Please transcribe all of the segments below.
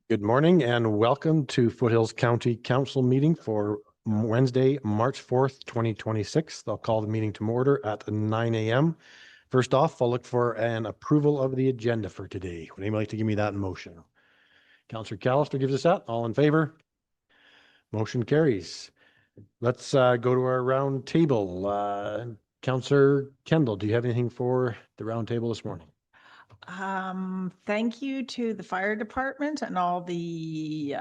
Good morning and welcome to Foothills County Council meeting for Wednesday, March 4th, 2026. I'll call the meeting to order at 9 a.m. First off, I'll look for an approval of the agenda for today. Would anybody like to give me that in motion? Councillor Callister gives us that. All in favor? Motion carries. Let's go to our round table. Councillor Kendall, do you have anything for the round table this morning? Thank you to the fire department and all the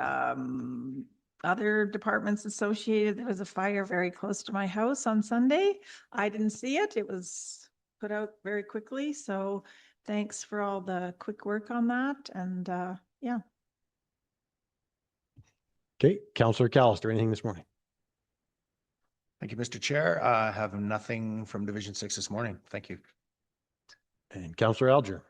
other departments associated. There was a fire very close to my house on Sunday. I didn't see it. It was put out very quickly. So thanks for all the quick work on that. And yeah. Okay, Councillor Callister, anything this morning? Thank you, Mr. Chair. I have nothing from Division 6 this morning. Thank you. And Councillor Alger.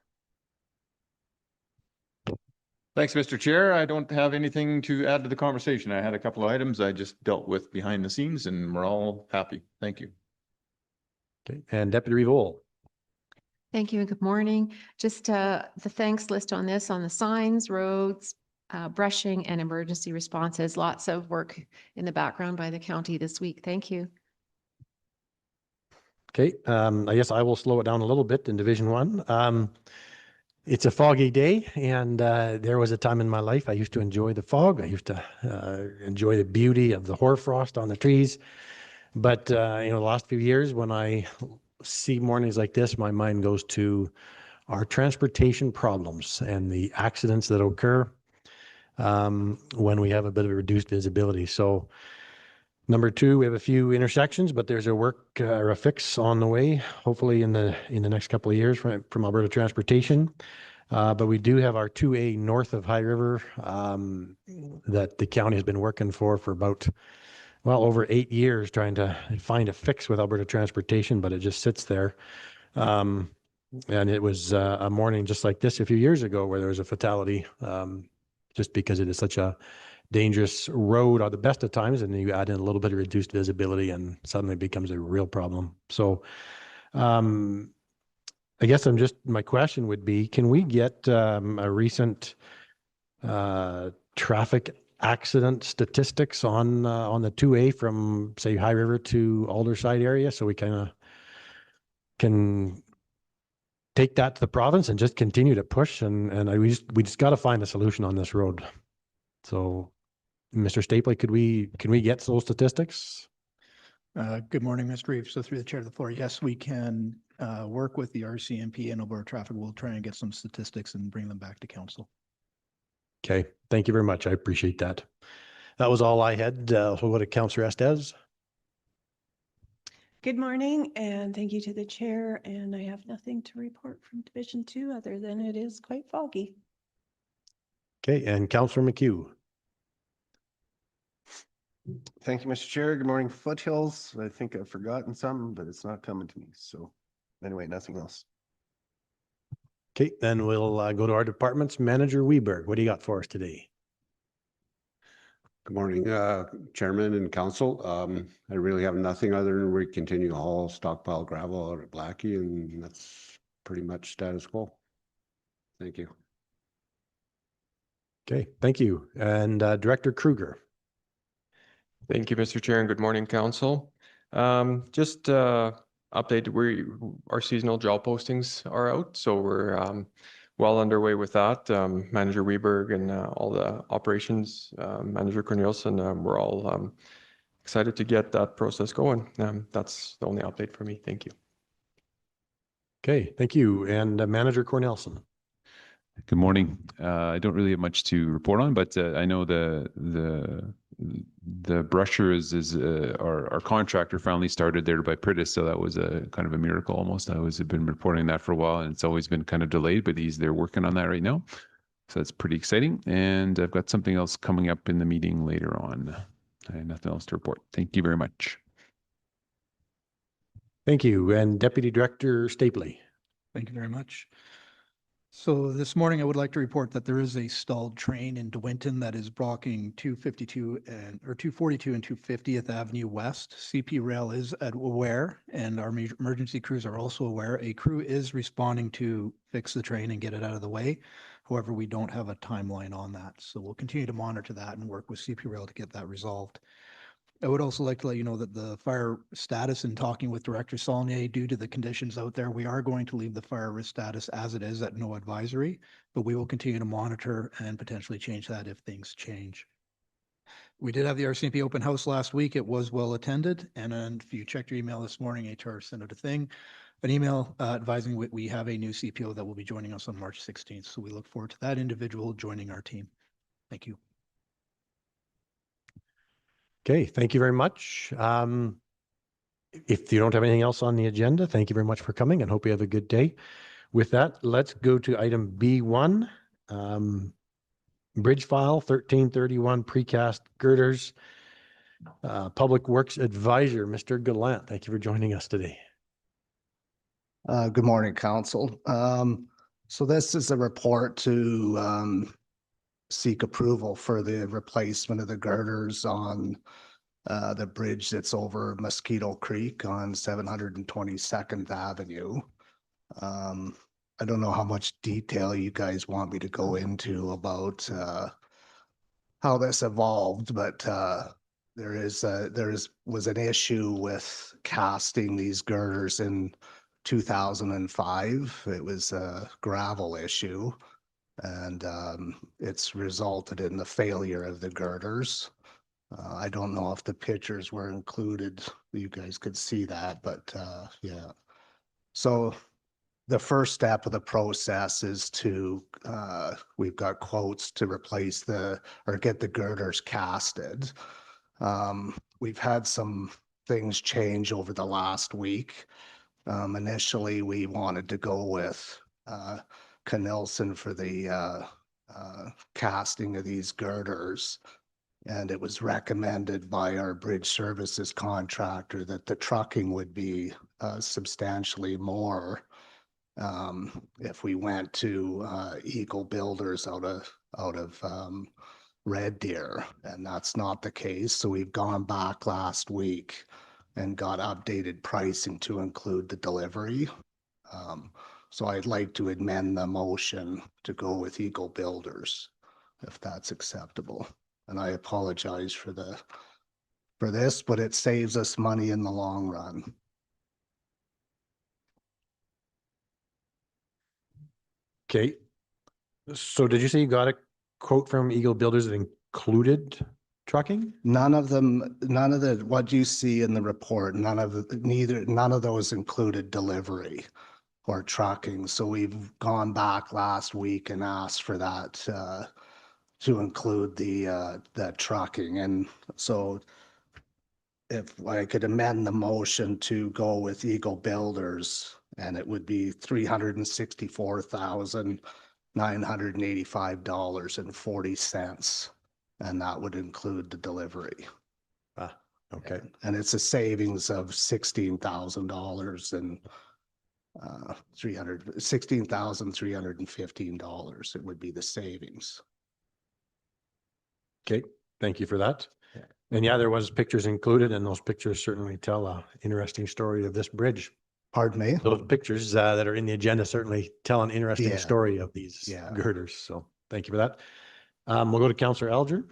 Thanks, Mr. Chair. I don't have anything to add to the conversation. I had a couple of items I just dealt with behind the scenes and we're all happy. Thank you. Okay, and Deputy Revol. Thank you and good morning. Just the thanks list on this, on the signs, roads, brushing and emergency responses. Lots of work in the background by the county this week. Thank you. Okay, I guess I will slow it down a little bit in Division 1. It's a foggy day, and there was a time in my life I used to enjoy the fog. I used to enjoy the beauty of the hoarfrost on the trees. But the last few years, when I see mornings like this, my mind goes to our transportation problems and the accidents that occur when we have a bit of a reduced visibility. So number 2, we have a few intersections, but there's a work or a fix on the way, hopefully in the next couple of years from Alberta Transportation. But we do have our 2A north of High River that the county has been working for about, well, over 8 years trying to find a fix with Alberta Transportation, but it just sits there. And it was a morning just like this a few years ago where there was a fatality just because it is such a dangerous road at the best of times, and you add in a little bit of reduced visibility and suddenly it becomes a real problem. So I guess my question would be, can we get a recent traffic accident statistics on the 2A from, say, High River to Alderside area, so we kind of can take that to the province and just continue to push we just got to find a solution on this road. So Mr. Stapley, can we get those statistics? Good morning, Mr. Reeves. So through the chair of the floor, yes, we can work with the RCMP and Alberta Traffic. We'll try and get some statistics and bring them back to council. Okay, thank you very much. I appreciate that. That was all I had. So go to Councillor Estes. Good morning and thank you to the chair. And I have nothing to report from Division 2 other than it is quite foggy. Okay, and Councillor McHugh. Thank you, Mr. Chair. Good morning, Foothills. I think I've forgotten some, but it's not coming to me. So anyway, nothing else. Okay, then we'll go to our departments. Manager Weberg, what do you got for us today? Good morning, Chairman and Council. I really have nothing other than we continue to haul stockpile gravel out at Blackie, and that's pretty much status quo. Thank you. Okay, thank you. And Director Kruger. Thank you, Mr. Chair, and good morning, Council. Just update, our seasonal job postings are out, so we're well underway with that. Manager Weberg and all the operations, Manager Cornelison, we're all excited to get that process going. That's the only update for me. Thank you. Okay, thank you. And Manager Cornelison. Good morning. I don't really have much to report on, but I know the brusher is our contractor finally started there by Pritis, so that was a kind of a miracle almost. I've been reporting that for a while, and it's always been kind of delayed, but they're working on that right now, so that's pretty exciting. And I've got something else coming up in the meeting later on. I have nothing else to report. Thank you very much. Thank you. And Deputy Director Stapley. Thank you very much. So this morning, I would like to report that there is a stalled train in DeWinton that is blocking 242 or 242 and 250th Avenue West. CP Rail is aware, and our emergency crews are also aware. A crew is responding to fix the train and get it out of the way. However, we don't have a timeline on that. So we'll continue to monitor that and work with CP Rail to get that resolved. I would also like to let you know that the fire status, in talking with Director Saulnier, due to the conditions out there, we are going to leave the fire risk status as it is at no advisory, but we will continue to monitor and potentially change that if things change. We did have the RCMP open house last week. It was well attended. And then if you checked your email this morning, HR sent out an email advising we have a new CPO that will be joining us on March 16th. So we look forward to that individual joining our team. Thank you. Okay, thank you very much. If you don't have anything else on the agenda, thank you very much for coming and hope you have a good day. With that, let's go to item B1. Bridge file 1331 precast girders. Public Works Advisor, Mr. Gallant. Thank you for joining us today. Good morning, Council. So this is a report to seek approval for the replacement of the girders on the bridge that's over Mosquito Creek on 722nd Avenue. I don't know how much detail you guys want me to go into about how this evolved, but was an issue with casting these girders in 2005. It was a gravel issue, and it's resulted in the failure of the girders. I don't know if the pictures were included. You guys could see that, but yeah. So the first step of the process is to, we've got quotes to replace or get the girders casted. We've had some things change over the last week. Initially, we wanted to go with Knilson for the casting of these girders. And it was recommended by our bridge services contractor that the trucking would be substantially more if we went to Eagle Builders out of Red Deer, and that's not the case. So we've gone back last week and got updated pricing to include the delivery. So I'd like to amend the motion to go with Eagle Builders, if that's acceptable. And I apologize for this, but it saves us money in the long run. Okay. So did you say you got a quote from Eagle Builders that included trucking? None of what you see in the report, none of those included delivery or trucking. So we've gone back last week and asked for that to include the trucking. And so if I could amend the motion to go with Eagle Builders, and it would be $364,985.40. And that would include the delivery. Okay. And it's a savings of $16,000 and $16,315. It would be the savings. Okay, thank you for that. Yeah. And yeah, there was pictures included, and those pictures certainly tell an interesting story of this bridge. Pardon me? Those pictures that are in the agenda certainly tell an interesting Yeah. story of these girders. So thank you for that. We'll go to Councillor Alger.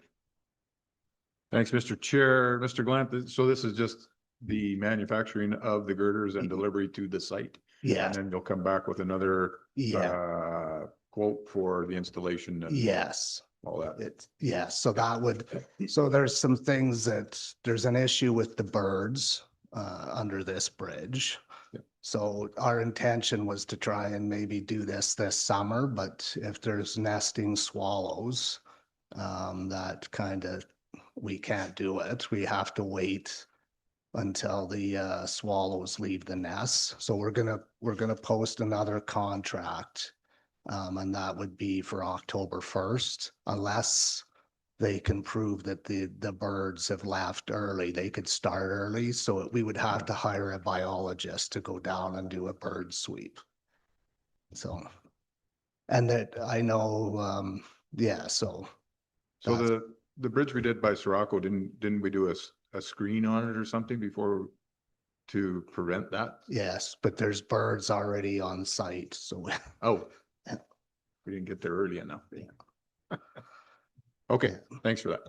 Thanks, Mr. Chair. Mr. Glant, so this is just the manufacturing of the girders and delivery to the site? Yeah. And then you'll come back with another quote for the installation? And yes. All that. So that would, so there's some things there's an issue with the birds under this bridge. Yeah. So our intention was to try and maybe do this summer, but if there's nesting swallows, that we can't do it. We have to wait until the swallows leave the nest. So we're gonna post another contract, and that would be for October 1st, unless they can prove that the birds have left early. They could start early, so we would have to hire a biologist to go down and do a bird sweep. So And that I know, yeah, so. So that's- the bridge we did by Sirocco, didn't we do a screen on it or something before to prevent that? Yes, but there's birds already on site, so. Oh, Yeah. we didn't get there early enough. Yeah. Okay, thanks for that.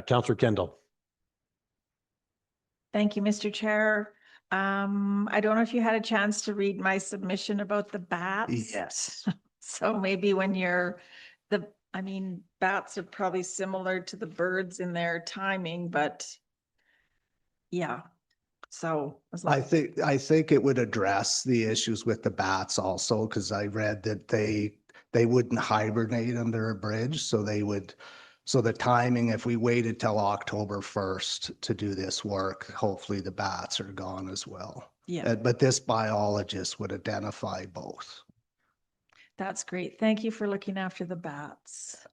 Councillor Kendall. Thank you, Mr. Chair. I don't know if you had a chance to read my submission about the bats. Yes. So maybe when I mean, bats are probably similar to the birds in their timing, but yeah. So as long I think it would address the issues with the bats also, because I read that they wouldn't hibernate under a bridge, so they would. So the timing, if we waited till October 1st to do this work, hopefully the bats are gone as well. Yeah, But this biologist would identify both. that's great. Thank you for looking after the bats.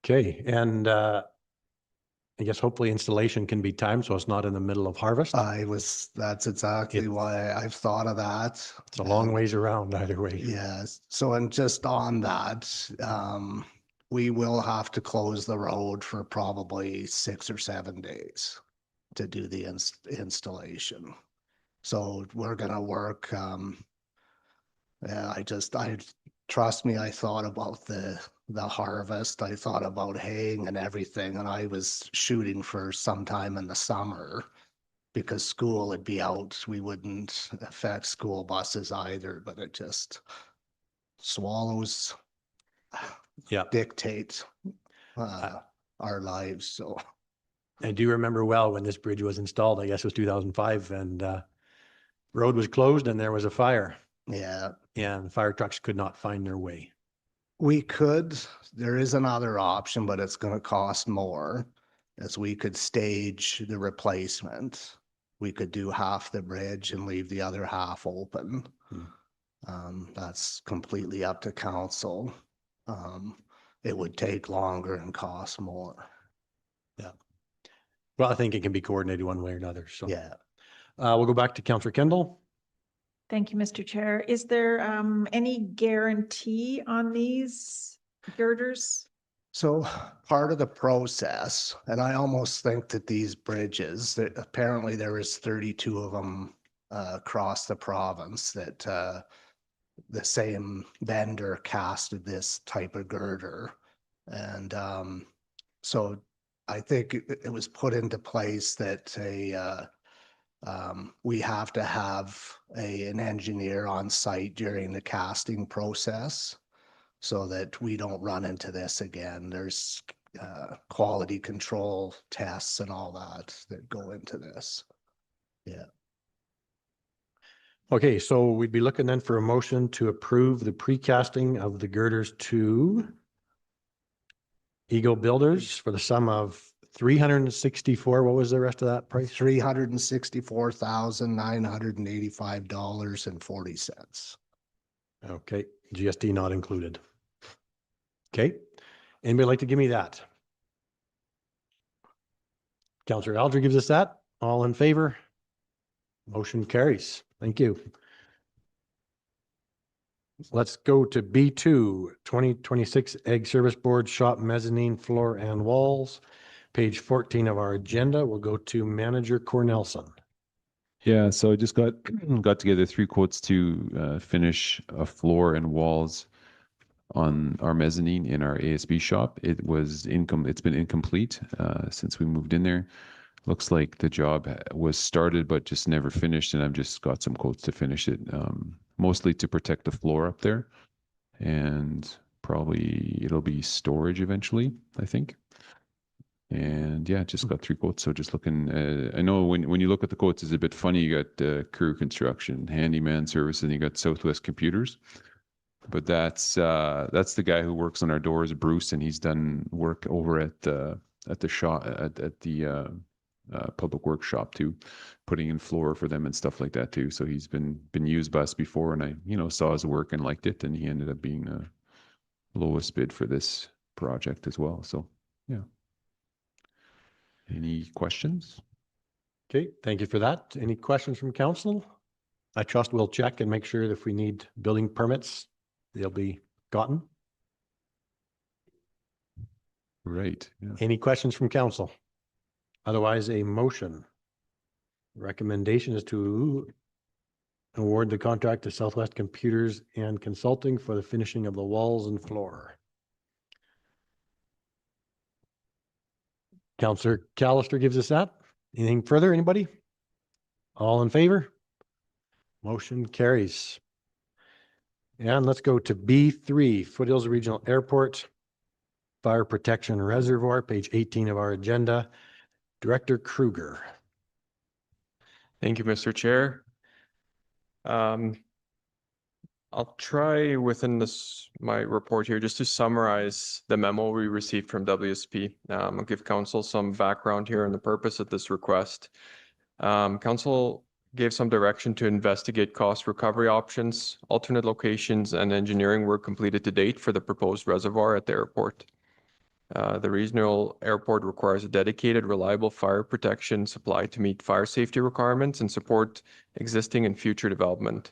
Okay, and I guess hopefully installation can be timed so it's not in the middle of harvest. That's exactly It- why I've thought of that. It's a long And- ways around either way. Yes, so and just on that, we will have to close the road for probably 6 or 7 days to do the installation. So we're gonna work, yeah, trust me, I thought about the harvest, I thought about haying and everything, and I was shooting for sometime in the summer because school would be out, we wouldn't affect school buses either, but it just swallows Yeah. dictate our lives, so. I do remember well when this bridge was installed, I guess it was 2005, and road was closed and there was a fire Yeah, and fire trucks could not find their way. we could, there is another option, but it's gonna cost more, as we could stage the replacement. We could do half the bridge and leave the other half open. That's completely up to council. It would take longer and cost more. Well, I think it can be coordinated one way or another. So Yeah. we'll go back to Councillor Kendall. Thank you, Mr. Chair. Is there any guarantee on these girders? So part of the process, and I almost think that these bridges, that apparently there is 32 of them across the province, that the same vendor casted this type of girder. And so I think it was put into place that we have to have an engineer on site during the casting process so that we don't run into this again. There's quality control tests and all that go into this. Yeah. Okay, so we'd be looking then for a motion to approve the precasting of the girders to Eagle Builders for the sum of 364. What was the rest of that price? $364,985.40. Okay, GST not included. Okay, anybody like to give me that? Councillor Alger gives us that. All in favor? Motion carries. Thank you. Let's go to B2, 2026 Egg Service Board Shop Mezzanine Floor and Walls. Page 14 of our agenda. We'll go to Manager Cornelson. Yeah, so I just got together 3 quotes to finish a floor and walls on our mezzanine in our ASB shop. It's been incomplete since we moved in there. Looks like the job was started but just never finished, and I've just got some quotes to finish it, mostly to protect the floor up there, and probably it'll be storage eventually, I think. And yeah, just got 3 quotes. So just looking, I know when you look at the quotes, it's a bit funny. You got Crew Construction, Handyman Service, and you got Southwest Computers. But that's the guy who works on our doors, Bruce, and he's done work over at the shop at the public workshop too, putting in floor for them and stuff like that too. So he's been used by us before, and I saw his work and liked it, and he ended up being the lowest bid for this project as well. So yeah. Any questions? Okay, thank you for that. Any questions from council? I trust we'll check and make sure that if we need building permits, they'll be gotten. Right. Yeah. Any questions from council? Otherwise, a motion. Recommendation is to award the contract to Southwest Computers and Consulting for the finishing of the walls and floor. Councillor Callister gives us that. Anything further, anybody? All in favor? Motion carries. And let's go to B3, Foothills Regional Airport, Fire Protection Reservoir, page 18 of our agenda. Director Kruger. Thank you, Mr. Chair. I'll try within my report here just to summarize the memo we received from WSP. I'll give council some background here on the purpose of this request. Council gave some direction to investigate cost recovery options, alternate locations, and engineering work completed to date for the proposed reservoir at the airport. The regional airport requires a dedicated, reliable fire protection supply to meet fire safety requirements and support existing and future development.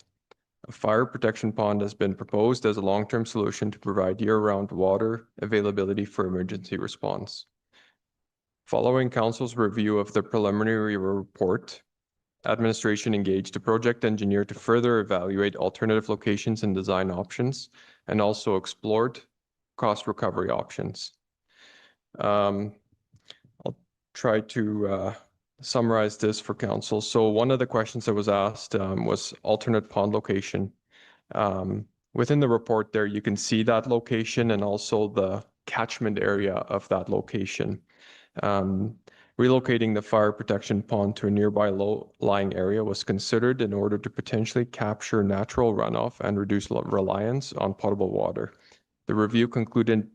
A fire protection pond has been proposed as a long-term solution to provide year-round water availability for emergency response. Following council's review of the preliminary report, administration engaged a project engineer to further evaluate alternative locations and design options, and also explored cost recovery options. I'll try to summarize this for council. So one of the questions that was asked was alternate pond location. Within the report there, you can see that location and also the catchment area of that location. Relocating the fire protection pond to a nearby low-lying area was considered in order to potentially capture natural runoff and reduce reliance on potable water. The review concluded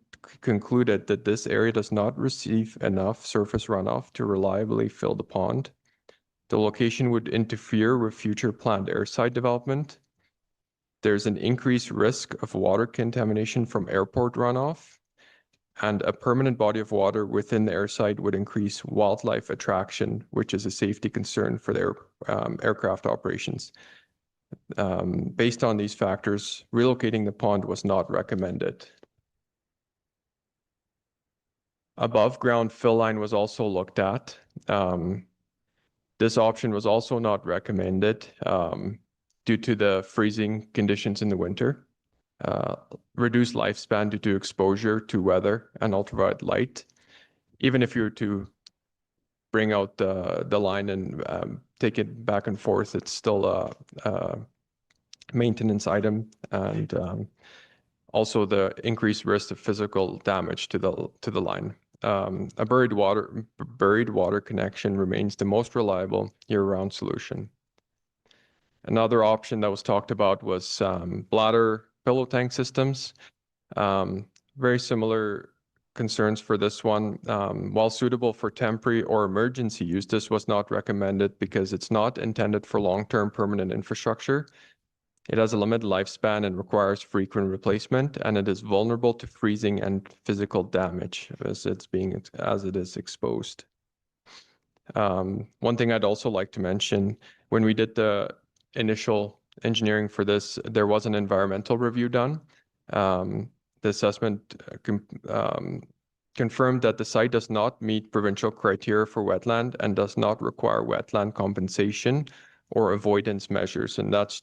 that this area does not receive enough surface runoff to reliably fill the pond. The location would interfere with future planned airside development. There's an increased risk of water contamination from airport runoff, and a permanent body of water within the airside would increase wildlife attraction, which is a safety concern for their aircraft operations. Based on these factors, relocating the pond was not recommended. Above ground fill line was also looked at. This option was also not recommended due to the freezing conditions in the winter. Reduced lifespan due to exposure to weather and ultraviolet light. Even if you were to bring out the line and take it back and forth, it's still a maintenance item, and also the increased risk of physical damage to the line. A buried water connection remains the most reliable year-round solution. Another option that was talked about was bladder pillow tank systems. Very similar concerns for this one. While suitable for temporary or emergency use, this was not recommended because it's not intended for long-term permanent infrastructure. It has a limited lifespan and requires frequent replacement, and it is vulnerable to freezing and physical damage as it is exposed. One thing I'd also like to mention, when we did the initial engineering for this, there was an environmental review done. The assessment confirmed that the site does not meet provincial criteria for wetland and does not require wetland compensation or avoidance measures, and that's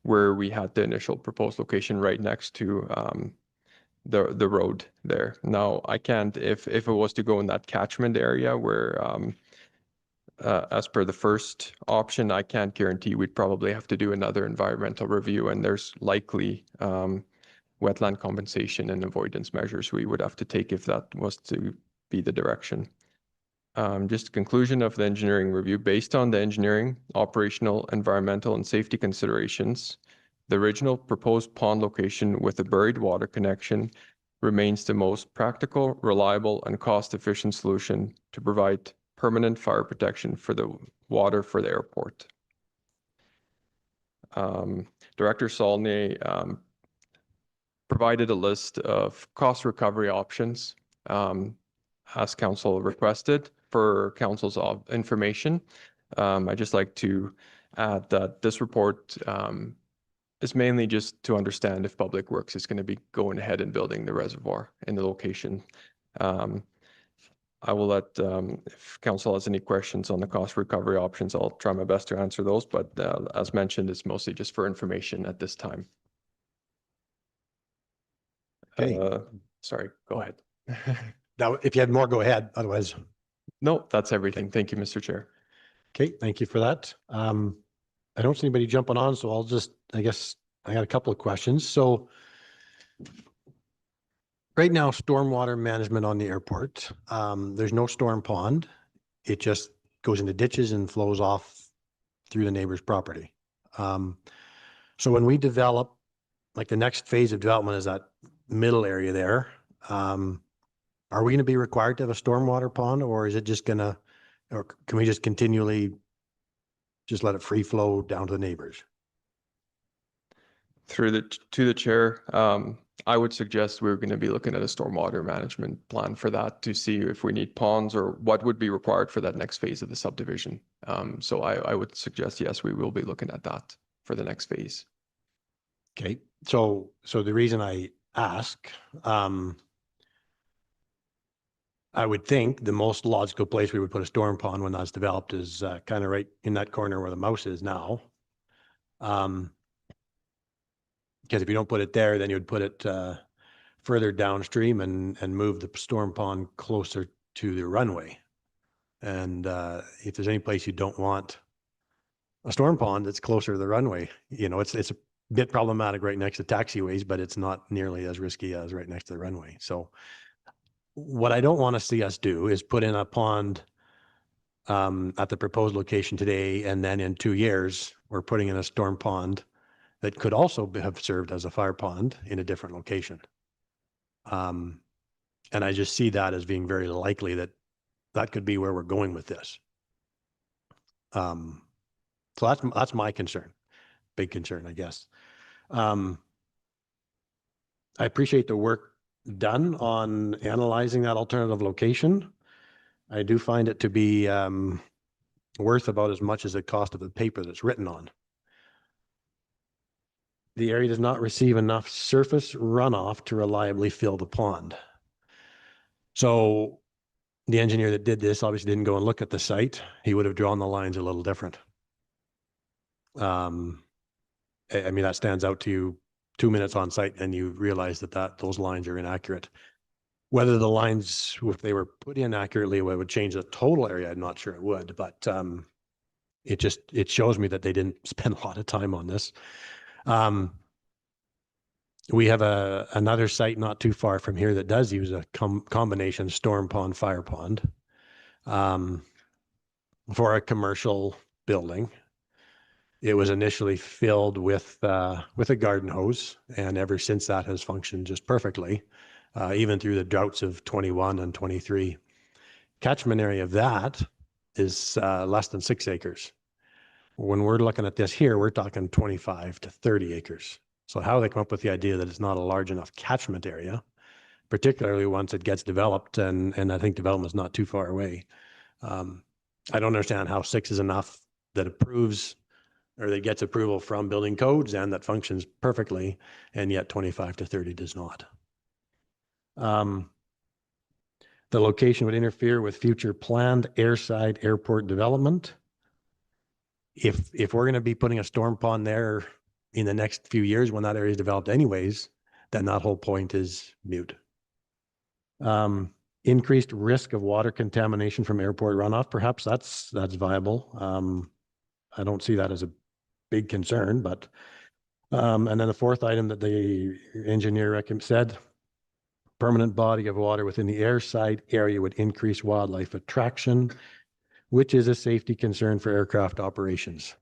where we had the initial proposed location right next to the road there. Now, I can't, if it was to go in that catchment area where, as per the first option, I can't guarantee we'd probably have to do another environmental review, and there's likely wetland compensation and avoidance measures we would have to take if that was to be the direction. Just conclusion of the engineering review. Based on the engineering, operational, environmental, and safety considerations, the original proposed pond location with a buried water connection remains the most practical, reliable, and cost-efficient solution to provide permanent fire protection for the water for the airport. Director Saulnier provided a list of cost recovery options as council requested for council's information. I'd just like to add that this report is mainly just to understand if Public Works is going to be going ahead and building the reservoir in the location. I will let, if council has any questions on the cost recovery options, I'll try my best to answer those, but as mentioned, it's mostly just for information at this time. Okay. Sorry, go ahead. Now, if you had more, go ahead. Otherwise, No, that's everything. Thank you, Mr. Chair. okay, thank you for that. I don't see anybody jumping on, so I'll just, I guess, I got a couple of questions. So right now, stormwater management on the airport, there's no storm pond. It just goes into ditches and flows off through the neighbor's property. So when we develop, like the next phase of development is that middle area there. Are we going to be required to have a stormwater pond, or is it just gonna, or can we just continually just let it free flow down to the neighbors? To the chair, I would suggest we're going to be looking at a stormwater management plan for that to see if we need ponds or what would be required for that next phase of the subdivision. So I would suggest, yes, we will be looking at that for the next phase. Okay, so the reason I ask, I would think the most logical place we would put a storm pond when that's developed is kind of right in that corner where the mouse is now. Because if you don't put it there, then you would put it further downstream and move the storm pond closer to the runway. And if there's any place you don't want a storm pond that's closer to the runway, you know, it's a bit problematic right next to taxiways, but it's not nearly as risky as right next to the runway. So what I don't want to see us do is put in a pond at the proposed location today, and then in 2 years, we're putting in a storm pond that could also have served as a fire pond in a different location. And I just see that as being very likely that that could be where we're going with this. So that's my concern, big concern, I guess. I appreciate the work done on analyzing that alternative location. I do find it to be worth about as much as the cost of the paper that's written on. The area does not receive enough surface runoff to reliably fill the pond. So the engineer that did this obviously didn't go and look at the site. He would have drawn the lines a little different. I mean, that stands out to you 2 minutes on site and you realize that those lines are inaccurate. Whether the lines, if they were put in accurately, would change the total area, I'm not sure it would, but it shows me that they didn't spend a lot of time on this. We have another site not too far from here that does use a combination storm pond, fire pond for a commercial building. It was initially filled with a garden hose, and ever since that has functioned just perfectly, even through the droughts of 21 and 23. Catchment area of that is less than 6 acres. When we're looking at this here, we're talking 25 to 30 acres. So how they come up with the idea that it's not a large enough catchment area, particularly once it gets developed, and I think development is not too far away. I don't understand how 6 is enough that approves or that gets approval from building codes and that functions perfectly, and yet 25 to 30 does not. The location would interfere with future planned airside airport development. If we're going to be putting a storm pond there in the next few years when that area is developed anyways, then that whole point is moot. Increased risk of water contamination from airport runoff, perhaps that's viable. I don't see that as a big concern, but and then the fourth item that the engineer said, permanent body of water within the airside area would increase wildlife attraction, which is a safety concern for aircraft operations.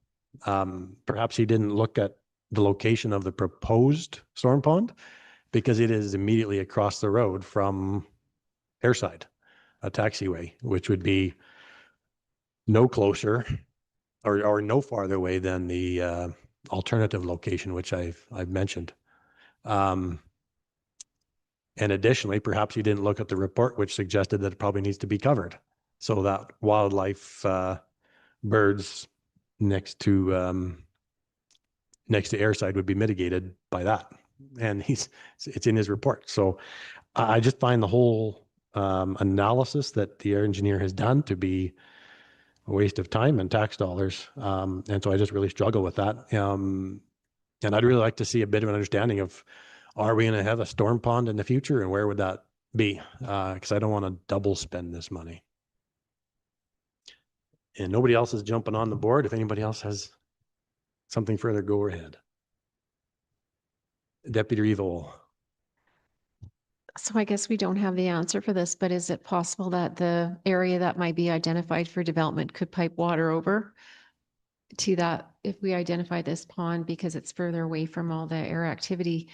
Perhaps he didn't look at the location of the proposed storm pond because it is immediately across the road from airside, a taxiway, which would be no closer or no farther away than the alternative location, which I've mentioned. And additionally, perhaps he didn't look at the report, which suggested that it probably needs to be covered so that wildlife, birds, next to Airside would be mitigated by that. And it's in his report. So I just find the whole analysis that the air engineer has done to be a waste of time and tax dollars. And so I just really struggle with that. And I'd really like to see a bit of an understanding of, are we going to have a storm pond in the future, and where would that be? Because I don't want to double spend this money. And nobody else is jumping on the board. If anybody else has something further, go ahead. Deputy Revo. So I guess we don't have the answer for this, but is it possible that the area that might be identified for development could pipe water over to that, if we identify this pond because it's further away from all the air activity?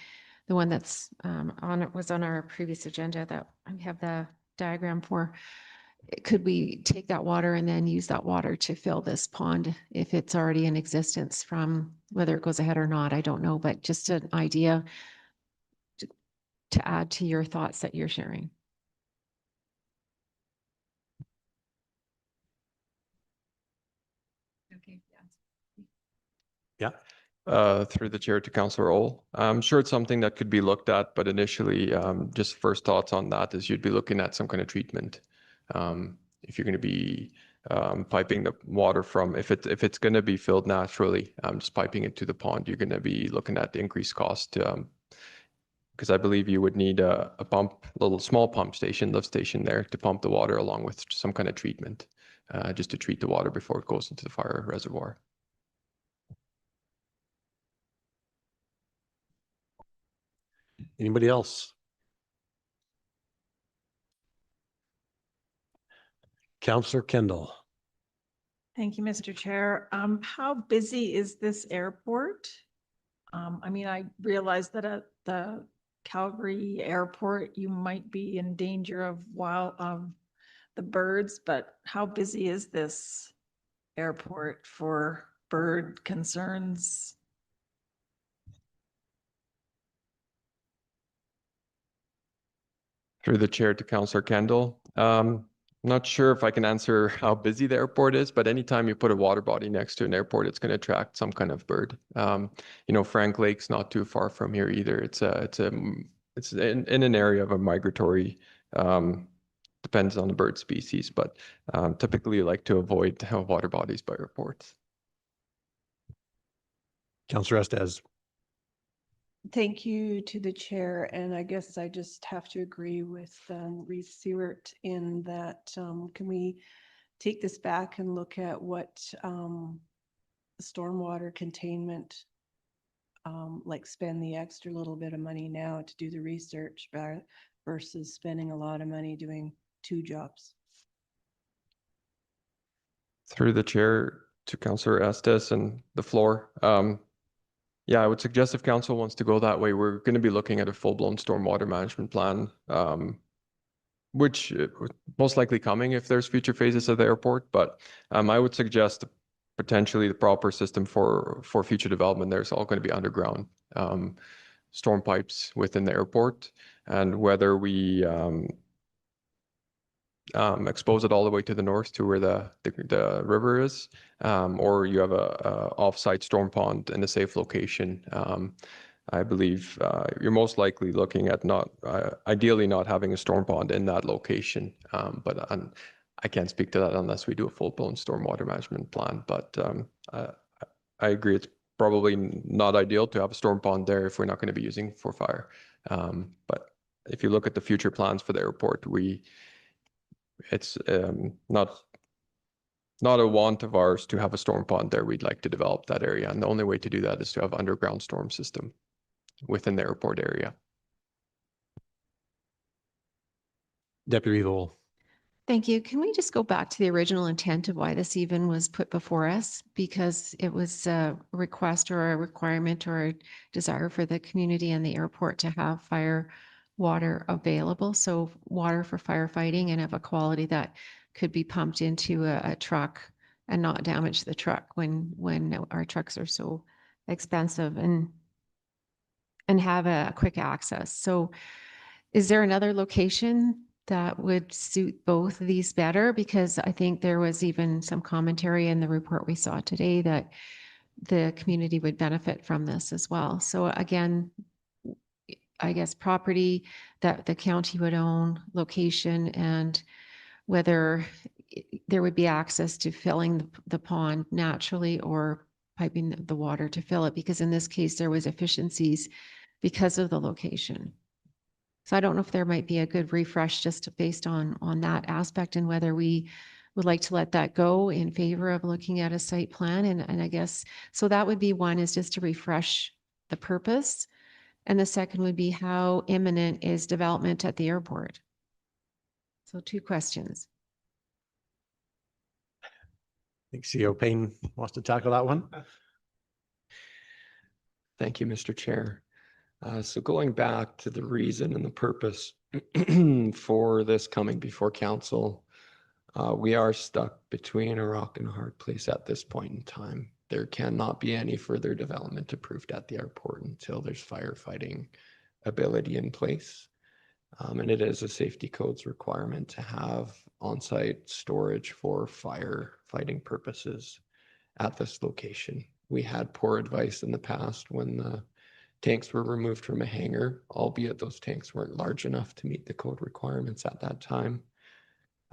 The one that's was on our previous agenda that I have the diagram for. Could we take that water and then use that water to fill this pond if it's already in existence, from whether it goes ahead or not? I don't know, but just an idea to add to your thoughts that you're sharing. Okay. Yeah. Through the chair to Councillor Ohl. I'm sure it's something that could be looked at, but initially, just first thoughts on that is you'd be looking at some kind of treatment. If you're going to be piping the water from, if it's going to be filled naturally, just piping it to the pond, you're going to be looking at the increased cost. Because I believe you would need a pump, little small pump station, lift station there to pump the water along with some kind of treatment, just to treat the water before it goes into the fire reservoir. Anybody else? Councillor Kendall. Thank you, Mr. Chair. How busy is this airport? I mean, I realize that at the Calgary airport, you might be in danger of the birds, but how busy is this airport for bird concerns? Through the chair to Councillor Kendall. Not sure if I can answer how busy the airport is, but anytime you put a water body next to an airport, it's going to attract some kind of bird. You know, Frank Lake's not too far from here either. It's in an area of a migratory, depends on the bird species, but typically like to avoid water bodies by airports. Councillor Estes. Thank you to the chair, and I guess I just have to agree with Reese Seward in that can we take this back and look at what stormwater containment, like spend the extra little bit of money now to do the research versus spending a lot of money doing two jobs. Through the chair to Councillor Estes and the floor. Yeah, I would suggest if council wants to go that way, we're going to be looking at a full-blown stormwater management plan, which most likely coming if there's future phases of the airport. But I would suggest potentially the proper system for future development. There's all going to be underground storm pipes within the airport, and whether we expose it all the way to the north to where the river is, or you have a off-site storm pond in a safe location. I believe you're most likely looking at not, ideally not having a storm pond in that location. But I can't speak to that unless we do a full-blown stormwater management plan. But I agree, it's probably not ideal to have a storm pond there if we're not going to be using for fire. But if you look at the future plans for the airport, it's not a want of ours to have a storm pond there. We'd like to develop that area, and the only way to do that is to have underground storm system within the airport area. Deputy Revo. Thank you. Can we just go back to the original intent of why this even was put before us? Because it was a request or a requirement or a desire for the community and the airport to have fire water available. So water for firefighting and of a quality that could be pumped into a truck and not damage the truck when our trucks are so expensive, and have a quick access. So is there another location that would suit both of these better, because I think there was even some commentary in the report we saw today that the community would benefit from this as well. So again, I guess property that the county would own, location, and whether there would be access to filling the pond naturally or piping the water to fill it, because in this case, there was efficiencies because of the location. So I don't know if there might be a good refresh just based on that aspect, and whether we would like to let that go in favor of looking at a site plan. And I guess, so that would be one, is just to refresh the purpose. And the second would be, how imminent is development at the airport? So 2 questions. I think CO Payne wants to tackle that one. Thank you, Mr. Chair. So going back to the reason and the purpose for this coming before council, we are stuck between a rock and a hard place at this point in time. There cannot be any further development approved at the airport until there's firefighting ability in place. And it is a safety codes requirement to have on-site storage for firefighting purposes at this location. We had poor advice in the past when the tanks were removed from a hangar, albeit those tanks weren't large enough to meet the code requirements at that time.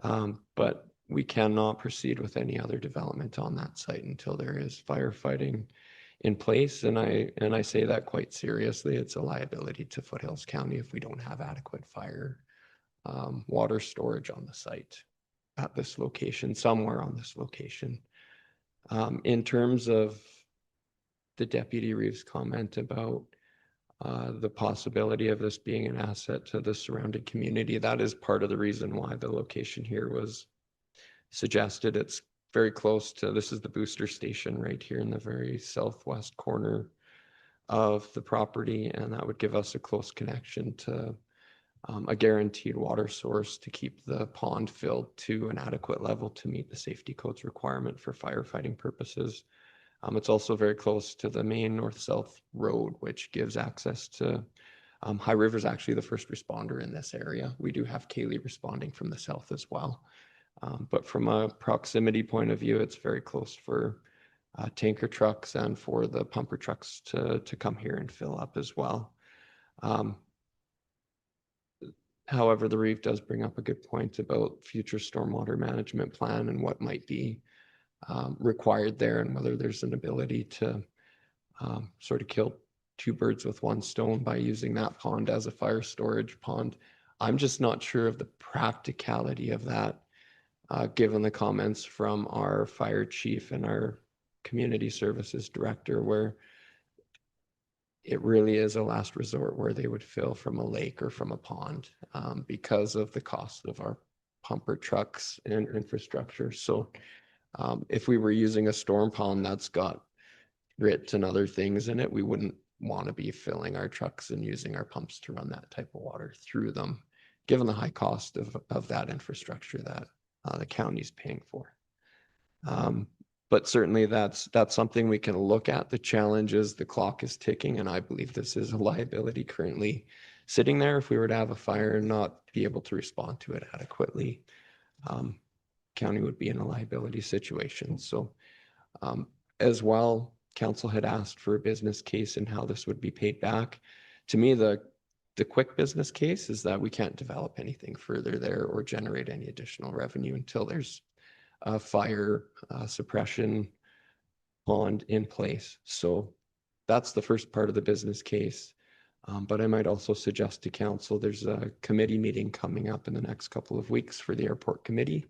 But we cannot proceed with any other development on that site until there is firefighting in place. And I say that quite seriously. It's a liability to Foothills County if we don't have adequate water storage on the site at this location, somewhere on this location. In terms of the Deputy Reeves' comment about the possibility of this being an asset to the surrounding community, that is part of the reason why the location here was suggested. It's very close to, this is the booster station right here in the very southwest corner of the property, and that would give us a close connection to a guaranteed water source to keep the pond filled to an adequate level to meet the safety codes requirement for firefighting purposes. It's also very close to the main north-south road, which gives access to High River is actually the first responder in this area. We do have Kaylee responding from the south as well. But from a proximity point of view, it's very close for tanker trucks and for the pumper trucks to come here and fill up as well. However, the Reeve does bring up a good point about future stormwater management plan and what might be required there, and whether there's an ability to sort of kill 2 birds with 1 stone by using that pond as a fire storage pond. I'm just not sure of the practicality of that, given the comments from our fire chief and our community services director, where it really is a last resort where they would fill from a lake or from a pond because of the cost of our pumper trucks and infrastructure. So if we were using a storm pond that's got grits and other things in it, we wouldn't want to be filling our trucks and using our pumps to run that type of water through them, given the high cost of that infrastructure that the county's paying for. But certainly that's something we can look at. The challenge is the clock is ticking, and I believe this is a liability currently sitting there. If we were to have a fire and not be able to respond to it adequately, county would be in a liability situation. So as well, council had asked for a business case and how this would be paid back. To me, the quick business case is that we can't develop anything further there or generate any additional revenue until there's a fire suppression pond in place. So that's the first part of the business case. But I might also suggest to council, there's a committee meeting coming up in the next couple of weeks for the airport committee,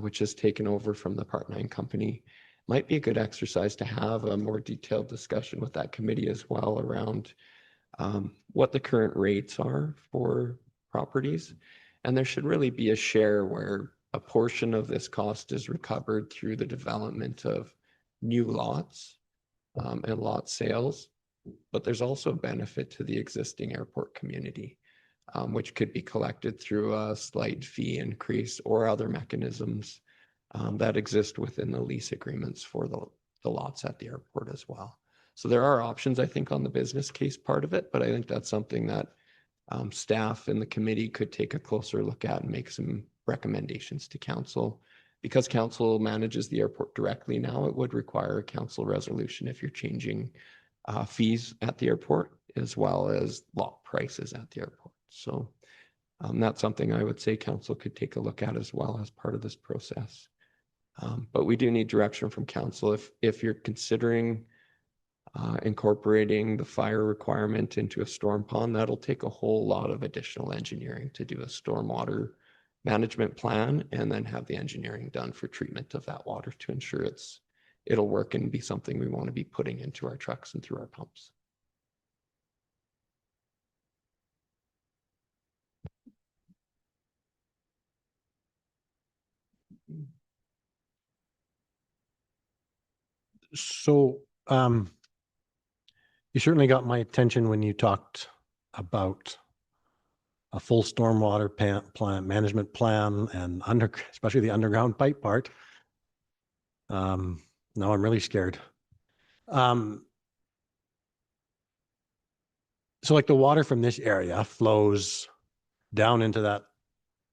which has taken over from the Part 9 company. Might be a good exercise to have a more detailed discussion with that committee as well around what the current rates are for properties. And there should really be a share where a portion of this cost is recovered through the development of new lots and lot sales. But there's also a benefit to the existing airport community, which could be collected through a slight fee increase or other mechanisms that exist within the lease agreements for the lots at the airport as well. So there are options, I think, on the business case part of it, but I think that's something that staff and the committee could take a closer look at and make some recommendations to council. Because council manages the airport directly now, it would require a council resolution if you're changing fees at the airport as well as lot prices at the airport. So that's something I would say council could take a look at as well as part of this process. But we do need direction from council. If you're considering incorporating the fire requirement into a storm pond, that'll take a whole lot of additional engineering to do a stormwater management plan and then have the engineering done for treatment of that water to ensure it'll work and be something we want to be putting into our trucks and through our pumps. So, you certainly got my attention when you talked about a full stormwater plant management plan and especially the underground pipe part. Now I'm really scared. So like the water from this area flows down into that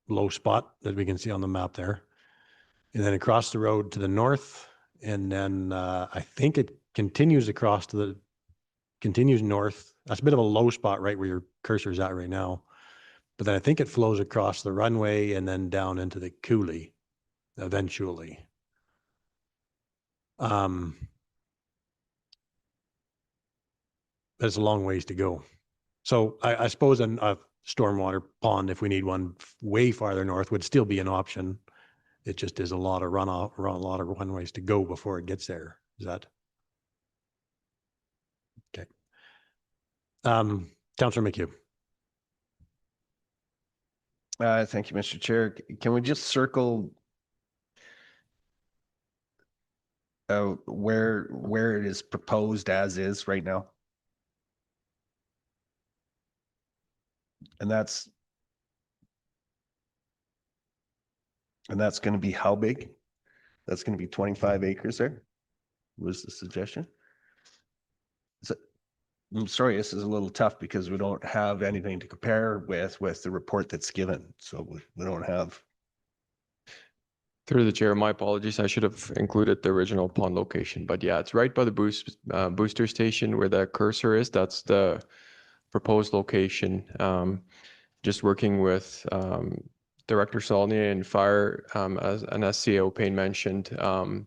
low spot that we can see on the map there, and then across the road to the north, and then I think it continues north. That's a bit of a low spot right where your cursor is at right now. But then I think it flows across the runway and then down into the coulee eventually. There's a long ways to go. So I suppose a stormwater pond, if we need one way farther north, would still be an option. It just is a lot of runoff, a lot of runways to go before it gets there. Is that? Okay. Councillor McHugh. Thank you, Mr. Chair. Can we just circle where it is proposed as is right now? And that's going to be how big? That's going to be 25 acres there? Was the suggestion? I'm sorry, this is a little tough because we don't have anything to compare with the report that's given. So we don't have. Through the chair, my apologies. I should have included the original pond location, but yeah, it's right by the booster station where the cursor is. That's the proposed location. Just working with Director Saulnier and Fire, as an SCO Payne mentioned,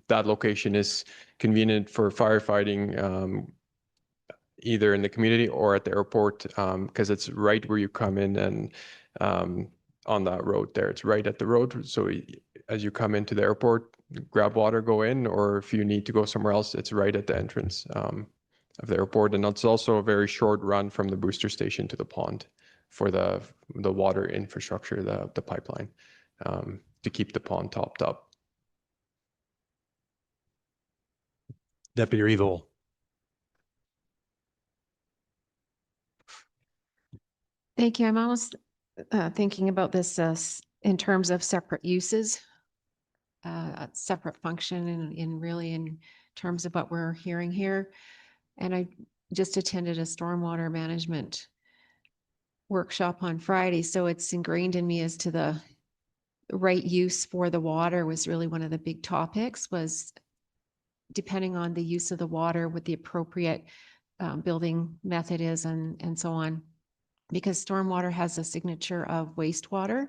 that location is convenient for firefighting, either in the community or at the airport, because it's right where you come in and on that road there. It's right at the road. So as you come into the airport, grab water, go in, or if you need to go somewhere else, it's right at the entrance of the airport. And it's also a very short run from the booster station to the pond for the water infrastructure, the pipeline, to keep the pond topped up. Deputy Revolt. Thank you. I'm almost thinking about this in terms of separate uses, separate function in really in terms of what we're hearing here. And I just attended a stormwater management workshop on Friday. So it's ingrained in me as to the right use for the water was really one of the big topics, was depending on the use of the water, what the appropriate building method is and so on. Because stormwater has a signature of wastewater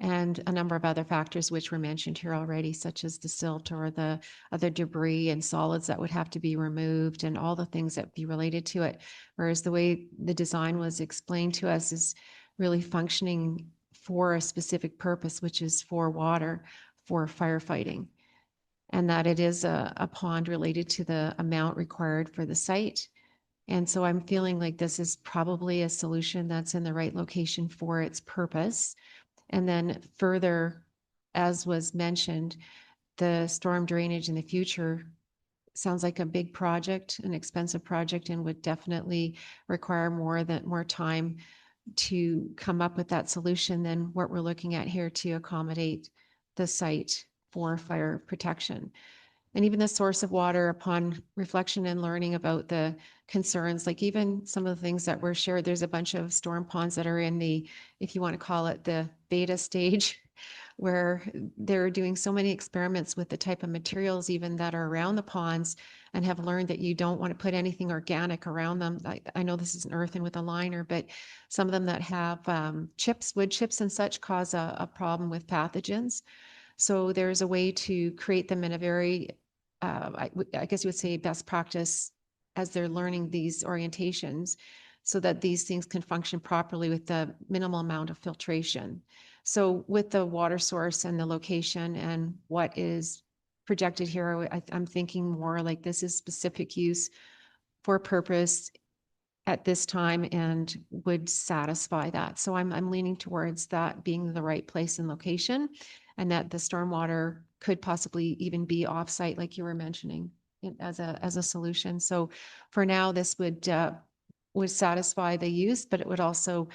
and a number of other factors which were mentioned here already, such as the silt or the other debris and solids that would have to be removed and all the things that be related to it. Whereas the way the design was explained to us is really functioning for a specific purpose, which is for water, for firefighting. And that it is a pond related to the amount required for the site. And so I'm feeling like this is probably a solution that's in the right location for its purpose. And then further, as was mentioned, the storm drainage in the future sounds like a big project, an expensive project, and would definitely require more time to come up with that solution than what we're looking at here to accommodate the site for fire protection. and even the source of water upon reflection and learning about the concerns, like even some of the things that were shared, there's a bunch of storm ponds that are in the, if you want to call it the beta stage, where they're doing so many experiments with the type of materials even that are around the ponds and have learned that you don't want to put anything organic around them. I know this is an earthen with a liner, but some of them that have chips, wood chips and such cause a problem with pathogens. So there's a way to create them in a very, I guess you would say best practice as they're learning these orientations so that these things can function properly with the minimal amount of filtration. So with the water source and the location and what is projected here, I'm thinking more like this is specific use for purpose at this time and would satisfy that. So I'm leaning towards that being the right place and location, and that the stormwater could possibly even be offsite, like you were mentioning, as a solution. So for now, this would satisfy the use, but it would also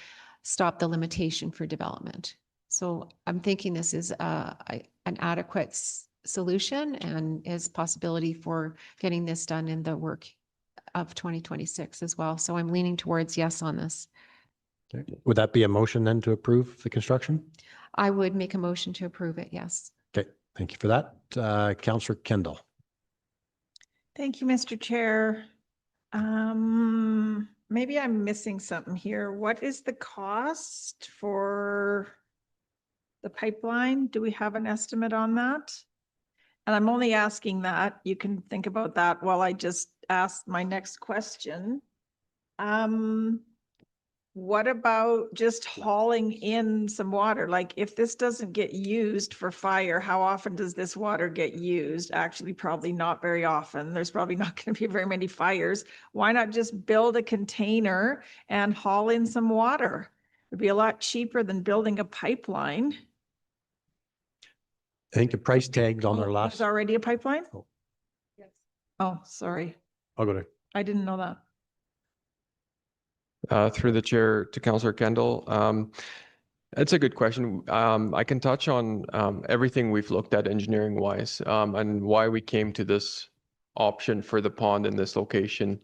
stop the limitation for development. So I'm thinking this is an adequate solution and is possibility for getting this done in the work of 2026 as well. So I'm leaning towards yes on this. Okay. Would that be a motion then to approve the construction? I would make a motion to approve it, yes. Okay, thank you for that. Councillor Kendall. Thank you, Mr. Chair. Maybe I'm missing something here. What is the cost for the pipeline? Do we have an estimate on that? And I'm only asking that. You can think about that while I just ask my next question. What about just hauling in some water? Like if this doesn't get used for fire, how often does this water get used? Actually, probably not very often. There's probably not going to be very many fires. Why not just build a container and haul in some water? It'd be a lot cheaper than building a pipeline. I think the price tagged on our last, There's already a pipeline? Oh. Yes. Oh, sorry. I'll go to, I didn't know that. Through the chair to Councillor Kendall. It's a good question. I can touch on everything we've looked at engineering wise and why we came to this option for the pond in this location.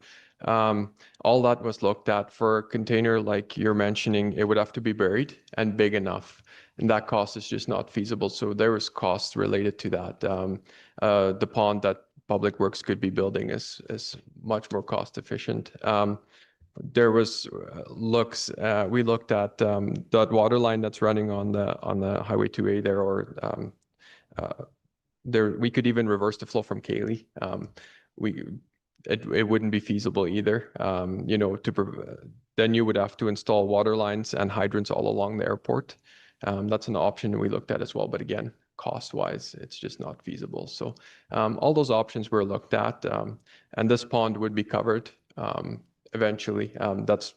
All that was looked at for a container like you're mentioning, it would have to be buried and big enough. And that cost is just not feasible. So there was costs related to that. The pond that Public Works could be building is much more cost efficient. There was we looked at that water line that's running on the Highway 2A there, or there we could even reverse the flow from Cayley. It wouldn't be feasible either. You know, then you would have to install water lines and hydrants all along the airport. That's an option we looked at as well, but again, cost-wise, it's just not feasible. So all those options were looked at, and this pond would be covered eventually. That's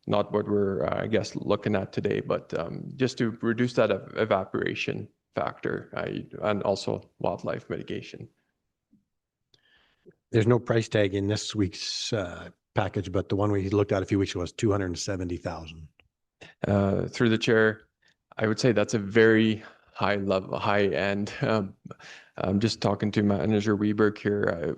not what we're, I guess, looking at today, but just to reduce that evaporation factor and also wildlife mitigation. there's no price tag in this week's package, but the one we looked at a few weeks ago was 270,000. Through the chair, I would say that's a very high level, high end. I'm just talking to Manager Weberg here.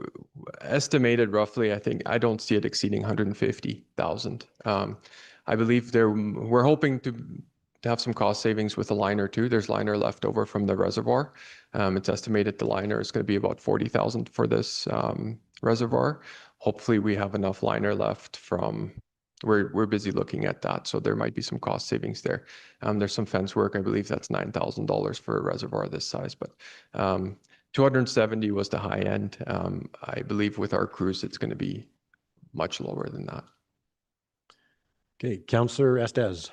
Estimated roughly, I think I don't see it exceeding 150,000. I believe we're hoping to have some cost savings with the liner too. There's liner left over from the reservoir. It's estimated the liner is going to be about 40,000 for this reservoir. Hopefully we have enough liner left from. We're busy looking at that, so there might be some cost savings there. There's some fence work. I believe that's $9,000 for a reservoir this size, but 270 was the high end. I believe with our crews, it's going to be much lower than that. Okay, Councillor Estes.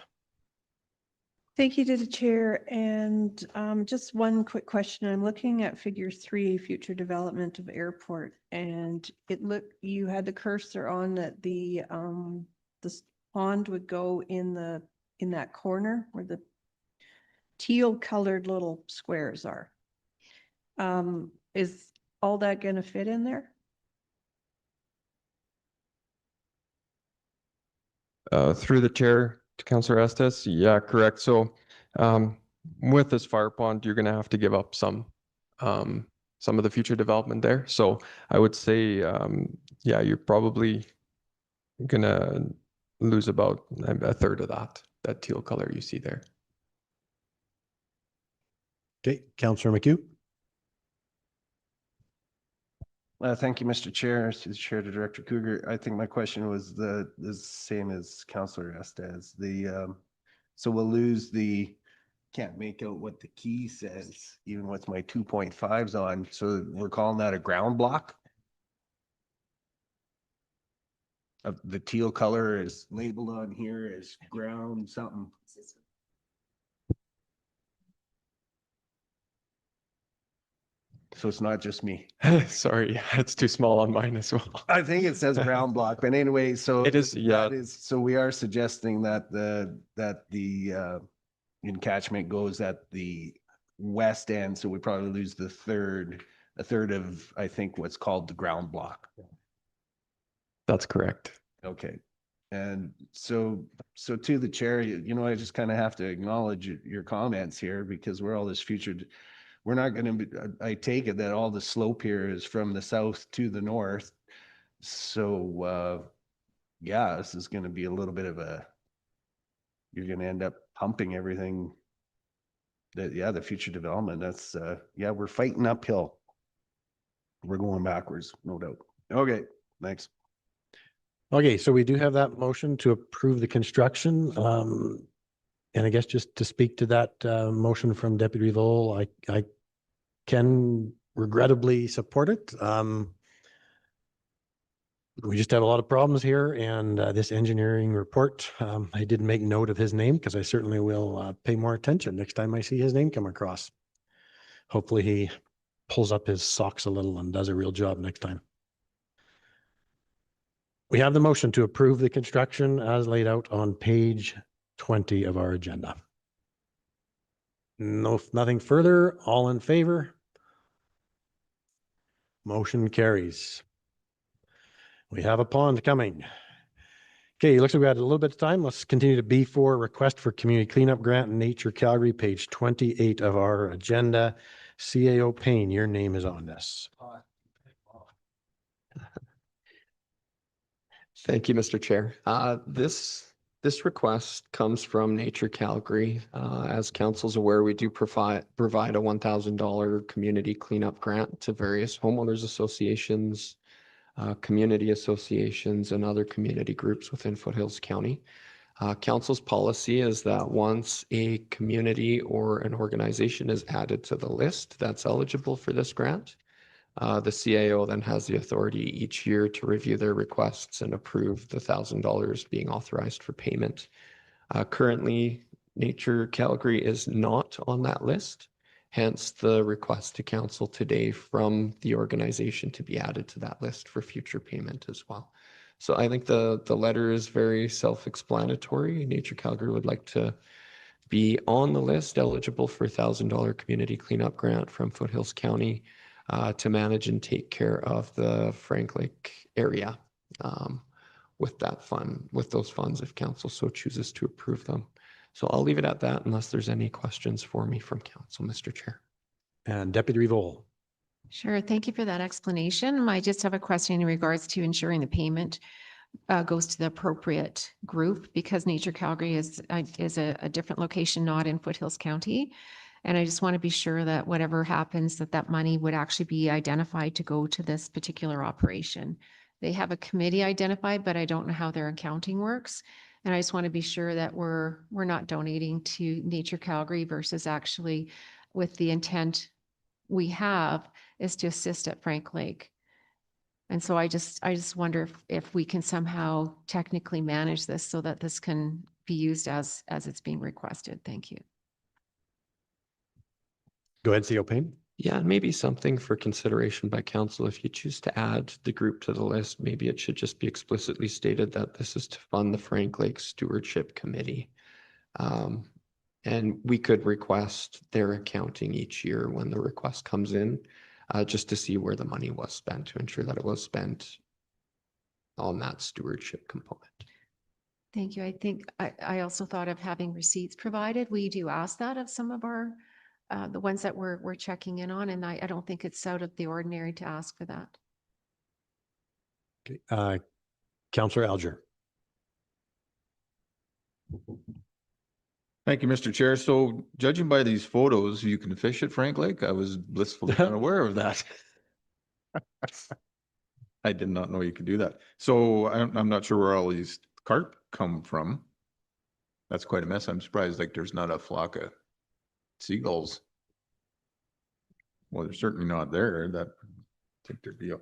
Thank you to the chair. And just one quick question. I'm looking at figure 3, future development of airport. And you had the cursor on that the pond would go in that corner where the teal colored little squares are. Is all that going to fit in there? Through the chair to Councillor Estes, yeah, correct. So with this fire pond, you're going to have to give up some some of the future development there. So I would say, yeah, you're probably gonna lose about a third of that teal color you see there. Okay, Councillor McHugh. Thank you, Mr. Chair, to the Chair to Director Cougar. I think my question was the same as Councillor Estes. So we'll lose can't make out what the key says, even with my 2.5s on. So we're calling that a ground block? The teal color is labeled on here as ground something. So it's not just me. Sorry, it's too small on mine as well. I think it says ground block, but anyway, so It is, yeah. so we are suggesting that the encatchment goes at the west end, so we probably lose a third of, I think, what's called the ground block. That's correct. Okay. And so to the chair, I just kind of have to acknowledge your comments here, because we're all this future. We're not going to be, I take it that all the slope here is from the south to the north. So, yeah, this is going to be a little bit of you're going to end up pumping everything the future development. That's, we're fighting uphill. We're going backwards, no doubt. Okay, thanks. Okay, so we do have that motion to approve the construction. And I guess just to speak to that motion from Deputy Vole, I can regrettably support it. We just have a lot of problems here, and this engineering report, I did make note of his name because I certainly will pay more attention next time I see his name come across. Hopefully he pulls up his socks a little and does a real job next time. We have the motion to approve the construction as laid out on page 20 of our agenda. Nothing further. All in favor? Motion carries. We have a pond coming. Okay, looks like we had a little bit of time. Let's continue to B4, request for community cleanup grant in Nature Calgary, page 28 of our agenda. CAO Payne, your name is on this. Thank you, Mr. Chair. This request comes from Nature Calgary. As council's aware, we do provide a $1,000 community cleanup grant to various homeowners associations, community associations, and other community groups within Foothills County. Council's policy is that once a community or an organization is added to the list that's eligible for this grant, the CAO then has the authority each year to review their requests and approve the $1,000 being authorized for payment. Currently, Nature Calgary is not on that list, hence the request to council today from the organization to be added to that list for future payment as well. So I think the letter is very self-explanatory. Nature Calgary would like to be on the list, eligible for $1,000 community cleanup grant from Foothills County to manage and take care of the Frank Lake area with those funds, if council so chooses to approve them. So I'll leave it at that unless there's any questions for me from council, Mr. Chair. And Deputy Revol. Sure. Thank you for that explanation. I just have a question in regards to ensuring the payment goes to the appropriate group, because Nature Calgary is a different location, not in Foothills County. And I just want to be sure that whatever happens, that money would actually be identified to go to this particular operation. They have a committee identified, but I don't know how their accounting works. And I just want to be sure that we're not donating to Nature Calgary versus actually with the intent we have is to assist at Frank Lake. And so I just wonder if we can somehow technically manage this so that this can be used as it's being requested. Thank you. Go ahead, CAO Payne. Yeah, and maybe something for consideration by council. If you choose to add the group to the list, maybe it should just be explicitly stated that this is to fund the Frank Lake Stewardship Committee. And we could request their accounting each year when the request comes in, just to see where the money was spent, to ensure that it was spent on that stewardship component. Thank you. I think I also thought of having receipts provided. We do ask that of some of our the ones that we're checking in on, and I don't think it's out of the ordinary to ask for that. Okay. Councillor Alger. Thank you, Mr. Chair. So judging by these photos, you can fish at Frank Lake. I was blissfully unaware of that. I did not know you could do that. So I'm not sure where all these carp come from. That's quite a mess. I'm surprised like there's not a flock of seagulls. Well, they're certainly not there. That I think there'd be a.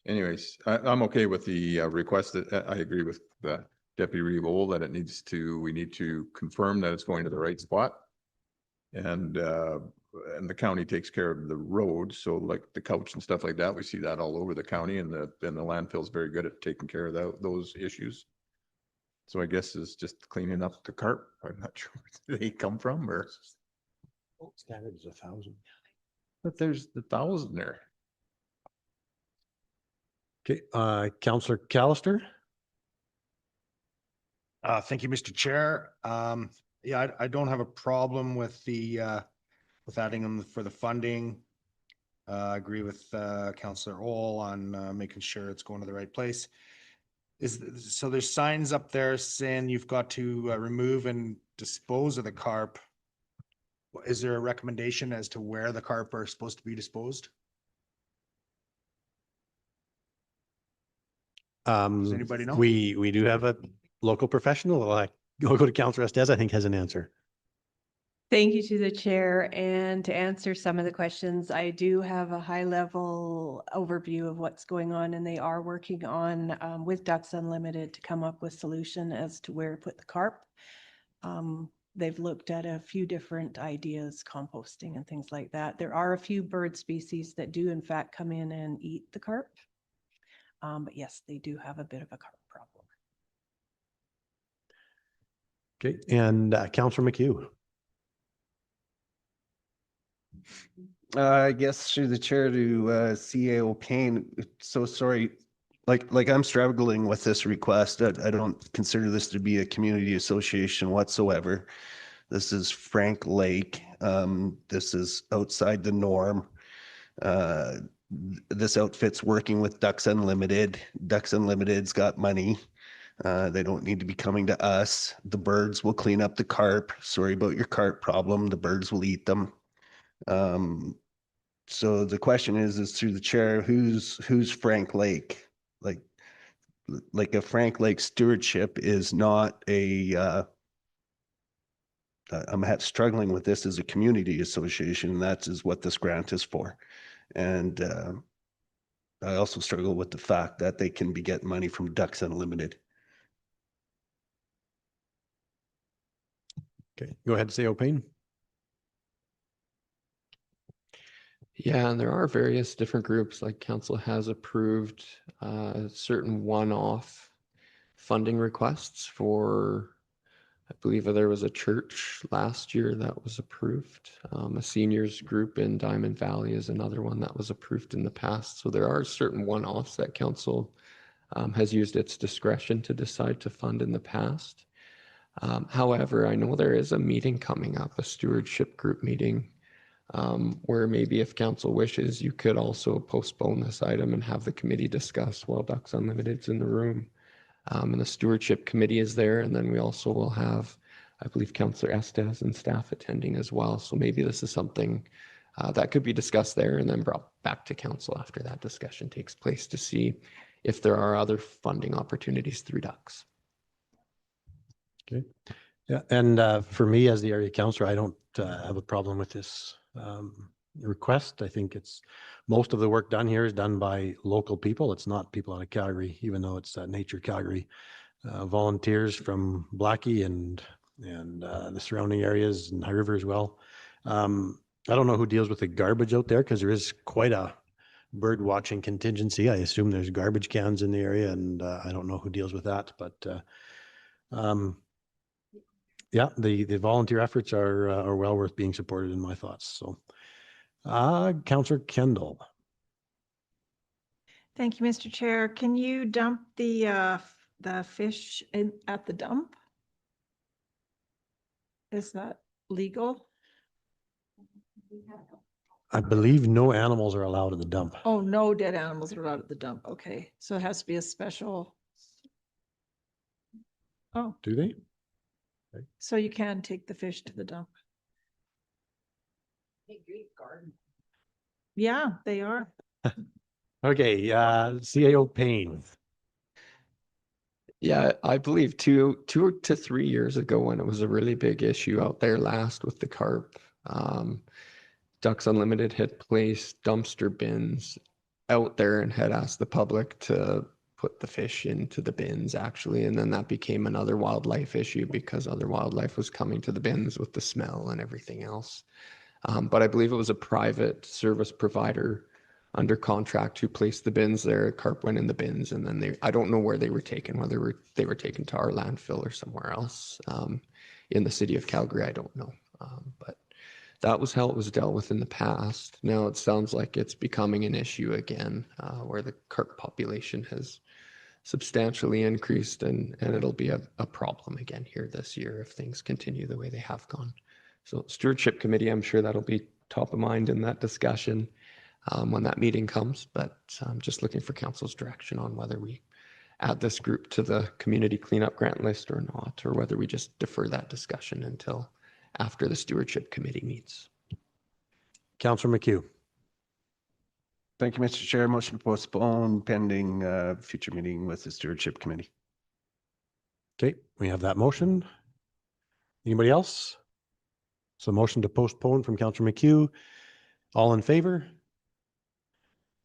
Anyways, I'm okay with the request. That I agree with the Deputy Reeve that we need to confirm that it's going to the right spot. And the county takes care of the road. So like the couch and stuff like that, we see that all over the county, and the landfill's very good at taking care of those issues. So I guess it's just cleaning up the carp. I'm not sure where they come from or. Standard is 1,000. But there's the 1,000 there. Okay. Councillor Callister. Thank you, Mr. Chair. Yeah, I don't have a problem with with adding them for the funding. I agree with Councillor Ohl on making sure it's going to the right place. So there's signs up there saying you've got to remove and dispose of the carp. Is there a recommendation as to where the carp are supposed to be disposed? Does anybody know? We do have a local professional. We'll go to Councillor Estes, I think has an answer. Thank you to the chair, and to answer some of the questions, I do have a high level overview of what's going on, and they are working on with Ducks Unlimited to come up with solution as to where to put the carp. They've looked at a few different ideas, composting and things like that. There are a few bird species that do in fact come in and eat the carp. But yes, they do have a bit of a carp problem. Okay. And Councillor McHugh. I guess through the chair to CAO Payne. So sorry, like I'm struggling with this request. I don't consider this to be a community association whatsoever. This is Frank Lake. This is outside the norm. This outfit's working with Ducks Unlimited. Ducks Unlimited's got money. They don't need to be coming to us. The birds will clean up the carp. Sorry about your carp problem. The birds will eat them. So the question is through the chair, who's Frank Lake? Like a Frank Lake stewardship is not a, I'm struggling with this as a community association. That is what this grant is for. And I also struggle with the fact that they can be getting money from Ducks Unlimited. Okay. Go ahead, CAO Payne. Yeah, and there are various different groups, like council has approved certain one-off funding requests for, I believe there was a church last year that was approved. A seniors group in Diamond Valley is another one that was approved in the past. So there are certain one-offs that council has used its discretion to decide to fund in the past. However, I know there is a meeting coming up, a stewardship group meeting, where maybe if council wishes, you could also postpone this item and have the committee discuss while Ducks Unlimited's in the room. And the stewardship committee is there. And then we also will have, I believe, Councillor Estes and staff attending as well. So maybe this is something that could be discussed there and then brought back to council after that discussion takes place to see if there are other funding opportunities through Ducks. Okay. Yeah. And for me as the area councillor, I don't have a problem with this request. I think most of the work done here is done by local people. It's not people out of Calgary, even though it's Nature Calgary. Volunteers from Blackie and the surrounding areas and High River as well. I don't know who deals with the garbage out there because there is quite a bird watching contingency. I assume there's garbage cans in the area, and I don't know who deals with that, but yeah, the volunteer efforts are well worth being supported in my thoughts. So, Councillor Kendall. Thank you, Mr. Chair. Can you dump the fish at the dump? Is that legal? I believe no animals are allowed at the dump. Oh, no dead animals are allowed at the dump. Okay, so it has to be a special. Oh, Do they? so you can take the fish to the dump. Yeah, they are. Okay, CAO Payne. Yeah, I believe 2 to 3 years ago when it was a really big issue out there last with the carp, Ducks Unlimited had placed dumpster bins out there and had asked the public to put the fish into the bins actually. And then that became another wildlife issue because other wildlife was coming to the bins with the smell and everything else. But I believe it was a private service provider under contract who placed the bins there. Carp went in the bins, and then I don't know where they were taken, whether they were taken to our landfill or somewhere else in the city of Calgary. I don't know. But that was how it was dealt with in the past. Now it sounds like it's becoming an issue again, where the carp population has substantially increased, and it'll be a problem again here this year if things continue the way they have gone. So stewardship committee, I'm sure that'll be top of mind in that discussion when that meeting comes, but I'm just looking for council's direction on whether we add this group to the community cleanup grant list or not, or whether we just defer that discussion until after the stewardship committee meets. Councillor McHugh. Thank you, Mr. Chair. Motion to postpone pending future meeting with the stewardship committee. Okay, we have that motion. Anybody else? So motion to postpone from Councillor McHugh. All in favor?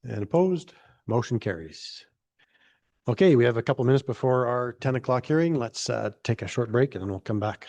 And opposed? Motion carries. Okay, we have a couple minutes before our 10 o'clock hearing. Let's take a short break and then we'll come back.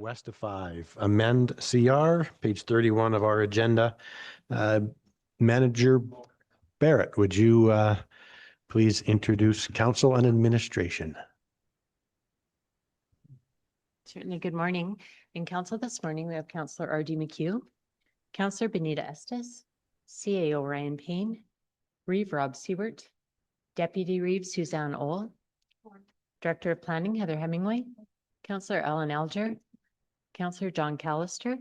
west of 5, amend CR, page 31 of our agenda. Manager Barrett, would you please introduce council and administration? Certainly. Good morning. In council this morning, we have Councillor R.D. McHugh, Councillor Benita Estes, CAO Ryan Payne, Reeve Rob Siewert, Deputy Reeve Suzanne Ohl, Director of Planning Heather Hemingway, Councillor Ellen Alger, Councillor John Callister,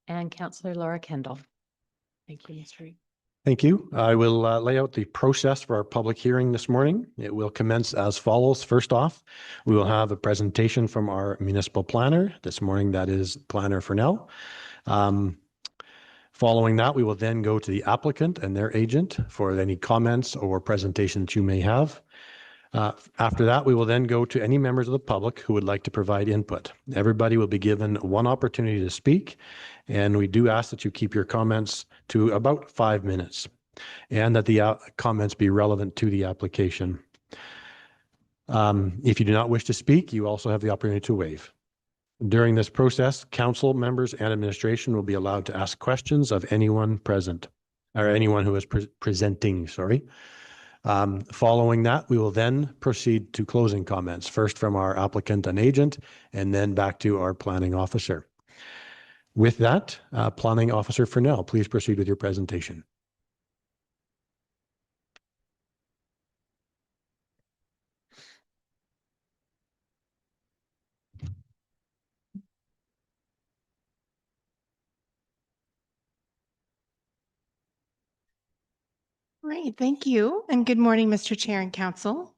and Councillor Laura Kendall. Thank you, Mr. Reeve. Thank you. I will lay out the process for our public hearing this morning. It will commence as follows. First off, we will have a presentation from our municipal planner this morning. That is Planner Furnell. Following that, we will then go to the applicant and their agent for any comments or presentations you may have. After that, we will then go to any members of the public who would like to provide input. Everybody will be given one opportunity to speak, and we do ask that you keep your comments to about 5 minutes and that the comments be relevant to the application. If you do not wish to speak, you also have the opportunity to waive. During this process, council members and administration will be allowed to ask questions of anyone present or anyone who is presenting, sorry. Following that, we will then proceed to closing comments, first from our applicant and agent, and then back to our planning officer. With that, Planning Officer Furnell, please proceed with your presentation. Great, thank you. And good morning, Mr. Chair and Council.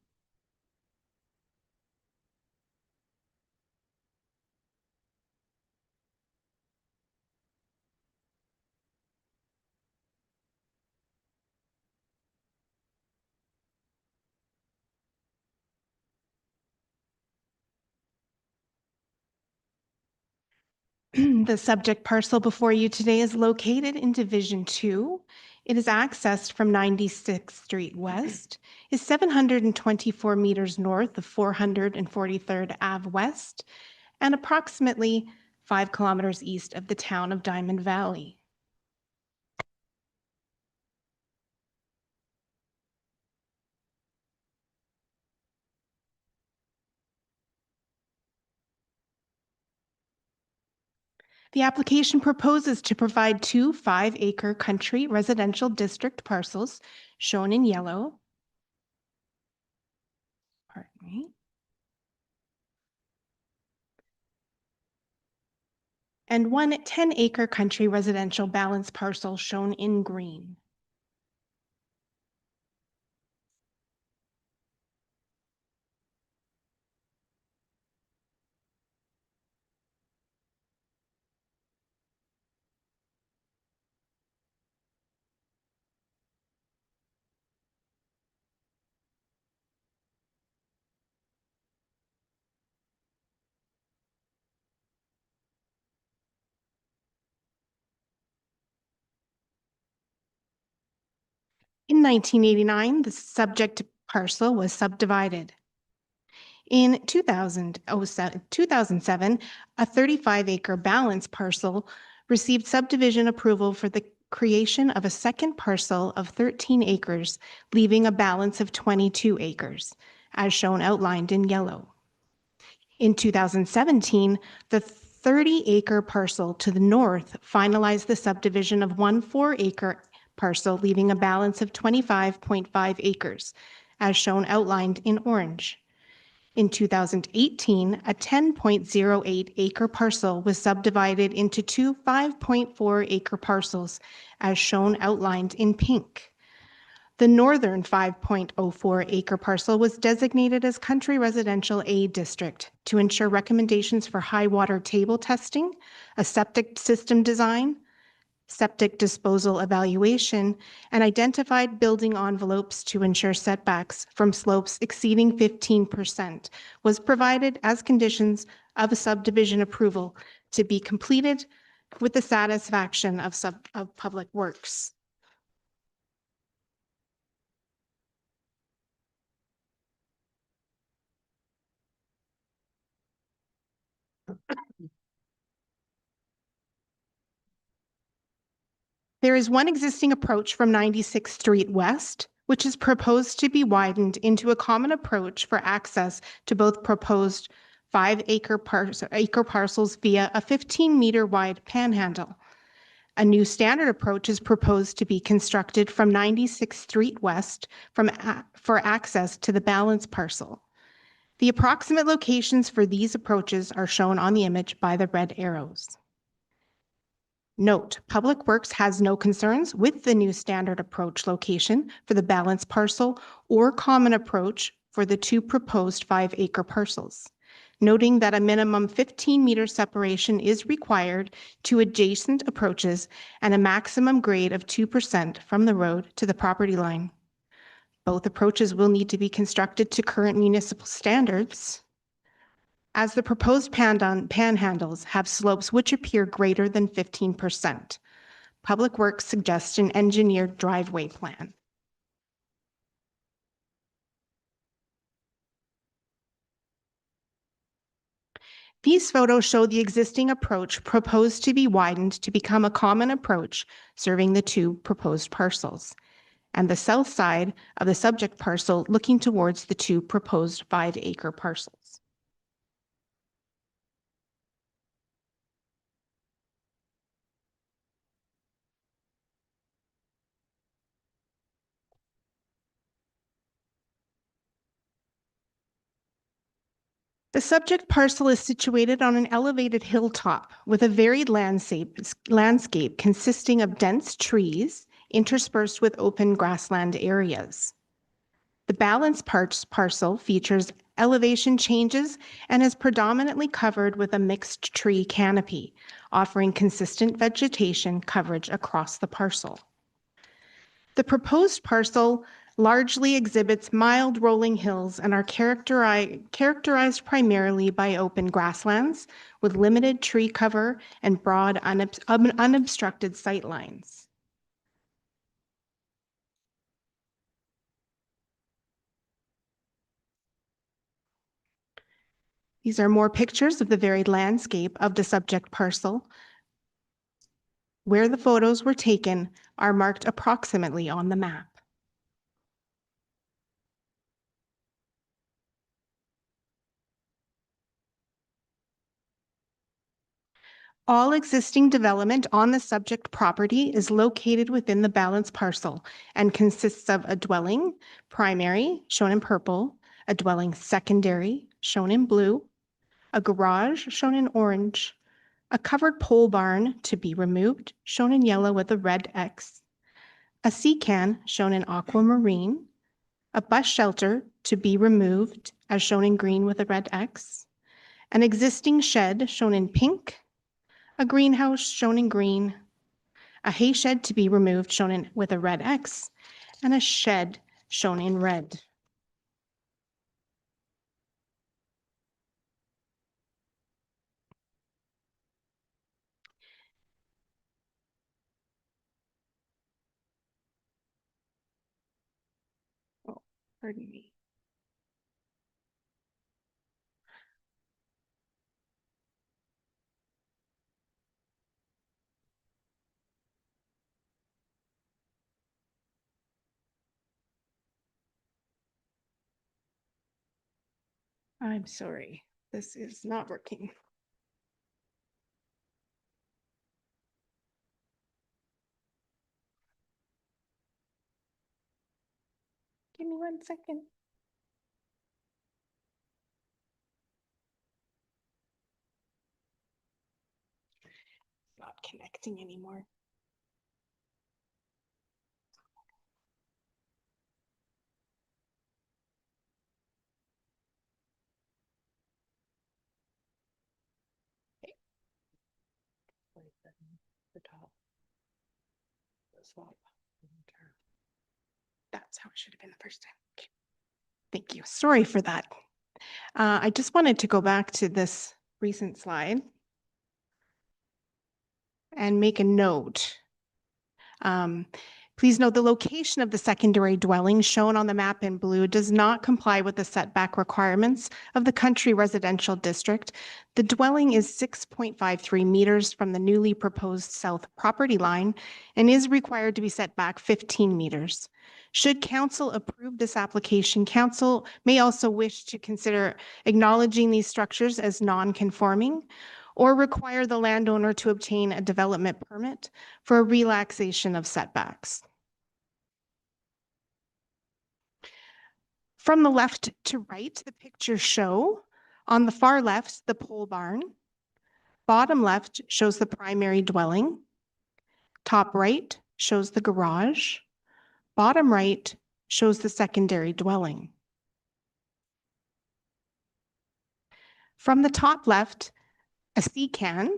The subject parcel before you today is located in Division 2. It is accessed from 96th Street West, is 724 meters north of 443rd Ave West, and approximately 5 kilometers east of the town of Diamond Valley. The application proposes to provide 2 5-acre country residential district parcels shown in yellow. Pardon me. And 1 10-acre country residential balance parcel shown in green. In 1989, the subject parcel was subdivided. In 2007, a 35-acre balance parcel received subdivision approval for the creation of a second parcel of 13 acres, leaving a balance of 22 acres, as shown outlined in yellow. In 2017, the 30-acre parcel to the north finalized the subdivision of 1 4-acre parcel, leaving a balance of 25.5 acres, as shown outlined in orange. In 2018, a 10.08 acre parcel was subdivided into 2 5.4 acre parcels, as shown outlined in pink. The northern 5.04 acre parcel was designated as Country Residential A District to ensure recommendations for high water table testing, a septic system design, septic disposal evaluation, and identified building envelopes to ensure setbacks from slopes exceeding 15% was provided as conditions of a subdivision approval to be completed with the satisfaction of Public Works. There is one existing approach from 96th Street West, which is proposed to be widened into a common approach for access to both proposed 5-acre parcels via a 15-meter wide panhandle. A new standard approach is proposed to be constructed from 96th Street West for access to the balance parcel. The approximate locations for these approaches are shown on the image by the red arrows. Note, Public Works has no concerns with the new standard approach location for the balance parcel or common approach for the 2 proposed 5-acre parcels, noting that a minimum 15-meter separation is required to adjacent approaches and a maximum grade of 2% from the road to the property line. Both approaches will need to be constructed to current municipal standards, as the proposed panhandles have slopes which appear greater than 15%. Public Works suggests an engineered driveway plan. These photos show the existing approach proposed to be widened to become a common approach serving the 2 proposed parcels, and the south side of the subject parcel looking towards the 2 proposed 5-acre parcels. The subject parcel is situated on an elevated hilltop with a varied landscape consisting of dense trees interspersed with open grassland areas. The balance parcel features elevation changes and is predominantly covered with a mixed tree canopy, offering consistent vegetation coverage across the parcel. The proposed parcel largely exhibits mild rolling hills and are characterized primarily by open grasslands with limited tree cover and broad unobstructed sightlines. These are more pictures of the varied landscape of the subject parcel. Where the photos were taken are marked approximately on the map. All existing development on the subject property is located within the balance parcel and consists of a dwelling, primary, shown in purple, a dwelling secondary, shown in blue, a garage, shown in orange, a covered pole barn to be removed, shown in yellow with a red X, a sea can, shown in aquamarine, a bus shelter to be removed, as shown in green with a red X, an existing shed, shown in pink, a greenhouse shown in green, a hay shed to be removed shown in with a red X, and a shed shown in red. Oh, pardon me. I'm sorry, this is not working. Give me 1 second. Not connecting anymore. The top. Swap. That's how it should have been the first time. Okay. Thank you. Sorry for that. I just wanted to go back to this recent slide and make a note. Please note the location of the secondary dwelling shown on the map in blue does not comply with the setback requirements of the country residential district. The dwelling is 6.53 meters from the newly proposed south property line and is required to be set back 15 meters. Should council approve this application, council may also wish to consider acknowledging these structures as non-conforming or require the landowner to obtain a development permit for a relaxation of setbacks. From the left to right, the pictures show on the far left, the pole barn. Bottom left shows the primary dwelling. Top right shows the garage. Bottom right shows the secondary dwelling. From the top left, a sea can.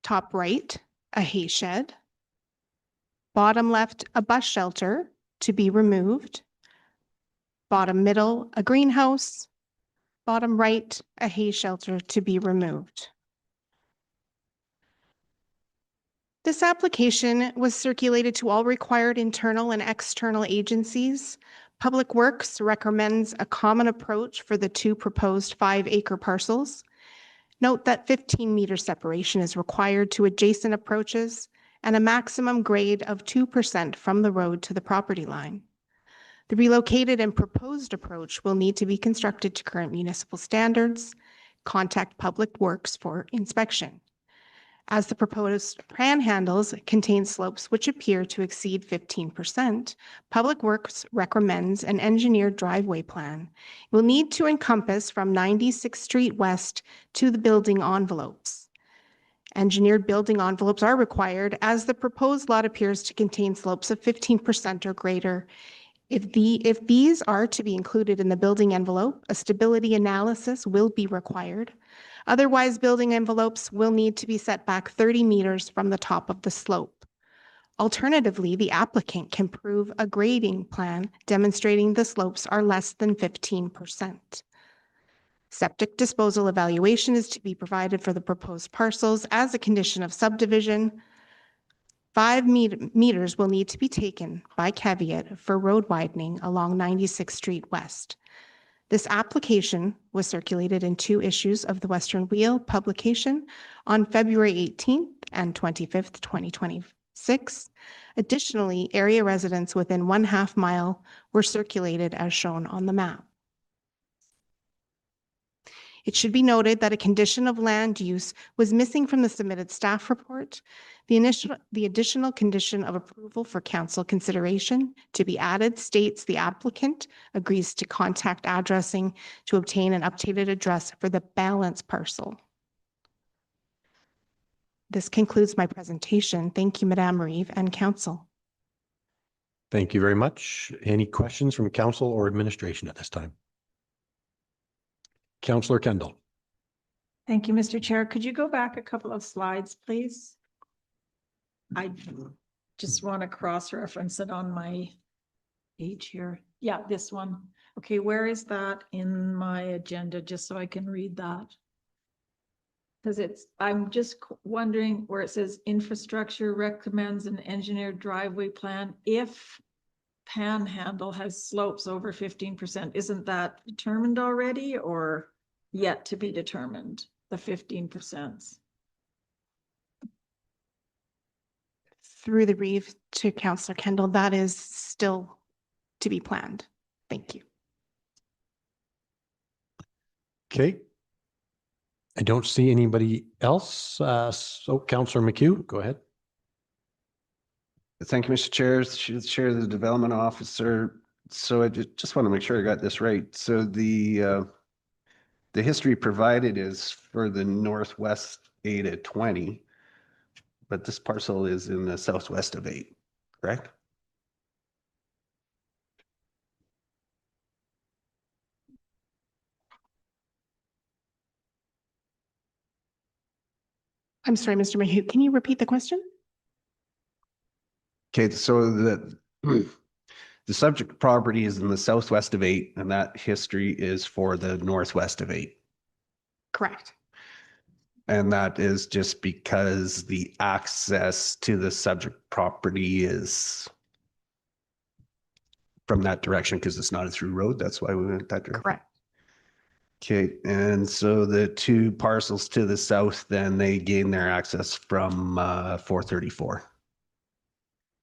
Top right, a hay shed. Bottom left, a bus shelter to be removed. Bottom middle, a greenhouse. Bottom right, a hay shelter to be removed. This application was circulated to all required internal and external agencies. Public Works recommends a common approach for the two proposed 5-acre parcels. Note that 15-meter separation is required to adjacent approaches and a maximum grade of 2% from the road to the property line. The relocated and proposed approach will need to be constructed to current municipal standards. Contact Public Works for inspection. As the proposed panhandles contain slopes which appear to exceed 15%, Public Works recommends an engineered driveway plan. It will need to encompass from 96th Street West to the building envelopes. Engineered building envelopes are required as the proposed lot appears to contain slopes of 15% or greater. If these are to be included in the building envelope, a stability analysis will be required. Otherwise, building envelopes will need to be set back 30 meters from the top of the slope. Alternatively, the applicant can prove a grading plan demonstrating the slopes are less than 15%. Septic disposal evaluation is to be provided for the proposed parcels as a condition of subdivision. 5 meters will need to be taken by caveat for road widening along 96th Street West. This application was circulated in 2 issues of the Western Wheel publication on February 18th and 25th, 2026. Additionally, area residents within 1/2 mile were circulated as shown on the map. It should be noted that a condition of land use was missing from the submitted staff report. The additional condition of approval for council consideration to be added states the applicant agrees to contact addressing to obtain an updated address for the balance parcel. This concludes my presentation. Thank you, Madame Reeve and council. Thank you very much. Any questions from council or administration at this time? Councillor Kendall. Thank you, Mr. Chair. Could you go back a couple of slides, please? I just want to cross-reference it on my page here. Yeah, this one. Okay, where is that in my agenda, just so I can read that? Because I'm just wondering where it says infrastructure recommends an engineered driveway plan if panhandle has slopes over 15%. Isn't that determined already or yet to be determined, the 15%? Through the Reeve to Councillor Kendall, that is still to be planned. Thank you. Okay. I don't see anybody else. So Councillor McHugh, go ahead. Thank you, Mr. Chair. Chair, the development officer. So I just want to make sure I got this right. So the history provided is for the northwest 8 at 20, but this parcel is in the southwest of 8, correct? I'm sorry, Mr. Mayhew, can you repeat the question? Okay, so the subject property is in the southwest of 8, and that history is for the northwest of 8. Correct. And that is just because the access to the subject property is from that direction because it's not a through road. That's why we went that direction. Correct. Okay, and so the two parcels to the south, then they gain their access from 434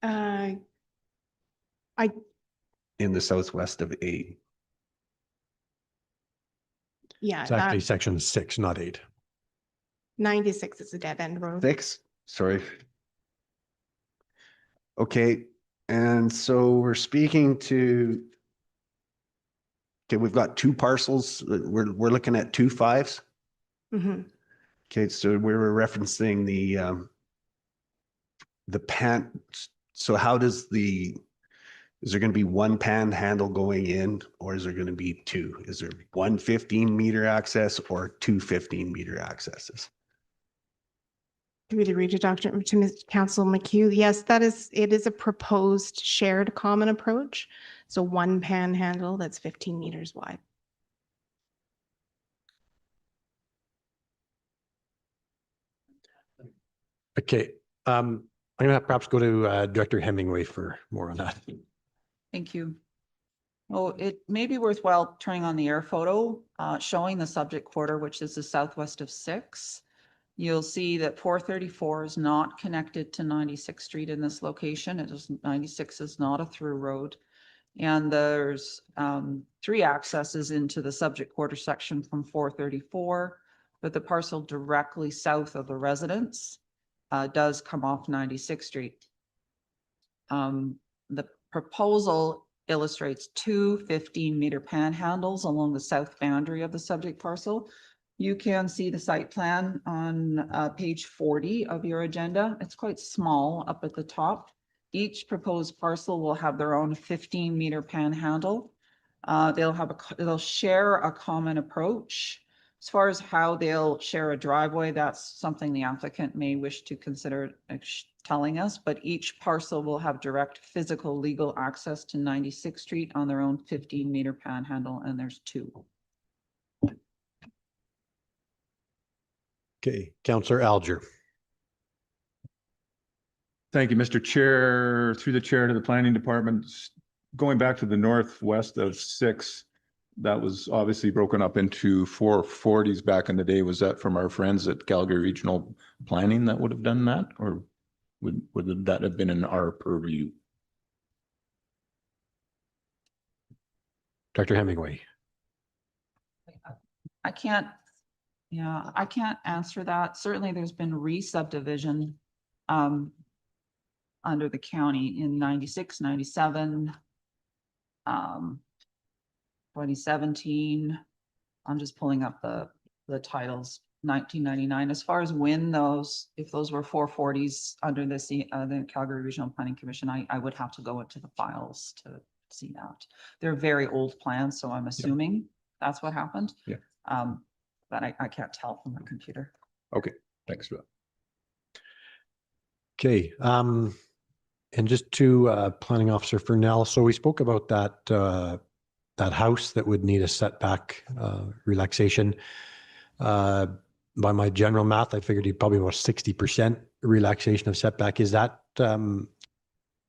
I, in the southwest of 8. yeah, It's actually section 6, not 8. 96 is a dead end road. 6, sorry. Okay, and so we're speaking to, okay, we've got two parcels. We're looking at 2 5s. Mhm. Okay, so we were referencing the pan. So how does is there going to be one panhandle going in, or is there going to be two? Is there one 15-meter access or two 15-meter accesses? Through the read to Ms. Council McHugh, yes, it is a proposed shared common approach. So one panhandle that's 15 meters wide. Okay. I'm going to perhaps go to Director Hemingway for more on that. Thank you. Oh, it may be worthwhile turning on the air photo, showing the subject quarter, which is the southwest of 6. You'll see that 434 is not connected to 96th Street in this location. 96 is not a through road. And there's 3 accesses into the subject quarter section from 434, but the parcel directly south of the residence does come off 96th Street. The proposal illustrates 2 15-meter panhandles along the south boundary of the subject parcel. You can see the site plan on page 40 of your agenda. It's quite small up at the top. Each proposed parcel will have their own 15-meter panhandle. They'll share a common approach. As far as how they'll share a driveway, that's something the applicant may wish to consider telling us, but each parcel will have direct physical legal access to 96th Street on their own 15-meter panhandle, and there's 2. Okay, Councillor Alger. Thank you, Mr. Chair. Through the chair to the planning department, going back to the northwest of 6, that was obviously broken up into 440s back in the day. Was that from our friends at Calgary Regional Planning that would have done that, or would that have been in our purview? Dr. Hemingway. I can't answer that. Certainly there's been re-subdivision under the county in 96, 97, 2017. I'm just pulling up the titles, 1999. As far as when if those were 440s under the Calgary Regional Planning Commission, I would have to go into the files to see that. They're very old plans, so I'm assuming that's what happened. Yeah. But I can't tell from the computer. Okay, thanks for that. Okay. And just to Planning Officer Fernell, so we spoke about that house that would need a setback relaxation. By my general math, I figured you'd probably about 60% relaxation of setback. Is that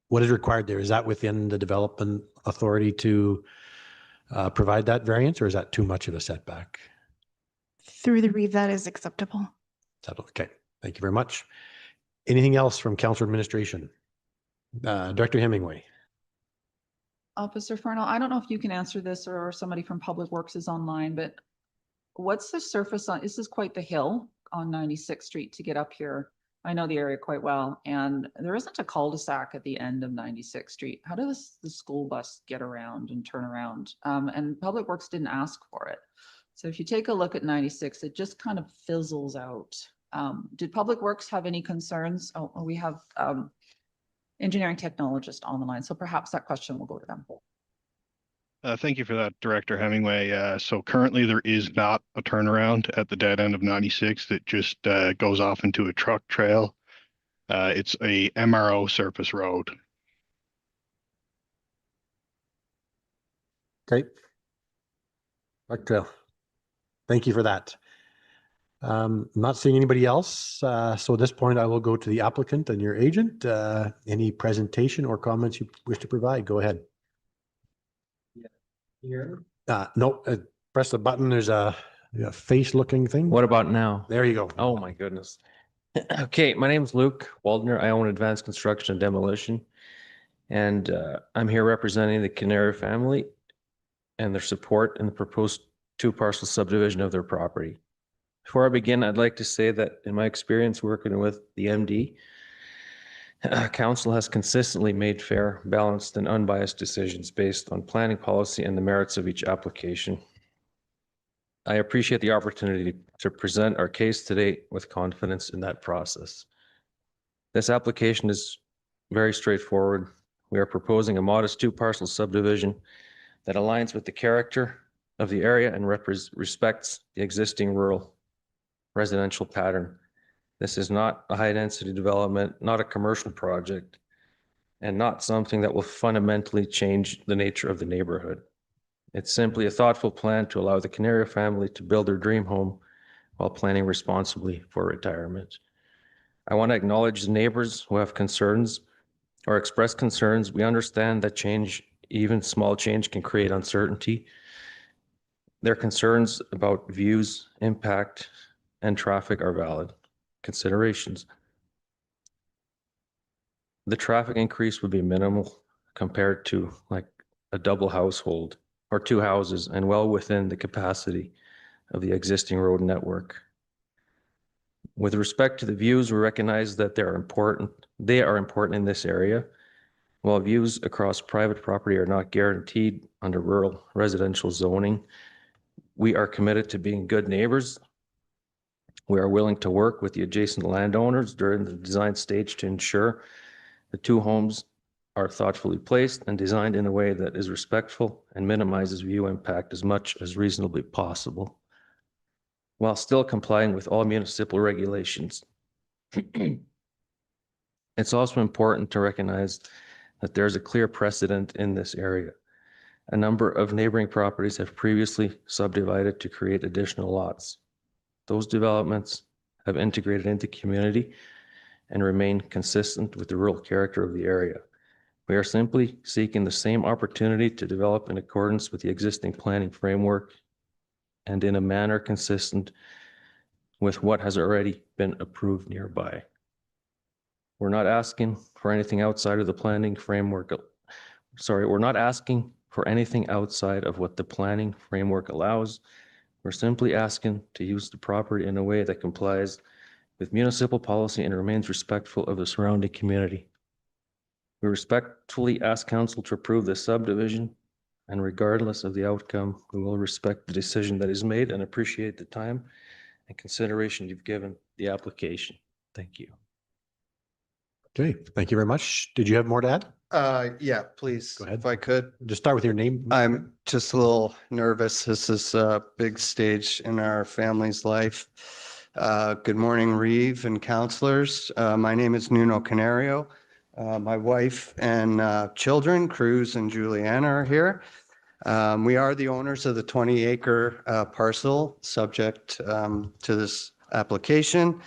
what is required there? Is that within the development authority to provide that variance, or is that too much of a setback? Through the read, that is acceptable. Okay, thank you very much. Anything else from Council Administration? Director Hemingway. Officer Fernell, I don't know if you can answer this or somebody from Public Works is online, but what's the surface on, this is quite the hill on 96th Street to get up here. I know the area quite well, and there isn't a cul-de-sac at the end of 96th Street. How does the school bus get around and turn around? And Public Works didn't ask for it. So if you take a look at 96, it just kind of fizzles out. Did Public Works have any concerns? Oh, we have engineering technologist on the line, so perhaps that question will go to them. Thank you for that, Director Hemingway. So currently there is not a turnaround at the dead end of 96 that just goes off into a truck trail. It's a MRO surface road. Okay. Truck trail. Thank you for that. Not seeing anybody else. So at this point, I will go to the applicant and your agent. Any presentation or comments you wish to provide, go ahead. No, press the button. There's a face looking thing. What about now? There you go. Oh, my goodness. Okay, my name is Luke Waldner. I own Advanced Construction and Demolition. And I'm here representing the Canary family and their support in the proposed 2-parcel subdivision of their property. Before I begin, I'd like to say that in my experience working with the MD, council has consistently made fair, balanced, and unbiased decisions based on planning policy and the merits of each application. I appreciate the opportunity to present our case today with confidence in that process. This application is very straightforward. We are proposing a modest 2-parcel subdivision that aligns with the character of the area and respects the existing rural residential pattern. This is not a high-density development, not a commercial project, and not something that will fundamentally change the nature of the neighborhood. It's simply a thoughtful plan to allow the Canario family to build their dream home while planning responsibly for retirement. I want to acknowledge the neighbors who have concerns or express concerns. We understand that change, even small change, can create uncertainty. Their concerns about views, impact, and traffic are valid considerations. The traffic increase would be minimal compared to like a double household or 2 houses and well within the capacity of the existing road network. With respect to the views, we recognize that they are important in this area. While views across private property are not guaranteed under rural residential zoning, we are committed to being good neighbors. We are willing to work with the adjacent landowners during the design stage to ensure the 2 homes are thoughtfully placed and designed in a way that is respectful and minimizes view impact as much as reasonably possible, while still complying with all municipal regulations. It's also important to recognize that there's a clear precedent in this area. A number of neighboring properties have previously subdivided to create additional lots. Those developments have integrated into community and remain consistent with the rural character of the area. We are simply seeking the same opportunity to develop in accordance with the existing planning framework and in a manner consistent with what has already been approved nearby. We're not asking for anything outside of the planning framework. We're not asking for anything outside of what the planning framework allows. We're simply asking to use the property in a way that complies with municipal policy and remains respectful of the surrounding community. We respectfully ask council to approve this subdivision, and regardless of the outcome, we will respect the decision that is made and appreciate the time and consideration you've given the application. Thank you. Okay, thank you very much. Did you have more to add? Yeah, please. Go ahead. If I could. Just start with your name. I'm just a little nervous. This is a big stage in our family's life. Good morning, Reeve and counselors. My name is Nuno Canario. My wife and children, Cruz and Juliana, are here. We are the owners of the 20-acre parcel subject to this application.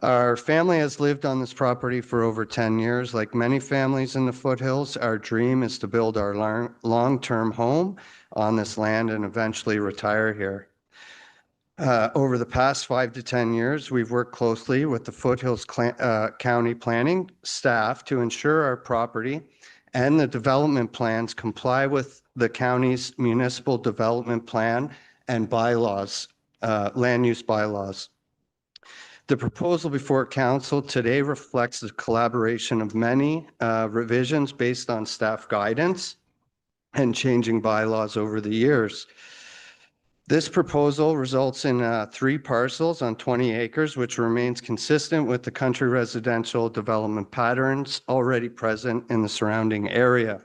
Our family has lived on this property for over 10 years. Like many families in the foothills, our dream is to build our long-term home on this land and eventually retire here. Over the past 5 to 10 years, we've worked closely with the Foothills County Planning staff to ensure our property and the development plans comply with the county's municipal development plan and bylaws, land use bylaws. The proposal before council today reflects the collaboration of many revisions based on staff guidance and changing bylaws over the years. This proposal results in 3 parcels on 20 acres, which remains consistent with the country residential development patterns already present in the surrounding area,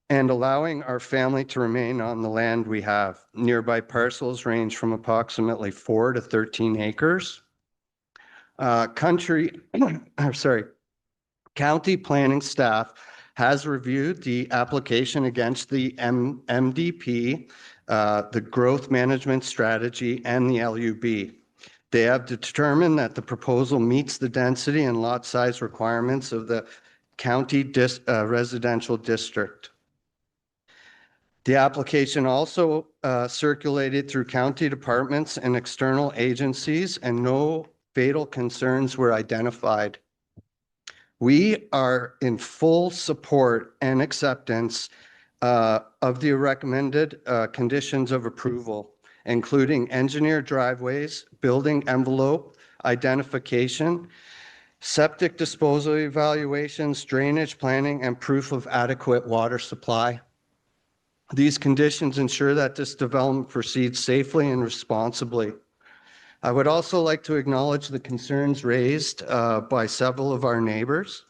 and allowing our family to remain on the land we have. Nearby parcels range from approximately 4 to 13 acres. County planning staff has reviewed the application against the MDP, the growth management strategy, and the LUB. They have determined that the proposal meets the density and lot size requirements of the county residential district. The application also circulated through county departments and external agencies, and no fatal concerns were identified. We are in full support and acceptance of the recommended conditions of approval, including engineered driveways, building envelope identification, septic disposal evaluations, drainage planning, and proof of adequate water supply. These conditions ensure that this development proceeds safely and responsibly. I would also like to acknowledge the concerns raised by several of our neighbors.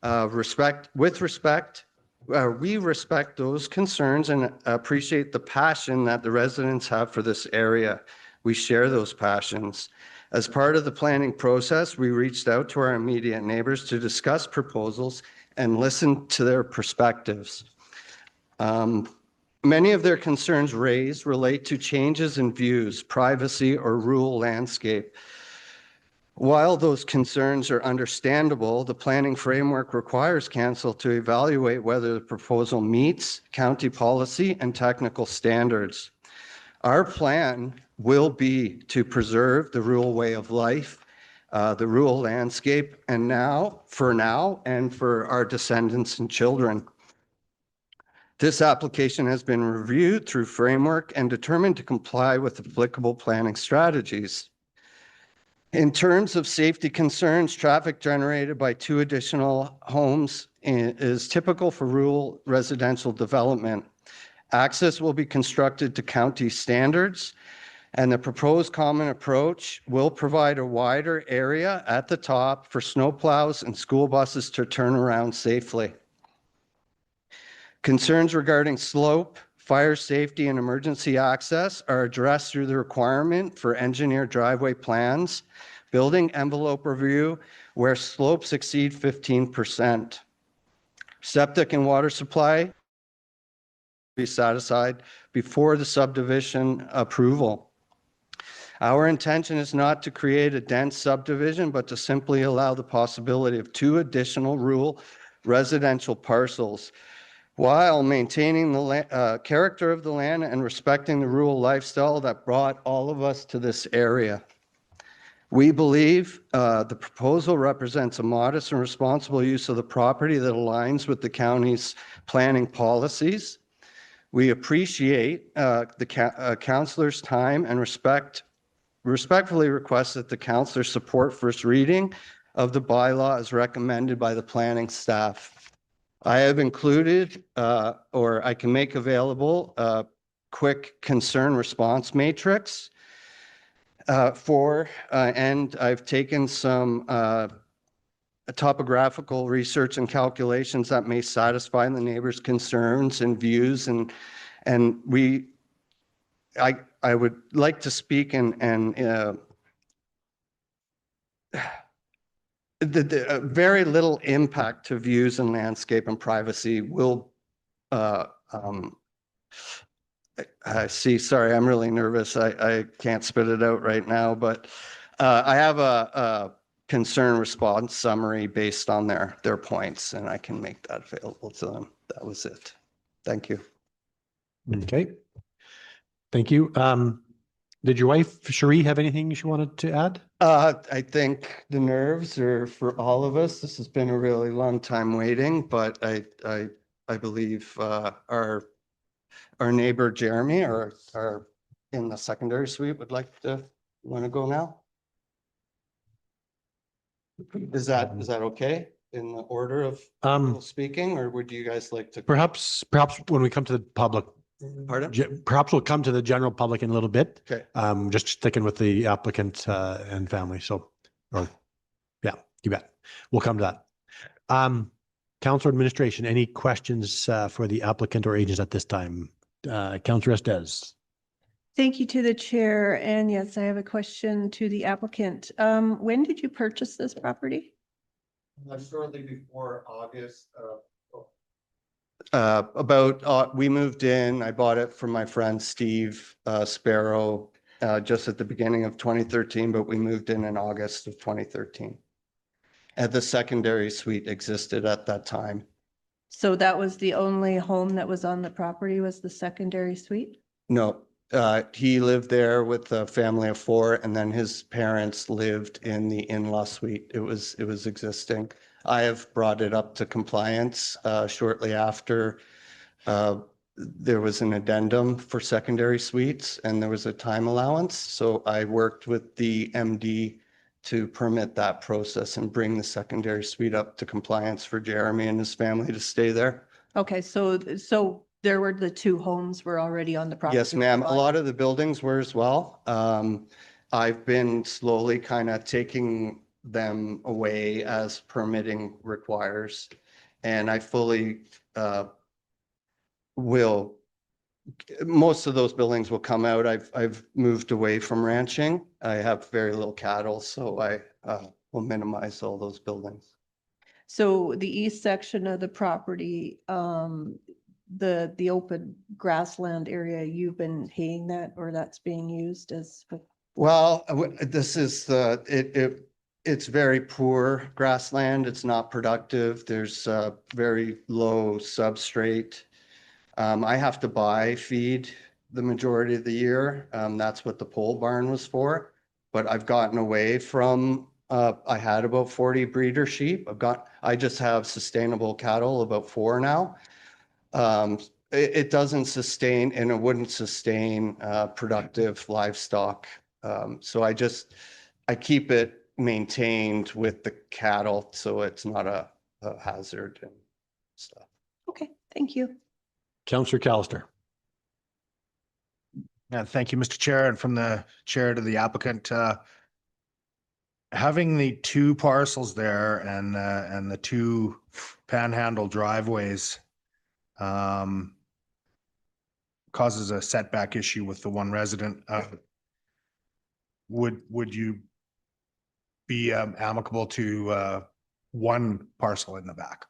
We respect those concerns and appreciate the passion that the residents have for this area. We share those passions. As part of the planning process, we reached out to our immediate neighbors to discuss proposals and listen to their perspectives. Many of their concerns raised relate to changes in views, privacy, or rural landscape. While those concerns are understandable, the planning framework requires council to evaluate whether the proposal meets county policy and technical standards. Our plan will be to preserve the rural way of life, the rural landscape, and for now and for our descendants and children. This application has been reviewed through framework and determined to comply with applicable planning strategies. In terms of safety concerns, traffic generated by 2 additional homes is typical for rural residential development. Access will be constructed to county standards, and the proposed common approach will provide a wider area at the top for snowplows and school buses to turn around safely. Concerns regarding slope, fire safety, and emergency access are addressed through the requirement for engineered driveway plans, building envelope review where slopes exceed 15%. Septic and water supply be satisfied before the subdivision approval. Our intention is not to create a dense subdivision, but to simply allow the possibility of 2 additional rural residential parcels, while maintaining the character of the land and respecting the rural lifestyle that brought all of us to this area. We believe the proposal represents a modest and responsible use of the property that aligns with the county's planning policies. We appreciate the councillor's time and respectfully request that the councillor support first reading of the bylaw as recommended by the planning staff. I have included, or I can make available, a quick concern response matrix and I've taken some topographical research and calculations that may satisfy the neighbors' concerns and views, and I would like to speak and the very little impact to views and landscape and privacy will sorry, I'm really nervous. I can't spit it out right now, but I have a concern response summary based on their points, and I can make that available to them. That was it. Thank you. Okay. Thank you. Did your wife, Cherie, have anything she wanted to add? I think the nerves are for all of us. This has been a really long time waiting, but I believe our neighbor Jeremy are in the secondary suite would like to want to go now. Is that okay in the order of speaking, or would you guys like to? Perhaps when we come to the public. Pardon? Perhaps we'll come to the general public in a little bit. Okay. Just sticking with the applicant and family. So, yeah, you bet. We'll come to that. Council administration, any questions for the applicant or agents at this time? Councillor Estes. Thank you to the chair. And yes, I have a question to the applicant. When did you purchase this property? Shortly before August. We moved in, I bought it from my friend Steve Sparrow just at the beginning of 2013, but we moved in August of 2013. And the secondary suite existed at that time. So that was the only home that was on the property, was the secondary suite? No, he lived there with a family of four, and then his parents lived in the in-law suite. It was existing. I have brought it up to compliance shortly after there was an addendum for secondary suites and there was a time allowance. So I worked with the MD to permit that process and bring the secondary suite up to compliance for Jeremy and his family to stay there. Okay, so there were the two homes were already on the property. Yes, ma'am. A lot of the buildings were as well. I've been slowly kind of taking them away as permitting requires. And I fully will, most of those buildings will come out. I've moved away from ranching. I have very little cattle, so I will minimize all those buildings. So the east section of the property, the open grassland area, you've been haying that, or that's being used as? Well, this is it's very poor grassland. It's not productive. There's very low substrate. I have to buy feed the majority of the year. That's what the pole barn was for. But I've gotten away from, I had about 40 breeder sheep. I just have sustainable cattle, about 4 now. It doesn't sustain, and it wouldn't sustain productive livestock. So I keep it maintained with the cattle, so it's not a hazard and stuff. Okay, thank you. Councillor Callister. Yeah, thank you, Mr. Chair, and from the chair to the applicant. Having the two parcels there and the two panhandle driveways causes a setback issue with the one resident. Would you be amicable to one parcel in the back?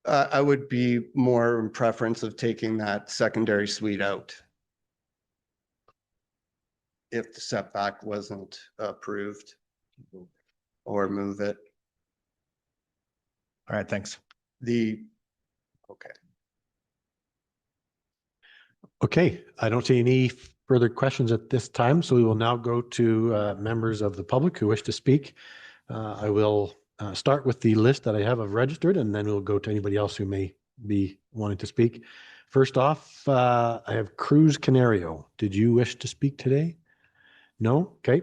I would be more in preference of taking that secondary suite out if the setback wasn't approved, or move it. All right, thanks. Okay. Okay, I don't see any further questions at this time, so we will now go to members of the public who wish to speak. I will start with the list that I have of registered, and then we'll go to anybody else who may be wanting to speak. First off, I have Cruz Canario. Did you wish to speak today? No? Okay.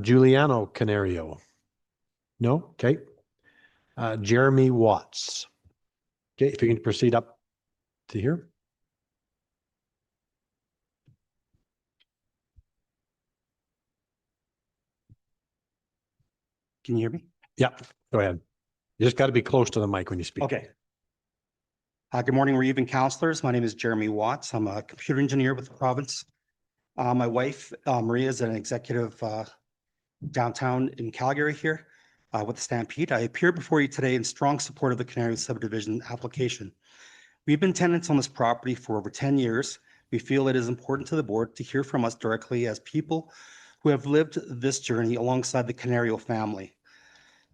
Giuliano Canario. No? Okay. Jeremy Watts. Okay, if you can proceed up to here. Can you hear me? Yeah, go ahead. You just got to be close to the mic when you speak. Okay. Good morning, Reeve and councillors. My name is Jeremy Watts. I'm a computer engineer with the province. My wife, Maria, is an executive downtown in Calgary here with the Stampede. I appear before you today in strong support of the Canary subdivision application. We've been tenants on this property for over 10 years. We feel it is important to the board to hear from us directly as people who have lived this journey alongside the Canario family.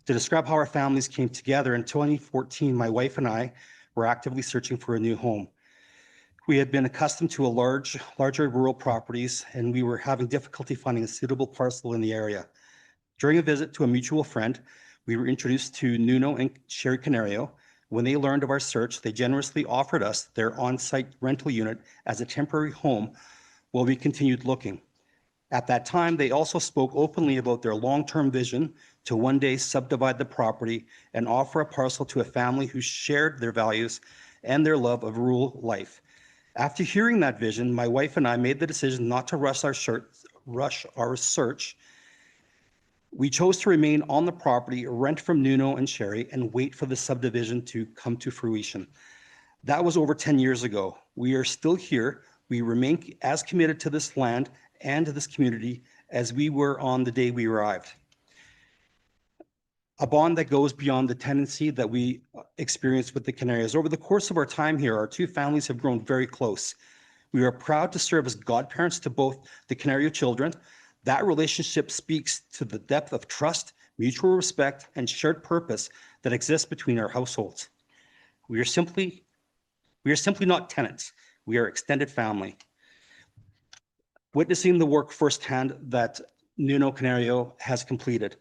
To describe how our families came together, in 2014, my wife and I were actively searching for a new home. We had been accustomed to larger rural properties, and we were having difficulty finding a suitable parcel in the area. During a visit to a mutual friend, we were introduced to Nuno and Sherry Canario. When they learned of our search, they generously offered us their on-site rental unit as a temporary home while we continued looking. At that time, they also spoke openly about their long-term vision to one day subdivide the property and offer a parcel to a family who shared their values and their love of rural life. After hearing that vision, my wife and I made the decision not to rush our search. We chose to remain on the property, rent from Nuno and Sherry, and wait for the subdivision to come to fruition. That was over 10 years ago. We are still here. We remain as committed to this land and to this community as we were on the day we arrived. A bond that goes beyond the tenancy that we experienced with the Canarios. Over the course of our time here, our two families have grown very close. We are proud to serve as godparents to both the Canario children. That relationship speaks to the depth of trust, mutual respect, and shared purpose that exists between our households. We are simply not tenants. We are extended family. Witnessing the work firsthand that Nuno Canario has completed,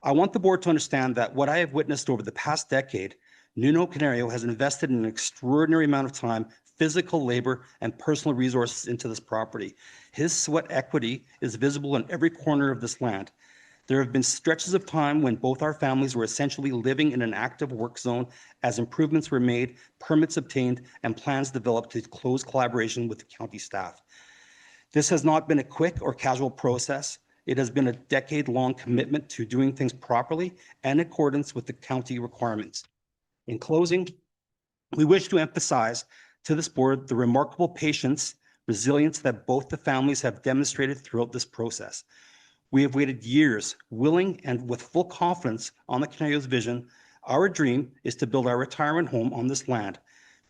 I want the board to understand that what I have witnessed over the past decade, Nuno Canario has invested an extraordinary amount of time, physical labor, and personal resources into this property. His sweat equity is visible in every corner of this land. There have been stretches of time when both our families were essentially living in an active work zone as improvements were made, permits obtained, and plans developed to close collaboration with the county staff. This has not been a quick or casual process. It has been a decade-long commitment to doing things properly and in accordance with the county requirements. In closing, we wish to emphasize to this board the remarkable patience, resilience that both the families have demonstrated throughout this process. We have waited years, willing and with full confidence on the Canario's vision. Our dream is to build our retirement home on this land,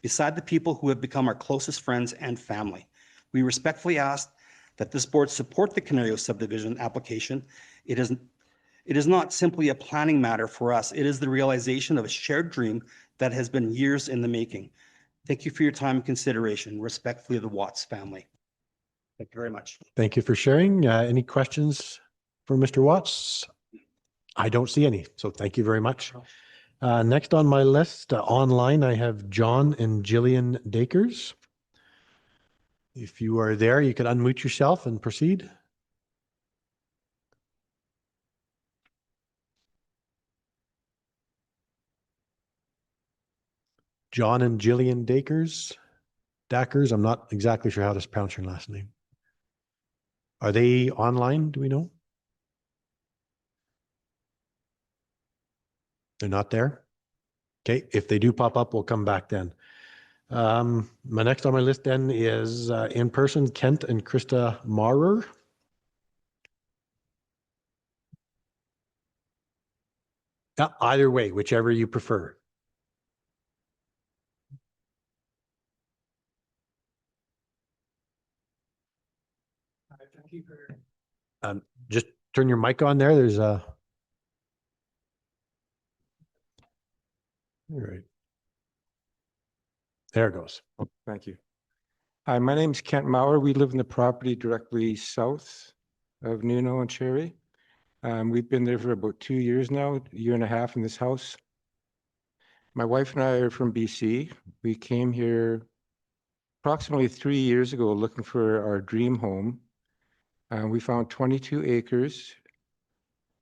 beside the people who have become our closest friends and family. We respectfully ask that this board support the Canario subdivision application. It is not simply a planning matter for us. It is the realization of a shared dream that has been years in the making. Thank you for your time and consideration. Respectfully, the Watts family. Thank you very much. Thank you for sharing. Any questions for Mr. Watts? I don't see any, so thank you very much. Next on my list, online, I have John and Jillian Dakers. If you are there, you could unmute yourself and proceed. John and Jillian Dakers. I'm not exactly sure how to pronounce your last name. Are they online? Do we know? They're not there? Okay, if they do pop up, we'll come back then. My next on my list then is in person, Kent and Krista Maurer. Either way, whichever you prefer. Just turn your mic on there. There's a. All right. There it goes. Thank you. Hi, my name is Kent Maurer. We live in the property directly south of Nuno and Cherry. We've been there for about 2 years now, a year and a half in this house. My wife and I are from BC. We came here approximately 3 years ago looking for our dream home. We found 22 acres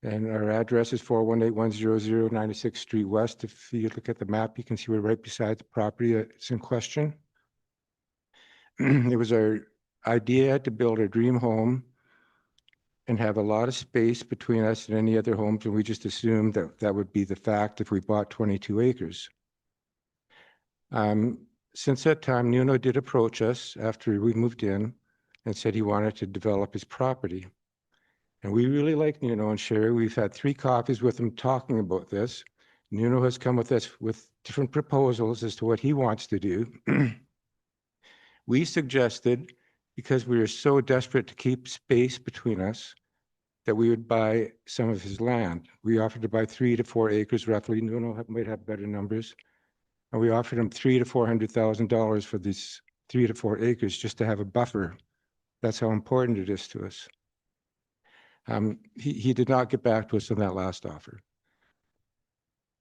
and our address is 418-100 96th Street West. If you look at the map, you can see we're right beside the property that's in question. It was our idea to build a dream home and have a lot of space between us and any other homes, and we just assumed that that would be the fact if we bought 22 acres. Since that time, Nuno did approach us after we moved in and said he wanted to develop his property. And we really like Nuno and Sherry. We've had 3 coffees with him talking about this. Nuno has come with us with different proposals as to what he wants to do. We suggested, because we were so desperate to keep space between us, that we would buy some of his land. We offered to buy 3 to 4 acres roughly. Nuno might have better numbers. And we offered him $300,000 to $400,000 for these 3 to 4 acres just to have a buffer. That's how important it is to us. He did not get back to us on that last offer.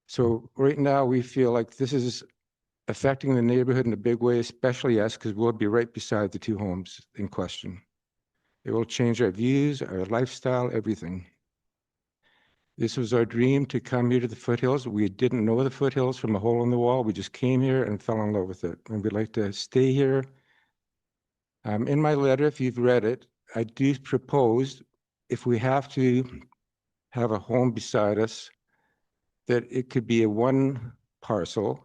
So right now we feel like this is affecting the neighborhood in a big way, especially us, because we'll be right beside the 2 homes in question. It will change our views, our lifestyle, everything. This was our dream to come here to the Foothills. We didn't know the Foothills from a hole in the wall. We just came here and fell in love with it. And we'd like to stay here. In my letter, if you've read it, I do propose, if we have to have a home beside us, that it could be a 1 parcel,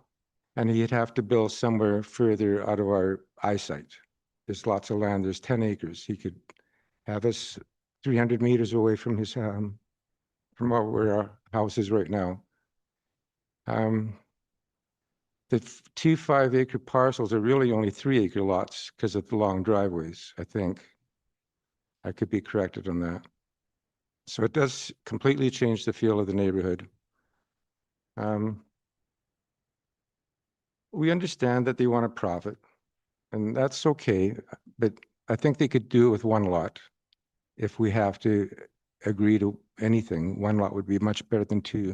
and he'd have to build somewhere further out of our eyesight. There's lots of land. There's 10 acres. He could have us 300 meters away from his from where our house is right now. The 2 5-acre parcels are really only 3-acre lots because of the long driveways, I think. I could be corrected on that. So it does completely change the feel of the neighborhood. We understand that they want to profit, and that's okay, but I think they could do it with one lot. If we have to agree to anything, one lot would be much better than two.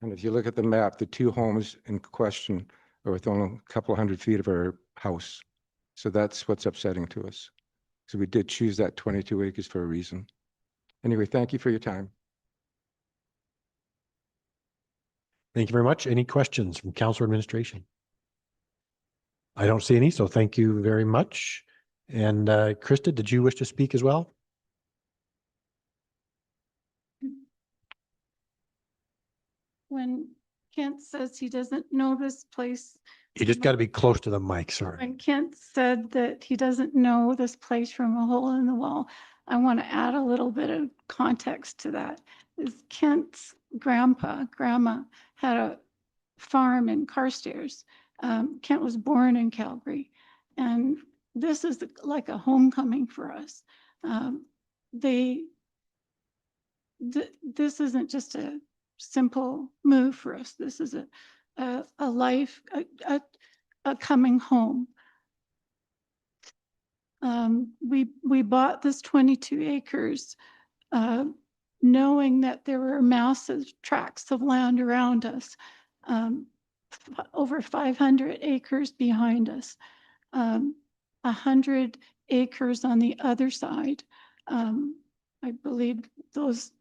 And if you look at the map, the two homes in question are within a couple hundred feet of our house. So that's what's upsetting to us. So we did choose that 22 acres for a reason. Anyway, thank you for your time. Thank you very much. Any questions from council administration? I don't see any, so thank you very much. And Krista, did you wish to speak as well? When Kent says he doesn't know this place. You just got to be close to the mic, sorry. When Kent said that he doesn't know this place from a hole in the wall, I want to add a little bit of context to that. Is Kent's grandma had a farm in Carstairs. Kent was born in Calgary, and this is like a homecoming for us. This isn't just a simple move for us. This is a life, a coming home. We bought this 22 acres, knowing that there were massive tracts of land around us, over 500 acres behind us, 100 acres on the other side. I believe those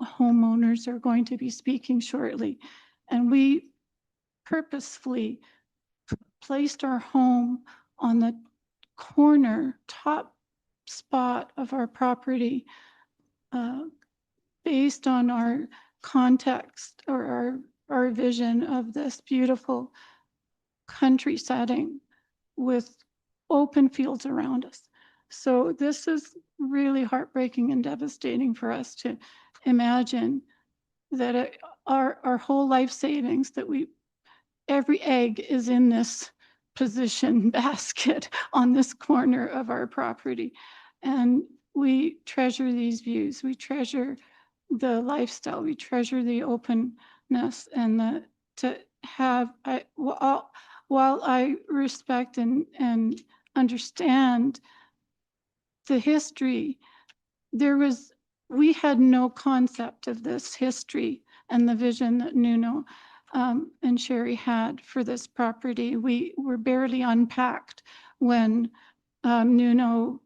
homeowners are going to be speaking shortly. And we purposefully placed our home on the corner, top spot of our property, based on our context or our vision of this beautiful country setting with open fields around us. So this is really heartbreaking and devastating for us to imagine that our whole life savings, that every egg is in this position basket on this corner of our property. And we treasure these views. We treasure the lifestyle. We treasure the openness and while I respect and understand the history, we had no concept of this history and the vision that Nuno and Sherry had for this property. We were barely unpacked when Nuno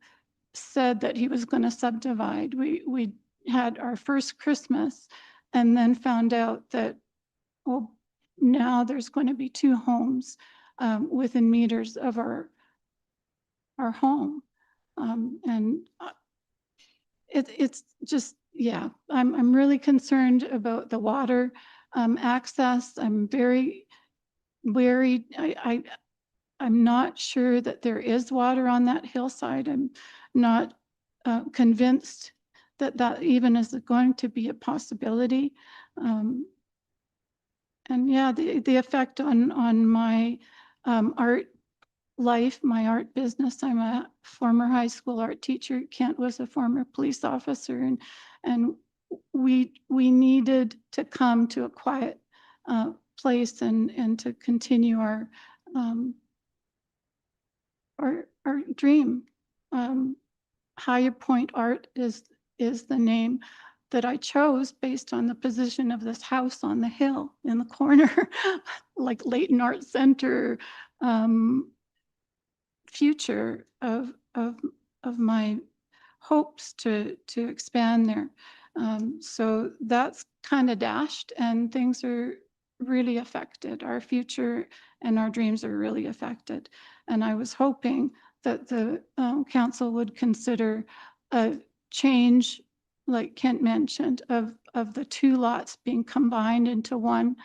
said that he was going to subdivide. We had our first Christmas and then found out that, well, now there's going to be two homes within meters of our home. And it's just, yeah, I'm really concerned about the water access. I'm very wary. I'm not sure that there is water on that hillside. I'm not convinced that even is going to be a possibility. And yeah, the effect on my art life, my art business. I'm a former high school art teacher. Kent was a former police officer, and we needed to come to a quiet place and to continue our dream. Higher Point Art is the name that I chose based on the position of this house on the hill in the corner, like Leighton Art Center, future of my hopes to expand there. So that's kind of dashed, and things are really affected. Our future and our dreams are really affected. And I was hoping that the council would consider a change, like Kent mentioned, of the two lots being combined into one,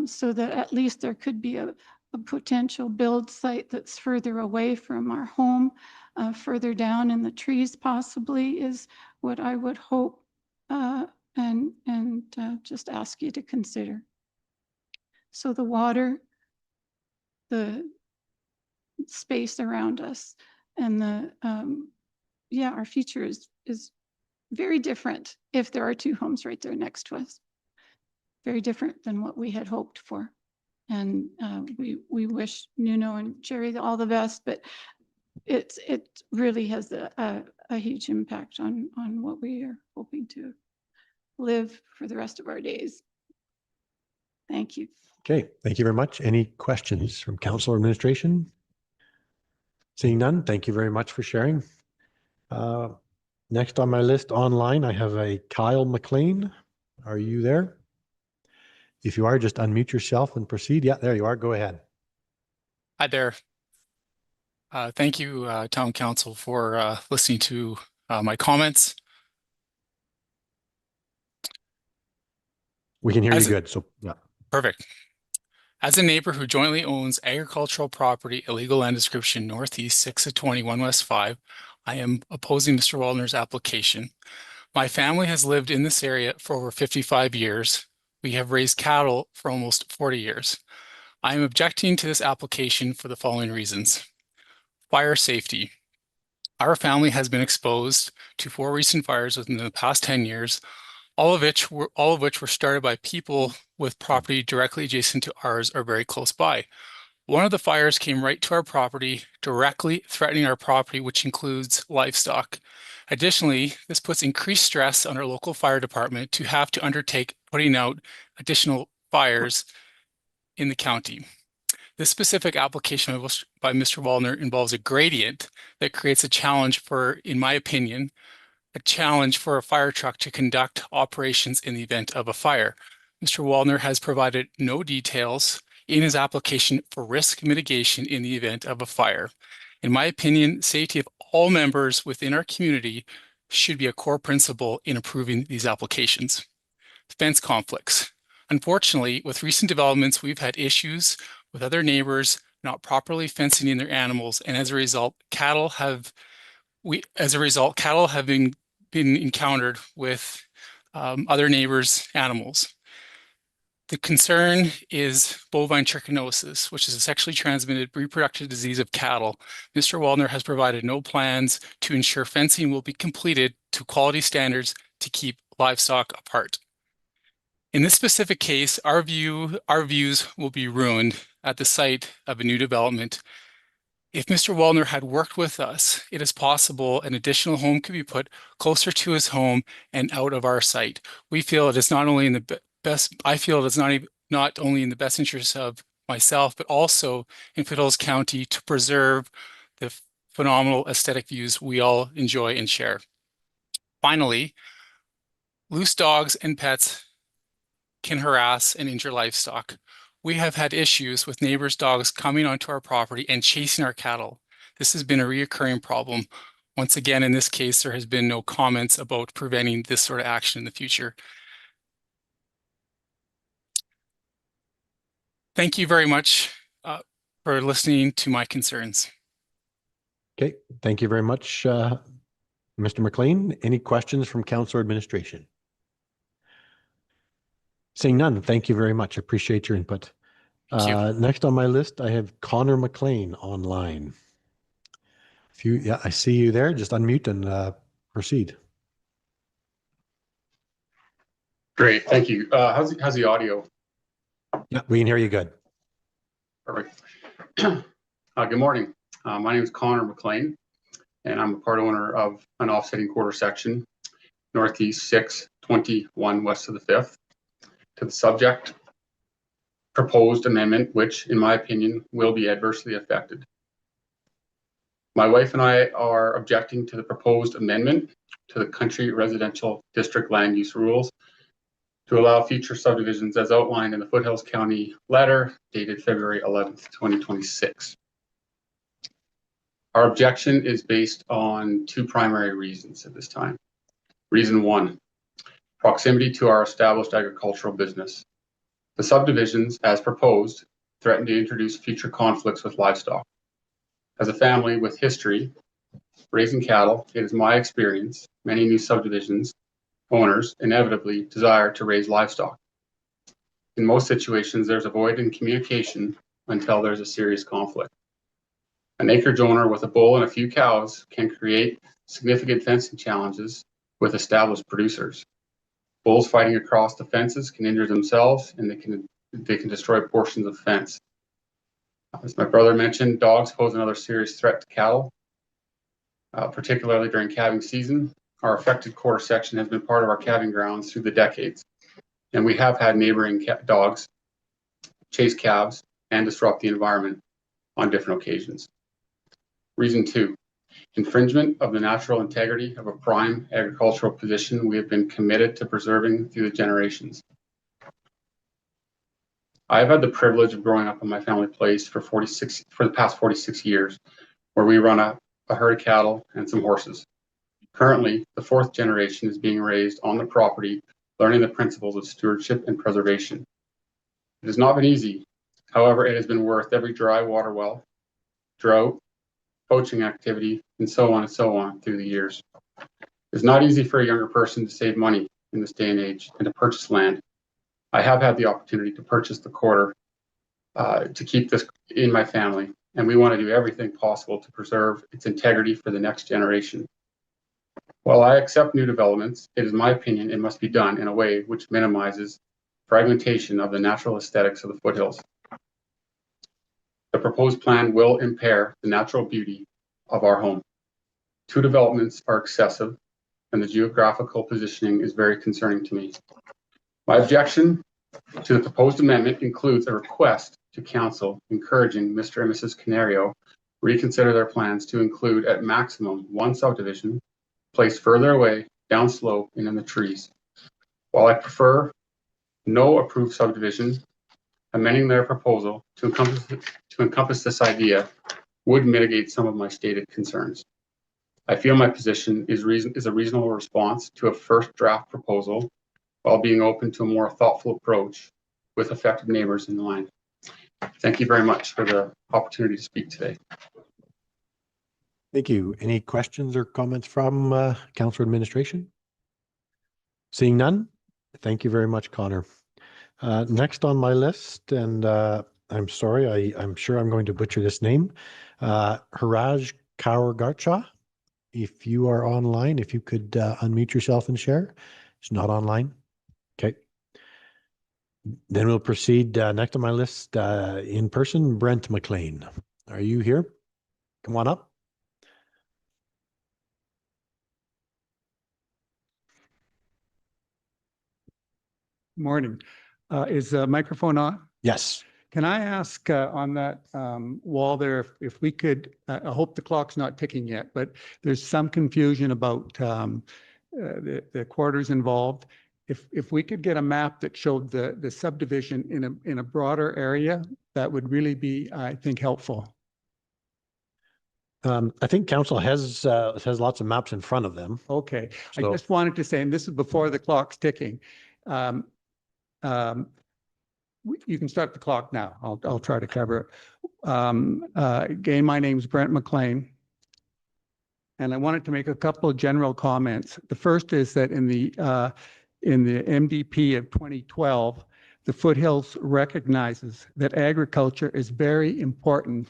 so that at least there could be a potential build site that's further away from our home, further down in the trees possibly, is what I would hope and just ask you to consider. So the water, the space around us, and yeah, our future is very different if there are two homes right there next to us. Very different than what we had hoped for. And we wish Nuno and Jerry all the best, but it really has a huge impact on what we are hoping to live for the rest of our days. Thank you. Okay, thank you very much. Any questions from council or administration? Seeing none, thank you very much for sharing. Next on my list online, I have a Kyle McLean. Are you there? If you are, just unmute yourself and proceed. Yeah, there you are. Go ahead. Hi there. Thank you, Town Council, for listening to my comments. We can hear you good, so yeah. Perfect. As a neighbor who jointly owns agricultural property, illegal land description northeast 6 of 21 West 5, I am opposing Mr. Waldner's application. My family has lived in this area for over 55 years. We have raised cattle for almost 40 years. I am objecting to this application for the following reasons. Fire safety. Our family has been exposed to 4 recent fires within the past 10 years, all of which were started by people with property directly adjacent to ours or very close by. One of the fires came right to our property, directly threatening our property, which includes livestock. Additionally, this puts increased stress on our local fire department to have to undertake putting out additional fires in the county. This specific application by Mr. Waldner involves a gradient that creates a challenge for, in my opinion, a challenge for a fire truck to conduct operations in the event of a fire. Mr. Waldner has provided no details in his application for risk mitigation in the event of a fire. In my opinion, safety of all members within our community should be a core principle in approving these applications. Fence conflicts. Unfortunately, with recent developments, we've had issues with other neighbors not properly fencing in their animals, and as a result, cattle have been encountered with other neighbors' animals. The concern is bovine trichinosis, which is a sexually transmitted reproductive disease of cattle. Mr. Waldner has provided no plans to ensure fencing will be completed to quality standards to keep livestock apart. In this specific case, our views will be ruined at the site of a new development. If Mr. Waldner had worked with us, it is possible an additional home could be put closer to his home and out of our site. We feel it is not only in the best, I feel it is not only in the best interest of myself, but also in Foothills County to preserve the phenomenal aesthetic views we all enjoy and share. Finally, loose dogs and pets can harass and injure livestock. We have had issues with neighbors' dogs coming onto our property and chasing our cattle. This has been a recurring problem. Once again, in this case, there has been no comments about preventing this sort of action in the future. Thank you very much for listening to my concerns. Okay, thank you very much, Mr. McLean. Any questions from council or administration? Seeing none, thank you very much. Appreciate your input. Next on my list, I have Connor McLean online. Yeah, I see you there. Just unmute and proceed. Great, thank you. How's the audio? Yeah, we can hear you good. Perfect. Good morning. My name is Connor McLean, and I'm a part owner of an offsetting quarter section, northeast 621 west of the 5th. To the subject, proposed amendment, which in my opinion will be adversely affected. My wife and I are objecting to the proposed amendment to the country residential district land use rules to allow future subdivisions as outlined in the Foothills County letter dated February 11th, 2026. Our objection is based on 2 primary reasons at this time. Reason 1, proximity to our established agricultural business. The subdivisions, as proposed, threaten to introduce future conflicts with livestock. As a family with history raising cattle, it is my experience many new subdivisions owners inevitably desire to raise livestock. In most situations, there's a void in communication until there's a serious conflict. An acreage owner with a bull and a few cows can create significant fencing challenges with established producers. Bulls fighting across the fences can injure themselves, and they can destroy portions of fence. As my brother mentioned, dogs pose another serious threat to cattle, particularly during calving season. Our affected quarter section has been part of our calving grounds through the decades, and we have had neighboring dogs chase calves and disrupt the environment on different occasions. Reason 2, infringement of the natural integrity of a prime agricultural position we have been committed to preserving through the generations. I have had the privilege of growing up on my family place for the past 46 years, where we run a herd of cattle and some horses. Currently, the 4th generation is being raised on the property, learning the principles of stewardship and preservation. It has not been easy. However, it has been worth every dry water well, drought, poaching activity, and so on through the years. It's not easy for a younger person to save money in this day and age and to purchase land. I have had the opportunity to purchase the quarter to keep this in my family, and we want to do everything possible to preserve its integrity for the next generation. While I accept new developments, it is my opinion it must be done in a way which minimizes fragmentation of the natural aesthetics of the foothills. The proposed plan will impair the natural beauty of our home. 2 developments are excessive, and the geographical positioning is very concerning to me. My objection to the proposed amendment includes a request to council encouraging Mr. and Mrs. Canario reconsider their plans to include at maximum 1 subdivision placed further away, downslope, and in the trees. While I prefer no approved subdivision, amending their proposal to encompass this idea would mitigate some of my stated concerns. I feel my position is a reasonable response to a first draft proposal while being open to a more thoughtful approach with affected neighbors in mind. Thank you very much for the opportunity to speak today. Thank you. Any questions or comments from council administration? Seeing none, thank you very much, Connor. Next on my list, and I'm sorry, I'm sure I'm going to butcher this name, Haraj Kaurgarcha. If you are online, if you could unmute yourself and share. It's not online. Okay. Then we'll proceed. Next on my list, in person, Brent McLean. Are you here? Come on up. Morning. Is the microphone on? Yes. Can I ask on that wall there, if we could, I hope the clock's not ticking yet, but there's some confusion about the quarters involved. If we could get a map that showed the subdivision in a broader area, that would really be, I think, helpful. I think council has lots of maps in front of them. Okay. So- I just wanted to say, and this is before the clock's ticking. You can start the clock now. I'll try to cover it. Again, my name's Brent McLean. And I wanted to make a couple of general comments. The first is that in the MDP of 2012, the Foothills recognizes that agriculture is very important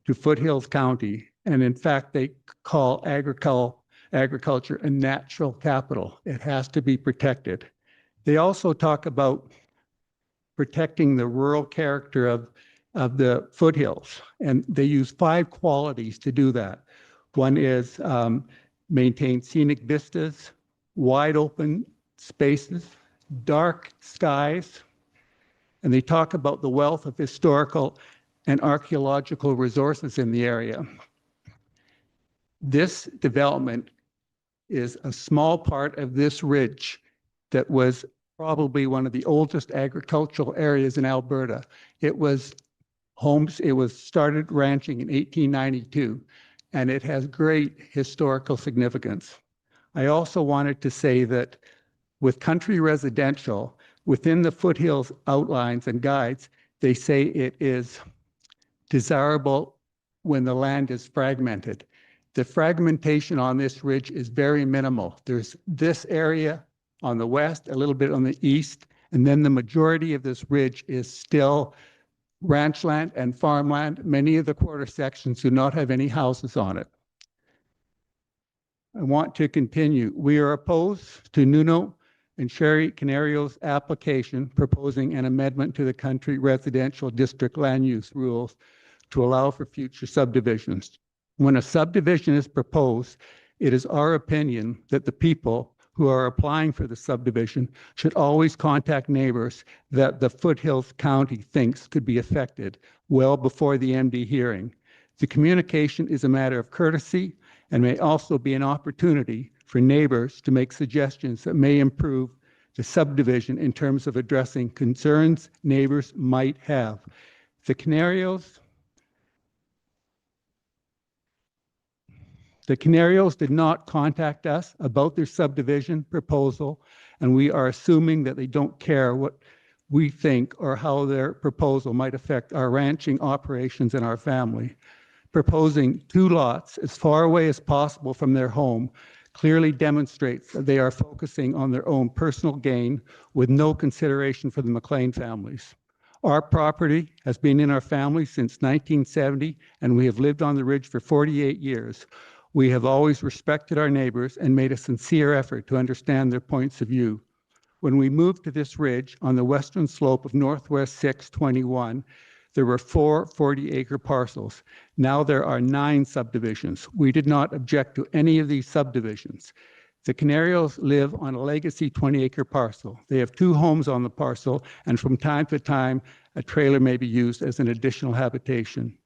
to Foothills County. And in fact, they call agriculture a natural capital. It has to be protected. They also talk about protecting the rural character of the foothills. And they use 5 qualities to do that. One is maintain scenic vistas, wide open spaces, dark skies. And they talk about the wealth of historical and archaeological resources in the area. This development is a small part of this ridge that was probably one of the oldest agricultural areas in Alberta. It was started ranching in 1892, and it has great historical significance. I also wanted to say that with country residential, within the Foothills outlines and guides, they say it is desirable when the land is fragmented. The fragmentation on this ridge is very minimal. There's this area on the west, a little bit on the east, and then the majority of this ridge is still ranch land and farmland. Many of the quarter sections do not have any houses on it. I want to continue. We are opposed to Nuno and Sherry Canario's application proposing an amendment to the country residential district land use rules to allow for future subdivisions. When a subdivision is proposed, it is our opinion that the people who are applying for the subdivision should always contact neighbors that the Foothills County thinks could be affected well before the MD hearing. The communication is a matter of courtesy and may also be an opportunity for neighbors to make suggestions that may improve the subdivision in terms of addressing concerns neighbors might have. The Canarios did not contact us about their subdivision proposal, and we are assuming that they don't care what we think or how their proposal might affect our ranching operations and our family. Proposing 2 lots as far away as possible from their home clearly demonstrates that they are focusing on their own personal gain with no consideration for the McLean families. Our property has been in our family since 1970, and we have lived on the ridge for 48 years. We have always respected our neighbors and made a sincere effort to understand their points of view. When we moved to this ridge on the western slope of Northwest 621, there were 4 40-acre parcels. Now there are 9 subdivisions. We did not object to any of these subdivisions. The Canarios live on a legacy 20-acre parcel. They have 2 homes on the parcel, and from time to time, a trailer may be used as an additional habitation.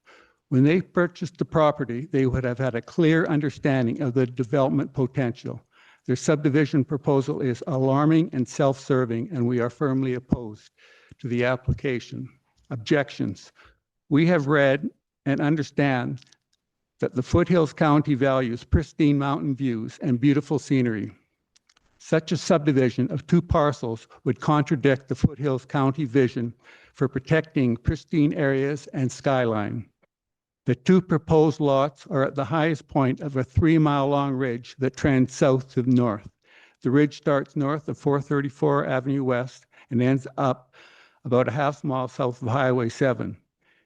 When they purchased the property, they would have had a clear understanding of the development potential. Their subdivision proposal is alarming and self-serving, and we are firmly opposed to the application. Objections. We have read and understand that the Foothills County values pristine mountain views and beautiful scenery. Such a subdivision of 2 parcels would contradict the Foothills County vision for protecting pristine areas and skyline. The 2 proposed lots are at the highest point of a 3-mile-long ridge that trends south to the north. The ridge starts north of 434 Avenue West and ends up about a half mile south of Highway 7.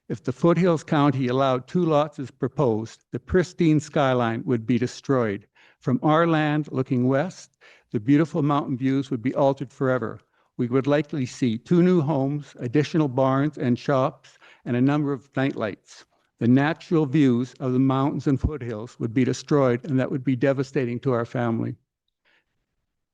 If the Foothills County allowed 2 lots as proposed, the pristine skyline would be destroyed. From our land looking west, the beautiful mountain views would be altered forever. We would likely see 2 new homes, additional barns and shops, and a number of nightlights. The natural views of the mountains and foothills would be destroyed, and that would be devastating to our family.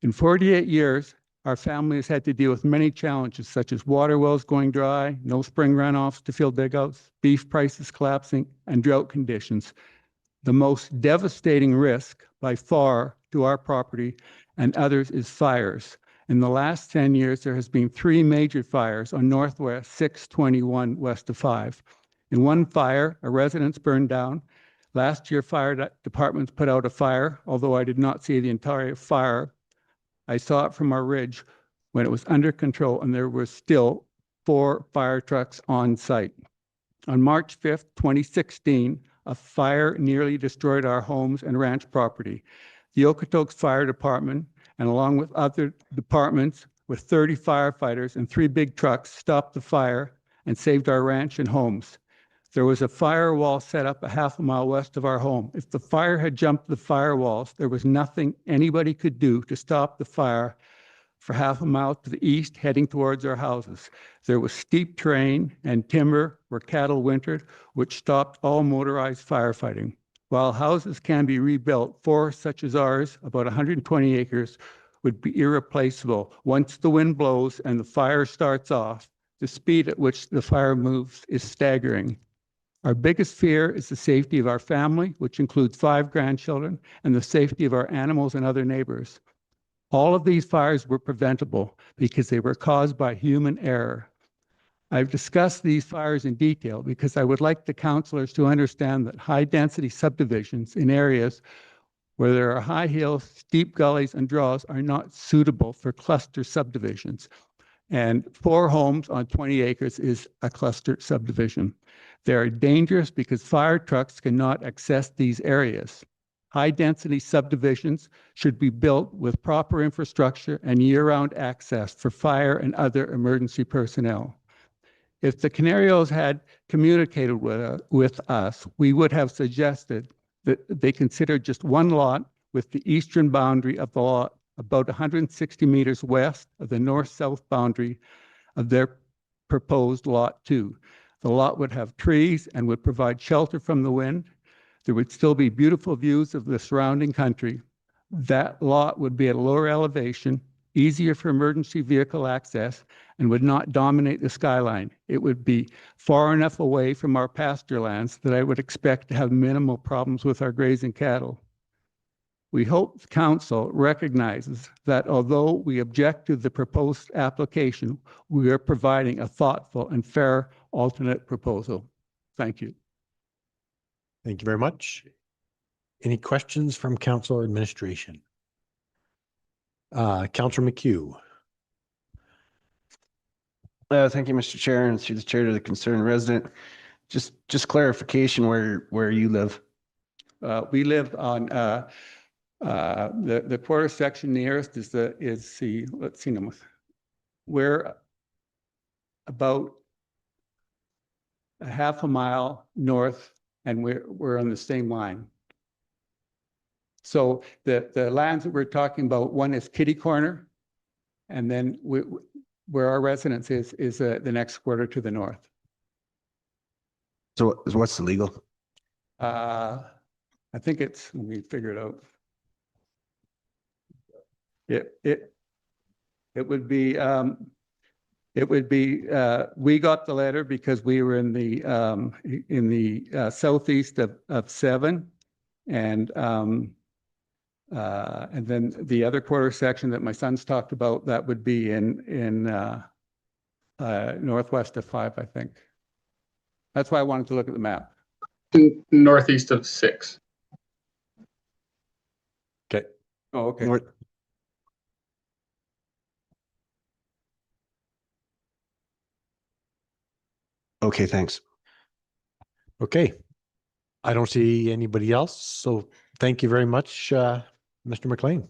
In 48 years, our family has had to deal with many challenges, such as water wells going dry, no spring runoffs to fill digouts, beef prices collapsing, and drought conditions. The most devastating risk by far to our property and others is fires. In the last 10 years, there has been 3 major fires on Northwest 621 west of 5. In one fire, a residence burned down. Last year, fire departments put out a fire, although I did not see the entire fire. I saw it from our ridge when it was under control, and there were still 4 fire trucks on site. On March 5th, 2016, a fire nearly destroyed our homes and ranch property. The Okotoks Fire Department, and along with other departments with 30 firefighters and 3 big trucks, stopped the fire and saved our ranch and homes. There was a firewall set up a half a mile west of our home. If the fire had jumped the firewalls, there was nothing anybody could do to stop the fire for half a mile to the east, heading towards our houses. There was steep terrain and timber where cattle wintered, which stopped all motorized firefighting. While houses can be rebuilt, forests such as ours, about 120 acres, would be irreplaceable. Once the wind blows and the fire starts off, the speed at which the fire moves is staggering. Our biggest fear is the safety of our family, which includes 5 grandchildren, and the safety of our animals and other neighbors. All of these fires were preventable because they were caused by human error. I've discussed these fires in detail because I would like the councillors to understand that high-density subdivisions in areas where there are high hills, steep gullies, and draws are not suitable for cluster subdivisions. And 4 homes on 20 acres is a cluster subdivision. They are dangerous because fire trucks cannot access these areas. High-density subdivisions should be built with proper infrastructure and year-round access for fire and other emergency personnel. If the Canarios had communicated with us, we would have suggested that they consider just 1 lot with the eastern boundary of the lot about 160 meters west of the north-south boundary of their proposed Lot 2. The lot would have trees and would provide shelter from the wind. There would still be beautiful views of the surrounding country. That lot would be at a lower elevation, easier for emergency vehicle access, and would not dominate the skyline. It would be far enough away from our pasture lands that I would expect to have minimal problems with our grazing cattle. We hope the council recognizes that although we object to the proposed application, we are providing a thoughtful and fair alternate proposal. Thank you. Thank you very much. Any questions from council or administration? Councillor McHugh. Thank you, Mr. Chair, and through the chair to the concerned resident. Just clarification where you live. We live on the quarter section nearest is the let's see, we're about a half a mile north, and we're on the same line. So the lands that we're talking about, one is Kitty Corner, and then where our residence is the next quarter to the north. So what's the legal? I think it's, let me figure it out. It would be we got the letter because we were in the southeast of 7, and then the other quarter section that my son's talked about, that would be in northwest of 5, I think. That's why I wanted to look at the map. Northeast of 6. Okay. Oh, okay. Okay, thanks. Okay. I don't see anybody else, so thank you very much, Mr. McLean.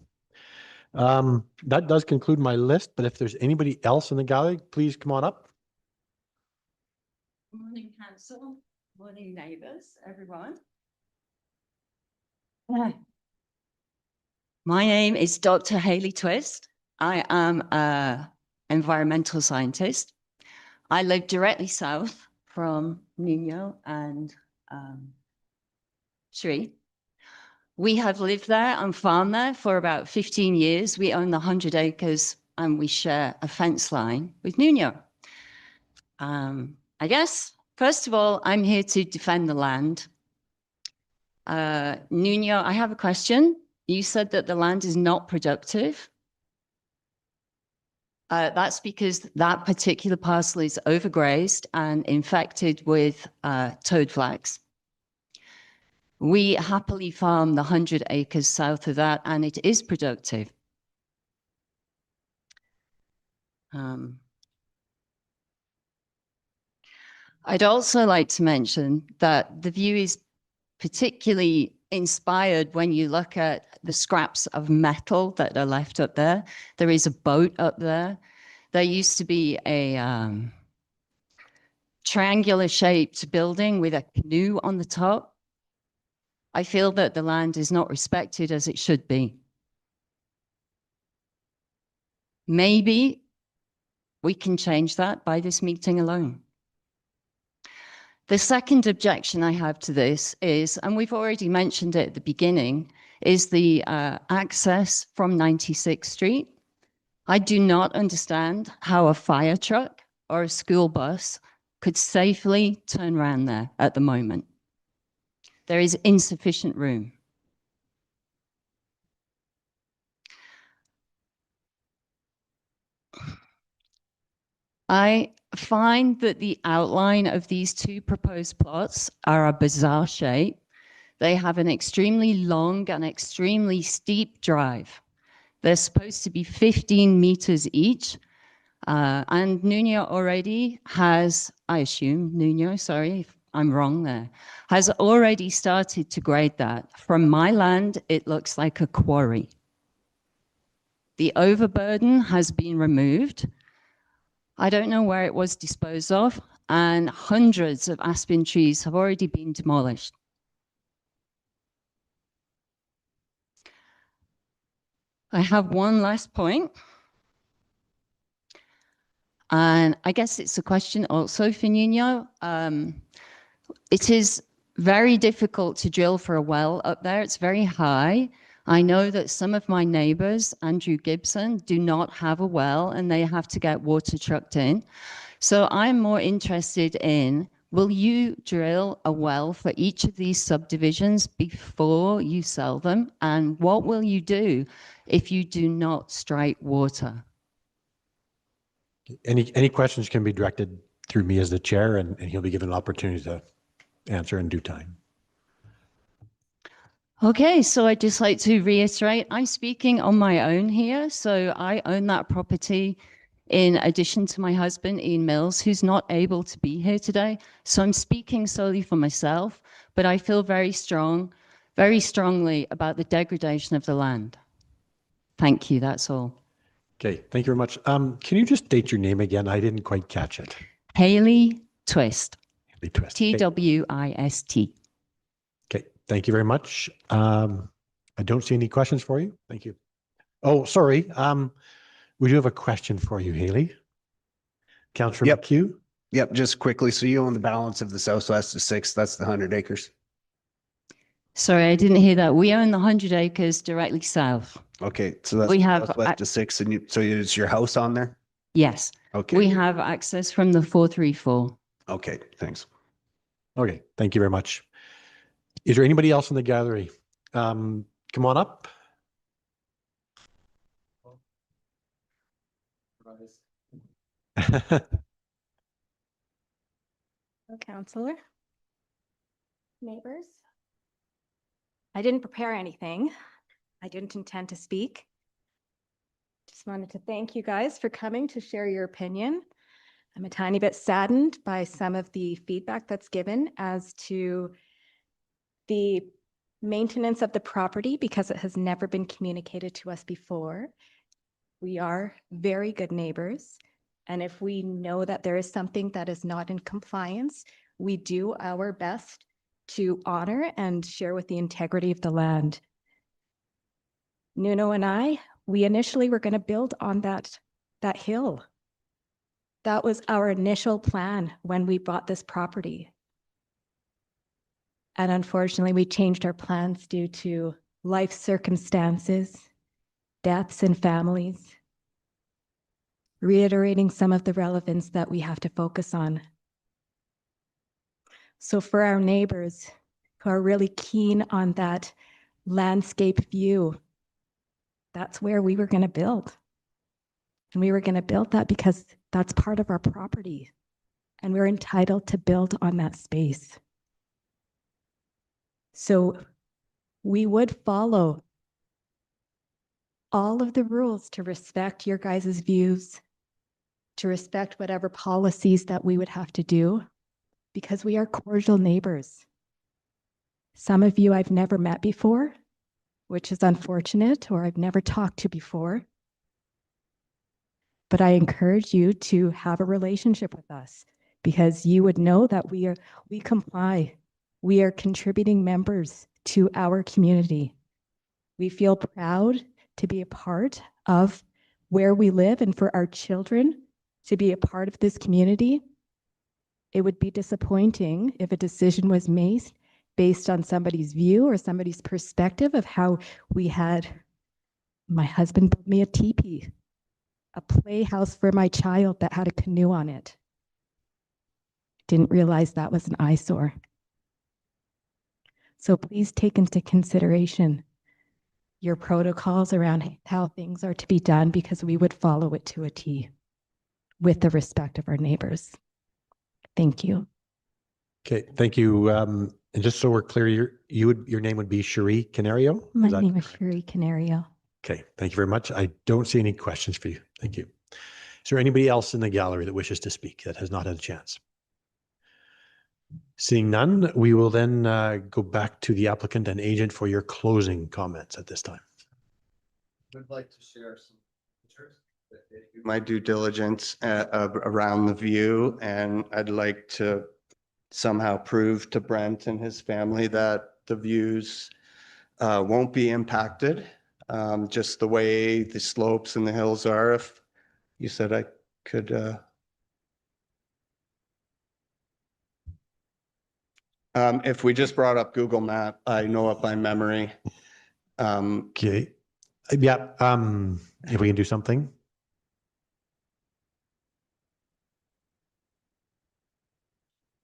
That does conclude my list, but if there's anybody else in the gallery, please come on up. Morning, council. Morning, neighbours, everyone. My name is Dr. Hayley Twist. I am an environmental scientist. I live directly south from Nuno and Sri. We have lived there and farmed there for about 15 years. We own the 100 acres and we share a fence line with Nuno. I guess, first of all, I'm here to defend the land. Nuno, I have a question. You said that the land is not productive. That's because that particular parcel is overgrazed and infected with toad flax. We happily farm the 100 acres south of that, and it is productive. I'd also like to mention that the view is particularly inspired when you look at the scraps of metal that are left up there. There is a boat up there. There used to be a triangular shaped building with a canoe on the top. I feel that the land is not respected as it should be. Maybe we can change that by this meeting alone. The second objection I have to this is, and we've already mentioned it at the beginning, is the access from 96th Street. I do not understand how a fire truck or a school bus could safely turn around there at the moment. There is insufficient room. I find that the outline of these two proposed plots are a bizarre shape. They have an extremely long and extremely steep drive. They're supposed to be 15 meters each. And Nuno already has, I assume, Nuno, sorry if I'm wrong there, has already started to grade that. From my land, it looks like a quarry. The overburden has been removed. I don't know where it was disposed of, and hundreds of aspen trees have already been demolished. I have one last point. And I guess it's a question also for Nuno. It is very difficult to drill for a well up there. It's very high. I know that some of my neighbors, Andrew Gibson, do not have a well and they have to get water trucked in. So I'm more interested in, will you drill a well for each of these subdivisions before you sell them? And what will you do if you do not strike water? Any questions can be directed through me as the chair, and he'll be given an opportunity to answer in due time. Okay, so I'd just like to reiterate, I'm speaking on my own here. So I own that property in addition to my husband, Ian Mills, who's not able to be here today. So I'm speaking solely for myself, but I feel very strongly about the degradation of the land. Thank you, that's all. Okay, thank you very much. Can you just state your name again? I didn't quite catch it. Haley Twist. Haley Twist. Twist. Okay, thank you very much. I don't see any questions for you. Thank you. Oh, sorry. We do have a question for you, Haley. Councillor McHugh. Yep, just quickly. So you own the balance of the southwest of 6, that's the 100 acres. Sorry, I didn't hear that. We own the 100 acres directly south. Okay, so that's We have southwest of 6, and so it's your house on there? Yes. Okay. We have access from the 434. Okay, thanks. Okay, thank you very much. Is there anybody else in the gallery? Come on up. Counselor, neighbors. I didn't prepare anything. I didn't intend to speak. Just wanted to thank you guys for coming to share your opinion. I'm a tiny bit saddened by some of the feedback that's given as to the maintenance of the property because it has never been communicated to us before. We are very good neighbors. And if we know that there is something that is not in compliance, we do our best to honor and share with the integrity of the land. Nuno and I, we initially were going to build on that hill. That was our initial plan when we bought this property. And unfortunately, we changed our plans due to life circumstances, deaths in families, reiterating some of the relevance that we have to focus on. So for our neighbors who are really keen on that landscape view, that's where we were going to build. And we were going to build that because that's part of our property. And we're entitled to build on that space. So we would follow all of the rules to respect your guys' views, to respect whatever policies that we would have to do, because we are cordial neighbors. Some of you I've never met before, which is unfortunate, or I've never talked to before. But I encourage you to have a relationship with us because you would know that we comply. We are contributing members to our community. We feel proud to be a part of where we live and for our children to be a part of this community. It would be disappointing if a decision was made based on somebody's view or somebody's perspective of how we had my husband built me a teepee, a playhouse for my child that had a canoe on it. Didn't realize that was an eyesore. So please take into consideration your protocols around how things are to be done because we would follow it to a T with the respect of our neighbors. Thank you. Okay, thank you. And just so we're clear, your name would be Cherie Canario? My name is Cherie Canario. Okay, thank you very much. I don't see any questions for you. Thank you. Is there anybody else in the gallery that wishes to speak that has not had a chance? Seeing none, we will then go back to the applicant and agent for your closing comments at this time. Would like to share some pictures. My due diligence around the view, and I'd like to somehow prove to Brent and his family that the views won't be impacted. just the way the slopes and the hills are. If you said I could, if we just brought up Google Map, I know it by memory. Okay. Yeah. If we can do something.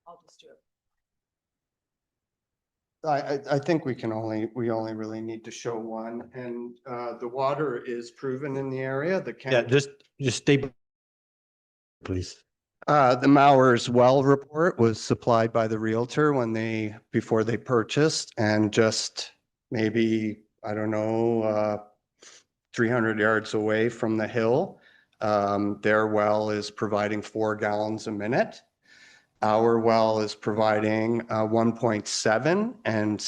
I'll just do it. I think we only really need to show one, and the water is proven in the area. Yeah, just stay, please. The Mowers well report was supplied by the Realtor before they purchased, and just maybe, I don't know, 300 yards away from the hill, their well is providing 4 gallons a minute. Our well is providing 1.7, and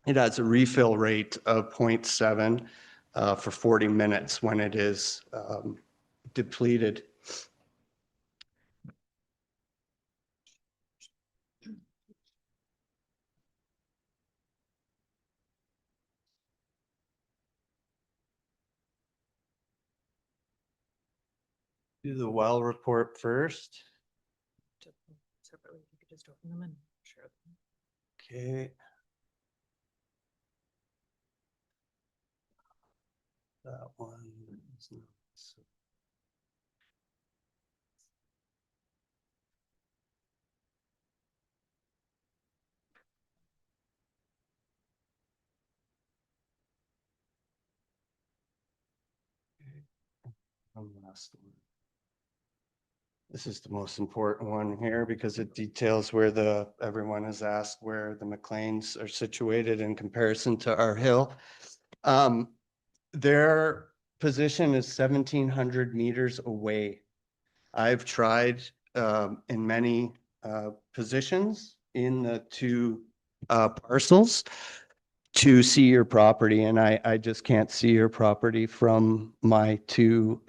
it has a refill rate of 0.7 for 40 minutes when it is depleted. Do the well report first. Separately, you could just open them and share them. Okay. That one is not. Last one. This is the most important one here because it details where everyone has asked where the McLeans are situated in comparison to our hill. Their position is 1,700 meters away. I've tried in many positions in the 2 parcels to see your property, and I just can't see your property from my 2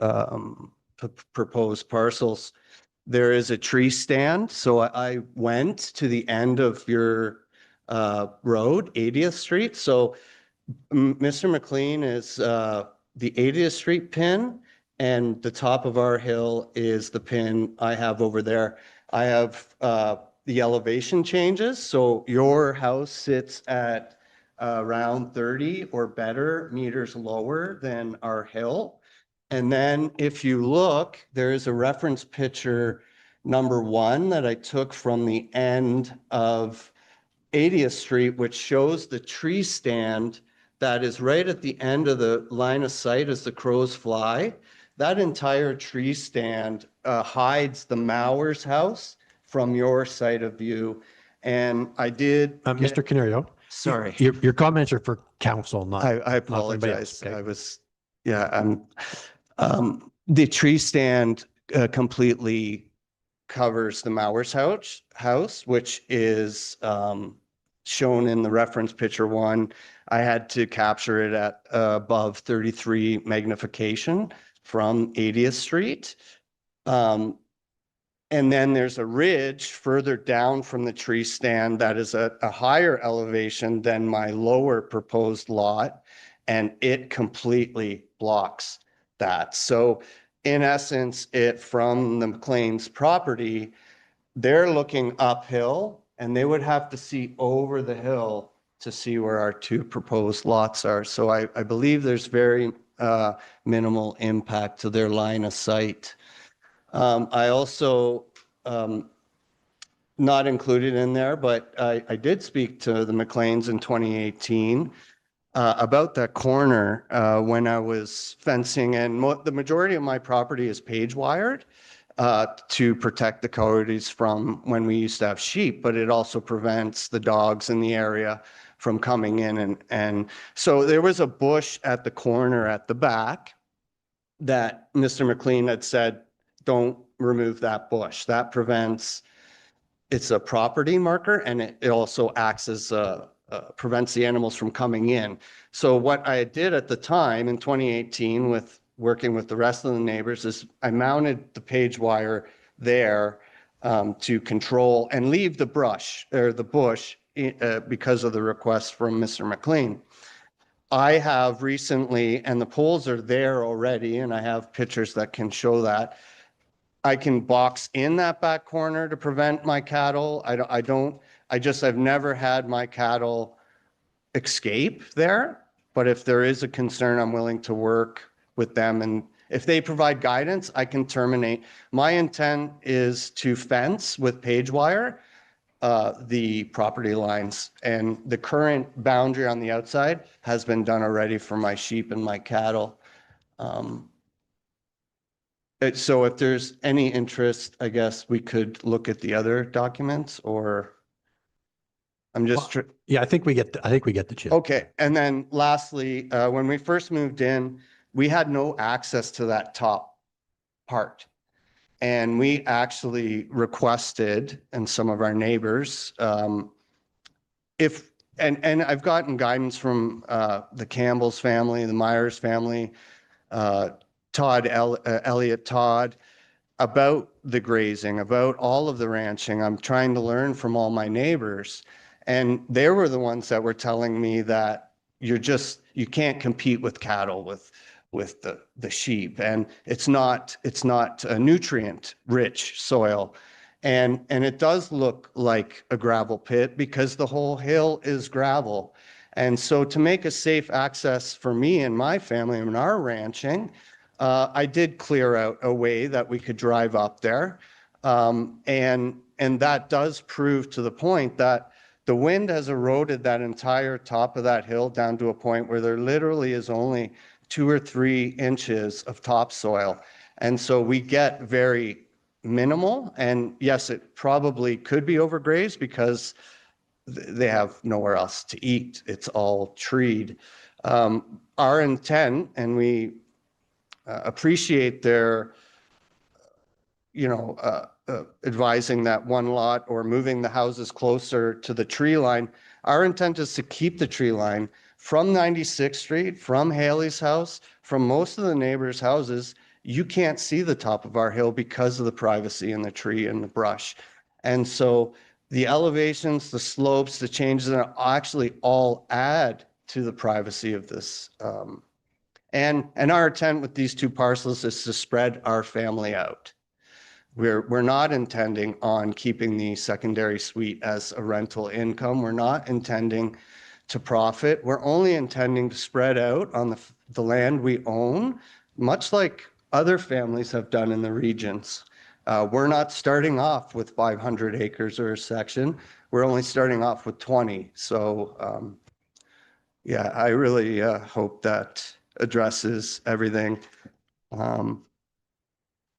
proposed parcels. There is a tree stand, so I went to the end of your road, 80th Street. So Mr. McLean is the 80th Street pin, and the top of our hill is the pin I have over there. I have the elevation changes, so your house sits at around 30 or better meters lower than our hill. And then if you look, there is a reference picture number 1 that I took from the end of 80th Street, which shows the tree stand that is right at the end of the line of sight as the crows fly. That entire tree stand hides the Mowers house from your side of view. And I did. Mr. Canario. Sorry. Your comments are for council, not. I apologize. I was, yeah, the tree stand completely covers the Mowers house, which is shown in the reference picture 1. I had to capture it at above 33 magnification from 80th Street. And then there's a ridge further down from the tree stand that is at a higher elevation than my lower proposed lot, and it completely blocks that. So in essence, from the McLean's property, they're looking uphill, and they would have to see over the hill to see where our 2 proposed lots are. So I believe there's very minimal impact to their line of sight. I also, not included in there, but I did speak to the McLeans in 2018 about that corner when I was fencing, and the majority of my property is page wired to protect the coyotes from when we used to have sheep, but it also prevents the dogs in the area from coming in. And so there was a bush at the corner at the back that Mr. McLean had said, don't remove that bush. That prevents, it's a property marker, and it also acts as prevents the animals from coming in. So what I did at the time in 2018 with working with the rest of the neighbors is I mounted the page wire there to control and leave the brush or the bush because of the request from Mr. McLean. I have recently, and the poles are there already, and I have pictures that can show that. I can box in that back corner to prevent my cattle. I've never had my cattle escape there. But if there is a concern, I'm willing to work with them. And if they provide guidance, I can terminate. My intent is to fence with page wire the property lines. And the current boundary on the outside has been done already for my sheep and my cattle. So if there's any interest, I guess we could look at the other documents, or I'm just. Yeah, I think we get the gist. Okay. And then lastly, when we first moved in, we had no access to that top part. And we actually requested, and some of our neighbors, and I've gotten guidance from the Campbell's family, the Myers family, Elliot Todd, about the grazing, about all of the ranching. I'm trying to learn from all my neighbors. And they were the ones that were telling me that you can't compete with cattle with the sheep. And it's not a nutrient rich soil. And it does look like a gravel pit because the whole hill is gravel. And so to make a safe access for me and my family and our ranching, I did clear out a way that we could drive up there. And that does prove to the point that the wind has eroded that entire top of that hill down to a point where there literally is only 2 or 3 inches of topsoil. And so we get very minimal. And yes, it probably could be overgrazed because they have nowhere else to eat. It's all treed. Our intent, and we appreciate their, advising that one lot or moving the houses closer to the tree line. Our intent is to keep the tree line from 96th Street, from Haley's house, from most of the neighbors' houses. You can't see the top of our hill because of the privacy in the tree and the brush. And so the elevations, the slopes, the changes actually all add to the privacy of this. And our intent with these 2 parcels is to spread our family out. We're not intending on keeping the secondary suite as a rental income. We're not intending to profit. We're only intending to spread out on the land we own, much like other families have done in the regions. We're not starting off with 500 acres or a section. We're only starting off with 20. So yeah, I really hope that addresses everything.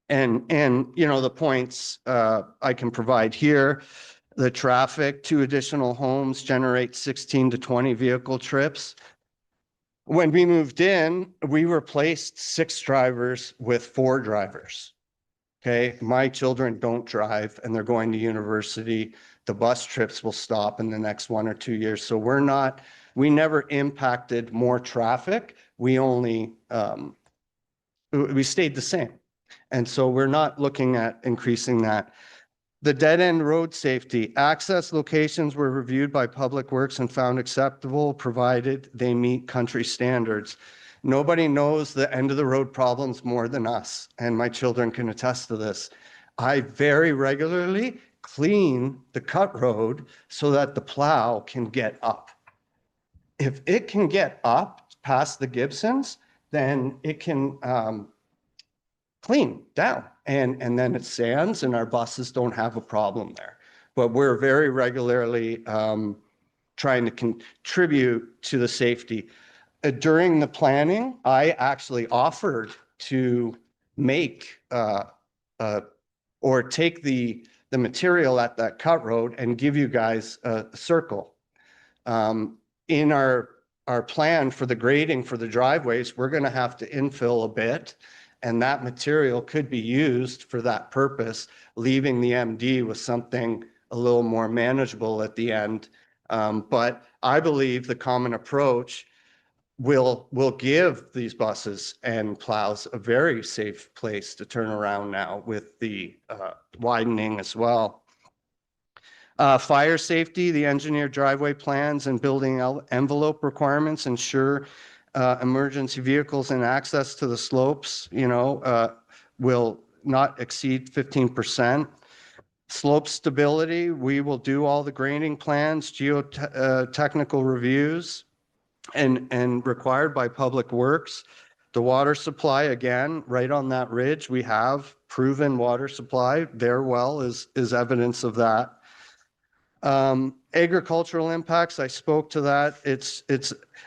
And the points I can provide here, the traffic, 2 additional homes generate 16 to 20 vehicle trips. When we moved in, we replaced 6 drivers with 4 drivers. Okay, my children don't drive and they're going to university. The bus trips will stop in the next 1 or 2 years. So we never impacted more traffic. We only, we stayed the same. And so we're not looking at increasing that. The dead end road safety, access locations were reviewed by Public Works and found acceptable, provided they meet country standards. Nobody knows the end of the road problems more than us, and my children can attest to this. I very regularly clean the cut road so that the plow can get up. If it can get up past the Gibsons, then it can clean down, and then it sands and our buses don't have a problem there. But we're very regularly trying to contribute to the safety. During the planning, I actually offered to make or take the material at that cut road and give you guys a circle. In our plan for the grading for the driveways, we're going to have to infill a bit, and that material could be used for that purpose, leaving the MD with something a little more manageable at the end. But I believe the common approach will give these buses and plows a very safe place to turn around now with the widening as well. Fire safety, the engineered driveway plans and building envelope requirements ensure emergency vehicles and access to the slopes, will not exceed 15%. Slope stability, we will do all the grading plans, geotechnical reviews, and required by Public Works. The water supply, again, right on that ridge, we have proven water supply. Their well is evidence of that. Agricultural impacts, I spoke to that. It's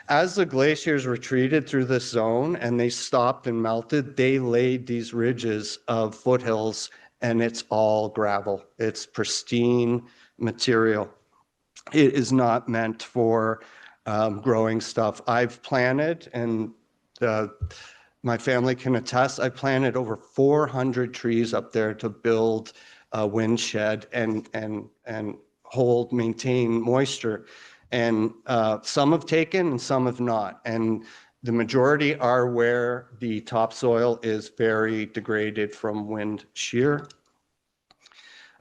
as the glaciers retreated through this zone and they stopped and melted, they laid these ridges of foothills, and it's all gravel. It's pristine material. It is not meant for growing stuff. I've planted, and my family can attest, I planted over 400 trees up there to build a wind shed and maintain moisture. And some have taken and some have not. And the majority are where the topsoil is very degraded from wind shear.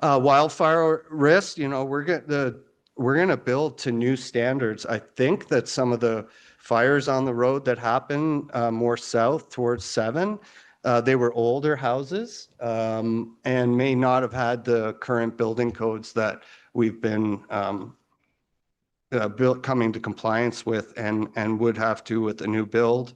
Wildfire risk, we're going to build to new standards. I think that some of the fires on the road that happen more south towards 7, they were older houses and may not have had the current building codes that we've been coming to compliance with and would have to with the new build.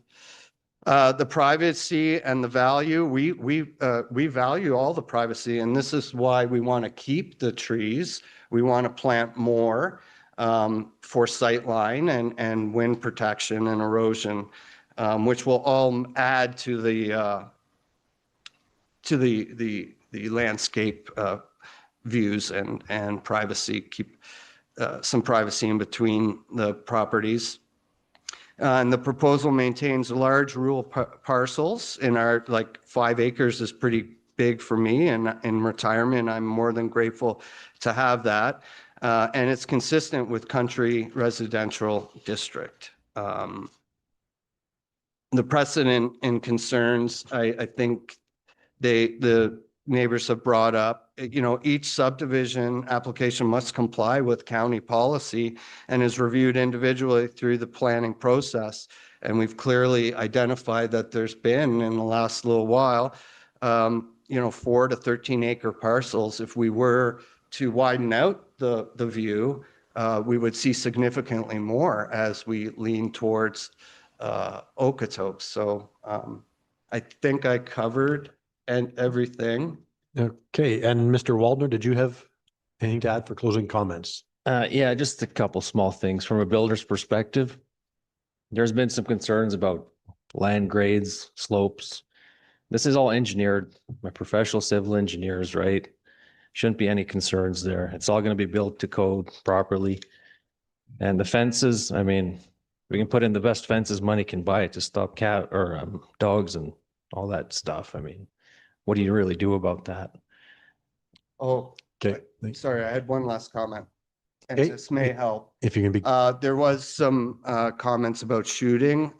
The privacy and the value, we value all the privacy, and this is why we want to keep the trees. We want to plant more for sightline and wind protection and erosion, which will all add to the landscape views and privacy, keep some privacy in between the properties. And the proposal maintains large rural parcels in our, 5 acres is pretty big for me, and in retirement, I'm more than grateful to have that. And it's consistent with country residential district. The precedent and concerns, I think the neighbors have brought up, each subdivision application must comply with county policy and is reviewed individually through the planning process. And we've clearly identified that there's been in the last little while, 4 to 13 acre parcels. If we were to widen out the view, we would see significantly more as we lean towards Okotoks. So I think I covered everything. Okay, and Mr. Waldner, did you have anything to add for closing comments? Yeah, just a couple small things. From a builder's perspective, there's been some concerns about land grades, slopes. This is all engineered by professional civil engineers, right? Shouldn't be any concerns there. It's all going to be built to code properly. And the fences, I mean, we can put in the best fences money can buy to stop cat or dogs and all that stuff. I mean, what do you really do about that? Oh, okay. Sorry, I had one last comment. And Okay. this may help. If you can be. There was some comments about shooting.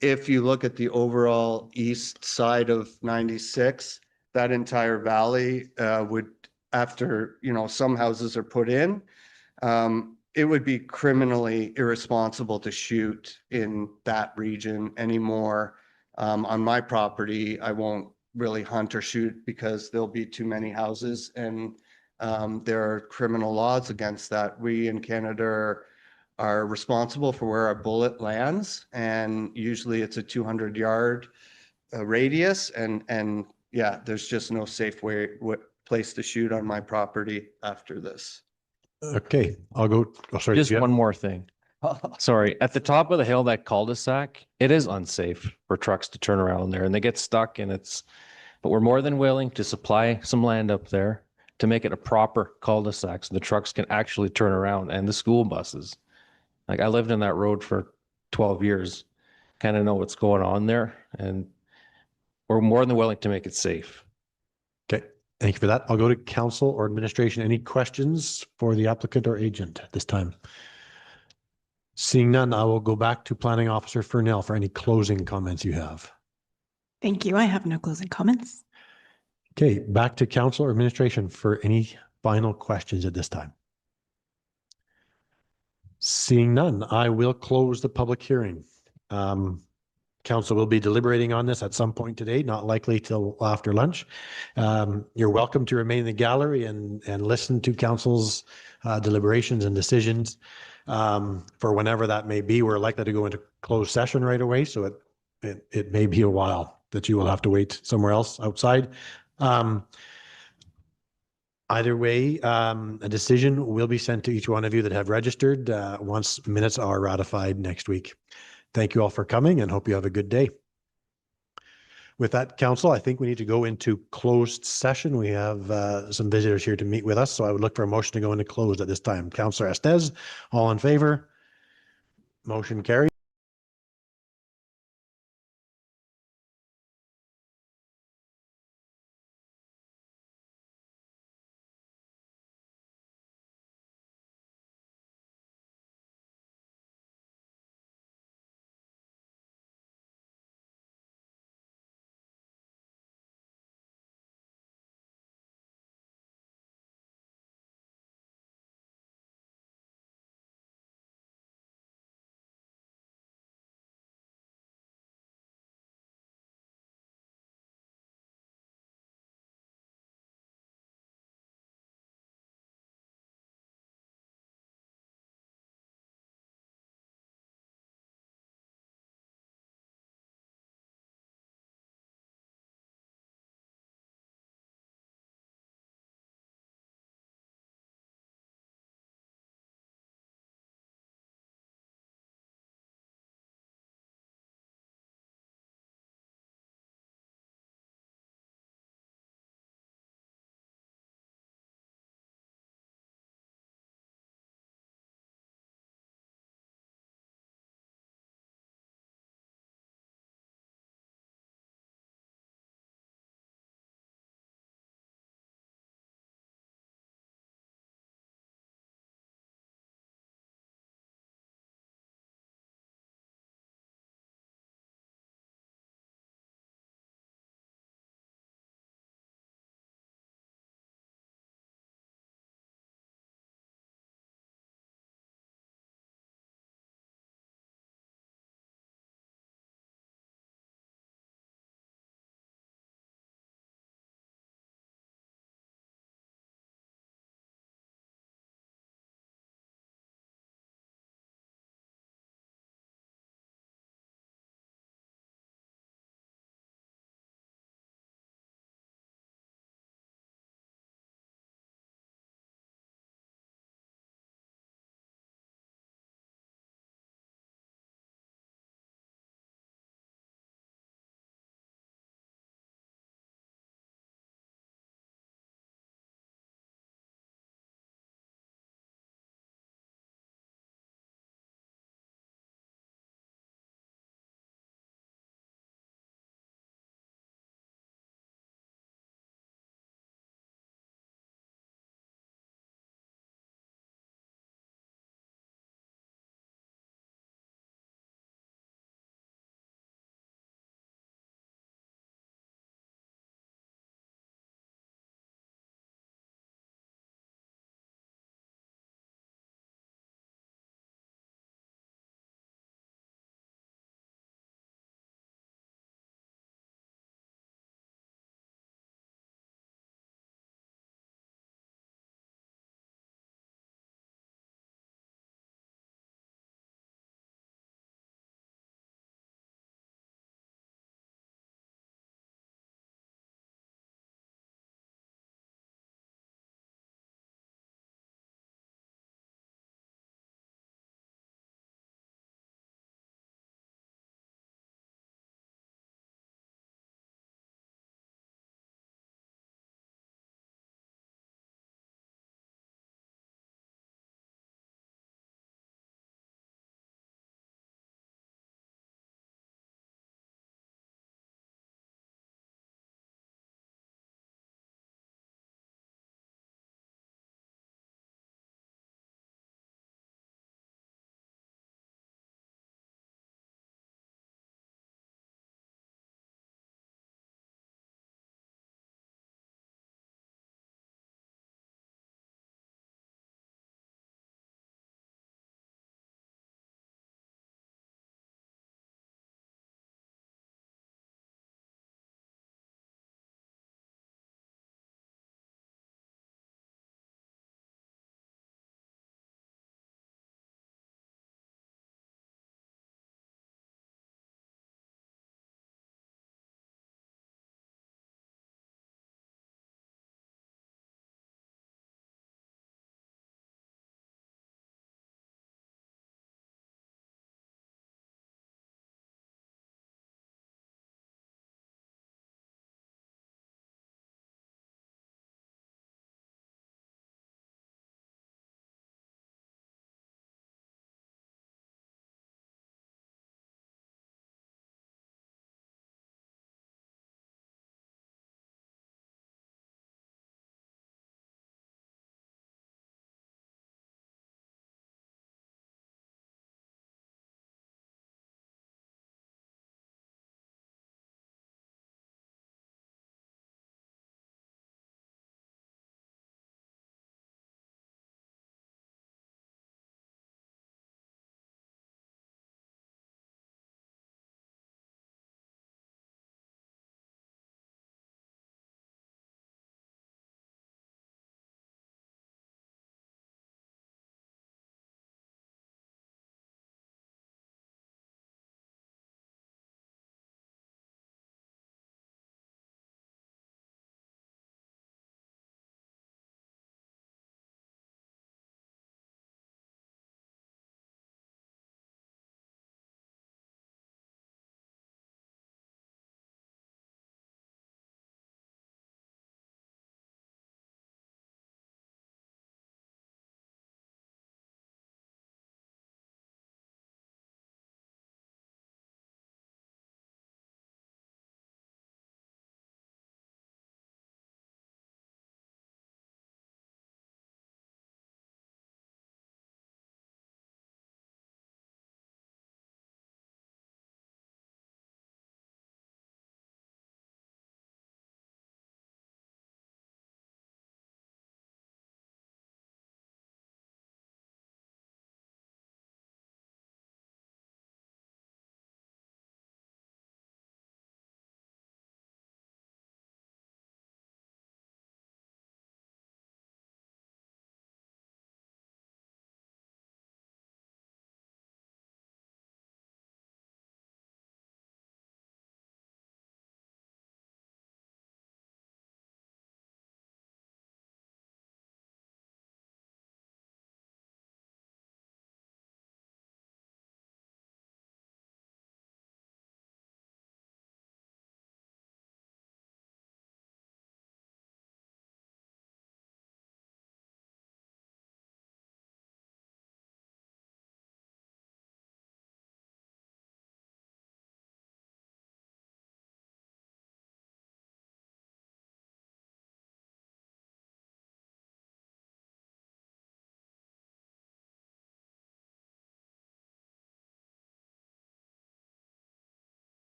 If you look at the overall east side of 96, that entire valley would, after, some houses are put in, it would be criminally irresponsible to shoot in that region anymore. On my property, I won't really hunt or shoot because there'll be too many houses, and there are criminal laws against that. We in Canada are responsible for where our bullet lands, and usually it's a 200-yard radius, and yeah, there's just no safe place to shoot on my property after this. Okay, I'll go. Oh, sorry. Just one more thing. Sorry, at the top of the hill, that cul-de-sac, it is unsafe for trucks to turn around there, and they get stuck, and but we're more than willing to supply some land up there to make it a proper cul-de-sac so the trucks can actually turn around, and the school buses. Like, I lived in that road for 12 years, kind of know what's going on there, and we're more than willing to make it safe. Okay, thank you for that. I'll go to council or administration. Any questions for the applicant or agent at this time? Seeing none, I will go back to Planning Officer Fernell for any closing comments you have. Thank you. I have no closing comments. Okay, back to council or administration for any final questions at this time? Seeing none, I will close the public hearing. Council will be deliberating on this at some point today, not likely till after lunch. You're welcome to remain in the gallery and listen to council's deliberations and decisions for whenever that may be. We're likely to go into closed session right away, so it may be a while that you will have to wait somewhere else outside. Either way, a decision will be sent to each one of you that have registered once minutes are ratified next week. Thank you all for coming and hope you have a good day. With that, council, I think we need to go into closed session. We have some visitors here to meet with us, so I would look for a motion to go into closed at this time. Councillor Estes, all in favor? Motion carried.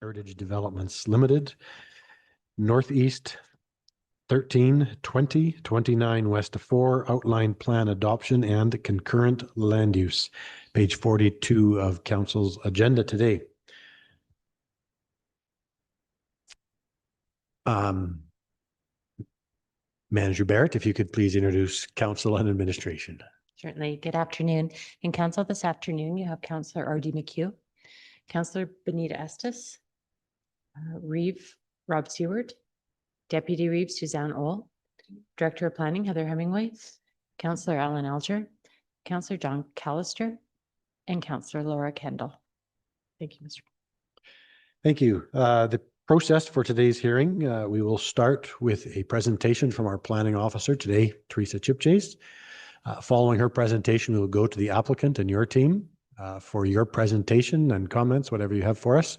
Heritage Developments Limited, Northeast 13-20-29 West of 4, outline plan adoption and concurrent land use. Page 42 of council's agenda today. Manager Barrett, if you could please introduce council and administration. Certainly. Good afternoon. In council this afternoon, you have Councillor R.D. McHugh, Councillor Benita Estes, Reeve Rob Seward, Deputy Reeve Suzanne Ohl, Director of Planning Heather Hemingway, Councillor Alan Alger, Councillor John Callister, and Councillor Laura Kendall. Thank you, Mr. Thank you. The process for today's hearing, we will start with a presentation from our planning officer today, Teresa Chipchase. Following her presentation, we will go to the applicant and your team for your presentation and comments, whatever you have for us.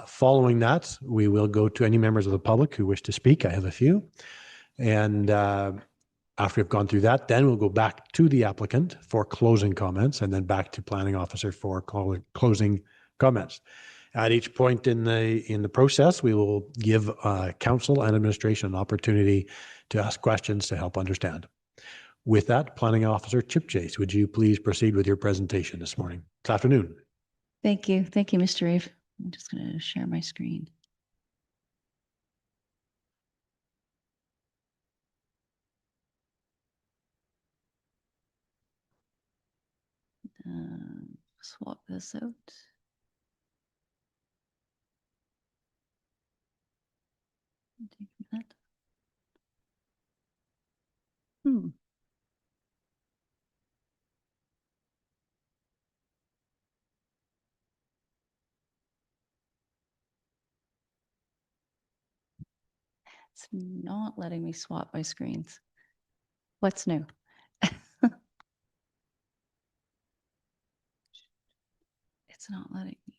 Following that, we will go to any members of the public who wish to speak. I have a few. And after we've gone through that, then we'll go back to the applicant for closing comments and then back to planning officer for closing comments. At each point in the process, we will give council and administration an opportunity to ask questions to help understand. With that, planning officer Chipchase, would you please proceed with your presentation this morning, this afternoon? Thank you. Thank you, Mr. Reeve. I'm just going to share my screen. Swap this out. Take a minute. It's not letting me swap my screens. What's new? It's not letting me.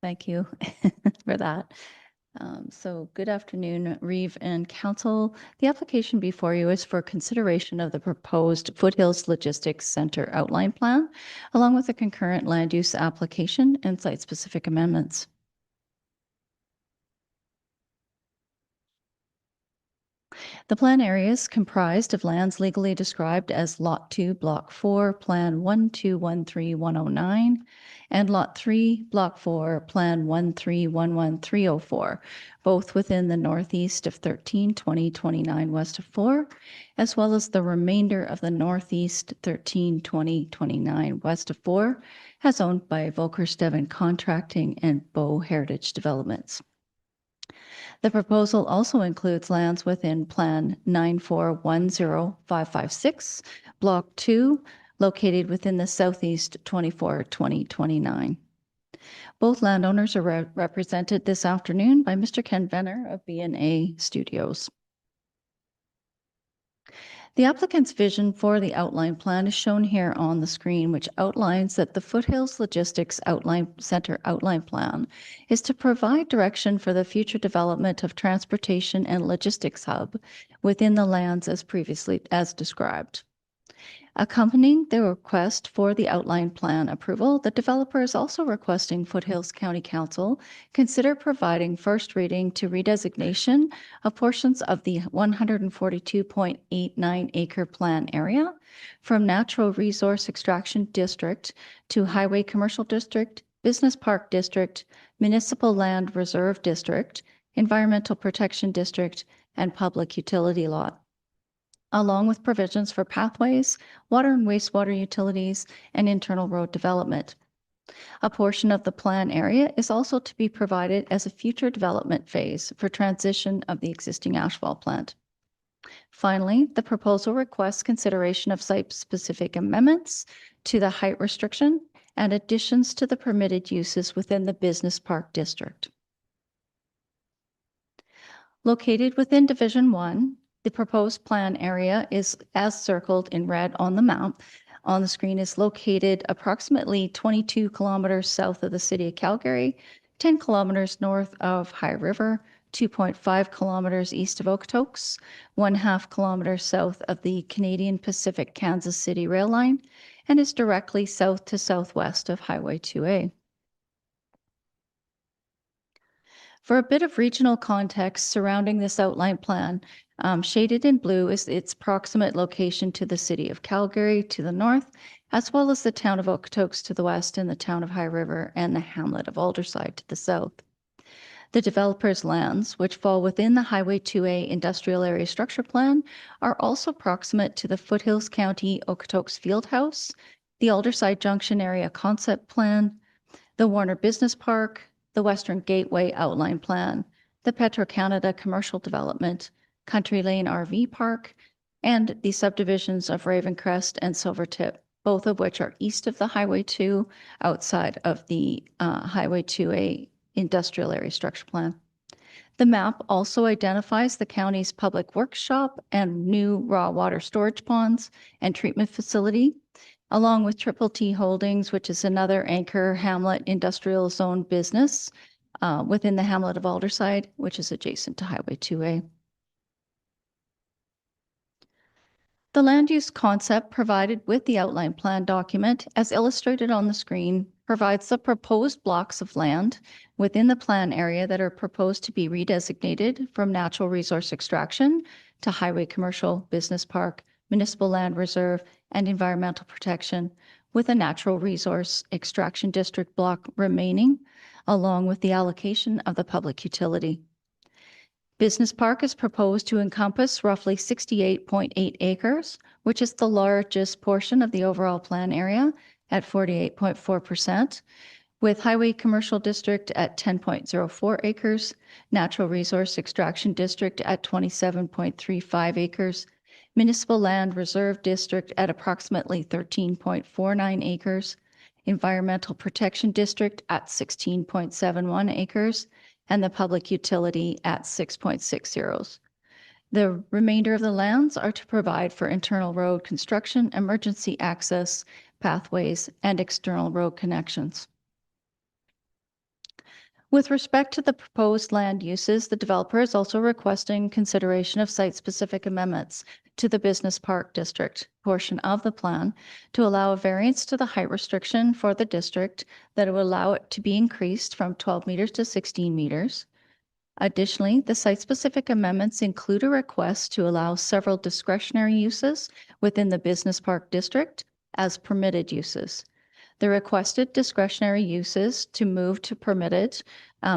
Thank you for that. So good afternoon, Reeve and Council. The application before you is for consideration of the proposed Foothills Logistics Center outline plan, along with a concurrent land use application and site-specific amendments. The plan area is comprised of lands legally described as Lot 2, Block 4, Plan 1213109, and Lot 3, Block 4, Plan 1311304, both within the northeast of 13-20-29 west of 4, as well as the remainder of the northeast 13-20-29 west of 4, as owned by Volker Steven Contracting and Bow Heritage Developments. The proposal also includes lands within Plan 9410556, Block 2, located within the southeast 24-20-29. Both landowners are represented this afternoon by Mr. Ken Venner of B&A Studios. The applicant's vision for the outline plan is shown here on the screen, which outlines that the Foothills Logistics Center outline plan is to provide direction for the future development of transportation and logistics hub within the lands as described. Accompanying the request for the outline plan approval, the developer is also requesting Foothills County Council consider providing first reading to redesignation of portions of the 142.89 acre plan area from Natural Resource Extraction District to Highway Commercial District, Business Park District, Municipal Land Reserve District, Environmental Protection District, and Public Utility Lot, along with provisions for pathways, water and wastewater utilities, and internal road development. A portion of the plan area is also to be provided as a future development phase for transition of the existing asphalt plant. Finally, the proposal requests consideration of site-specific amendments to the height restriction and additions to the permitted uses within the business park district. Located within Division 1, the proposed plan area is as circled in red on the map. On the screen is located approximately 22 kilometers south of the city of Calgary, 10 kilometers north of High River, 2.5 kilometers east of Okotoks, 1/2 kilometers south of the Canadian Pacific Kansas City rail line, and is directly south to southwest of Highway 2A. For a bit of regional context surrounding this outline plan, shaded in blue is its proximate location to the city of Calgary to the north, as well as the town of Okotoks to the west and the town of High River and the hamlet of Alderside to the south. The developer's lands, which fall within the Highway 2A Industrial Area Structure Plan, are also proximate to the Foothills County Okotoks Fieldhouse, the Alderside Junction Area Concept Plan, the Warner Business Park, the Western Gateway Outline Plan, the Petro-Canada Commercial Development, Country Lane RV Park, and the subdivisions of Ravencrest and Silvertip, both of which are east of the Highway 2, outside of the Highway 2A Industrial Area Structure Plan. The map also identifies the county's public workshop and new raw water storage ponds and treatment facility, along with Triple T Holdings, which is another anchor hamlet industrial zone business within the hamlet of Alderside, which is adjacent to Highway 2A. The land use concept provided with the outline plan document, as illustrated on the screen, provides the proposed blocks of land within the plan area that are proposed to be redesignated from natural resource extraction to highway commercial, business park, municipal land reserve, and environmental protection, with a natural resource extraction district block remaining, along with the allocation of the public utility. Business Park is proposed to encompass roughly 68.8 acres, which is the largest portion of the overall plan area at 48.4%, with Highway Commercial District at 10.04 acres, Natural Resource Extraction District at 27.35 acres, Municipal Land Reserve District at approximately 13.49 acres, Environmental Protection District at 16.71 acres, and the public utility at 6.60. The remainder of the lands are to provide for internal road construction, emergency access, pathways, and external road connections. With respect to the proposed land uses, the developer is also requesting consideration of site-specific amendments to the Business Park District portion of the plan to allow a variance to the height restriction for the district that will allow it to be increased from 12 meters to 16 meters. Additionally, the site-specific amendments include a request to allow several discretionary uses within the Business Park District as permitted uses. The requested discretionary uses to move to permitted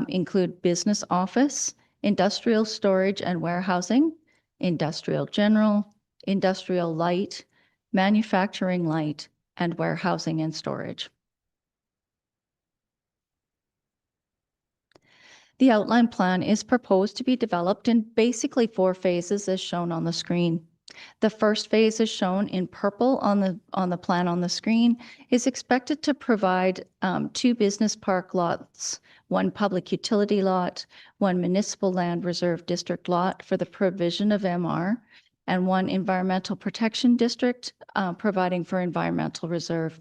include business office, industrial storage and warehousing, industrial general, industrial light, manufacturing light, and warehousing and storage. The outline plan is proposed to be developed in basically 4 phases as shown on the screen. The first phase is shown in purple on the plan on the screen, is expected to provide 2 business park lots, 1 public utility lot, 1 municipal land reserve district lot for the provision of MR, and 1 environmental protection district providing for environmental reserve,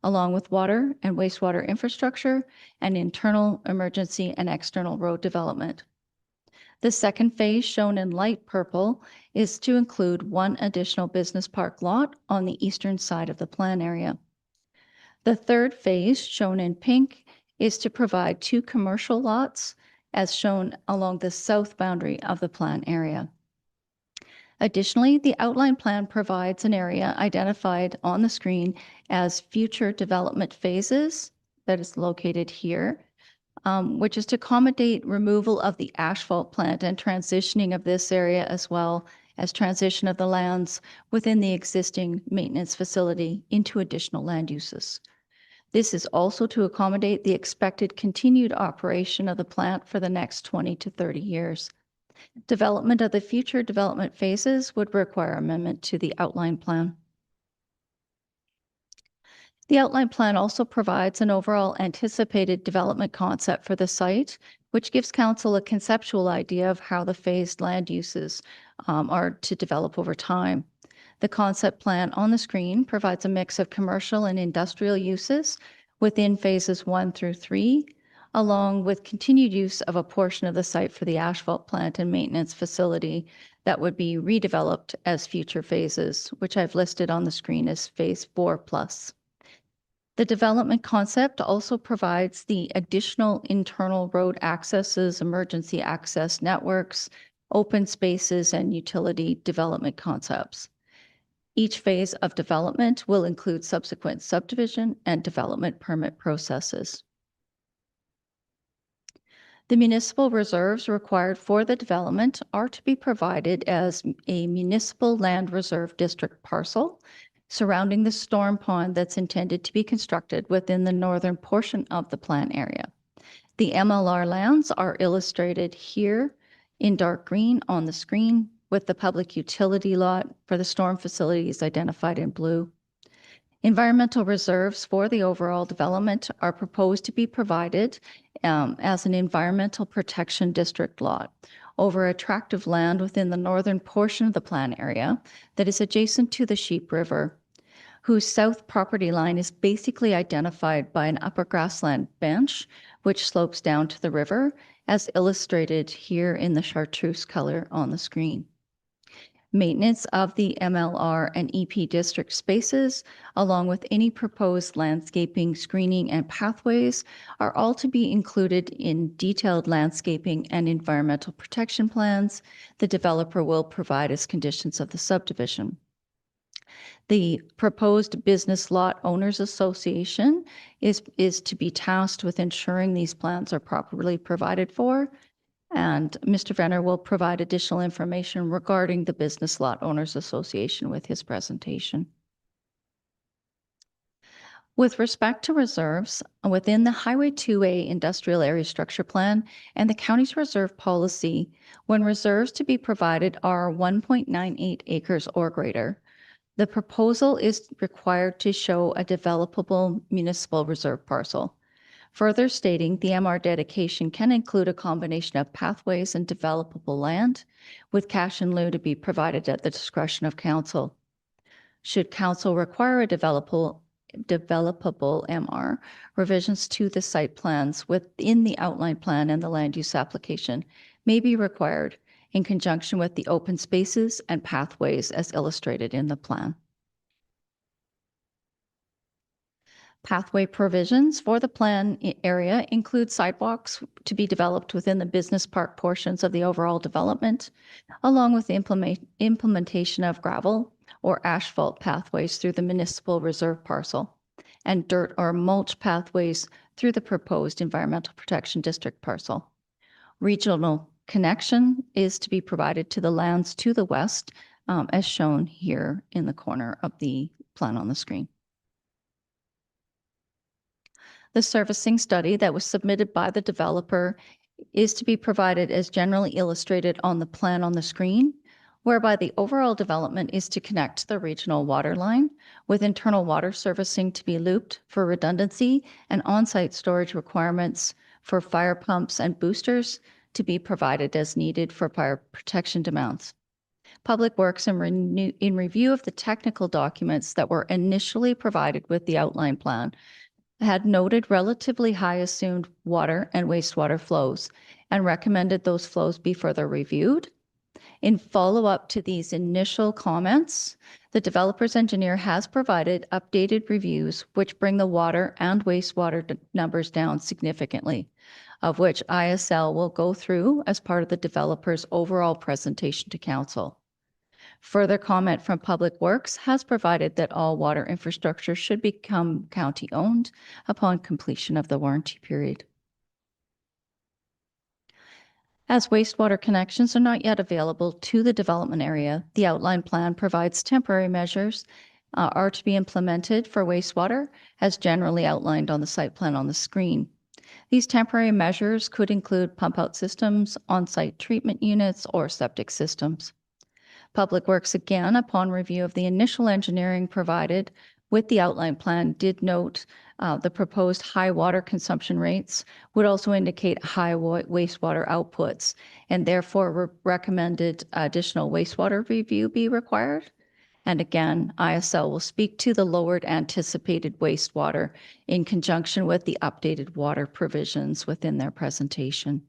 along with water and wastewater infrastructure and internal emergency and external road development. The second phase, shown in light purple, is to include 1 additional business park lot on the eastern side of the plan area. The third phase, shown in pink, is to provide 2 commercial lots as shown along the south boundary of the plan area. Additionally, the outline plan provides an area identified on the screen as future development phases that is located here, which is to accommodate removal of the asphalt plant and transitioning of this area as well as transition of the lands within the existing maintenance facility into additional land uses. This is also to accommodate the expected continued operation of the plant for the next 20 to 30 years. Development of the future development phases would require amendment to the outline plan. The outline plan also provides an overall anticipated development concept for the site, which gives council a conceptual idea of how the phased land uses are to develop over time. The concept plan on the screen provides a mix of commercial and industrial uses within phases 1 through 3, along with continued use of a portion of the site for the asphalt plant and maintenance facility that would be redeveloped as future phases, which I've listed on the screen as phase 4+. The development concept also provides the additional internal road accesses, emergency access networks, open spaces, and utility development concepts. Each phase of development will include subsequent subdivision and development permit processes. The municipal reserves required for the development are to be provided as a municipal land reserve district parcel surrounding the storm pond that's intended to be constructed within the northern portion of the plan area. The MLR lands are illustrated here in dark green on the screen, with the public utility lot for the storm facilities identified in blue. Environmental reserves for the overall development are proposed to be provided as an environmental protection district lot over a tract of land within the northern portion of the plan area that is adjacent to the Sheep River, whose south property line is basically identified by an upper grassland bench, which slopes down to the river, as illustrated here in the chartreuse color on the screen. Maintenance of the MLR and EP district spaces, along with any proposed landscaping, screening, and pathways, are all to be included in detailed landscaping and environmental protection plans the developer will provide as conditions of the subdivision. The proposed Business Lot Owners Association is to be tasked with ensuring these plans are properly provided for, and Mr. Venner will provide additional information regarding the Business Lot Owners Association with his presentation. With respect to reserves, within the Highway 2A Industrial Area Structure Plan and the county's reserve policy, when reserves to be provided are 1.98 acres or greater, the proposal is required to show a developable municipal reserve parcel. Further stating, the MR dedication can include a combination of pathways and developable land, with cash in lieu to be provided at the discretion of council. Should council require a developable MR, revisions to the site plans within the outline plan and the land use application may be required in conjunction with the open spaces and pathways as illustrated in the plan. Pathway provisions for the plan area include sidewalks to be developed within the business park portions of the overall development, along with the implementation of gravel or asphalt pathways through the municipal reserve parcel, and dirt or mulch pathways through the proposed environmental protection district parcel. Regional connection is to be provided to the lands to the west, as shown here in the corner of the plan on the screen. The servicing study that was submitted by the developer is to be provided as generally illustrated on the plan on the screen, whereby the overall development is to connect the regional water line with internal water servicing to be looped for redundancy and on-site storage requirements for fire pumps and boosters to be provided as needed for fire protection demands. Public Works, in review of the technical documents that were initially provided with the outline plan, had noted relatively high assumed water and wastewater flows and recommended those flows be further reviewed. In follow-up to these initial comments, the developer's engineer has provided updated reviews which bring the water and wastewater numbers down significantly, of which ISL will go through as part of the developer's overall presentation to council. Further comment from Public Works has provided that all water infrastructure should become county-owned upon completion of the warranty period. As wastewater connections are not yet available to the development area, the outline plan provides temporary measures are to be implemented for wastewater as generally outlined on the site plan on the screen. These temporary measures could include pump out systems, on-site treatment units, or septic systems. Public Works, again, upon review of the initial engineering provided with the outline plan, did note the proposed high water consumption rates would also indicate high wastewater outputs, and therefore recommended additional wastewater review be required. And again, ISL will speak to the lowered anticipated wastewater in conjunction with the updated water provisions within their presentation.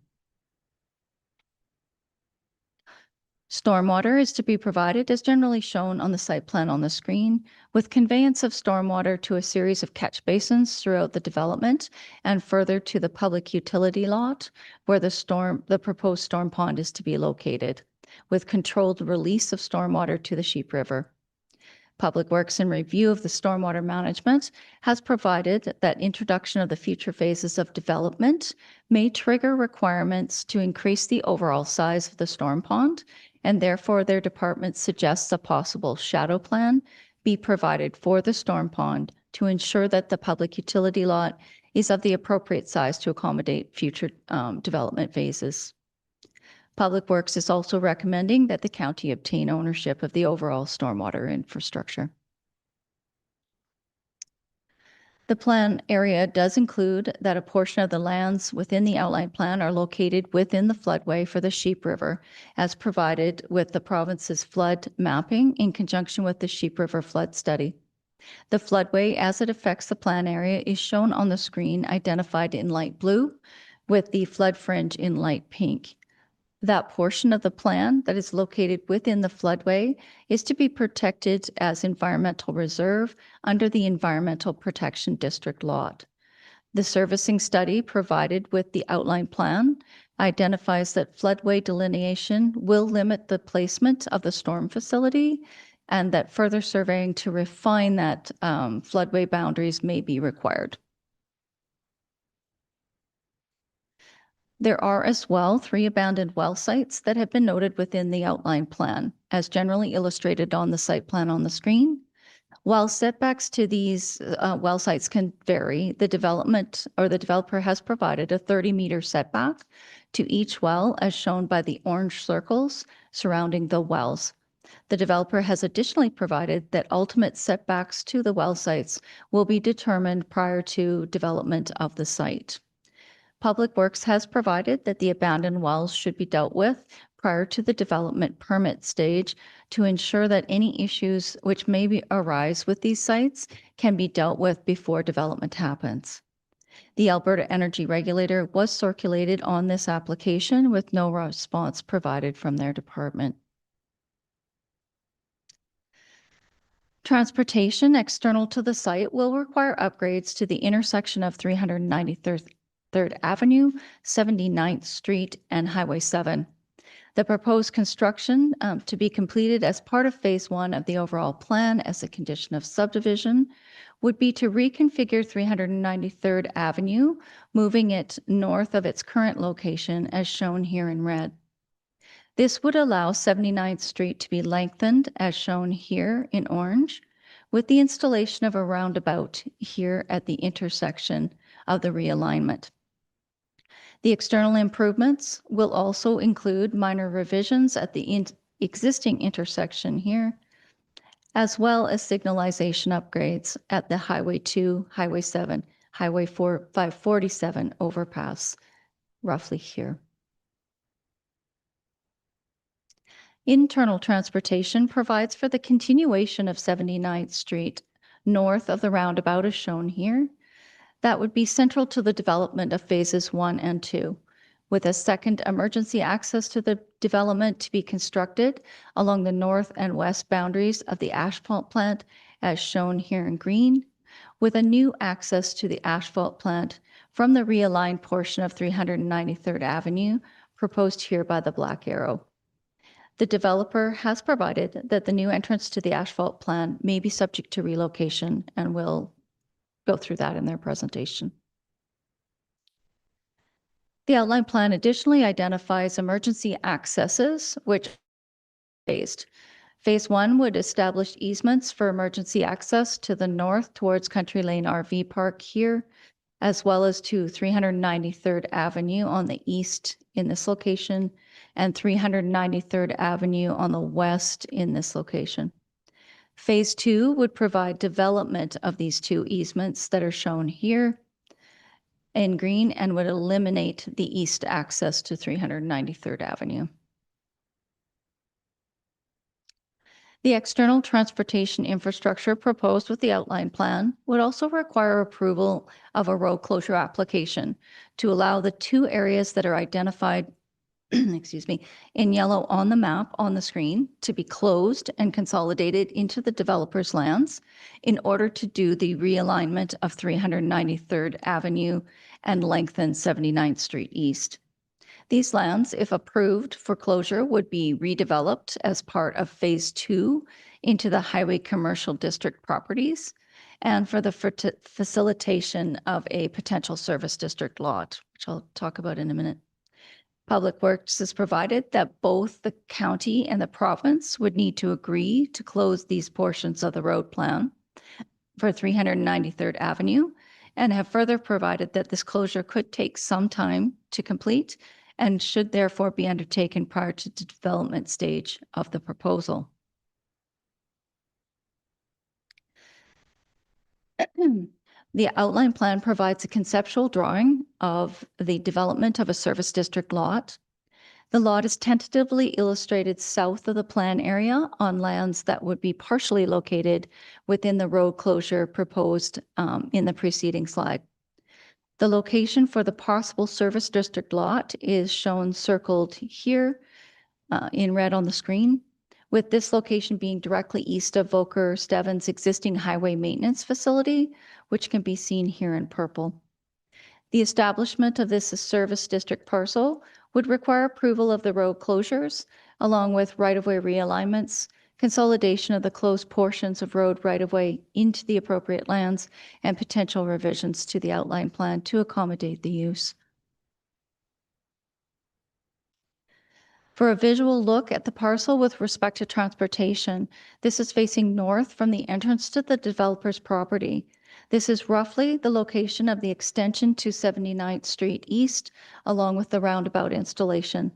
Stormwater is to be provided as generally shown on the site plan on the screen, with conveyance of stormwater to a series of catch basins throughout the development and further to the public utility lot where the proposed storm pond is to be located, with controlled release of stormwater to the Sheep River. Public Works, in review of the stormwater management, has provided that introduction of the future phases of development may trigger requirements to increase the overall size of the storm pond, and therefore their department suggests a possible shadow plan be provided for the storm pond to ensure that the public utility lot is of the appropriate size to accommodate future development phases. Public Works is also recommending that the county obtain ownership of the overall stormwater infrastructure. The plan area does include that a portion of the lands within the outline plan are located within the floodway for the Sheep River, as provided with the province's flood mapping in conjunction with the Sheep River flood study. The floodway, as it affects the plan area, is shown on the screen, identified in light blue, with the flood fringe in light pink. That portion of the plan that is located within the floodway is to be protected as environmental reserve under the Environmental Protection District lot. The servicing study provided with the outline plan identifies that floodway delineation will limit the placement of the storm facility and that further surveying to refine that floodway boundaries may be required. There are as well 3 abandoned well sites that have been noted within the outline plan, as generally illustrated on the site plan on the screen. While setbacks to these well sites can vary, the development or the developer has provided a 30-meter setback to each well, as shown by the orange circles surrounding the wells. The developer has additionally provided that ultimate setbacks to the well sites will be determined prior to development of the site. Public Works has provided that the abandoned wells should be dealt with prior to the development permit stage to ensure that any issues which may arise with these sites can be dealt with before development happens. The Alberta Energy Regulator was circulated on this application with no response provided from their department. Transportation external to the site will require upgrades to the intersection of 393rd Avenue, 79th Street, and Highway 7. The proposed construction to be completed as part of Phase 1 of the overall plan as a condition of subdivision would be to reconfigure 393rd Avenue, moving it north of its current location as shown here in red. This would allow 79th Street to be lengthened as shown here in orange, with the installation of a roundabout here at the intersection of the realignment. The external improvements will also include minor revisions at the existing intersection here, as well as signalization upgrades at the Highway 2, Highway 7, Highway 547 overpass, roughly here. Internal transportation provides for the continuation of 79th Street north of the roundabout as shown here. That would be central to the development of phases 1 and 2, with a second emergency access to the development to be constructed along the north and west boundaries of the asphalt plant as shown here in green, with a new access to the asphalt plant from the realigned portion of 393rd Avenue proposed here by the black arrow. The developer has provided that the new entrance to the asphalt plant may be subject to relocation and will go through that in their presentation. The outline plan additionally identifies emergency accesses, which phased. Phase 1 would establish easements for emergency access to the north towards Country Lane RV Park here, as well as to 393rd Avenue on the east in this location and 393rd Avenue on the west in this location. Phase 2 would provide development of these two easements that are shown here in green and would eliminate the east access to 393rd Avenue. The external transportation infrastructure proposed with the outline plan would also require approval of a road closure application to allow the two areas that are identified excuse me, in yellow on the map on the screen to be closed and consolidated into the developer's lands in order to do the realignment of 393rd Avenue and lengthen 79th Street East. These lands, if approved for closure, would be redeveloped as part of Phase 2 into the Highway Commercial District properties and for the facilitation of a potential service district lot, which I'll talk about in a minute. Public Works has provided that both the county and the province would need to agree to close these portions of the road plan for 393rd Avenue and have further provided that this closure could take some time to complete and should therefore be undertaken prior to the development stage of the proposal. The outline plan provides a conceptual drawing of the development of a service district lot. The lot is tentatively illustrated south of the plan area on lands that would be partially located within the road closure proposed in the preceding slide. The location for the possible service district lot is shown circled here in red on the screen, with this location being directly east of Volker Steven's existing highway maintenance facility, which can be seen here in purple. The establishment of this service district parcel would require approval of the road closures, along with right-of-way realignments, consolidation of the closed portions of road right-of-way into the appropriate lands, and potential revisions to the outline plan to accommodate the use. For a visual look at the parcel with respect to transportation, this is facing north from the entrance to the developer's property. This is roughly the location of the extension to 79th Street East, along with the roundabout installation.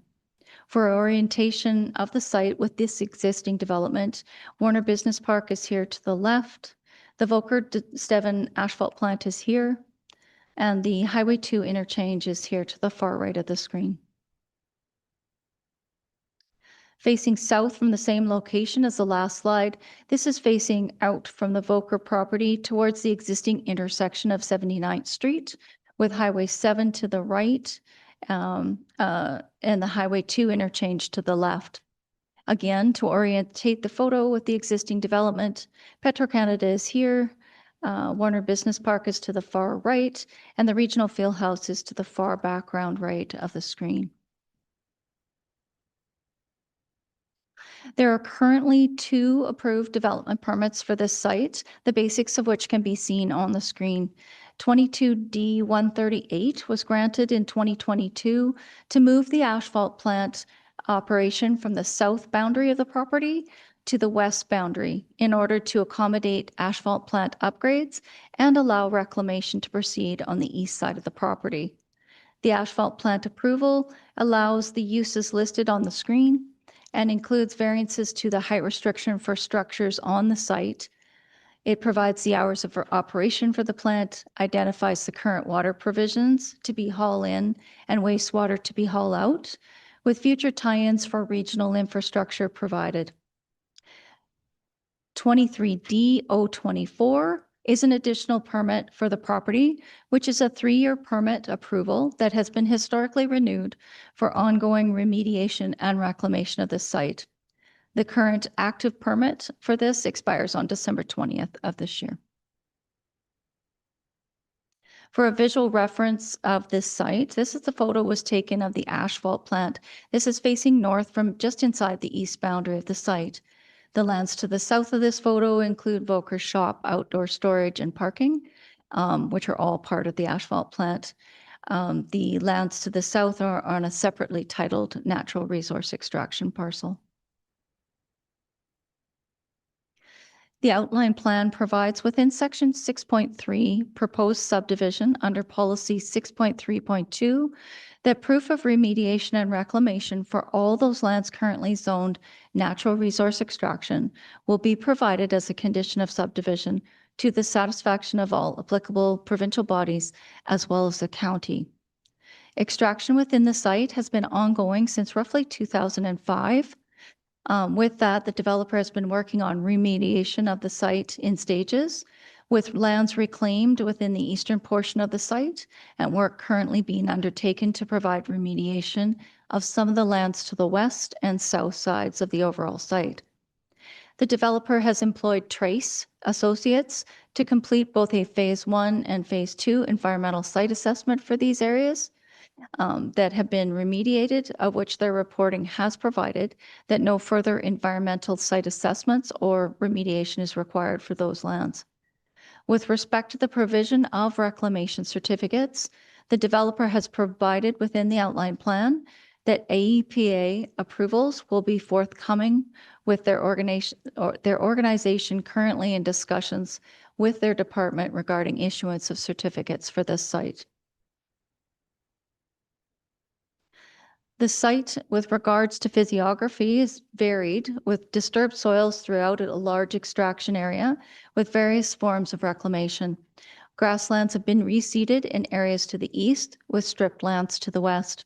For orientation of the site with this existing development, Warner Business Park is here to the left, the Volker Steven asphalt plant is here, and the Highway 2 interchange is here to the far right of the screen. Facing south from the same location as the last slide, this is facing out from the Volker property towards the existing intersection of 79th Street, with Highway 7 to the right and the Highway 2 interchange to the left. Again, to orientate the photo with the existing development, Petro-Canada is here, Warner Business Park is to the far right, and the Regional Fieldhouse is to the far background right of the screen. There are currently 2 approved development permits for this site, the basics of which can be seen on the screen. 22D138 was granted in 2022 to move the asphalt plant operation from the south boundary of the property to the west boundary in order to accommodate asphalt plant upgrades and allow reclamation to proceed on the east side of the property. The asphalt plant approval allows the uses listed on the screen and includes variances to the height restriction for structures on the site. It provides the hours of operation for the plant, identifies the current water provisions to be haul in and wastewater to be haul out, with future tie-ins for regional infrastructure provided. 23D024 is an additional permit for the property, which is a 3-year permit approval that has been historically renewed for ongoing remediation and reclamation of this site. The current active permit for this expires on December 20th of this year. For a visual reference of this site, this is the photo was taken of the asphalt plant. This is facing north from just inside the east boundary of the site. The lands to the south of this photo include Volker's shop, outdoor storage, and parking, which are all part of the asphalt plant. The lands to the south are on a separately titled natural resource extraction parcel. The outline plan provides within section 6.3 proposed subdivision under policy 6.3.2 that proof of remediation and reclamation for all those lands currently zoned natural resource extraction will be provided as a condition of subdivision to the satisfaction of all applicable provincial bodies as well as the county. Extraction within the site has been ongoing since roughly 2005. With that, the developer has been working on remediation of the site in stages, with lands reclaimed within the eastern portion of the site and work currently being undertaken to provide remediation of some of the lands to the west and south sides of the overall site. The developer has employed Trace Associates to complete both a Phase 1 and Phase 2 environmental site assessment for these areas that have been remediated, of which their reporting has provided that no further environmental site assessments or remediation is required for those lands. With respect to the provision of reclamation certificates, the developer has provided within the outline plan that AEPA approvals will be forthcoming with their organization currently in discussions with their department regarding issuance of certificates for this site. The site with regards to physiography is varied, with disturbed soils throughout a large extraction area with various forms of reclamation. Grasslands have been reseeded in areas to the east with stripped lands to the west.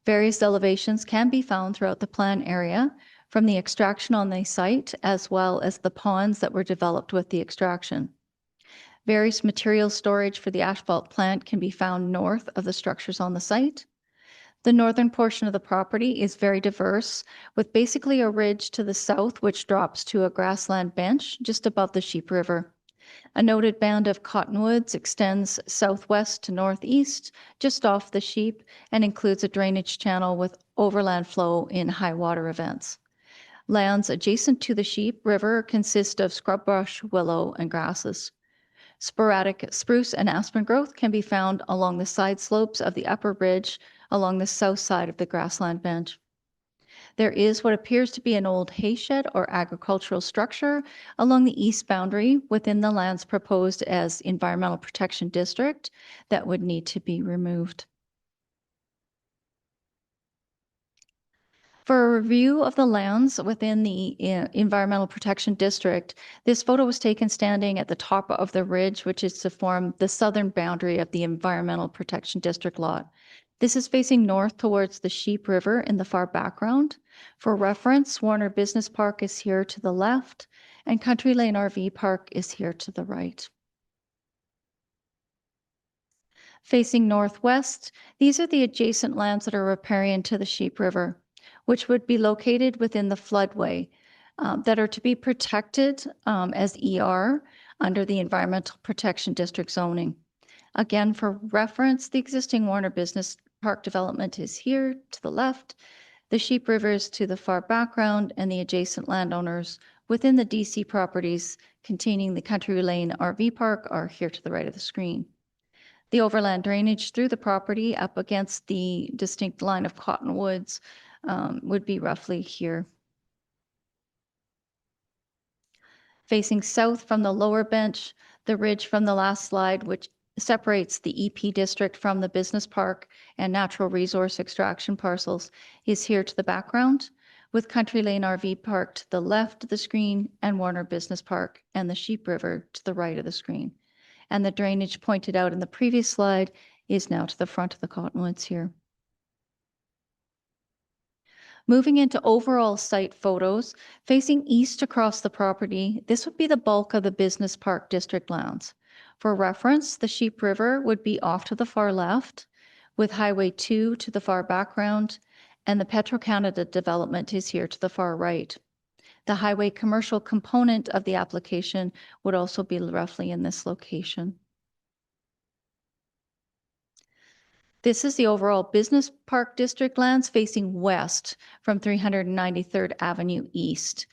Various elevations can be found throughout the plan area from the extraction on the site as well as the ponds that were developed with the extraction. Various material storage for the asphalt plant can be found north of the structures on the site. The northern portion of the property is very diverse, with basically a ridge to the south which drops to a grassland bench just above the Sheep River. A noted band of cottonwoods extends southwest to northeast, just off the Sheep, and includes a drainage channel with overland flow in high water events. Lands adjacent to the Sheep River consist of scrub brush, willow, and grasses. Sporadic spruce and aspen growth can be found along the side slopes of the upper ridge along the south side of the grassland bench. There is what appears to be an old hay shed or agricultural structure along the east boundary within the lands proposed as Environmental Protection District that would need to be removed. For a review of the lands within the Environmental Protection District, this photo was taken standing at the top of the ridge, which is to form the southern boundary of the Environmental Protection District lot. This is facing north towards the Sheep River in the far background. For reference, Warner Business Park is here to the left, and Country Lane RV Park is here to the right. Facing northwest, these are the adjacent lands that are riparian to the Sheep River, which would be located within the floodway that are to be protected as ER under the Environmental Protection District zoning. Again, for reference, the existing Warner Business Park development is here to the left, the Sheep River is to the far background, and the adjacent landowners within the DC properties containing the Country Lane RV Park are here to the right of the screen. The overland drainage through the property up against the distinct line of cottonwoods would be roughly here. Facing south from the lower bench, the ridge from the last slide, which separates the EP district from the business park and natural resource extraction parcels, is here to the background, with Country Lane RV Park to the left of the screen and Warner Business Park and the Sheep River to the right of the screen. And the drainage pointed out in the previous slide is now to the front of the cottonwoods here. Moving into overall site photos, facing east across the property, this would be the bulk of the Business Park District lands. For reference, the Sheep River would be off to the far left, with Highway 2 to the far background, and the Petro-Canada development is here to the far right. The highway commercial component of the application would also be roughly in this location. This is the overall Business Park District lands facing west from 393rd Avenue East.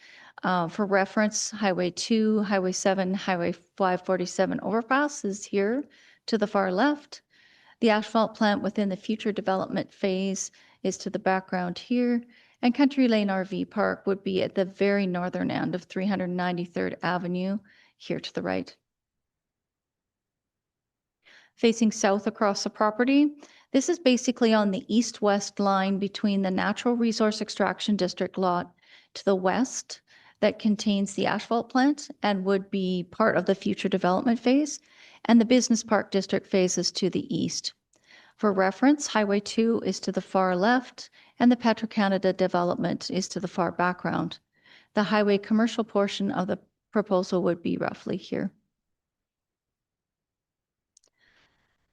For reference, Highway 2, Highway 7, Highway 547 overpass is here to the far left. The asphalt plant within the future development phase is to the background here, And Country Lane RV Park would be at the very northern end of 393rd Avenue, here to the right. Facing south across the property, this is basically on the east-west line between the Natural Resource Extraction District lot to the west that contains the asphalt plant and would be part of the future development phase, and the Business Park District phases to the east. For reference, Highway 2 is to the far left, and the Petro-Canada development is to the far background. The highway commercial portion of the proposal would be roughly here.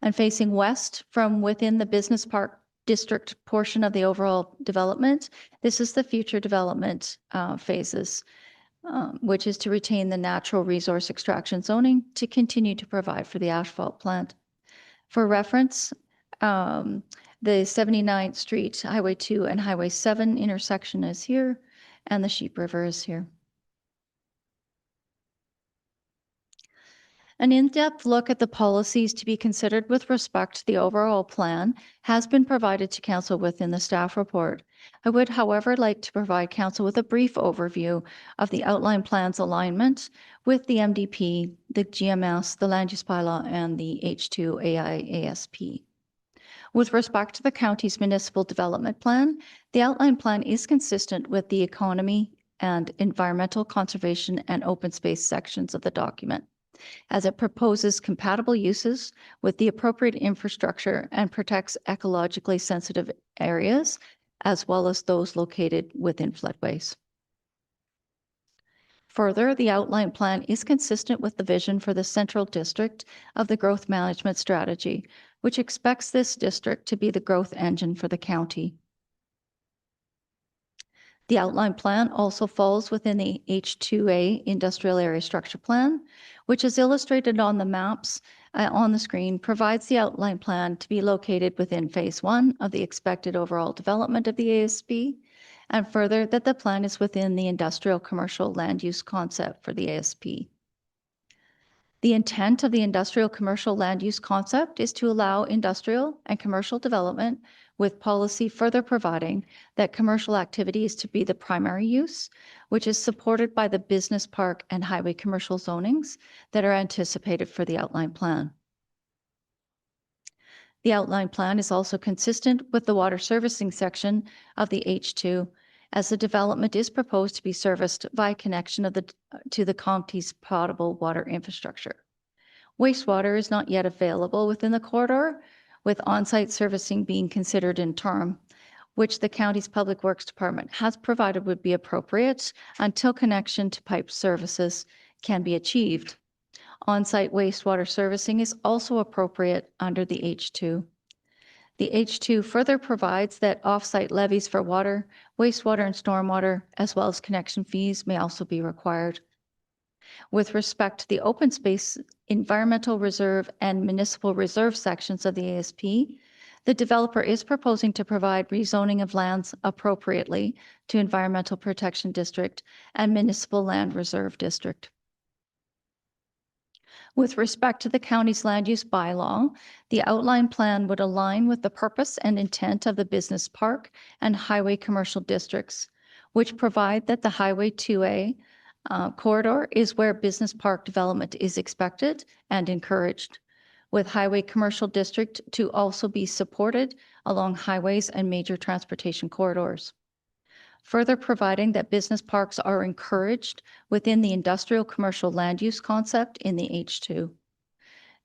And facing west from within the Business Park District portion of the overall development, this is the future development phases, which is to retain the natural resource extraction zoning to continue to provide for the asphalt plant. For reference, the 79th Street, Highway 2 and Highway 7 intersection is here, and the Sheep River is here. An in-depth look at the policies to be considered with respect to the overall plan has been provided to Council within the staff report. I would, however, like to provide Council with a brief overview of the outline plan's alignment with the MDP, the GMS, the Land Use Bylaw, and the H2 AIASP. With respect to the county's municipal development plan, the outline plan is consistent with the economy and environmental conservation and open space sections of the document, as it proposes compatible uses with the appropriate infrastructure and protects ecologically sensitive areas, as well as those located within floodways. Further, the outline plan is consistent with the vision for the central district of the growth management strategy, which expects this district to be the growth engine for the county. The outline plan also falls within the H2A Industrial Area Structure Plan, which is illustrated on the maps on the screen, provides the outline plan to be located within Phase 1 of the expected overall development of the ASP, and further that the plan is within the industrial commercial land use concept for the ASP. The intent of the industrial commercial land use concept is to allow industrial and commercial development, with policy further providing that commercial activity is to be the primary use, which is supported by the business park and highway commercial zonings that are anticipated for the outline plan. The outline plan is also consistent with the water servicing section of the H2, as the development is proposed to be serviced via connection to the county's potable water infrastructure. Wastewater is not yet available within the corridor, with on-site servicing being considered in term, which the county's Public Works Department has provided would be appropriate until connection to pipe services can be achieved. On-site wastewater servicing is also appropriate under the H2. The H2 further provides that off-site levies for water, wastewater, and stormwater, as well as connection fees, may also be required. With respect to the open space, environmental reserve, and municipal reserve sections of the ASP, the developer is proposing to provide rezoning of lands appropriately to Environmental Protection District and Municipal Land Reserve District. With respect to the county's land use bylaw, the outline plan would align with the purpose and intent of the business park and highway commercial districts, which provide that the Highway 2A corridor is where business park development is expected and encouraged, with highway commercial district to also be supported along highways and major transportation corridors. Further providing that business parks are encouraged within the industrial commercial land use concept in the H2.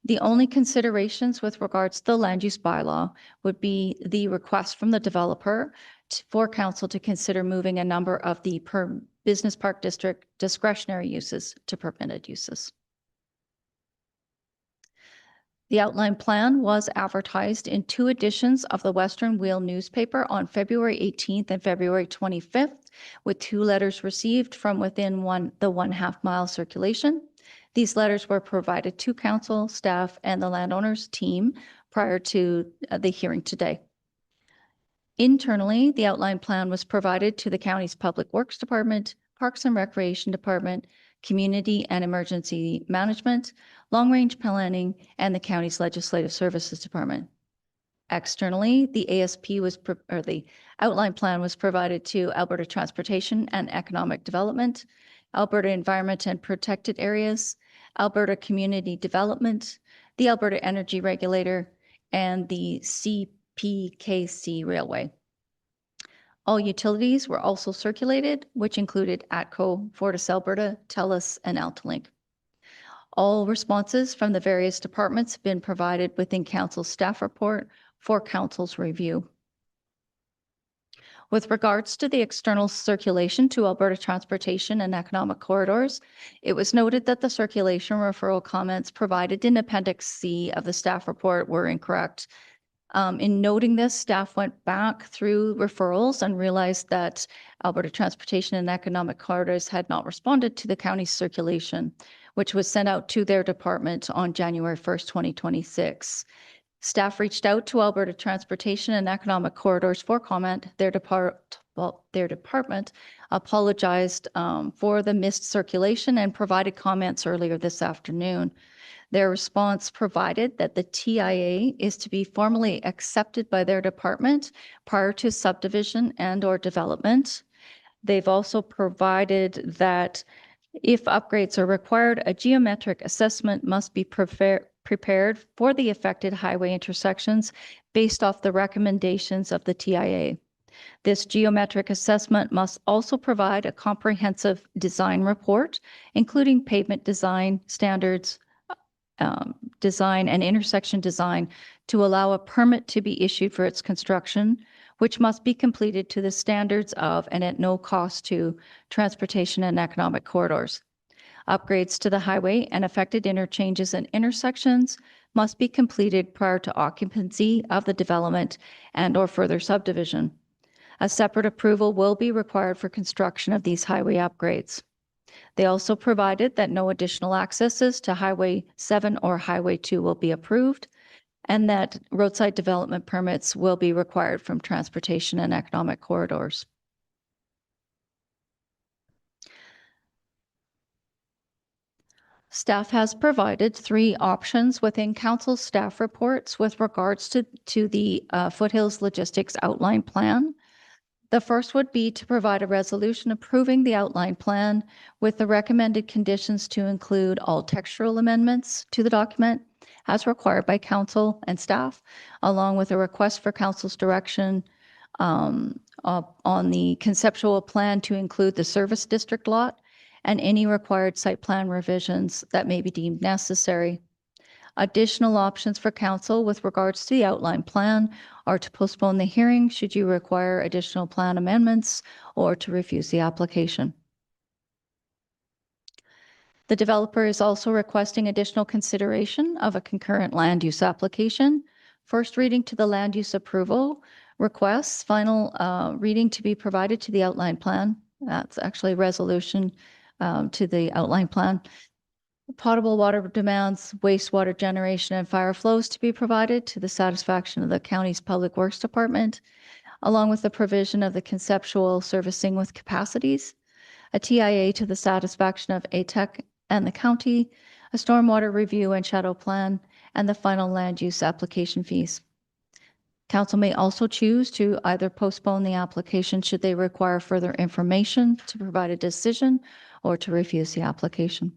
The only considerations with regards to the land use bylaw would be the request from the developer for council to consider moving a number of the business park district discretionary uses to permitted uses. The outline plan was advertised in 2 editions of the Western Wheel newspaper on February 18th and February 25th, with 2 letters received from within the 1/2 mile circulation. These letters were provided to council, staff, and the landowners team prior to the hearing today. Internally, the outline plan was provided to the county's Public Works Department, Parks and Recreation Department, Community and Emergency Management, Long Range Planning, and the county's Legislative Services Department. Externally, the ASP was, or the outline plan was provided to Alberta Transportation and Economic Development, Alberta Environment and Protected Areas, Alberta Community Development, the Alberta Energy Regulator, and the CPKC Railway. All utilities were also circulated, which included ATCO, FortisAlberta, TELUS, and AltaLink. All responses from the various departments have been provided within Council's staff report for Council's review. With regards to the external circulation to Alberta Transportation and Economic Corridors, it was noted that the circulation referral comments provided in Appendix C of the staff report were incorrect. In noting this, staff went back through referrals and realized that Alberta Transportation and Economic Corridors had not responded to the county's circulation, which was sent out to their department on January 1st, 2026. Staff reached out to Alberta Transportation and Economic Corridors for comment. Their department apologized for the missed circulation and provided comments earlier this afternoon. Their response provided that the TIA is to be formally accepted by their department prior to subdivision and/or development. They've also provided that if upgrades are required, a geometric assessment must be prepared for the affected highway intersections based off the recommendations of the TIA. This geometric assessment must also provide a comprehensive design report, including pavement design standards, design and intersection design, to allow a permit to be issued for its construction, which must be completed to the standards of and at no cost to Transportation and Economic Corridors. Upgrades to the highway and affected interchanges and intersections must be completed prior to occupancy of the development and/or further subdivision. A separate approval will be required for construction of these highway upgrades. They also provided that no additional accesses to Highway 7 or Highway 2 will be approved, and that roadside development permits will be required from Transportation and Economic Corridors. Staff has provided 3 options within Council staff reports with regards to the Foothills Logistics Outline Plan. The first would be to provide a resolution approving the outline plan with the recommended conditions to include all textual amendments to the document as required by Council and staff, along with a request for Council's direction on the conceptual plan to include the service district lot and any required site plan revisions that may be deemed necessary. Additional options for Council with regards to the outline plan are to postpone the hearing should you require additional plan amendments or to refuse the application. The developer is also requesting additional consideration of a concurrent land use application. First reading to the land use approval requests, final reading to be provided to the outline plan. That's actually a resolution to the outline plan. Potable water demands, wastewater generation, and fire flows to be provided to the satisfaction of the county's Public Works Department, along with the provision of the conceptual servicing with capacities, a TIA to the satisfaction of ATEC and the county, a stormwater review and shadow plan, and the final land use application fees. Council may also choose to either postpone the application should they require further information to provide a decision, or to refuse the application.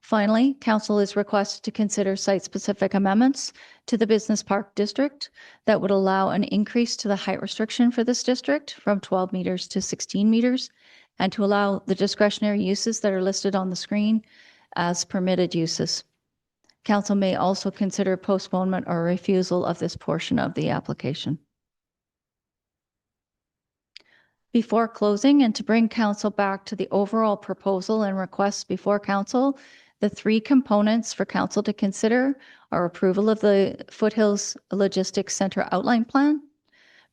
Finally, Council is requested to consider site-specific amendments to the Business Park District that would allow an increase to the height restriction for this district from 12 meters to 16 meters, and to allow the discretionary uses that are listed on the screen as permitted uses. Council may also consider postponement or refusal of this portion of the application. Before closing, and to bring Council back to the overall proposal and requests before Council, the 3 components for Council to consider are approval of the Foothills Logistics Center Outline Plan,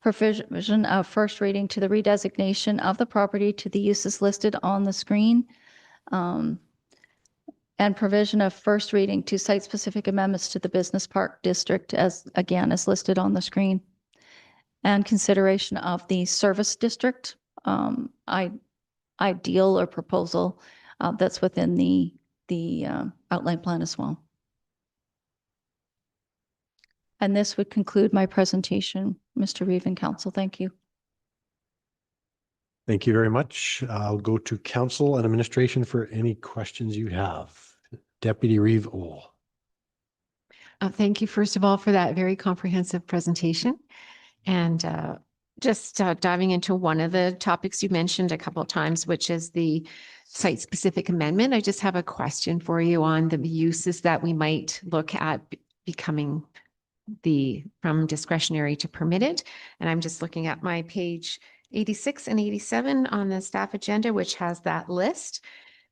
provision of first reading to the redesignation of the property to the uses listed on the screen, and provision of first reading to site-specific amendments to the Business Park District as listed on the screen, and consideration of the service district ideal or proposal that's within the outline plan as well. And this would conclude my presentation, Mr. Reeve and Council. Thank you. Thank you very much. I'll go to council and administration for any questions you have. Deputy Reeve Ohl. Thank you, first of all, for that very comprehensive presentation. And just diving into one of the topics you mentioned a couple of times, which is the site-specific amendment. I just have a question for you on the uses that we might look at becoming from discretionary to permitted. And I'm just looking at my page 86 and 87 on the staff agenda, which has that list.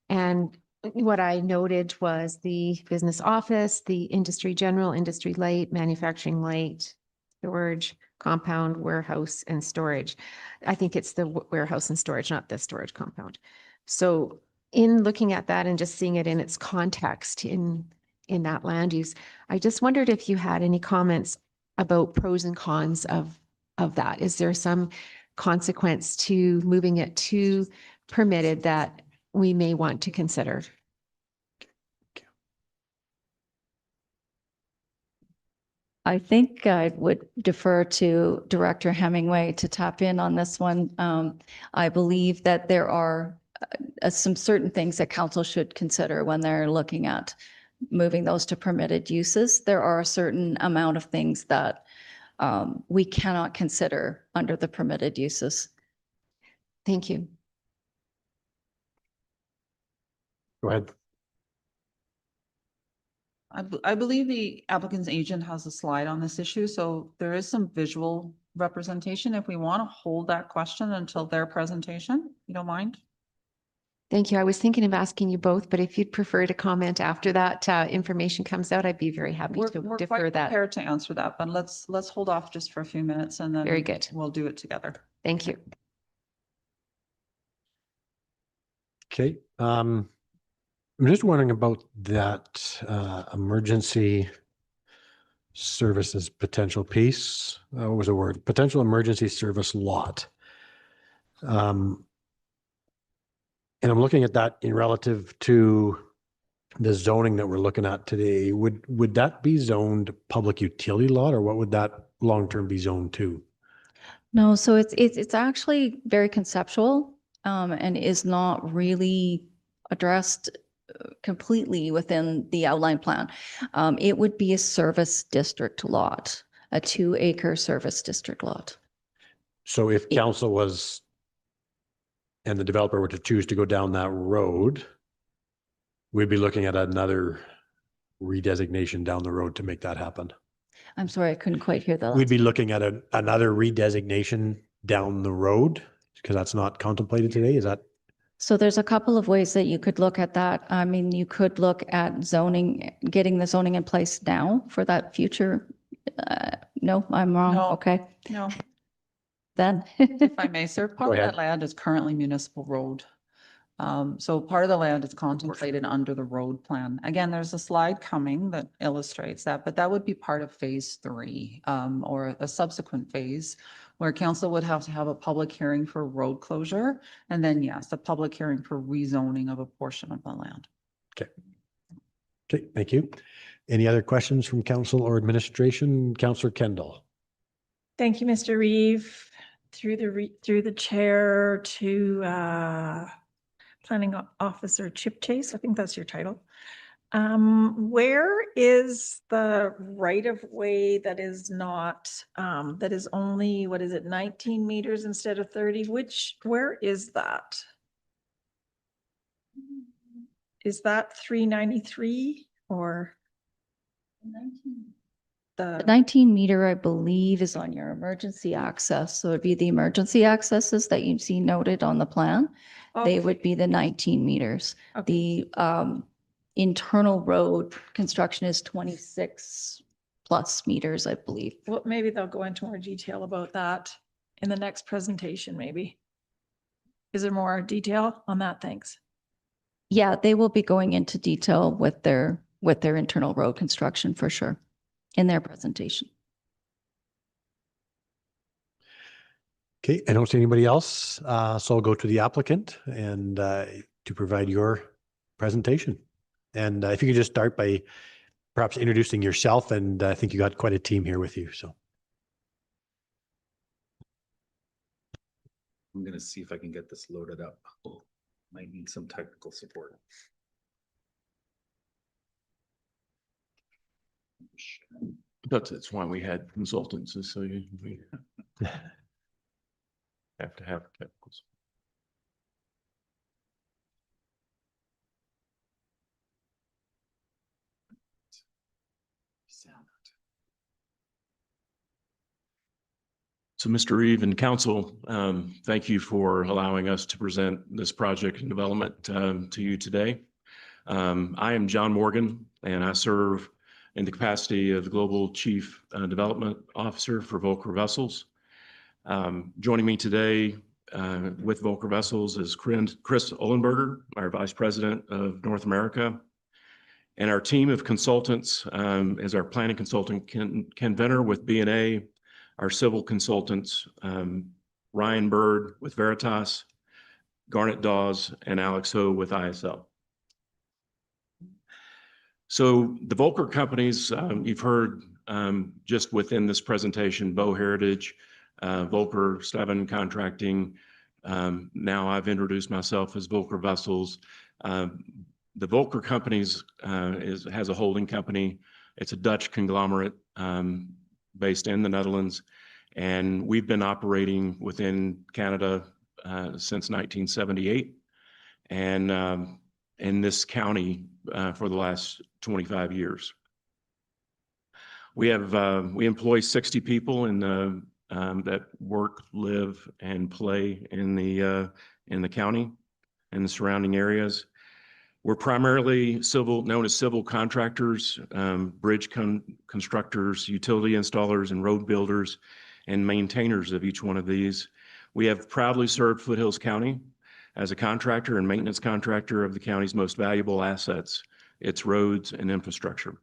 And what I noted was the business office, the industry general, industry light, manufacturing light, storage, compound, warehouse, and storage. I think it's the warehouse and storage, not the storage compound. So in looking at that and just seeing it in its context in that land use, I just wondered if you had any comments about pros and cons of that. Is there some consequence to moving it to permitted that we may want to consider? I think I would defer to Director Hemingway to tap in on this one. I believe that there are some certain things that council should consider when they're looking at moving those to permitted uses. There are a certain amount of things that we cannot consider under the permitted uses. Thank you. Go ahead. I believe the applicant's agent has a slide on this issue, so there is some visual representation. If we want to hold that question until their presentation, you don't mind? Thank you. I was thinking of asking you both, but if you'd prefer to comment after that information comes out, I'd be very happy to We're defer quite that. prepared to answer that, but let's hold off just for a few minutes and then Very good. We'll do it together. Thank you. Okay. I'm just wondering about that emergency services potential piece. What was the word? Potential emergency service lot. And I'm looking at that in relative to the zoning that we're looking at today. Would that be zoned public utility lot, or what would that long-term be zoned to? No, so it's actually very conceptual and is not really addressed completely within the outline plan. It would be a service district lot, a 2-acre service district lot. So if council was, and the developer were to choose to go down that road, we'd be looking at another redesignation down the road to make that happen. I'm sorry, I couldn't quite hear that. We'd be looking at another redesignation down the road because that's not contemplated today. Is that? So there's a couple of ways that you could look at that. I mean, you could look at zoning, getting the zoning in place now for that future. No, I'm wrong. No. Okay. No, Then. if I may, sir, part Go of that ahead. land is currently municipal road. So part of the land is contemplated under the road plan. Again, there's a slide coming that illustrates that, but that would be part of phase 3 or a subsequent phase where council would have to have a public hearing for road closure. And then yes, a public hearing for rezoning of a portion of the land. Okay. Okay, thank you. Any other questions from council or administration? Councillor Kendall. Thank you, Mr. Reeve. Through the chair to Planning Officer Chip Chase, I think that's your title. Where is the right of way that is not, that is only, what is it, 19 meters instead of 30? Where is that? Is that 393 or? The 19 meter, I believe, is on your emergency access. So it'd be the emergency accesses that you see noted on the plan. They would be the 19 meters. The internal road construction is 26 plus meters, I believe. Well, maybe they'll go into more detail about that in the next presentation, maybe. Is there more detail on that? Thanks. Yeah, they will be going into detail with their internal road construction for sure in their presentation. Okay, I don't see anybody else. So I'll go to the applicant and to provide your presentation. And if you could just start by perhaps introducing yourself, and I think you got quite a team here with you. So I'm going to see if I can get this loaded up. Might need some technical support. That's why we had consultants, is so we have to have technical support. So, Mr. Reeve and Council, thank you for allowing us to present this project and development to you today. I am John Morgan, and I serve in the capacity of the Global Chief Development Officer for Volker Vessels. Joining me today with Volker Vessels is Chris Ohlenberger, our Vice President of North America. And our team of consultants is our planning consultant, Ken Venner with B&A, our civil consultants, Ryan Bird with Veritas, Garnet Dawes, and Alex Ho with ISL. So the Volker companies, you've heard just within this presentation, Bow Heritage, Volker, Steven Contracting. Now I've introduced myself as Volker Vessels. The Volker companies has a holding company. It's a Dutch conglomerate based in the Netherlands. And we've been operating within Canada since 1978. And in this county for the last 25 years. We employ 60 people in the that work, live, and play in the county and the surrounding areas. We're primarily known as civil contractors, bridge constructors, utility installers, and road builders, and maintainers of each one of these. We have proudly served Foothills County as a contractor and maintenance contractor of the county's most valuable assets, its roads and infrastructure.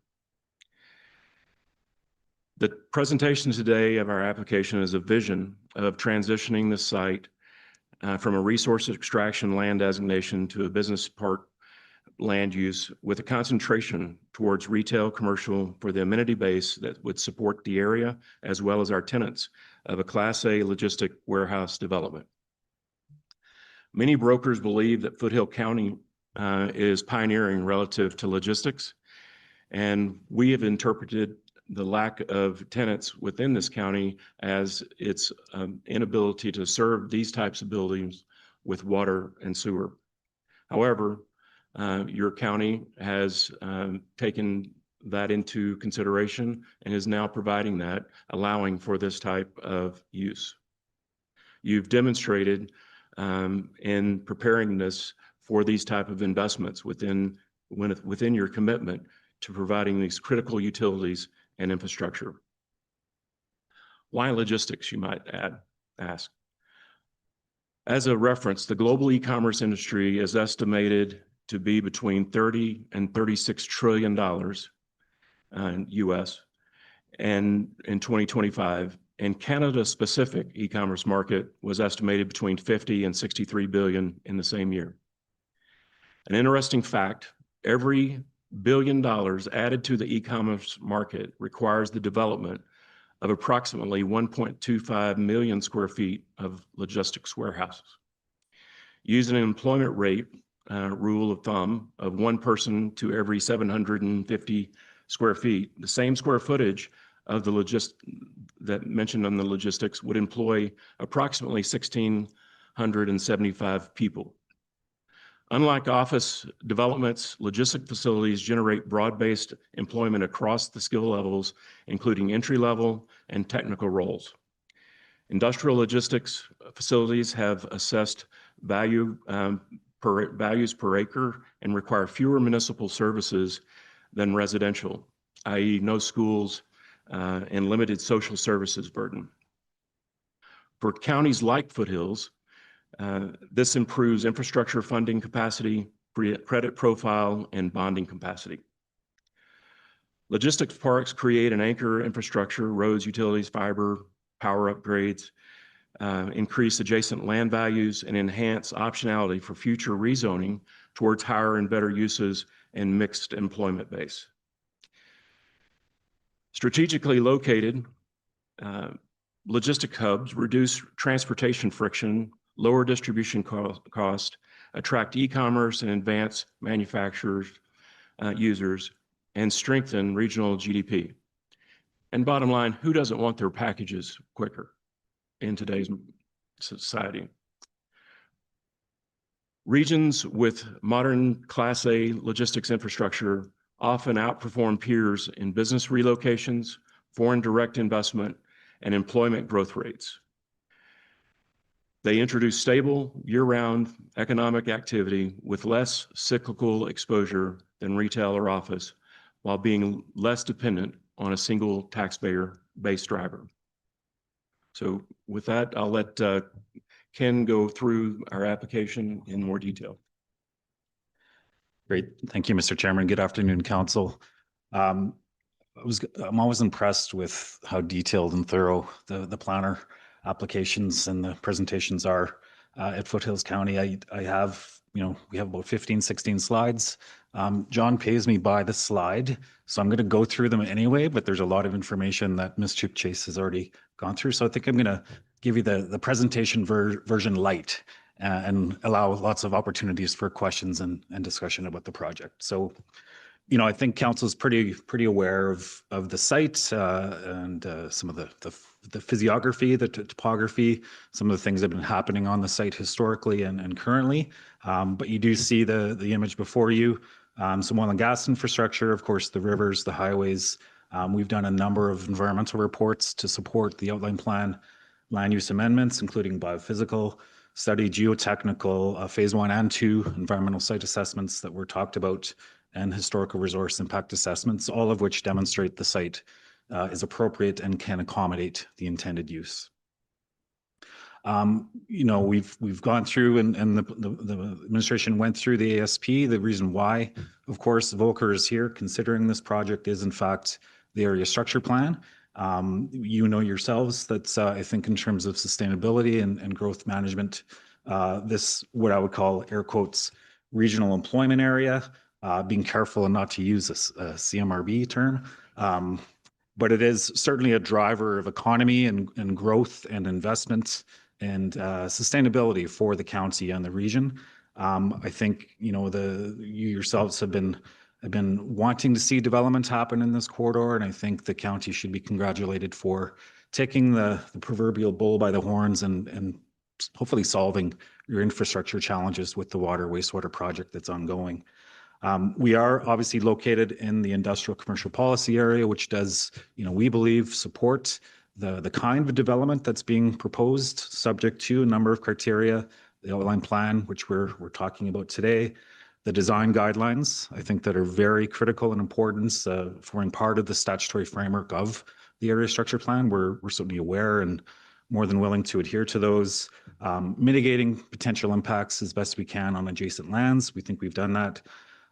The presentation today of our application is a vision of transitioning the site from a resource extraction land designation to a business park land use with a concentration towards retail commercial for the amenity base that would support the area as well as our tenants of a Class A logistic warehouse development. Many brokers believe that Foothill County is pioneering relative to logistics, and we have interpreted the lack of tenants within this county as its inability to serve these types of buildings with water and sewer. However, your county has taken that into consideration and is now providing that, allowing for this type of use. You've demonstrated in preparingness for these type of investments within your commitment to providing these critical utilities and infrastructure. Why logistics, you might ask? As a reference, the global e-commerce industry is estimated to be between $30 and $36 trillion in US and in 2025. And Canada-specific e-commerce market was estimated between 50 and 63 billion in the same year. An interesting fact, every $1 billion added to the e-commerce market requires the development of approximately 1.25 million square feet of logistics warehouses. Using an employment rate rule of thumb of one person to every 750 square feet, the same square footage of the that mentioned on the logistics would employ approximately 1,675 people. Unlike office developments, logistic facilities generate broad-based employment across the skill levels, including entry-level and technical roles. Industrial logistics facilities have assessed values per acre and require fewer municipal services than residential, i.e. no schools and limited social services burden. For counties like Foothills, this improves infrastructure funding capacity, credit profile, and bonding capacity. Logistics parks create an anchor infrastructure, roads, utilities, fiber, power upgrades, increase adjacent land values, and enhance optionality for future rezoning towards higher and better uses and mixed employment base. Strategically located logistic hubs reduce transportation friction, lower distribution cost, attract e-commerce and advance manufacturers, users, and strengthen regional GDP. And bottom line, who doesn't want their packages quicker in today's society? Regions with modern Class A logistics infrastructure often outperform peers in business relocations, foreign direct investment, and employment growth rates. They introduce stable, year-round economic activity with less cyclical exposure than retail or office, while being less dependent on a single taxpayer-based driver. So with that, I'll let Ken go through our application in more detail. Great. Thank you, Mr. Chairman. Good afternoon, Council. I'm always impressed with how detailed and thorough the planner applications and the presentations are at Foothills County. I have, we have about 15, 16 slides. John pays me by the slide, so I'm going to go through them anyway, but there's a lot of information that Ms. Chase has already gone through. So I think I'm going to give you the presentation version light and allow lots of opportunities for questions and discussion about the project. So, I think council is pretty aware of the site and some of the physiography, the topography, some of the things that have been happening on the site historically and currently. But you do see the image before you, some oil and gas infrastructure, of course, the rivers, the highways. We've done a number of environmental reports to support the outline plan, land use amendments, including biophysical study, geotechnical, phase 1 and 2 environmental site assessments that were talked about, and historical resource impact assessments, all of which demonstrate the site is appropriate and can accommodate the intended use. We've gone through and the administration went through the ASP. The reason why, of course, Volker is here considering this project is in fact the area structure plan. You know yourselves that I think in terms of sustainability and growth management, this, what I would call air quotes, regional employment area, being careful and not to use a CMRB term. But it is certainly a driver of economy and growth and investment and sustainability for the county and the region. I think, you yourselves have been wanting to see development happen in this corridor, and I think the county should be congratulated for taking the proverbial bull by the horns and hopefully solving your infrastructure challenges with the water wastewater project that's ongoing. We are obviously located in the industrial commercial policy area, which does, we believe, support the kind of development that's being proposed, subject to a number of criteria, the outline plan, which we're talking about today, the design guidelines, I think that are very critical and important, forming part of the statutory framework of the area structure plan. We're certainly aware and more than willing to adhere to those, mitigating potential impacts as best we can on adjacent lands. We think we've done that.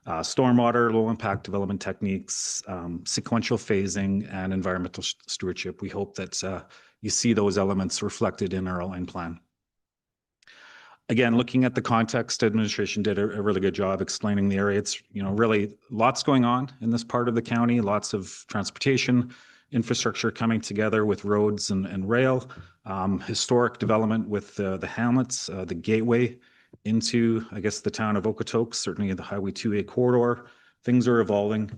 Stormwater, low impact development techniques, sequential phasing, and environmental stewardship. We hope that you see those elements reflected in our outline plan. Again, looking at the context, administration did a really good job explaining the area. It's, really lots going on in this part of the county, lots of transportation, infrastructure coming together with roads and rail, historic development with the hamlets, the gateway into, I guess, the town of Okotoks, certainly the Highway 2A corridor. Things are evolving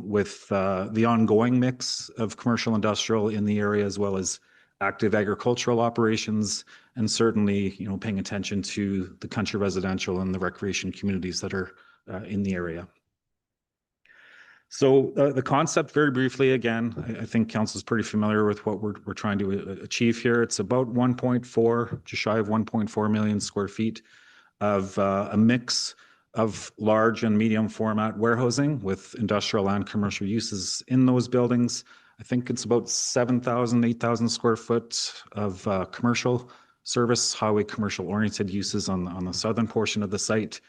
with the ongoing mix of commercial industrial in the area, as well as active agricultural operations, and certainly, paying attention to the country residential and the recreation communities that are in the area. So the concept, very briefly, again, I think council is pretty familiar with what we're trying to achieve here. It's about 1.4, just shy of 1.4 million square feet of a mix of large and medium format warehousing with industrial and commercial uses in those buildings. I think it's about 7,000, 8,000 square foot of commercial service, highway commercial oriented uses on the southern portion of the site.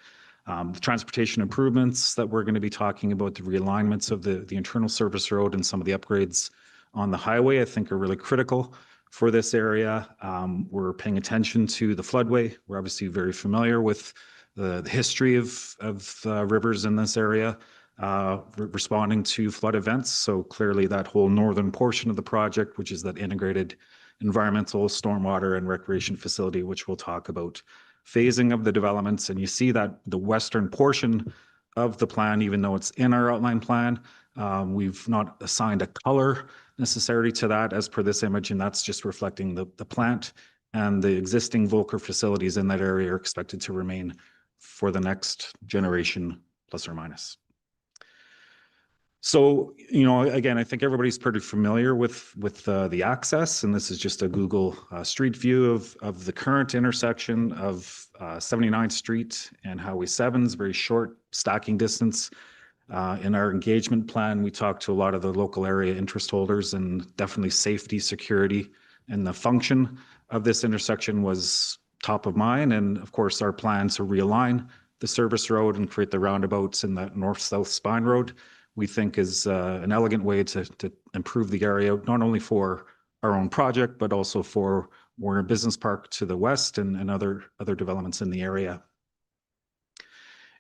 The transportation improvements that we're going to be talking about, the realignments of the internal service road and some of the upgrades on the highway, I think are really critical for this area. We're paying attention to the floodway. We're obviously very familiar with the history of rivers in this area. responding to flood events. So clearly that whole northern portion of the project, which is that integrated environmental, stormwater, and recreation facility, which we'll talk about. Phasing of the developments, and you see that the western portion of the plan, even though it's in our outline plan, we've not assigned a color necessarily to that as per this image, and that's just reflecting the plant and the existing Volker facilities in that area are expected to remain for the next generation, plus or minus. So, you know, again, I think everybody's pretty familiar with the access, and this is just a Google Street View of the current intersection of 79th Street and Highway 7's very short stacking distance. In our engagement plan, we talked to a lot of the local area interest holders, and definitely safety, security, and the function of this intersection was top of mind. And of course, our plan to realign the service road and create the roundabouts in that north-south spine road, we think is an elegant way to improve the area, not only for our own project, but also for Warner Business Park to the west and other developments in the area.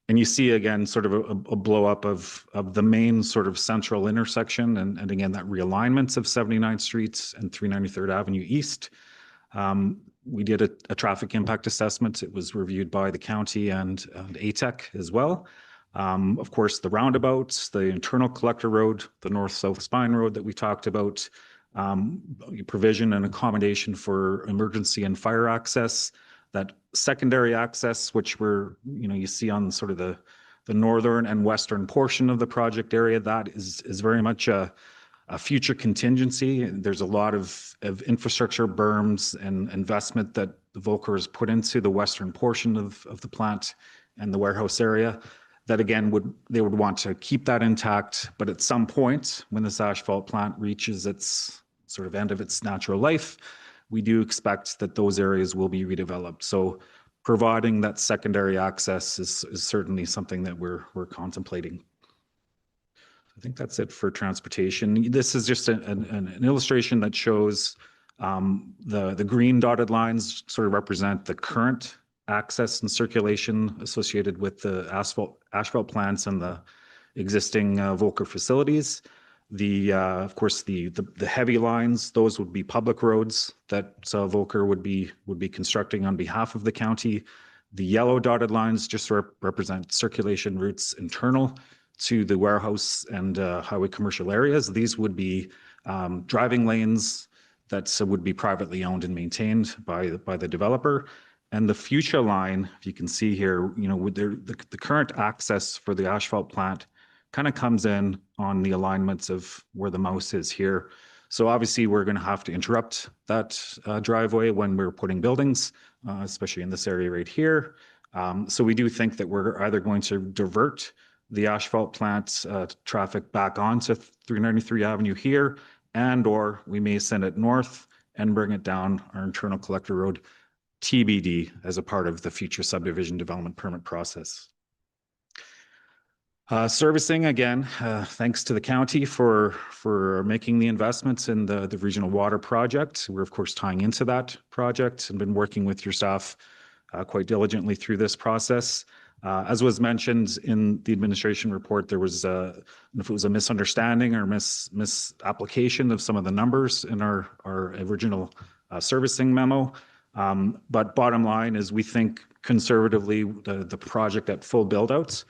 And you see again sort of a blow up of the main sort of central intersection, and again that realignment of 79th Street and 393rd Avenue East. We did a traffic impact assessment. It was reviewed by the county and ATEC as well. Of course, the roundabouts, the internal collector road, the north-south spine road that we talked about, provision and accommodation for emergency and fire access, that secondary access, which you see on sort of the northern and western portion of the project area, that is very much a future contingency. There's a lot of infrastructure berms and investment that the Volker has put into the western portion of the plant and the warehouse area that again they would want to keep that intact. But at some point when this asphalt plant reaches its sort of end of its natural life, we do expect that those areas will be redeveloped. So providing that secondary access is certainly something that we're contemplating. I think that's it for transportation. This is just an illustration that shows the green dotted lines sort of represent the current access and circulation associated with the asphalt plants and the existing Volker facilities. Of course, the heavy lines, those would be public roads that Volker would be constructing on behalf of the county. The yellow dotted lines just represent circulation routes internal to the warehouse and highway commercial areas. These would be driving lanes that would be privately owned and maintained by the developer. And the future line, if you can see here, with the current access for the asphalt plant kind of comes in on the alignments of where the mouse is here. So obviously we're going to have to interrupt that driveway when we're putting buildings, especially in this area right here. So we do think that we're either going to divert the asphalt plant traffic back onto 393 Avenue here, or we may send it north and bring it down our internal collector road, TBD, as a part of the future subdivision development permit process. Servicing, again, thanks to the county for making the investments in the regional water project. We're of course tying into that project and been working with your staff quite diligently through this process. As was mentioned in the administration report, there was if it was a misunderstanding or misapplication of some of the numbers in our original servicing memo. But bottom line is we think conservatively the project at full build-outs,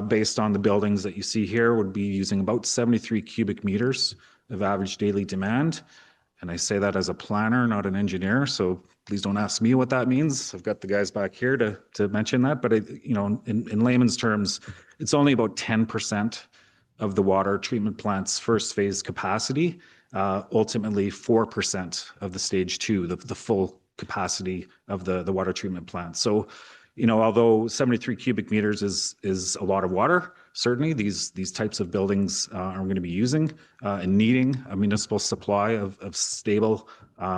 based on the buildings that you see here, would be using about 73 cubic meters of average daily demand. And I say that as a planner, not an engineer, so please don't ask me what that means. I've got the guys back here to mention that, but in layman's terms, it's only about 10% of the water treatment plant's first phase capacity, ultimately 4% of the stage 2, the full capacity of the water treatment plant. So, although 73 cubic meters is a lot of water, certainly these types of buildings are going to be using and needing a municipal supply of stable,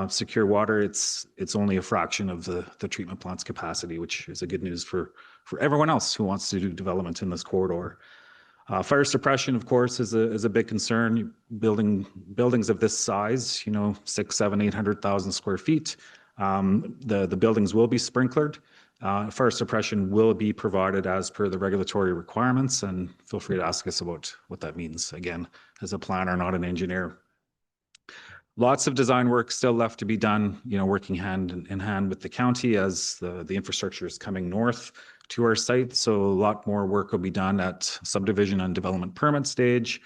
secure water. It's only a fraction of the treatment plant's capacity, which is a good news for everyone else who wants to do development in this corridor. Fire suppression, of course, is a big concern. Buildings of this size, 600,000, 800,000 square feet, The buildings will be sprinklered. Fire suppression will be provided as per the regulatory requirements, and feel free to ask us about what that means. Again, as a planner, not an engineer. Lots of design work still left to be done, working hand in hand with the county as the infrastructure is coming north to our site. So a lot more work will be done at subdivision and development permit stage.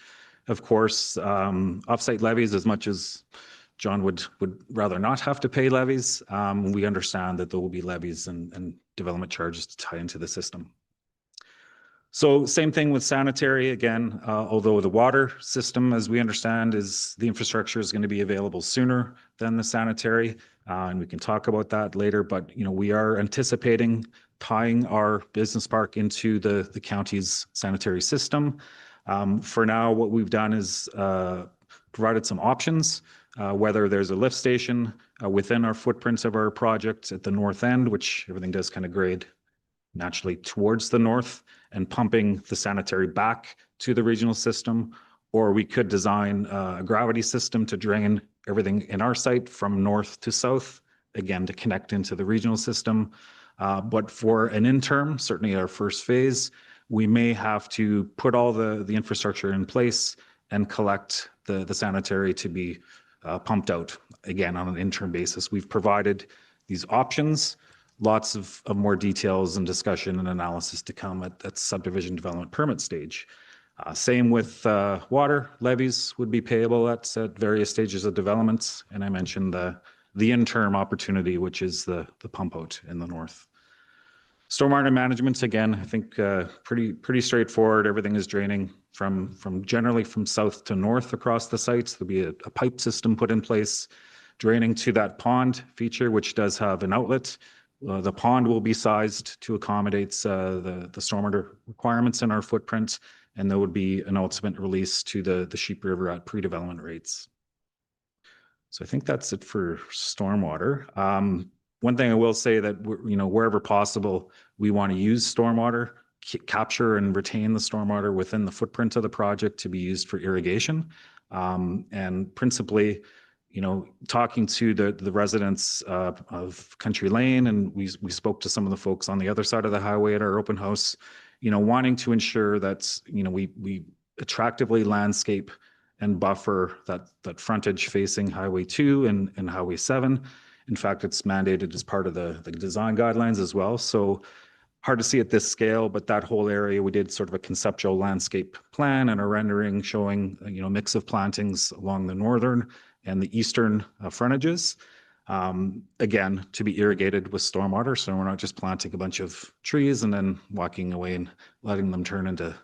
Of course, offsite levies, as much as John would rather not have to pay levies, we understand that there will be levies and development charges to tie into the system. So same thing with sanitary. Again, although the water system, as we understand, is the infrastructure is going to be available sooner than the sanitary, and we can talk about that later. But we are anticipating tying our business park into the county's sanitary system. For now, what we've done is provided some options, whether there's a lift station within our footprint of our project at the north end, which everything does kind of grade naturally towards the north, and pumping the sanitary back to the regional system, or we could design a gravity system to drain everything in our site from north to south, again, to connect into the regional system. But for an interim, certainly our first phase, we may have to put all the infrastructure in place and collect the sanitary to be pumped out, again, on an interim basis. We've provided these options. Lots of more details and discussion and analysis to come at subdivision development permit stage. Same with water levies would be payable at various stages of development. And I mentioned the interim opportunity, which is the pump out in the north. Stormwater management, again, I think pretty straightforward. Everything is draining from generally from south to north across the sites. There'll be a pipe system put in place, draining to that pond feature, which does have an outlet. The pond will be sized to accommodate the stormwater requirements in our footprint, and there would be an ultimate release to the Sheep River at pre-development rates. So I think that's it for stormwater. One thing I will say that wherever possible, we want to use stormwater, capture and retain the stormwater within the footprint of the project to be used for irrigation, and principally, talking to the residents of Country Lane, and we spoke to some of the folks on the other side of the highway at our open house, wanting to ensure that, we attractively landscape and buffer that frontage facing Highway 2 and Highway 7. In fact, it's mandated as part of the design guidelines as well. So hard to see at this scale, but that whole area, we did sort of a conceptual landscape plan and a rendering showing, a mix of plantings along the northern and the eastern frontages, again, to be irrigated with stormwater. So we're not just planting a bunch of trees and then walking away and letting them turn into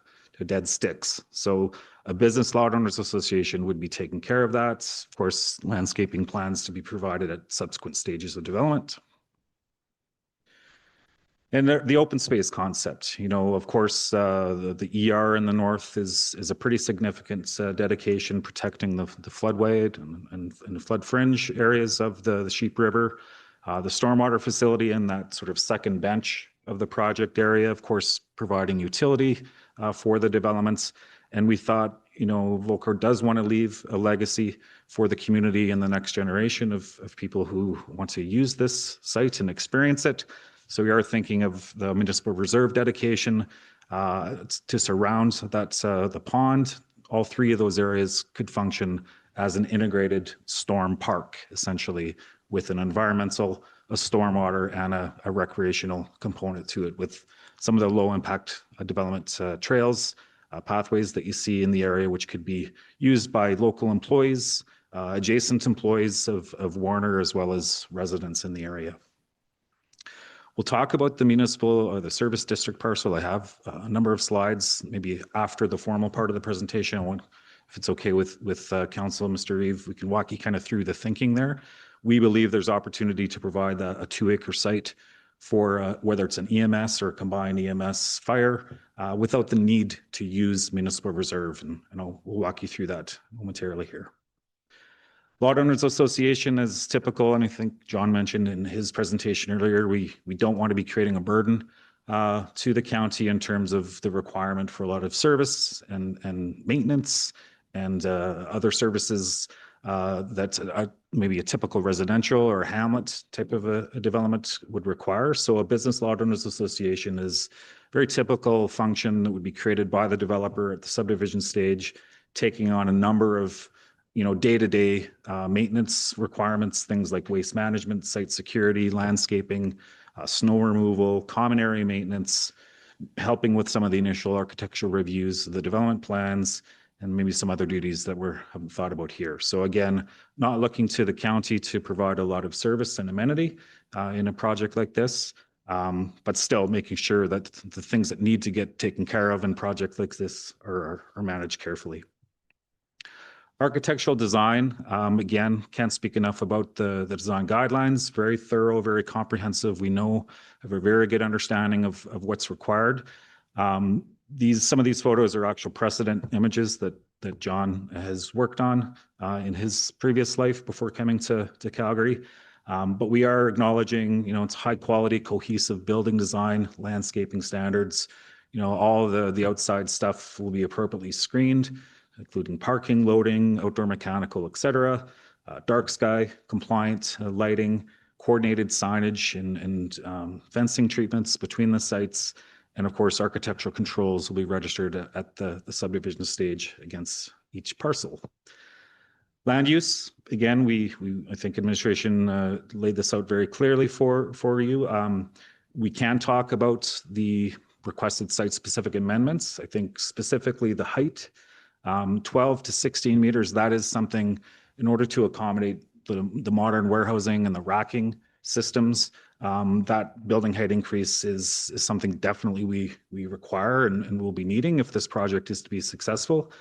dead sticks. So a business lot owners association would be taking care of that. Of course, landscaping plans to be provided at subsequent stages of development. And the open space concept, of course, the ER in the north is a pretty significant dedication protecting the floodway and the flood fringe areas of the Sheep River. The stormwater facility in that sort of second bench of the project area, of course, providing utility for the developments. And we thought, Volker does want to leave a legacy for the community and the next generation of people who want to use this site and experience it. So we are thinking of the municipal reserve dedication to surround the pond. All three of those areas could function as an integrated storm park, essentially, with an environmental, a stormwater, and a recreational component to it, with some of the low impact development trails, pathways that you see in the area, which could be used by local employees, adjacent employees of Warner, as well as residents in the area. We'll talk about the municipal or the service district parcel. I have a number of slides, maybe after the formal part of the presentation. If it's okay with Council, Mr. Reeve, we can walk you kind of through the thinking there. We believe there's opportunity to provide a 2-acre site for whether it's an EMS or a combined EMS fire without the need to use municipal reserve. And we'll walk you through that momentarily here. Lot Owners Association is typical, and I think John mentioned in his presentation earlier, we don't want to be creating a burden to the county in terms of the requirement for a lot of service and maintenance and other services that maybe a typical residential or hamlet type of a development would require. So a business lot owners association is a very typical function that would be created by the developer at the subdivision stage, taking on a number of day-to-day maintenance requirements, things like waste management, site security, landscaping, snow removal, common area maintenance, helping with some of the initial architectural reviews, the development plans, and maybe some other duties that we haven't thought about here. So again, not looking to the county to provide a lot of service and amenity in a project like this, but still making sure that the things that need to get taken care of in projects like this are managed carefully. Architectural design, again, can't speak enough about the design guidelines, very thorough, very comprehensive. We have a very good understanding of what's required. Some of these photos are actual precedent images that John has worked on in his previous life before coming to Calgary. But we are acknowledging, it's high quality, cohesive building design, landscaping standards. All the outside stuff will be appropriately screened, including parking, loading, outdoor mechanical, etc. Dark sky compliant lighting, coordinated signage and fencing treatments between the sites. And of course, architectural controls will be registered at the subdivision stage against each parcel. Land use, again, I think administration laid this out very clearly for you. We can talk about the requested site-specific amendments. I think specifically the height, 12 to 16 meters, that is something in order to accommodate the modern warehousing and the racking systems. That building height increase is something definitely we require and will be needing if this project is to be successful.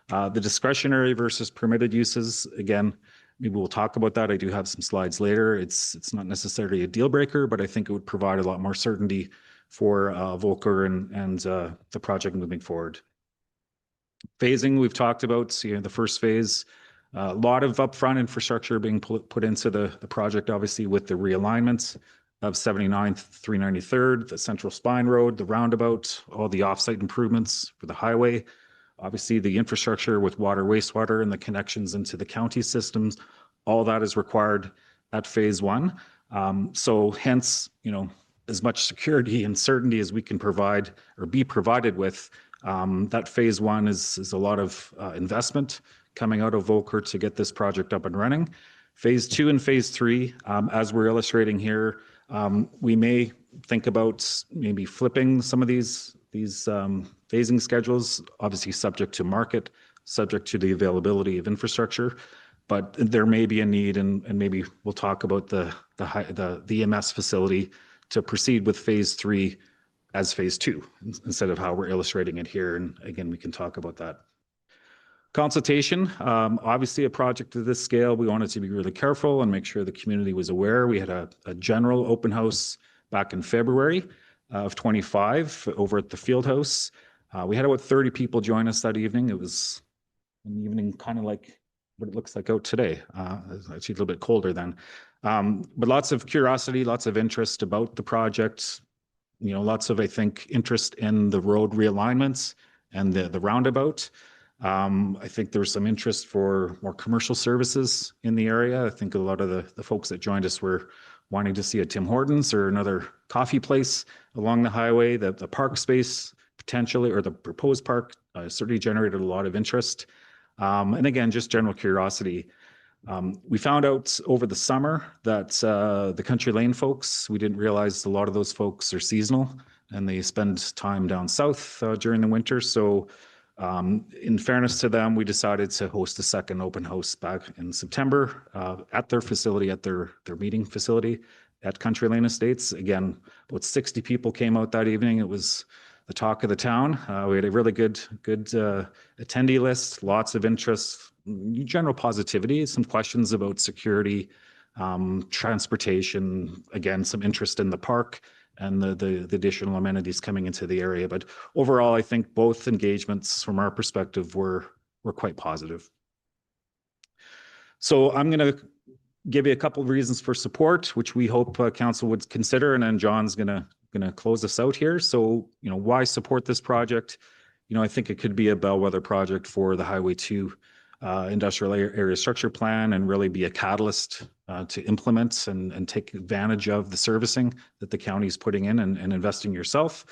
The discretionary versus permitted uses, again, maybe we'll talk about that. I do have some slides later. It's not necessarily a deal breaker, but I think it would provide a lot more certainty for Volker and the project moving forward. Phasing, we've talked about, the first phase, a lot of upfront infrastructure being put into the project, obviously with the realignments of 79th, 393rd, the Central Spine Road, the roundabout, all the offsite improvements for the highway, obviously the infrastructure with water, wastewater, and the connections into the county systems, all that is required at phase one. So hence, as much security and certainty as we can provide or be provided with, that phase one is a lot of investment coming out of Volker to get this project up and running. Phase two and phase three, as we're illustrating here, we may think about maybe flipping some of these phasing schedules, obviously subject to market, subject to the availability of infrastructure, but there may be a need, and maybe we'll talk about the EMS facility to proceed with phase three as phase two instead of how we're illustrating it here. And again, we can talk about that. Consultation, obviously a project of this scale, we wanted to be really careful and make sure the community was aware. We had a general open house back in February of 25 over at the field house. We had about 30 people join us that evening. It was an evening kind of like what it looks like out today. It's actually a little bit colder then. But lots of curiosity, lots of interest about the project, lots of, I think, interest in the road realignments and the roundabout. I think there was some interest for more commercial services in the area. I think a lot of the folks that joined us were wanting to see a Tim Hortons or another coffee place along the highway. The park space potentially, or the proposed park, certainly generated a lot of interest. And again, just general curiosity. We found out over the summer that the Country Lane folks, we didn't realize a lot of those folks are seasonal and they spend time down south during the winter. So in fairness to them, we decided to host a second open house back in September at their facility, at their meeting facility at Country Lane Estates. Again, about 60 people came out that evening. It was the talk of the town. We had a really good attendee list, lots of interest, general positivity, some questions about security, transportation, again, some interest in the park and the additional amenities coming into the area. But overall, I think both engagements from our perspective were quite positive. So I'm going to give you a couple of reasons for support, which we hope council would consider, and then John's going to close us out here. So, why support this project? I think it could be a bellwether project for the Highway 2 industrial area structure plan and really be a catalyst to implement and take advantage of the servicing that the county is putting in and investing yourself.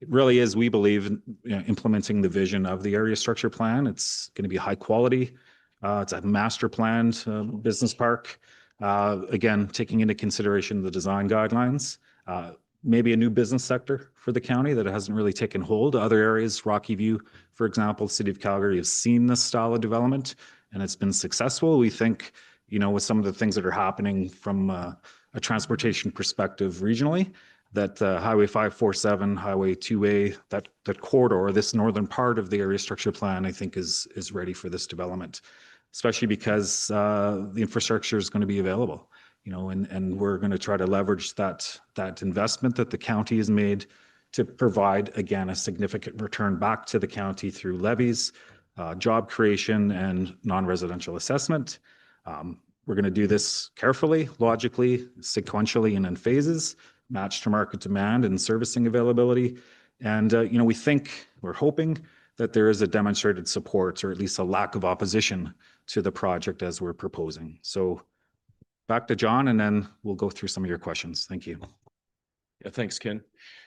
It really is, we believe, implementing the vision of the area structure plan. It's going to be high quality. It's a master planned business park. Again, taking into consideration the design guidelines. Maybe a new business sector for the county that hasn't really taken hold. Other areas, Rocky View, for example, the city of Calgary has seen this style of development and it's been successful. We think, with some of the things that are happening from a transportation perspective regionally, that Highway 547, Highway 2A, that corridor, this northern part of the area structure plan, I think is ready for this development, especially because the infrastructure is going to be available. And we're going to try to leverage that investment that the county has made to provide, again, a significant return back to the county through levies, job creation, and non-residential assessment. We're going to do this carefully, logically, sequentially, and in phases, matched to market demand and servicing availability. And, we're hoping that there is a demonstrated support or at least a lack of opposition to the project as we're proposing. So back to John, and then we'll go through some of your questions. Thank you. Yeah, thanks, Ken.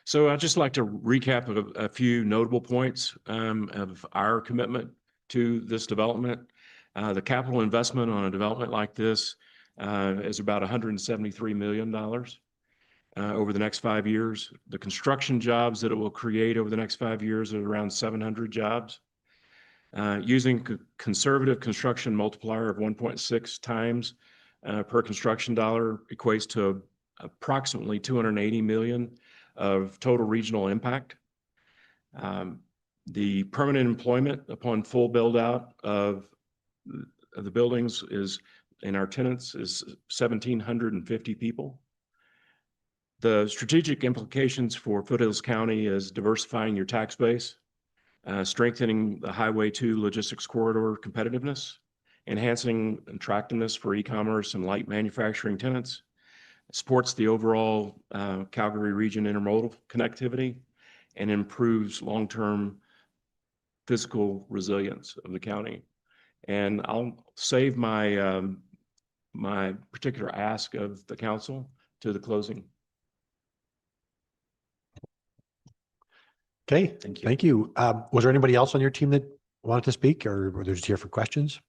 So I'd just like to recap a few notable points of our commitment to this development. The capital investment on a development like this is about $173 million over the next 5 years. The construction jobs that it will create over the next 5 years are around 700 jobs. Using conservative construction multiplier of 1.6 times per construction dollar equates to approximately $280 million of total regional impact. The permanent employment upon full build out of the buildings and our tenants is 1,750 people. The strategic implications for Foothills County is diversifying your tax base, strengthening the Highway 2 logistics corridor competitiveness, enhancing attractiveness for e-commerce and light manufacturing tenants, supports the overall Calgary region intermodal connectivity, and improves long-term physical resilience of the county. And I'll save my my particular ask of the council to the closing. Okay, thank you. Was there anybody else on your team that wanted to speak, or were they just here for questions?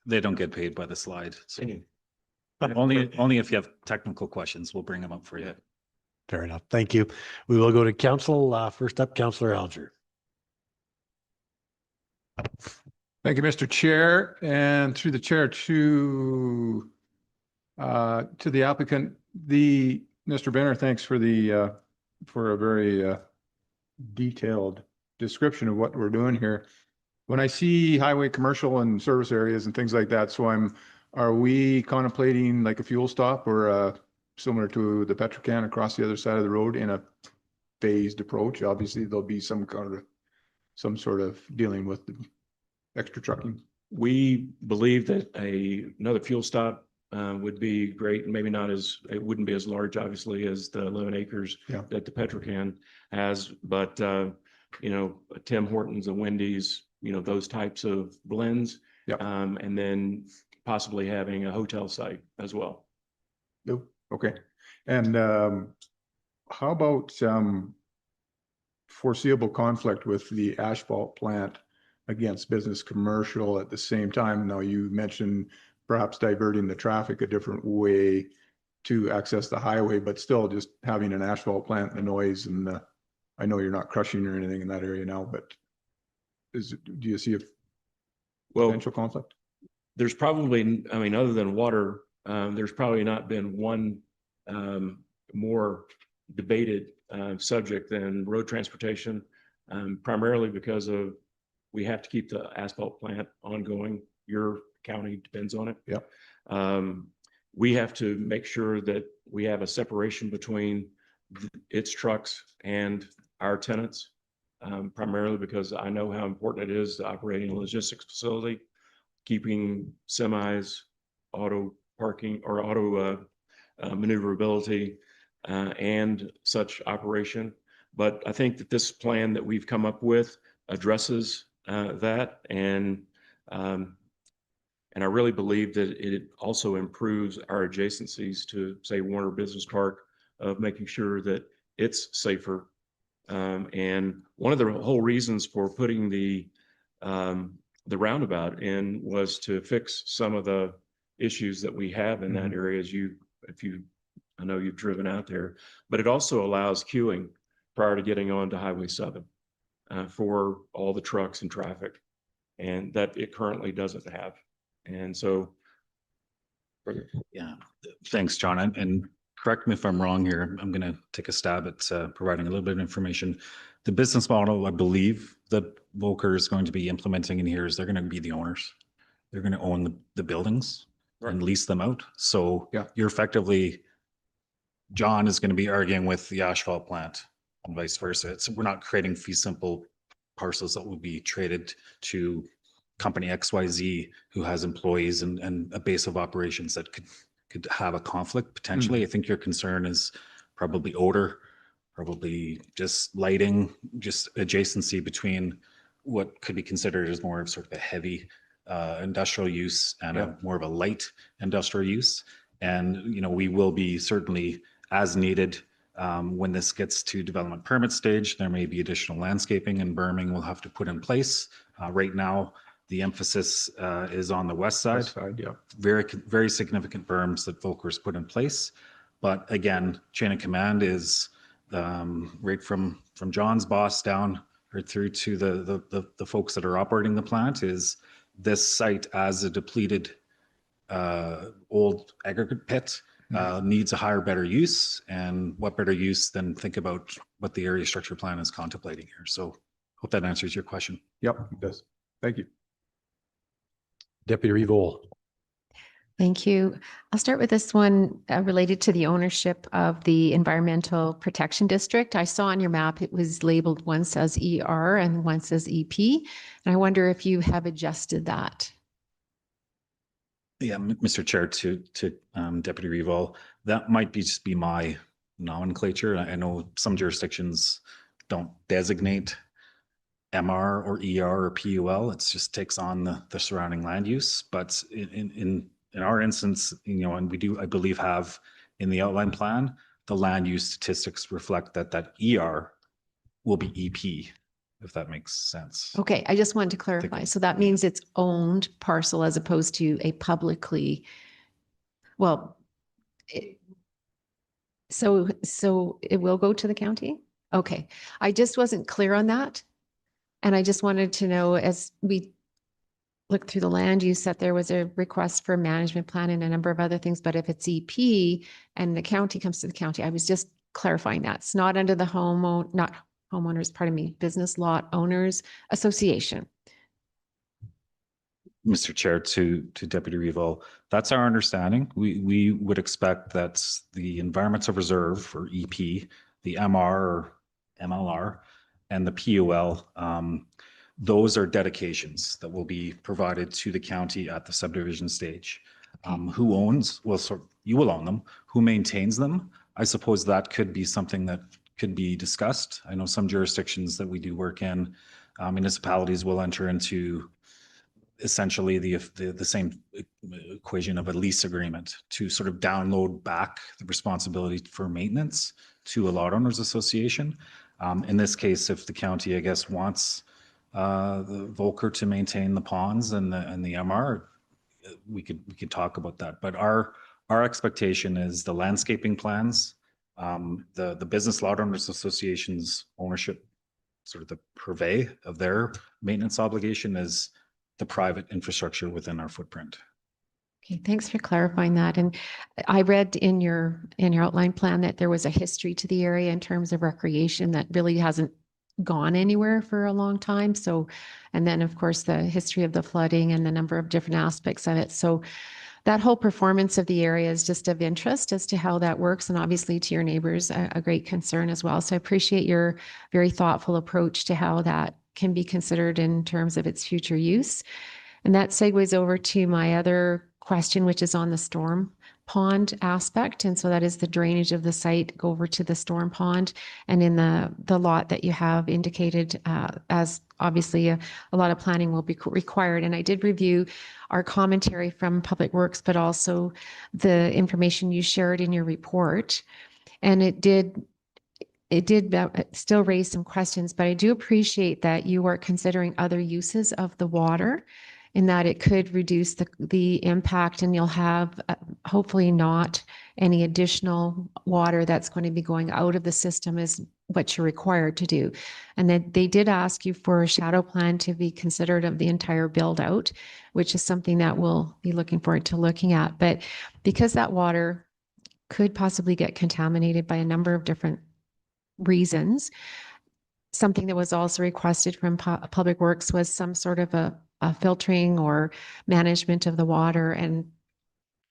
They don't get paid by the slide. So only if you have technical questions, we'll bring them up for you. Fair enough. Thank you. We will go to council. First up, Councillor Alger. Thank you, Mr. Chair, and through the chair to the applicant. Mr. Benner, thanks for a very detailed description of what we're doing here. When I see highway commercial and service areas and things like that, are we contemplating like a fuel stop or similar to the Petrocan across the other side of the road in a phased approach? Obviously, there'll be some sort of dealing with the extra trucking. We believe that another fuel stop would be great. Maybe not it wouldn't be as large, obviously, as the 11 acres that the Petrocan has, but Tim Hortons and Wendy's, those types of blends, and then possibly having a hotel site as well. Nope. Okay. And how about foreseeable conflict with the asphalt plant against business commercial at the same time? Now, you mentioned perhaps diverting the traffic a different way to access the highway, but still just having an asphalt plant, the noise, and I know you're not crushing or anything in that area now, but do you see a potential conflict? There's probably, other than water, there's probably not been one more debated subject than road transportation, primarily because we have to keep the asphalt plant ongoing. Your county depends on it. Yep. We have to make sure that we have a separation between its trucks and our tenants, primarily because I know how important it is operating a logistics facility, keeping semis, auto parking or auto maneuverability and such operation. But I think that this plan that we've come up with addresses that, and And I really believe that it also improves our adjacencies to, say, Warner Business Park, of making sure that it's safer. And one of the whole reasons for putting the roundabout in was to fix some of the issues that we have in that area. I know you've driven out there, but it also allows queuing prior to getting on to Highway 7 for all the trucks and traffic, and that it currently doesn't have. And so. Yeah, thanks, John. And correct me if I'm wrong here. I'm going to take a stab at providing a little bit of information. The business model, I believe, that Volker is going to be implementing in here is they're going to be the owners. They're going to own the buildings and lease them out. So you're effectively, John is going to be arguing with the asphalt plant and vice versa. We're not creating fee simple parcels that will be traded to company XYZ who has employees and a base of operations that could have a conflict potentially. I think your concern is probably odor, probably just lighting, just adjacency between what could be considered as more of sort of a heavy industrial use and a more of a light industrial use. And, you know, we will be certainly as needed when this gets to development permit stage. There may be additional landscaping and berming we'll have to put in place. Right now, the emphasis is on the west side. Very, very significant berms that Volker's put in place. But again, chain of command is right from John's boss down right through to the folks that are operating the plant, is this site as a depleted old aggregate pit needs a higher, better use. And what better use than think about what the area structure plan is contemplating here. So hope that answers your question. Yep, it does. Thank you. Deputy Revol. Thank you. I'll start with this one related to the ownership of the Environmental Protection District. I saw on your map it was labeled, one says ER and one says EP. And I wonder if you have adjusted that. Yeah, Mr. Chair, to Deputy Revol, that might just be my nomenclature. I know some jurisdictions don't designate MR or ER or PUL. It just takes on the surrounding land use. But in our instance, you know, and we do, I believe, have in the outline plan, the land use statistics reflect that ER will be EP, if that makes sense. Okay, I just wanted to clarify. So that means it's owned parcel as opposed to a publicly, well, so it will go to the county? Okay, I just wasn't clear on that. And I just wanted to know, as we looked through the land use, that there was a request for management plan and a number of other things, but if it's EP and the county comes to the county, I was just clarifying that. It's not under the not homeowners, pardon me, Business Lot Owners Association. Mr. Chair, to Deputy Revol, that's our understanding. We would expect that the environmental reserve, or EP, the MR or MLR, and the PUL, those are dedications that will be provided to the county at the subdivision stage. Who owns? Well, you will own them. Who maintains them? I suppose that could be something that could be discussed. I know some jurisdictions that we do work in, municipalities will enter into essentially the same equation of a lease agreement to sort of download back the responsibility for maintenance to a lot owners association. In this case, if the county, I guess, wants the Volker to maintain the ponds and the MR, we could talk about that. But our expectation is the landscaping plans, the Business Lot Owners Association's ownership, sort of the purvey of their maintenance obligation is the private infrastructure within our footprint. Okay, thanks for clarifying that. And I read in your outline plan that there was a history to the area in terms of recreation that really hasn't gone anywhere for a long time. So, and then of course the history of the flooding and the number of different aspects of it. So that whole performance of the area is just of interest as to how that works. And obviously to your neighbors, a great concern as well. So I appreciate your very thoughtful approach to how that can be considered in terms of its future use. And that segues over to my other question, which is on the storm pond aspect. And so that is the drainage of the site go over to the storm pond. And in the lot that you have indicated as obviously a lot of planning will be required. And I did review our commentary from Public Works, but also the information you shared in your report. And it did still raise some questions, but I do appreciate that you are considering other uses of the water in that it could reduce the impact, and you'll have hopefully not any additional water that's going to be going out of the system is what you're required to do. And then they did ask you for a shadow plan to be considered of the entire build out, which is something that we'll be looking forward to looking at. But because that water could possibly get contaminated by a number of different reasons, something that was also requested from Public Works was some sort of a filtering or management of the water. And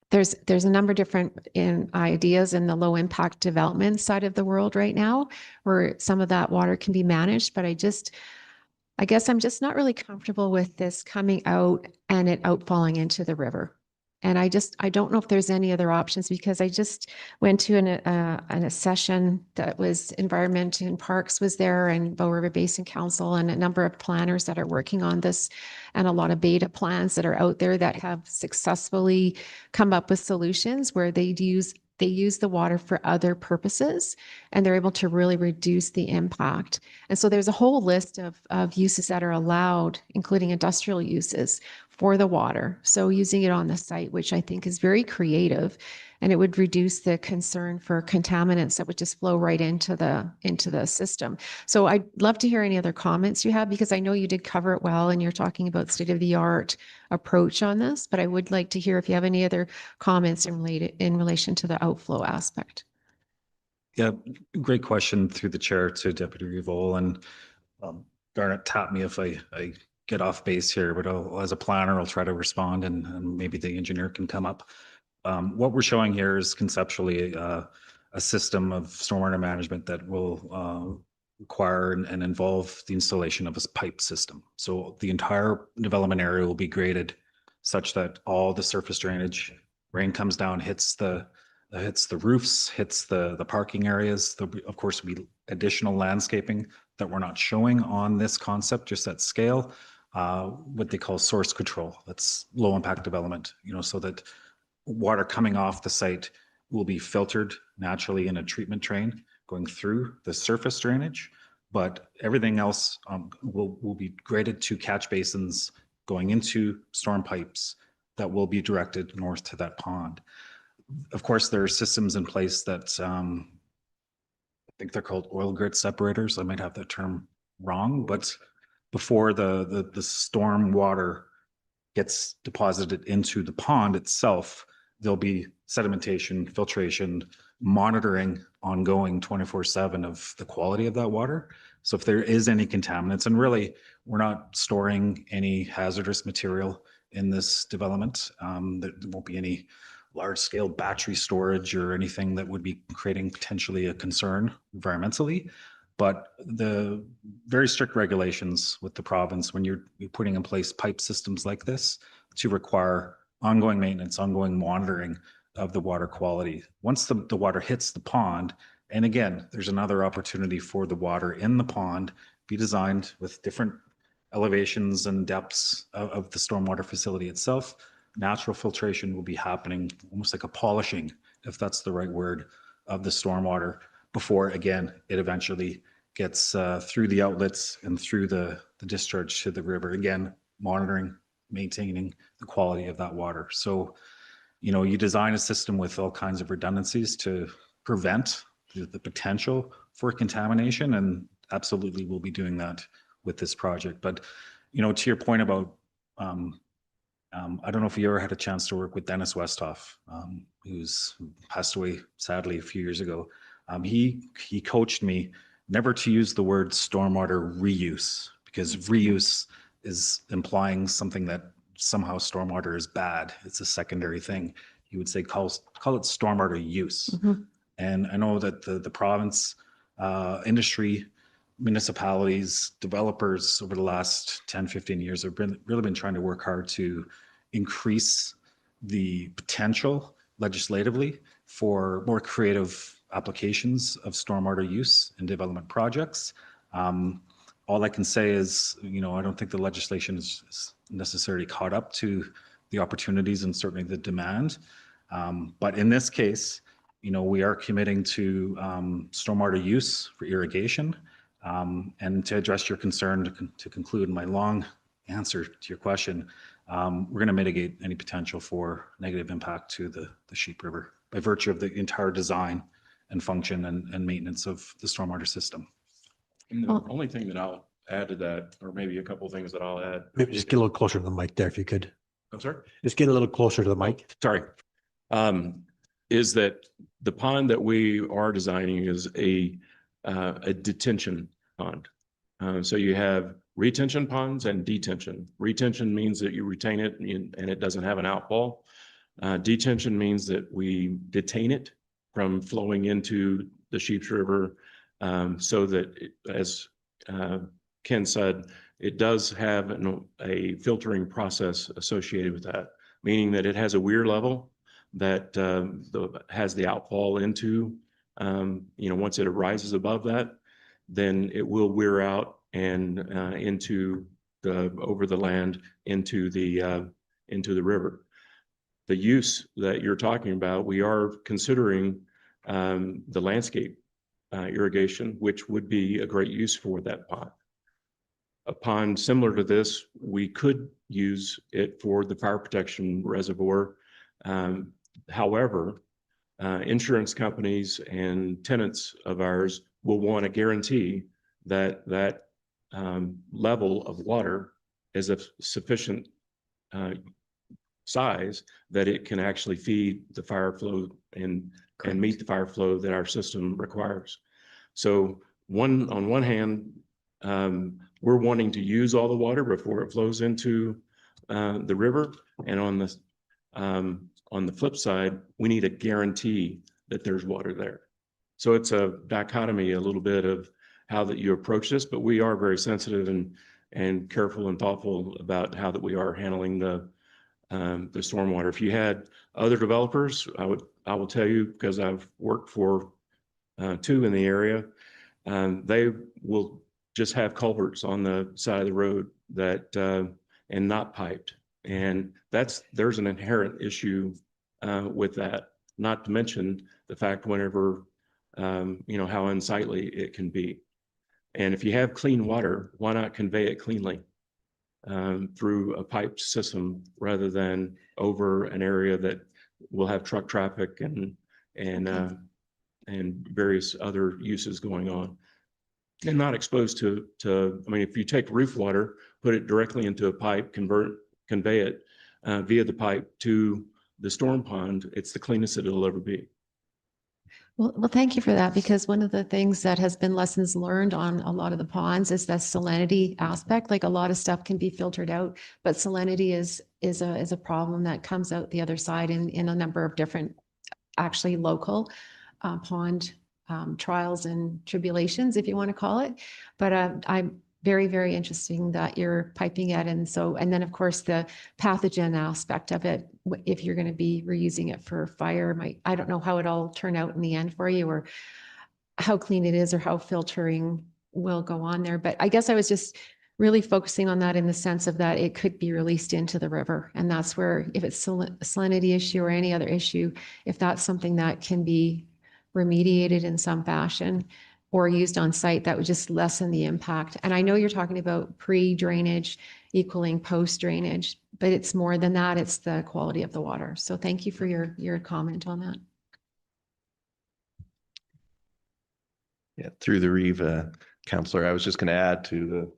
there's a number of different ideas in the low impact development side of the world right now where some of that water can be managed. But I guess I'm just not really comfortable with this coming out and it outfalling into the river. And I don't know if there's any other options, because I just went to a session that was Environment and Parks was there, and Bow River Basin Council, and a number of planners that are working on this, and a lot of beta plans that are out there that have successfully come up with solutions where they use the water for other purposes, and they're able to really reduce the impact. And so there's a whole list of uses that are allowed, including industrial uses for the water. So using it on the site, which I think is very creative, and it would reduce the concern for contaminants that would just flow right into the system. So I'd love to hear any other comments you have, because I know you did cover it well and you're talking about state-of-the-art approach on this, but I would like to hear if you have any other comments in relation to the outflow aspect. Yeah, great question through the chair to Deputy Revol, and darn it, tap me if I get off base here, but as a planner, I'll try to respond, and maybe the engineer can come up. What we're showing here is conceptually a system of stormwater management that will require and involve the installation of a pipe system. So the entire development area will be graded such that all the surface drainage, rain comes down, hits the roofs, hits the parking areas. There'll be, of course, be additional landscaping that we're not showing on this concept, just at scale. What they call source control. That's low impact development, so that water coming off the site will be filtered naturally in a treatment train going through the surface drainage, but everything else will be graded to catch basins going into storm pipes that will be directed north to that pond. Of course, there are systems in place that I think they're called oil grit separators. I might have that term wrong, but before the storm water gets deposited into the pond itself, there'll be sedimentation, filtration, monitoring ongoing 24/7 of the quality of that water. So if there is any contaminants, and really we're not storing any hazardous material in this development, there won't be any large scale battery storage or anything that would be creating potentially a concern environmentally. But the very strict regulations with the province, when you're putting in place pipe systems like this, to require ongoing maintenance, ongoing monitoring of the water quality. Once the water hits the pond, and again, there's another opportunity for the water in the pond be designed with different elevations and depths of the stormwater facility itself. Natural filtration will be happening, almost like a polishing, if that's the right word, of the stormwater before, again, it eventually gets through the outlets and through the discharge to the river. Again, monitoring, maintaining the quality of that water. So, you design a system with all kinds of redundancies to prevent the potential for contamination, and absolutely we'll be doing that with this project. But, to your point about, I don't know if you ever had a chance to work with Dennis Westhoff, who passed away sadly a few years ago. He coached me never to use the word stormwater reuse, because reuse is implying something that somehow stormwater is bad. It's a secondary thing. He would say, call it stormwater use. Mm-hmm. And I know that the province, industry, municipalities, developers over the last 10, 15 years have really been trying to work hard to increase the potential legislatively for more creative applications of stormwater use in development projects. All I can say is, I don't think the legislation is necessarily caught up to the opportunities and certainly the demand. But in this case, we are committing to stormwater use for irrigation. And to address your concern, to conclude my long answer to your question, we're going to mitigate any potential for negative impact to the Sheep River by virtue of the entire design and function and maintenance of the stormwater system. And the only thing that I'll add to that, or maybe a couple of things that I'll add. Maybe just get a little closer to the mic there if you could. I'm sorry? Just get a little closer to the mic. Sorry. Is that the pond that we are designing is a detention pond. So you have retention ponds and detention. Retention means that you retain it and it doesn't have an outfall. Detention means that we detain it from flowing into the Sheep River, so that, as Ken said, it does have a filtering process associated with that, meaning that it has a weir level that has the outfall into, once it rises above that, then it will weir out and over the land into the river. The use that you're talking about, we are considering the landscape irrigation, which would be a great use for that pond. A pond similar to this, we could use it for the fire protection reservoir. However, insurance companies and tenants of ours will want to guarantee that level of water is of sufficient size that it can actually feed the fire flow and meet the fire flow that our system requires. So on one hand, we're wanting to use all the water before it flows into the river, and on the flip side, we need a guarantee that there's water there. So it's a dichotomy a little bit of how that you approach this, but we are very sensitive and careful and thoughtful about how that we are handling the stormwater. If you had other developers, I will tell you, because I've worked for two in the area, they will just have culverts on the side of the road that and not piped. And there's an inherent issue with that, not to mention the fact whenever, how unsightly it can be. And if you have clean water, why not convey it cleanly through a piped system rather than over an area that will have truck traffic and various other uses going on, and not exposed to, if you take roof water, put it directly into a pipe, convey it via the pipe to the storm pond, it's the cleanest it'll ever be. Well, thank you for that, because one of the things that has been lessons learned on a lot of the ponds is that salinity aspect. Like, a lot of stuff can be filtered out, but salinity is a problem that comes out the other side in a number of different, actually local pond trials and tribulations, if you want to call it. But I'm very, very interesting that you're piping it. And then of course the pathogen aspect of it, if you're going to be reusing it for fire, I don't know how it all turn out in the end for you, or how clean it is, or how filtering will go on there. But I guess I was just really focusing on that in the sense of that it could be released into the river. And that's where, if it's a salinity issue or any other issue, if that's something that can be remediated in some fashion or used on site, that would just lessen the impact. And I know you're talking about pre-drainage equaling post-drainage, but it's more than that. It's the quality of the water. So thank you for your comment on that. Yeah, through the Reeve, Councillor, I was just going to add to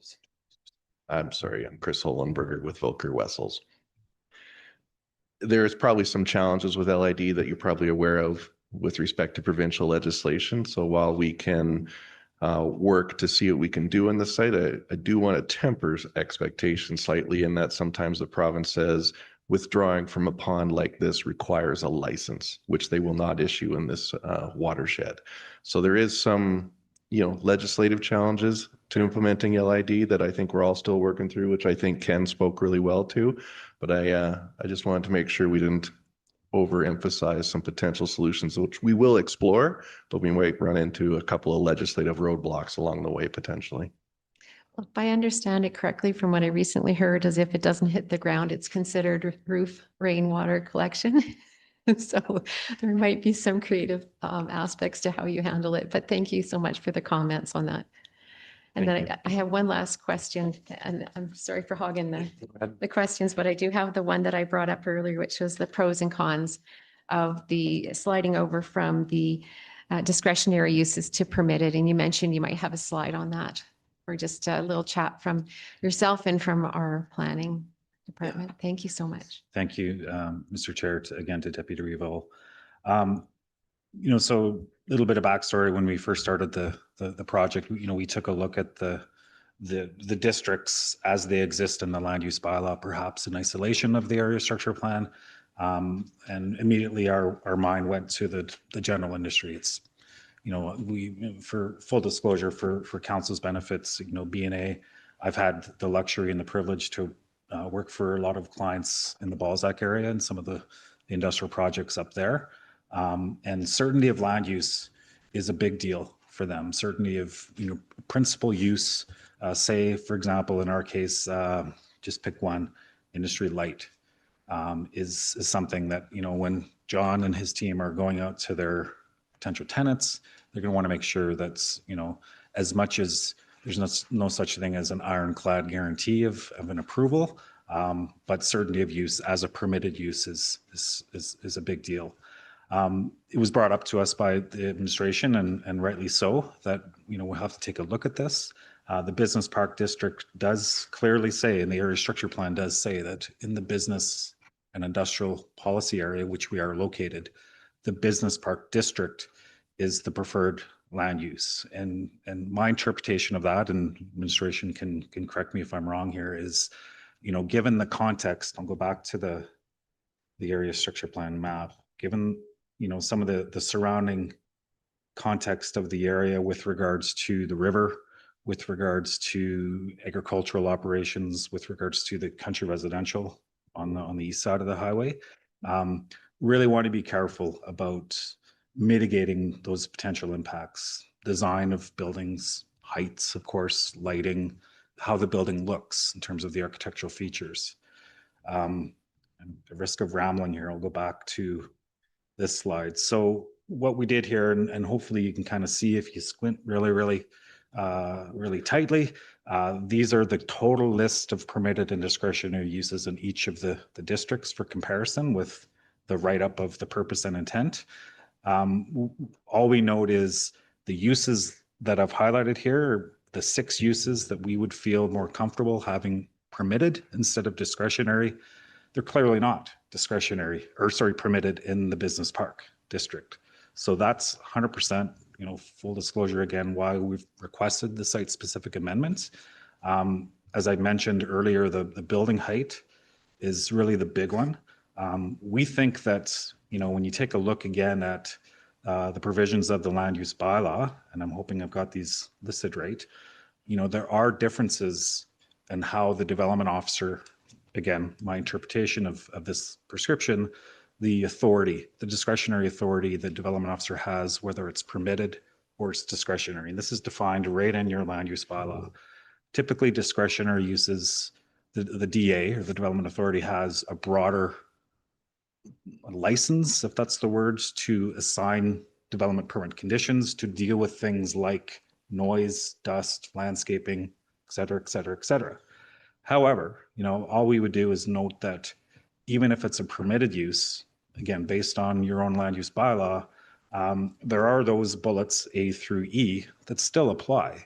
I'm sorry, I'm Chris Holenberger with Volker Wessels. There's probably some challenges with LID that you're probably aware of with respect to provincial legislation. So while we can work to see what we can do on the site, I do want to temper expectations slightly in that sometimes the province says withdrawing from a pond like this requires a license, which they will not issue in this watershed. So there is some, legislative challenges to implementing LID that I think we're all still working through, which I think Ken spoke really well to. But I just wanted to make sure we didn't overemphasize some potential solutions, which we will explore, but we might run into a couple of legislative roadblocks along the way potentially. Well, if I understand it correctly from what I recently heard, as if it doesn't hit the ground, it's considered roof rainwater collection. So there might be some creative aspects to how you handle it, but thank you so much for the comments on that. And then I have one last question, and I'm sorry for hogging the questions, but I do have the one that I brought up earlier, which was the pros and cons of the sliding over from the discretionary uses to permitted. And you mentioned you might have a slide on that, or just a little chat from yourself and from our planning department. Thank you so much. Thank you, Mr. Chair, again to Deputy Revol. So a little bit of backstory. When we first started the project, we took a look at the districts as they exist in the land use bylaw, perhaps in isolation of the area structure plan, and immediately our mind went to the general industry. It's for full disclosure, for council's benefits, B&A, I've had the luxury and the privilege to work for a lot of clients in the Balzac area and some of the industrial projects up there. And certainty of land use is a big deal for them. Certainty of principal use, say, for example, in our case, just pick one, industry light, is something that, when John and his team are going out to their potential tenants, they're going to want to make sure that's, as much as there's no such thing as an ironclad guarantee of an approval, but certainty of use as a permitted use is a big deal. It was brought up to us by the administration, and rightly so, that we'll have to take a look at this. The business park district does clearly say, and the area structure plan does say, that in the business and industrial policy area, which we are located, the business park district is the preferred land use. And my interpretation of that, and administration can correct me if I'm wrong here, is, given the context, I'll go back to the area structure plan map, given, some of the surrounding context of the area with regards to the river, with regards to agricultural operations, with regards to the country residential on the east side of the highway, really want to be careful about mitigating those potential impacts. Design of buildings, heights, of course, lighting, how the building looks in terms of the architectural features. And the risk of rambling here, I'll go back to this slide. So what we did here, and hopefully you can kind of see if you squint really tightly, these are the total list of permitted and discretionary uses in each of the districts for comparison with the write-up of the purpose and intent. All we note is the uses that I've highlighted here are the 6 uses that we would feel more comfortable having permitted instead of discretionary. They're clearly not discretionary, or sorry, permitted in the business park district. So that's 100%, full disclosure again, why we've requested the site-specific amendments. As I mentioned earlier, the building height is really the big one. We think that, when you take a look again at the provisions of the land use bylaw, and I'm hoping I've got these listed right, there are differences in how the development officer, again, my interpretation of this prescription, the authority, the discretionary authority the development officer has, whether it's permitted or it's discretionary. And this is defined right in your land use bylaw. Typically discretionary uses, the DA or the development authority has a broader license, if that's the words, to assign development permit conditions to deal with things like noise, dust, landscaping, et cetera, et cetera, et cetera. However, all we would do is note that even if it's a permitted use, again, based on your own land use bylaw, there are those bullets A through E that still apply.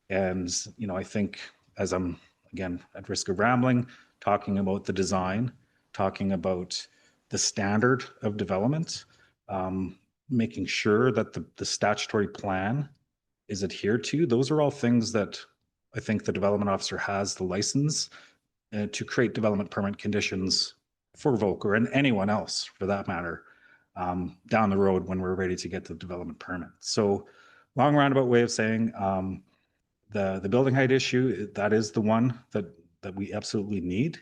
And, I think, as I'm, again, at risk of rambling, talking about the design, talking about the standard of development, making sure that the statutory plan is adhered to, those are all things that I think the development officer has the license to create development permit conditions for Volker and anyone else for that matter down the road when we're ready to get the development permit. So long roundabout way of saying the building height issue, that is the one that we absolutely need.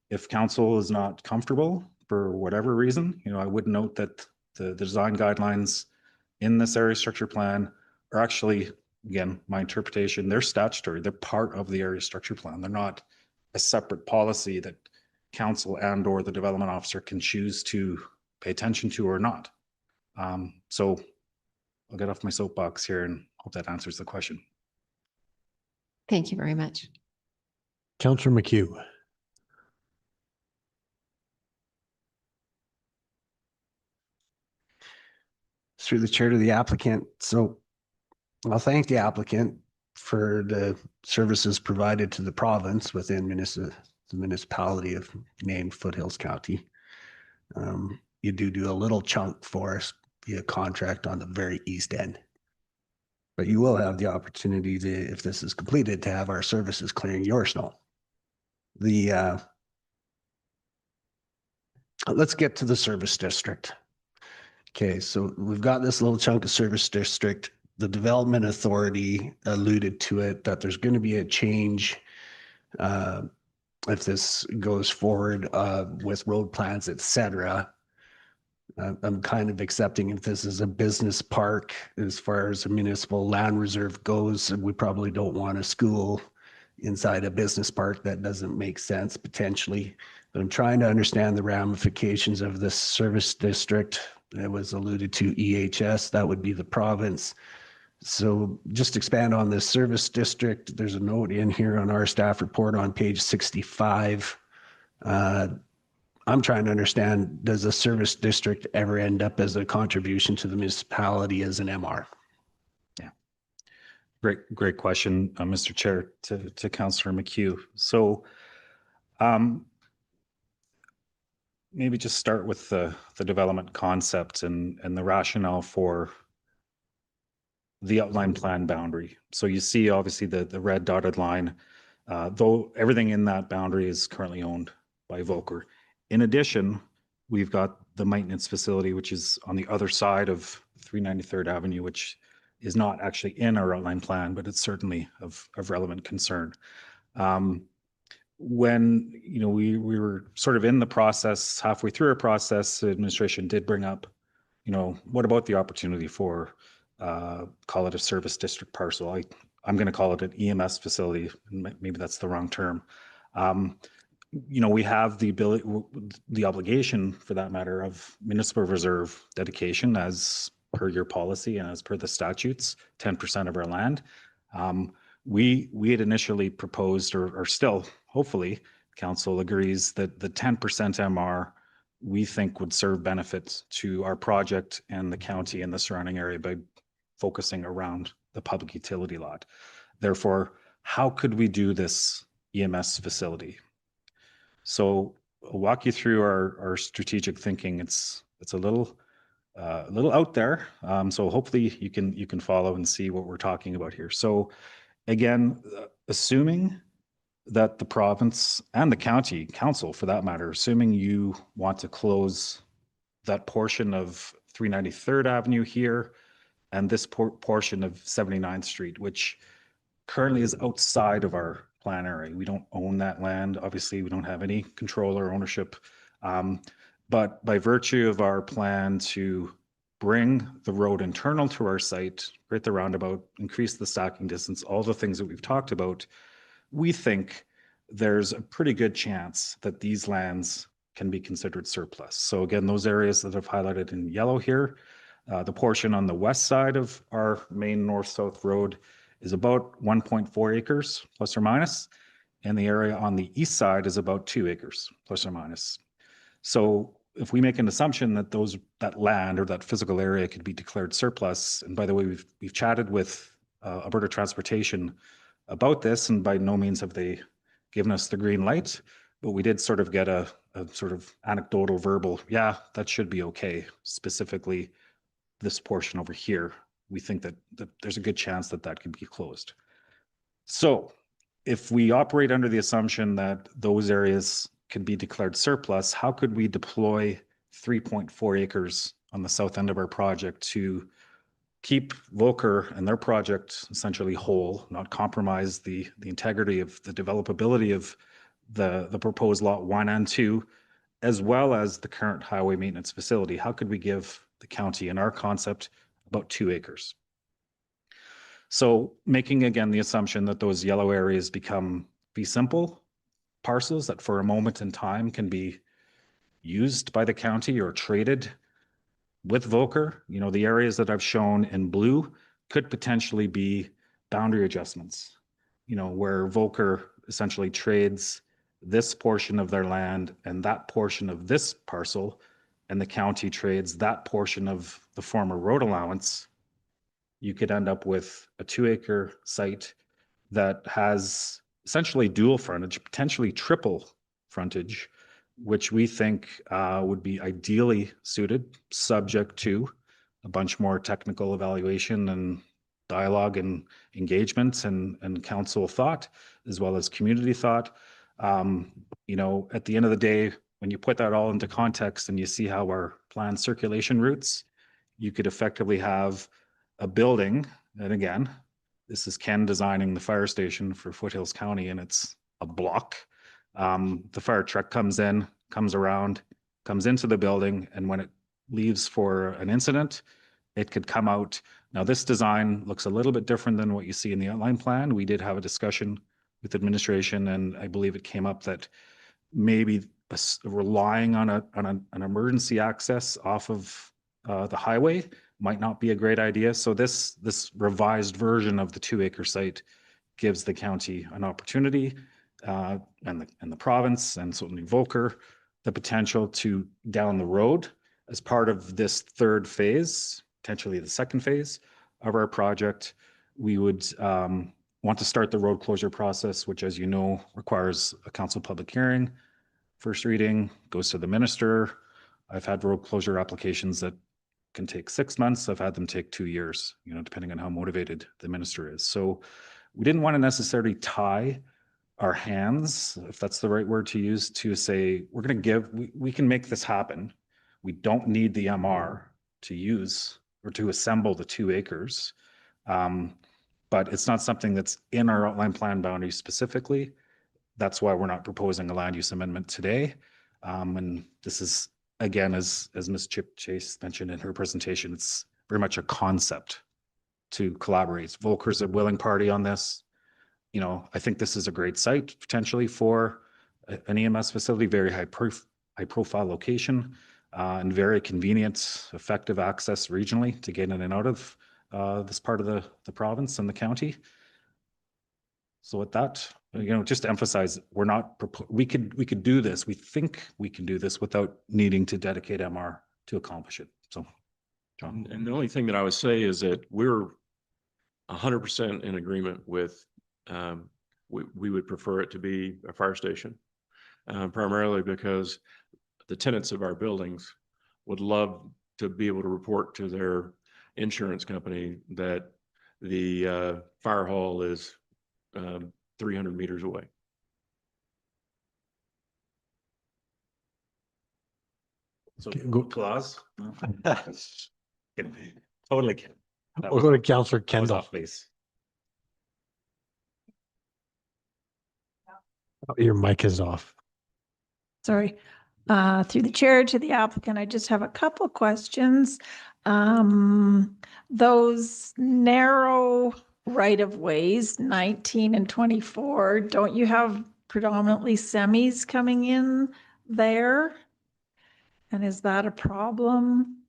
If council is not comfortable for whatever reason, I would note that the design guidelines in this area structure plan are actually, again, my interpretation, they're statutory. They're part of the area structure plan. They're not a separate policy that council and or the development officer can choose to pay attention to or not. So I'll get off my soapbox here and hope that answers the question. Thank you very much. Councillor McHugh. Through the chair to the applicant. So I'll thank the applicant for the services provided to the province within the municipality of named Foothills County. You do a little chunk for us via contract on the very east end. But you will have the opportunity to, if this is completed, to have our services clearing your snow. Let's get to the service district. Okay, so we've got this little chunk of service district. The development authority alluded to it, that there's going to be a change if this goes forward with road plans, etc. I'm kind of accepting if this is a business park, as far as a municipal land reserve goes, we probably don't want a school inside a business park. That doesn't make sense potentially. But I'm trying to understand the ramifications of this service district. It was alluded to EHS, that would be the province. So just expand on this service district. There's a note in here on our staff report on page 65. I'm trying to understand, does a service district ever end up as a contribution to the municipality as an MR? Yeah, great question, Mr. Chair, to Councillor McHugh. So maybe just start with the development concept and the rationale for the outline plan boundary. So you see obviously the red dotted line, though everything in that boundary is currently owned by Volker. In addition, we've got the maintenance facility, which is on the other side of 393rd Avenue, which is not actually in our outline plan, but it's certainly of relevant concern. When we were sort of in the process, halfway through our process, the administration did bring up, what about the opportunity for call it a service district parcel? I'm going to call it an EMS facility. Maybe that's the wrong term. We have the ability, the obligation for that matter, of municipal reserve dedication as per your policy and as per the statutes, 10% of our land. We had initially proposed, or still hopefully council agrees, that the 10% MR we think would serve benefits to our project and the county and the surrounding area by focusing around the public utility lot. Therefore, how could we do this EMS facility? So I'll walk you through our strategic thinking. It's a little out there. So hopefully you can follow and see what we're talking about here. So again, assuming that the province and the county council, for that matter, assuming you want to close that portion of 393rd Avenue here and this portion of 79th Street, which currently is outside of our plan area. We don't own that land. Obviously, we don't have any control or ownership. But by virtue of our plan to bring the road internal to our site, create the roundabout, increase the stacking distance, all the things that we've talked about, we think there's a pretty good chance that these lands can be considered surplus. So again, those areas that I've highlighted in yellow here, the portion on the west side of our main north-south road is about 1.4 acres, plus or minus, and the area on the east side is about 2 acres, plus or minus. So if we make an assumption that that land or that physical area could be declared surplus, and by the way, we've chatted with Alberta Transportation about this, and by no means have they given us the green light, but we did sort of get a sort of anecdotal verbal, yeah, that should be okay, specifically this portion over here. We think that there's a good chance that could be closed. So if we operate under the assumption that those areas can be declared surplus, how could we deploy 3.4 acres on the south end of our project to keep Volker and their project essentially whole, not compromise the integrity of the developability of the proposed lot 1 and 2, as well as the current highway maintenance facility. How could we give the county, in our concept, about 2 acres? So making, again, the assumption that those yellow areas become fee simple parcels that for a moment in time can be used by the county or traded with Volker. You know, the areas that I've shown in blue could potentially be boundary adjustments, you know, where Volker essentially trades this portion of their land and that portion of this parcel, and the county trades that portion of the former road allowance. You could end up with a 2-acre site that has essentially dual frontage, potentially triple frontage, which we think would be ideally suited, subject to a bunch more technical evaluation and dialogue and engagement and council thought, as well as community thought. You know, at the end of the day, when you put that all into context and you see how our planned circulation routes, you could effectively have a building, and again, this is Ken designing the fire station for Foothills County, and it's a block. The fire truck comes in, comes around, comes into the building, and when it leaves for an incident, it could come out. Now, this design looks a little bit different than what you see in the outline plan. We did have a discussion with administration, and I believe it came up that maybe relying on an emergency access off of the highway might not be a great idea. So this revised version of the 2-acre site gives the county an opportunity and the province, and certainly Volker, the potential to, down the road, as part of this 3rd phase, potentially the 2nd phase of our project, we would want to start the road closure process, which, as you know, requires a council public hearing. First reading goes to the minister. I've had road closure applications that can take 6 months. I've had them take 2 years, you know, depending on how motivated the minister is. So we didn't want to necessarily tie our hands, if that's the right word to use, to say, we're going to give, we can make this happen. We don't need the MR to use or to assemble the 2 acres. But it's not something that's in our outline plan boundaries specifically. That's why we're not proposing a land use amendment today. And this is, again, as Ms. Chip Chase mentioned in her presentation, it's very much a concept to collaborate. Volker's a willing party on this. You know, I think this is a great site potentially for an EMS facility, very high profile location, and very convenient, effective access regionally to get in and out of this part of the province and the county. So with that, you know, just to emphasize, we're not, we could do this. We think we can do this without needing to dedicate MR to accomplish it. So, John. And the only thing that I would say is that we're 100% in agreement with, we would prefer it to be a fire station, primarily because the tenants of our buildings would love to be able to report to their insurance company that the fire hall is 300 meters away. So clause? Totally kidding. We'll go to Councillor Kendall. Off base. Your mic is off. Sorry. Through the chair to the applicant, I just have a couple of questions. Those narrow right-of-ways, 19 and 24, don't you have predominantly semis coming in there? And is that a problem?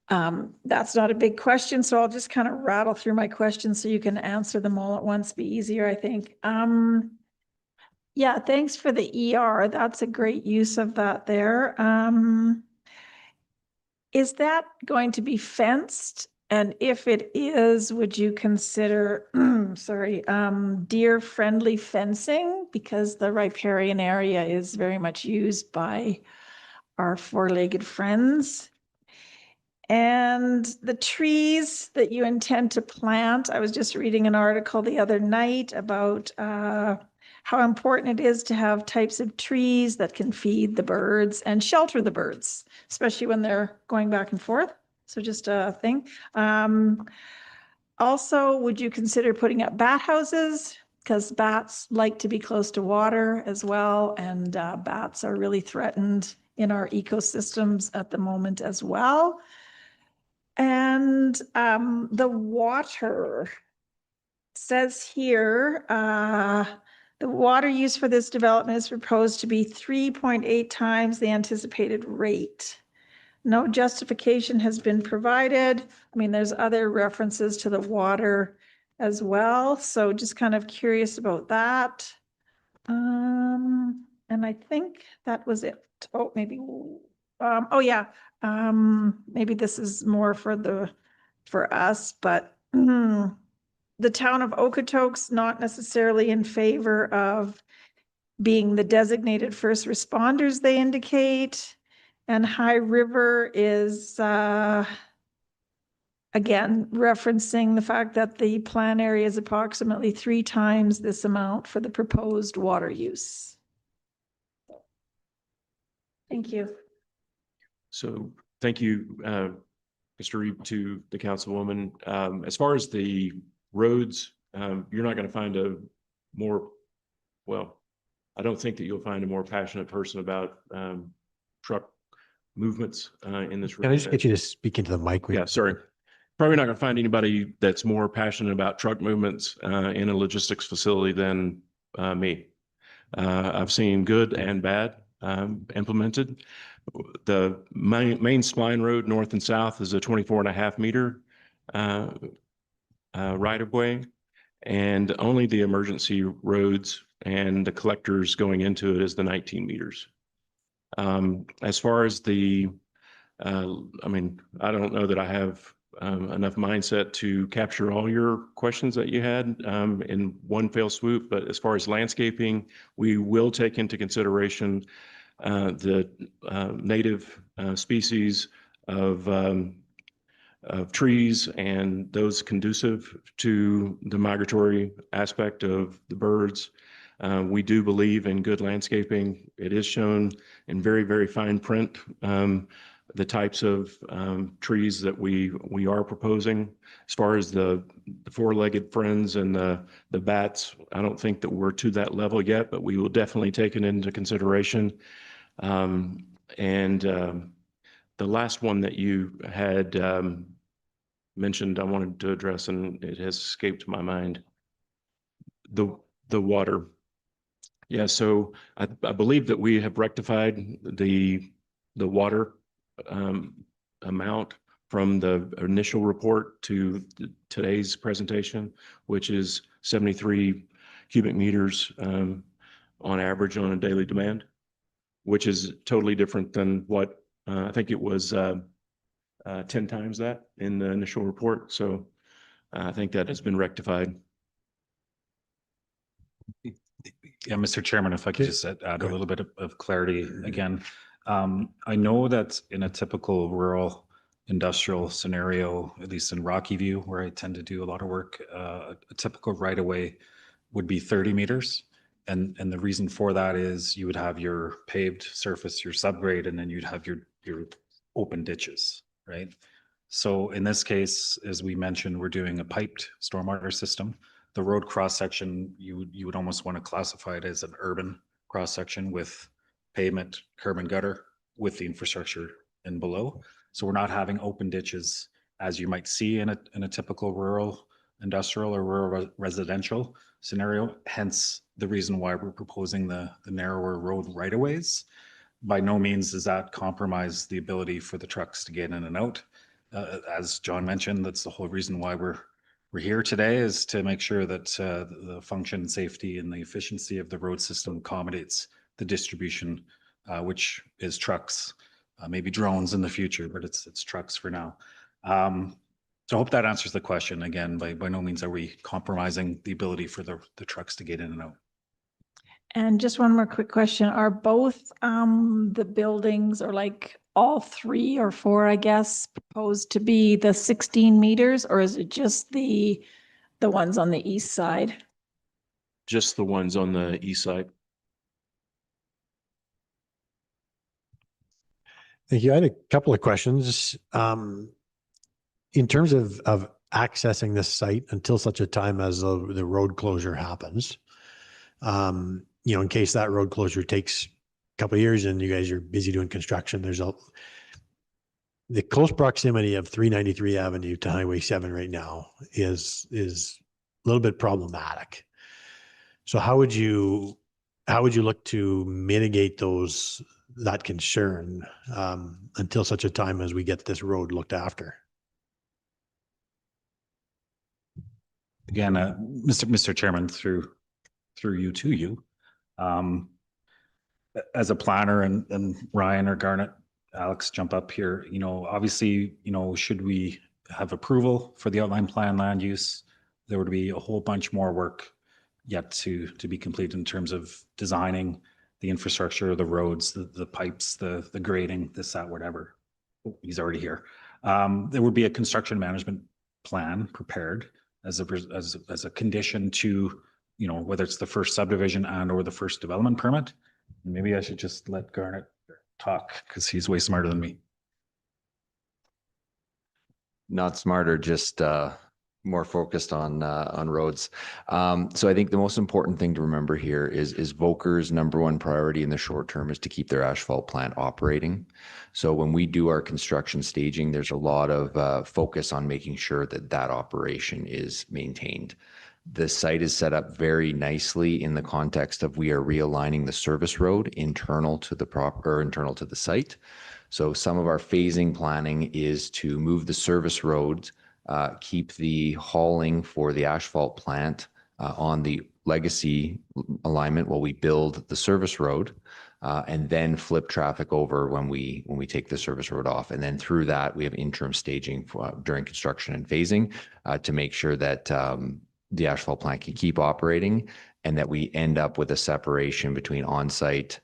That's not a big question, so I'll just kind of rattle through my questions so you can answer them all at once, be easier, I think. Yeah, thanks for the ER. That's a great use of that there. Is that going to be fenced? And if it is, would you consider, deer-friendly fencing? Because the riparian area is very much used by our four-legged friends. And the trees that you intend to plant, I was just reading an article the other night about how important it is to have types of trees that can feed the birds and shelter the birds, especially when they're going back and forth. So just a thing. Also, would you consider putting up bat houses? because bats like to be close to water as well, and bats are really threatened in our ecosystems at the moment as well. And the water says here, the water use for this development is proposed to be 3.8 times the anticipated rate. No justification has been provided. I mean, there's other references to the water as well. So just kind of curious about that. And I think that was it. Oh, maybe, oh yeah. Maybe this is more for us, but the town of Okotoks not necessarily in favor of being the designated first responders, they indicate. And High River is, again, referencing the fact that the plan area is approximately 3 times this amount for the proposed water use. Thank you. So thank you, Mr. Reed, to the councilwoman. As far as the roads, you're not going to find a more, well, I don't think that you'll find a more passionate person about truck movements in this room. Can I just get you to speak into the mic? Yeah, sorry. Probably not going to find anybody that's more passionate about truck movements in a logistics facility than me. I've seen good and bad implemented. The main spine road north and south is a 24.5 meter right of way, and only the emergency roads and the collectors going into it is the 19 meters. As far as the, I mean, I don't know that I have enough mindset to capture all your questions that you had in one fell swoop, but as far as landscaping, we will take into consideration the native species of trees and those conducive to the migratory aspect of the birds. We do believe in good landscaping. It is shown in very, very fine print, the types of trees that we are proposing. As far as the four-legged friends and the bats, I don't think that we're to that level yet, but we will definitely take it into consideration. The last one that you had mentioned, I wanted to address, and it has escaped my mind. The water. Yeah, so I believe that we have rectified the water amount from the initial report to today's presentation, which is 73 cubic meters on average on a daily demand, which is totally different than what I think it was 10 times that in the initial report. So I think that has been rectified. Yeah, Mr. Chairman, if I could just add a little bit of clarity again. I know that in a typical rural industrial scenario, at least in Rocky View, where I tend to do a lot of work, a typical right of way would be 30 meters. And the reason for that is you would have your paved surface, your subgrade, and then you'd have your open ditches, right? So in this case, as we mentioned, we're doing a piped stormwater system. The road cross section, you would almost want to classify it as an urban cross section with pavement, curb and gutter with the infrastructure in below. So we're not having open ditches as you might see in a typical rural industrial or rural residential scenario. Hence the reason why we're proposing the narrower road right of ways. By no means does that compromise the ability for the trucks to get in and out. As John mentioned, that's the whole reason why we're here today, is to make sure that the function, safety, and the efficiency of the road system accommodates the distribution, which is trucks, maybe drones in the future, but it's trucks for now. So I hope that answers the question. Again, by no means are we compromising the ability for the trucks to get in and out. And just one more quick question. Are both the buildings, or like all 3 or 4, I guess, proposed to be the 16 meters, or is it just the ones on the east side? Just the ones on the east side. Thank you. I had a couple of questions. In terms of accessing this site until such a time as the road closure happens. In case that road closure takes a couple of years and you guys are busy doing construction, the close proximity of 393 Avenue to Highway 7 right now is a little bit problematic. So how would you look to mitigate that concern until such a time as we get this road looked after? Again, Mr. Chairman, through you to you, as a planner, and Ryan or Garnet, Alex, jump up here. Obviously, should we have approval for the outline plan land use, there would be a whole bunch more work yet to be completed in terms of designing the infrastructure, the roads, the pipes, the grading, this, that, whatever. Oh, he's already here. There would be a construction management plan prepared as a condition to, whether it's the first subdivision and or the first development permit. Maybe I should just let Garnet talk because he's way smarter than me. Not smarter, just more focused on roads. So I think the most important thing to remember here is Volker's number one priority in the short term is to keep their asphalt plant operating. So when we do our construction staging, there's a lot of focus on making sure that operation is maintained. The site is set up very nicely in the context of we are realigning the service road internal to the site. So some of our phasing planning is to move the service road, keep the hauling for the asphalt plant on the legacy alignment while we build the service road, and then flip traffic over when we take the service road off. And then through that, we have interim staging during construction and phasing to make sure that the asphalt plant can keep operating and that we end up with a separation between on-site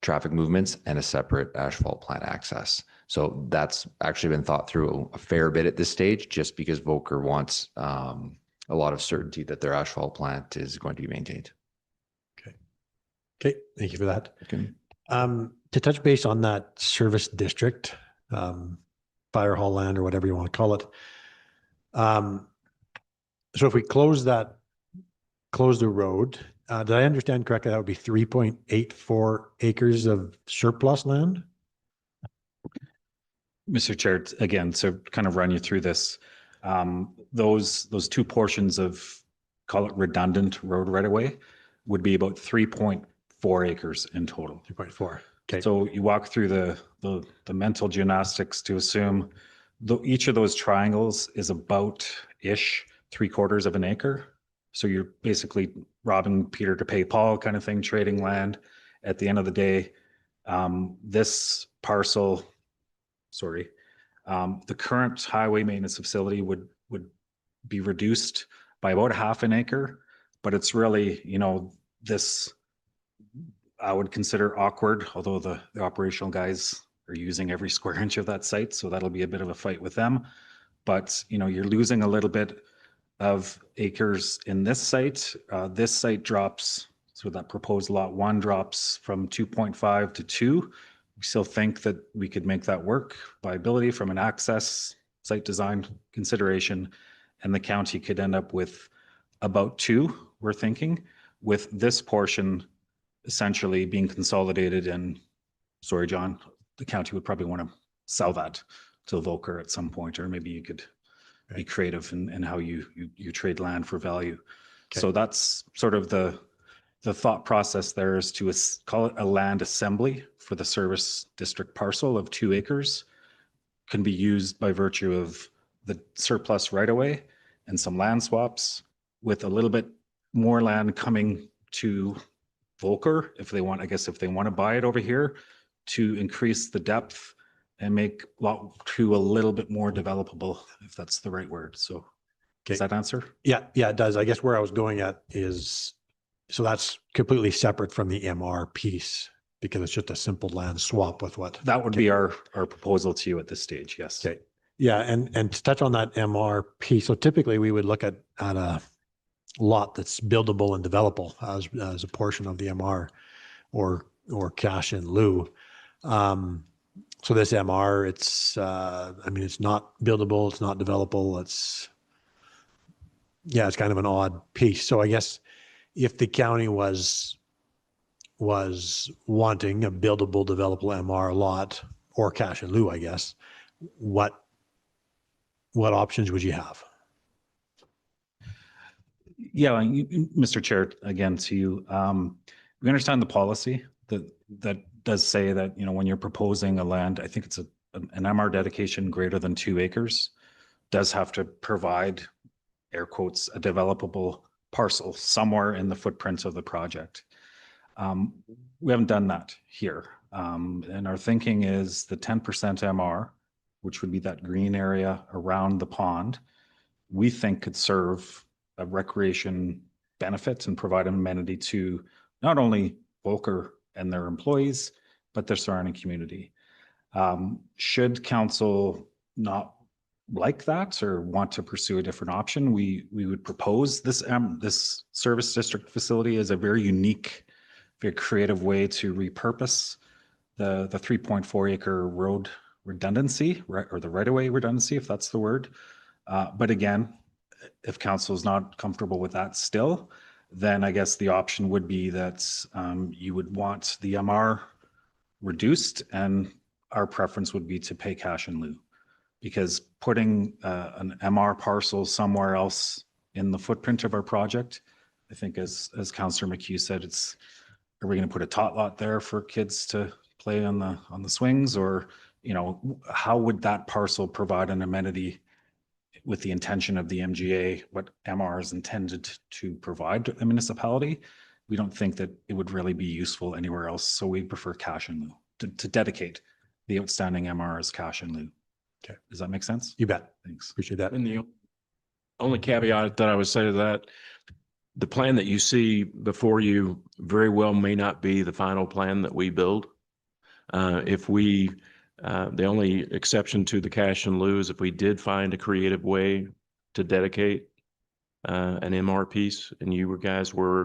traffic movements and a separate asphalt plant access. So that's actually been thought through a fair bit at this stage, just because Volker wants a lot of certainty that their asphalt plant is going to be maintained. Okay, thank you for that. Okay. To touch base on that service district, fire hall land or whatever you want to call it. So if we close the road, did I understand correctly? That would be 3.84 acres of surplus land? Mr. Chair, again, so kind of run you through this. Those two portions of, call it redundant road right away, would be about 3.4 acres in total. 3.4. Okay. So you walk through the mental gymnastics to assume each of those triangles is about 3/4 of an acre. So you're basically robbing Peter to pay Paul kind of thing, trading land. At the end of the day, this parcel, the current highway maintenance facility would be reduced by about 1/2 acre, but it's really, this I would consider awkward, although the operational guys are using every square inch of that site. So that'll be a bit of a fight with them. But, you're losing a little bit of acres in this site. This site drops, so that proposed lot 1 drops from 2.5 to 2. We still think that we could make that work by ability from an access site design consideration, and the county could end up with about 2, we're thinking, with this portion essentially being consolidated. And sorry, John, the county would probably want to sell that to Volker at some point, or maybe you could be creative in how you trade land for value. Okay. So that's sort of the thought process there, is to call it a land assembly for the service district parcel of 2 acres, can be used by virtue of the surplus right away and some land swaps, with a little bit more land coming to Volker if they want to buy it over here, to increase the depth and make lot 2 a little bit more developable, if that's the right word. So does that answer? Yeah, it does. I guess where I was going at is, so that's completely separate from the MR piece, because it's just a simple land swap with what? That would be our proposal to you at this stage, yes. Okay. Yeah, and to touch on that MR piece, so typically we would look at a lot that's buildable and developable as a portion of the MR or cash in lieu. So this MR, it's, I mean, it's not buildable, it's not developable, it's, yeah, it's kind of an odd piece. So I guess if the county was wanting a buildable, developable MR lot or cash in lieu, I guess, what options would you have? Yeah, Mr. Chair, again, to you, we understand the policy that does say that, you know, when you're proposing a land, I think it's an MR dedication greater than 2 acres, does have to provide, air quotes, a developable parcel somewhere in the footprint of the project. We haven't done that here. And our thinking is the 10% MR, which would be that green area around the pond, we think could serve a recreation benefit and provide an amenity to not only Volker and their employees, but their surrounding community. Should council not like that or want to pursue a different option, we would propose this service district facility as a very unique, very creative way to repurpose the 3.4 acre road redundancy, right, or the right-of-way redundancy, if that's the word. But again, if council is not comfortable with that still, then I guess the option would be that you would want the MR reduced, and our preference would be to pay cash in lieu. Because putting an MR parcel somewhere else in the footprint of our project, I think as Councillor McHugh said, are we going to put a tot lot there for kids to play on the swings, or, you know, how would that parcel provide an amenity with the intention of the MGA, what MR is intended to provide a municipality? We don't think that it would really be useful anywhere else, so we prefer cash in lieu to dedicate the outstanding MR as cash in lieu. Okay. Does that make sense? You bet. Thanks. Appreciate that. And the only caveat that I would say to that, the plan that you see before you very well may not be the final plan that we build. The only exception to the cash in lieu is if we did find a creative way to dedicate an MR piece and you guys were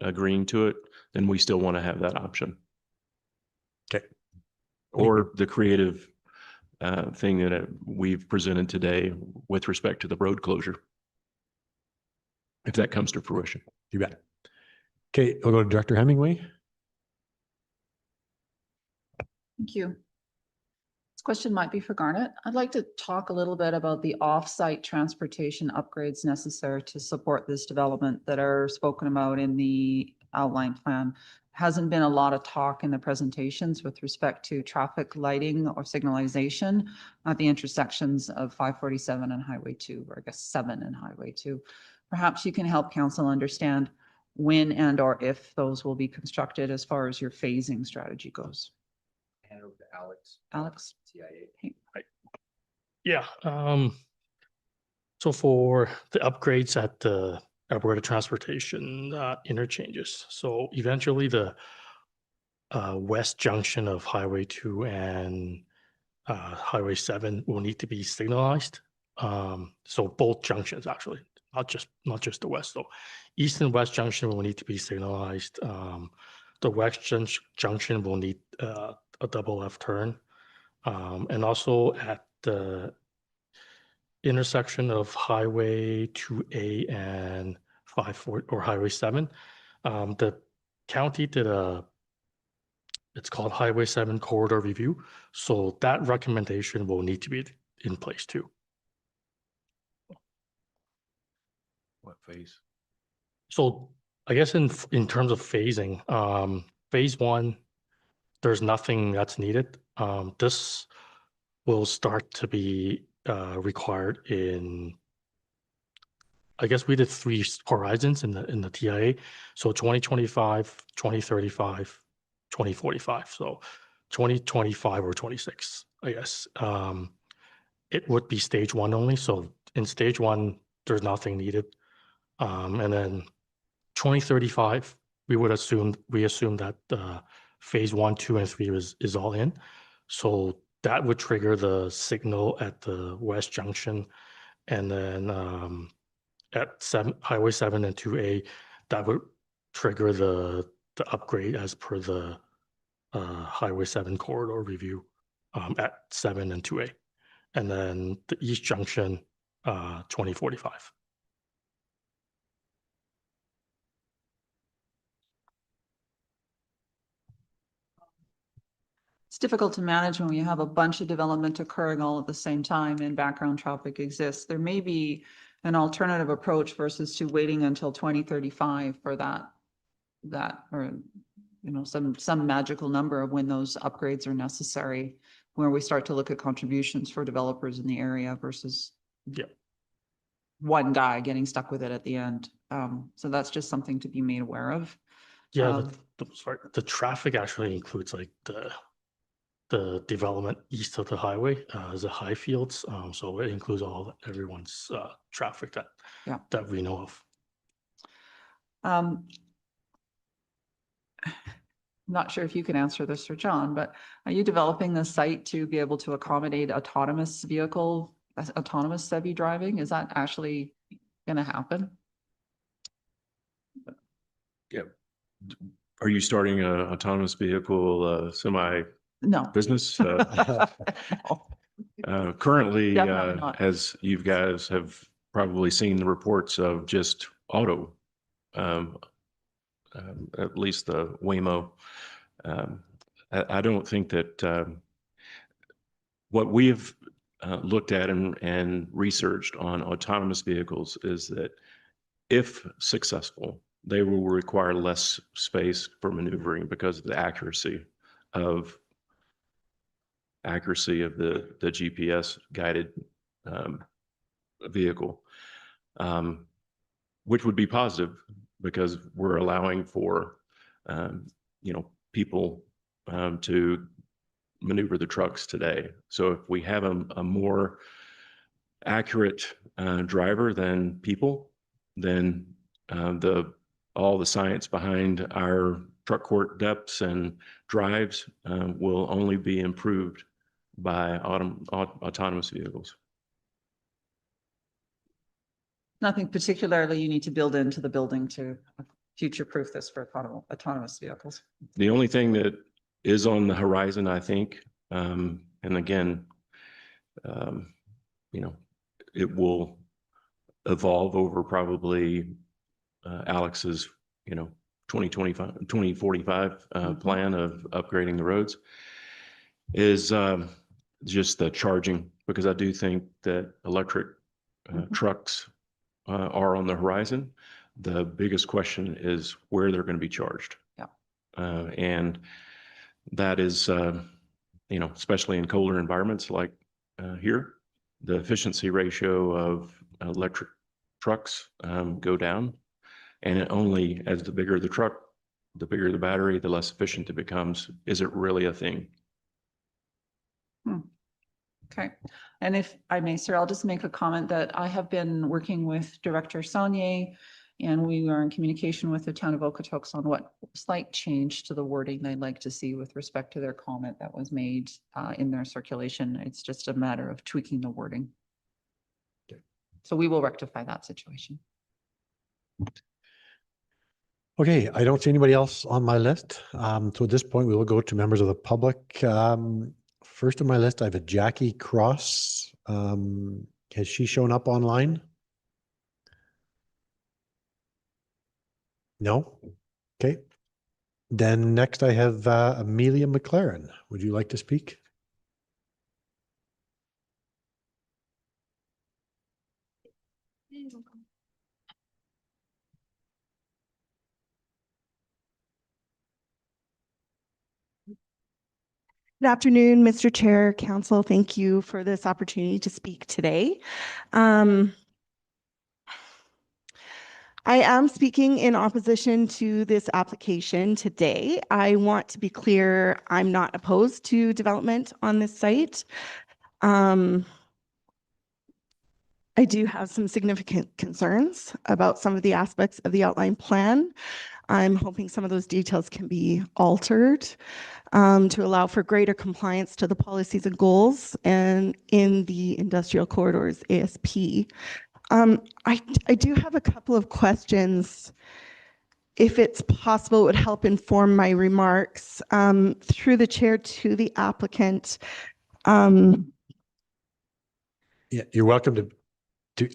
agreeing to it, then we still want to have that option. Okay. Or the creative thing that we've presented today with respect to the road closure, if that comes to fruition. You bet. Okay, I'll go to Director Hemingway. Thank you. This question might be for Garnet. I'd like to talk a little bit about the off-site transportation upgrades necessary to support this development that are spoken about in the outline plan. Hasn't been a lot of talk in the presentations with respect to traffic lighting or signalization at the intersections of 547 and Highway 2, or I guess 7 and Highway 2. Perhaps you can help council understand when and or if those will be constructed as far as your phasing strategy goes. Hand over to Alex. Alex? TIA. Yeah. So for the upgrades at the Alberta Transportation interchanges, so eventually the west junction of Highway 2 and Highway 7 will need to be signalized. So both junctions actually, not just the west. So east and west junction will need to be signalized. The west junction will need a double left turn. And also at the intersection of Highway 2A and 54 or Highway 7, the county did it's called Highway 7 corridor review. So that recommendation will need to be in place too. What phase? So I guess in terms of phasing, phase 1, there's nothing that's needed. This will start to be required in, I guess we did 3 horizons in the TIA. So 2025, 2035, 2045. So 2025 or 26, I guess. It would be stage 1 only. So in stage 1, there's nothing needed. And then 2035, we assume that phase 1, 2, and 3 is all in. So that would trigger the signal at the west junction, and then at Highway 7 and 2A, that would trigger the upgrade as per the Highway 7 corridor review. at 7 and 2A. And then the East Junction, 2045. It's difficult to manage when we have a bunch of development occurring all at the same time and background traffic exists. There may be an alternative approach versus to waiting until 2035 for that, or, you know, some magical number of when those upgrades are necessary, where we start to look at contributions for developers in the area versus one guy getting stuck with it at the end. So that's just something to be made aware of. Yeah, the traffic actually includes like the development east of the highway, the high fields. So it includes everyone's traffic that we know of. Not sure if you can answer this or John, but are you developing the site to be able to accommodate autonomous SEVI driving? Is that actually going to happen? Yeah. Are you starting an autonomous vehicle semi No. business? Currently, Definitely not. as you guys have probably seen the reports of just auto, at least the Waymo. I don't think that what we've looked at and researched on autonomous vehicles is that if successful, they will require less space for maneuvering because of the accuracy of the GPS guided vehicle, which would be positive because we're allowing for people to maneuver the trucks today. So if we have a more accurate driver than people, then all the science behind our truck court depths and drives will only be improved by autonomous vehicles. Nothing particularly you need to build into the building to future-proof this for autonomous vehicles. The only thing that is on the horizon, I think, and again, it will evolve over probably Alex's, 2045 plan of upgrading the roads, is just the charging, because I do think that electric trucks are on the horizon. The biggest question is where they're going to be charged. And that is, especially in colder environments like here, the efficiency ratio of electric trucks go down. And it only, as the bigger the truck, the bigger the battery, the less efficient it becomes. Is it really a thing? Okay. And if I may, sir, I'll just make a comment that I have been working with Director Saunier, and we are in communication with the town of Okotoks on what slight change to the wording they'd like to see with respect to their comment that was made in their circulation. It's just a matter of tweaking the wording. So we will rectify that situation. Okay, I don't see anybody else on my list. So at this point, we will go to members of the public. First on my list, I have a Jackie Cross. Has she shown up online? No? Okay. Then next I have Amelia McLaren. Would you like to speak? Good afternoon, Mr. Chair, Council. Thank you for this opportunity to speak today. I am speaking in opposition to this application today. I want to be clear, I'm not opposed to development on this site. I do have some significant concerns about some of the aspects of the outline plan. I'm hoping some of those details can be altered to allow for greater compliance to the policies and goals and in the industrial corridors ASP. I do have a couple of questions. If it's possible, it would help inform my remarks. Through the chair to the applicant, Yeah, you're welcome to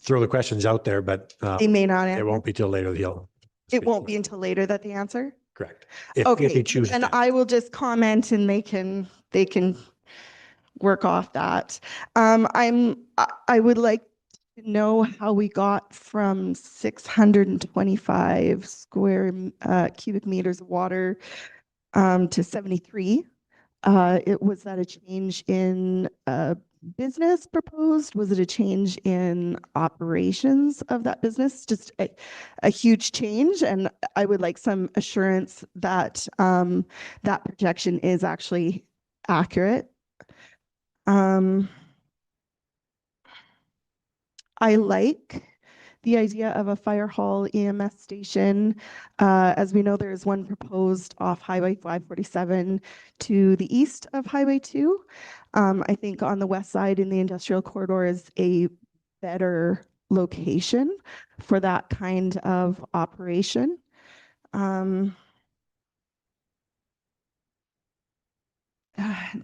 throw the questions out there, but They may not it answer. won't be till later. He'll It won't be until later that they answer? correct. If he chooses and to. I will just comment and they can work off that. I would like to know how we got from 625 square cubic meters of water to 73. Was that a change in business proposed? Was it a change in operations of that business? Just a huge change, and I would like some assurance that that projection is actually accurate. I like the idea of a fire hall EMS station. As we know, there is one proposed off Highway 547 to the east of Highway 2. I think on the west side in the industrial corridor is a better location for that kind of operation.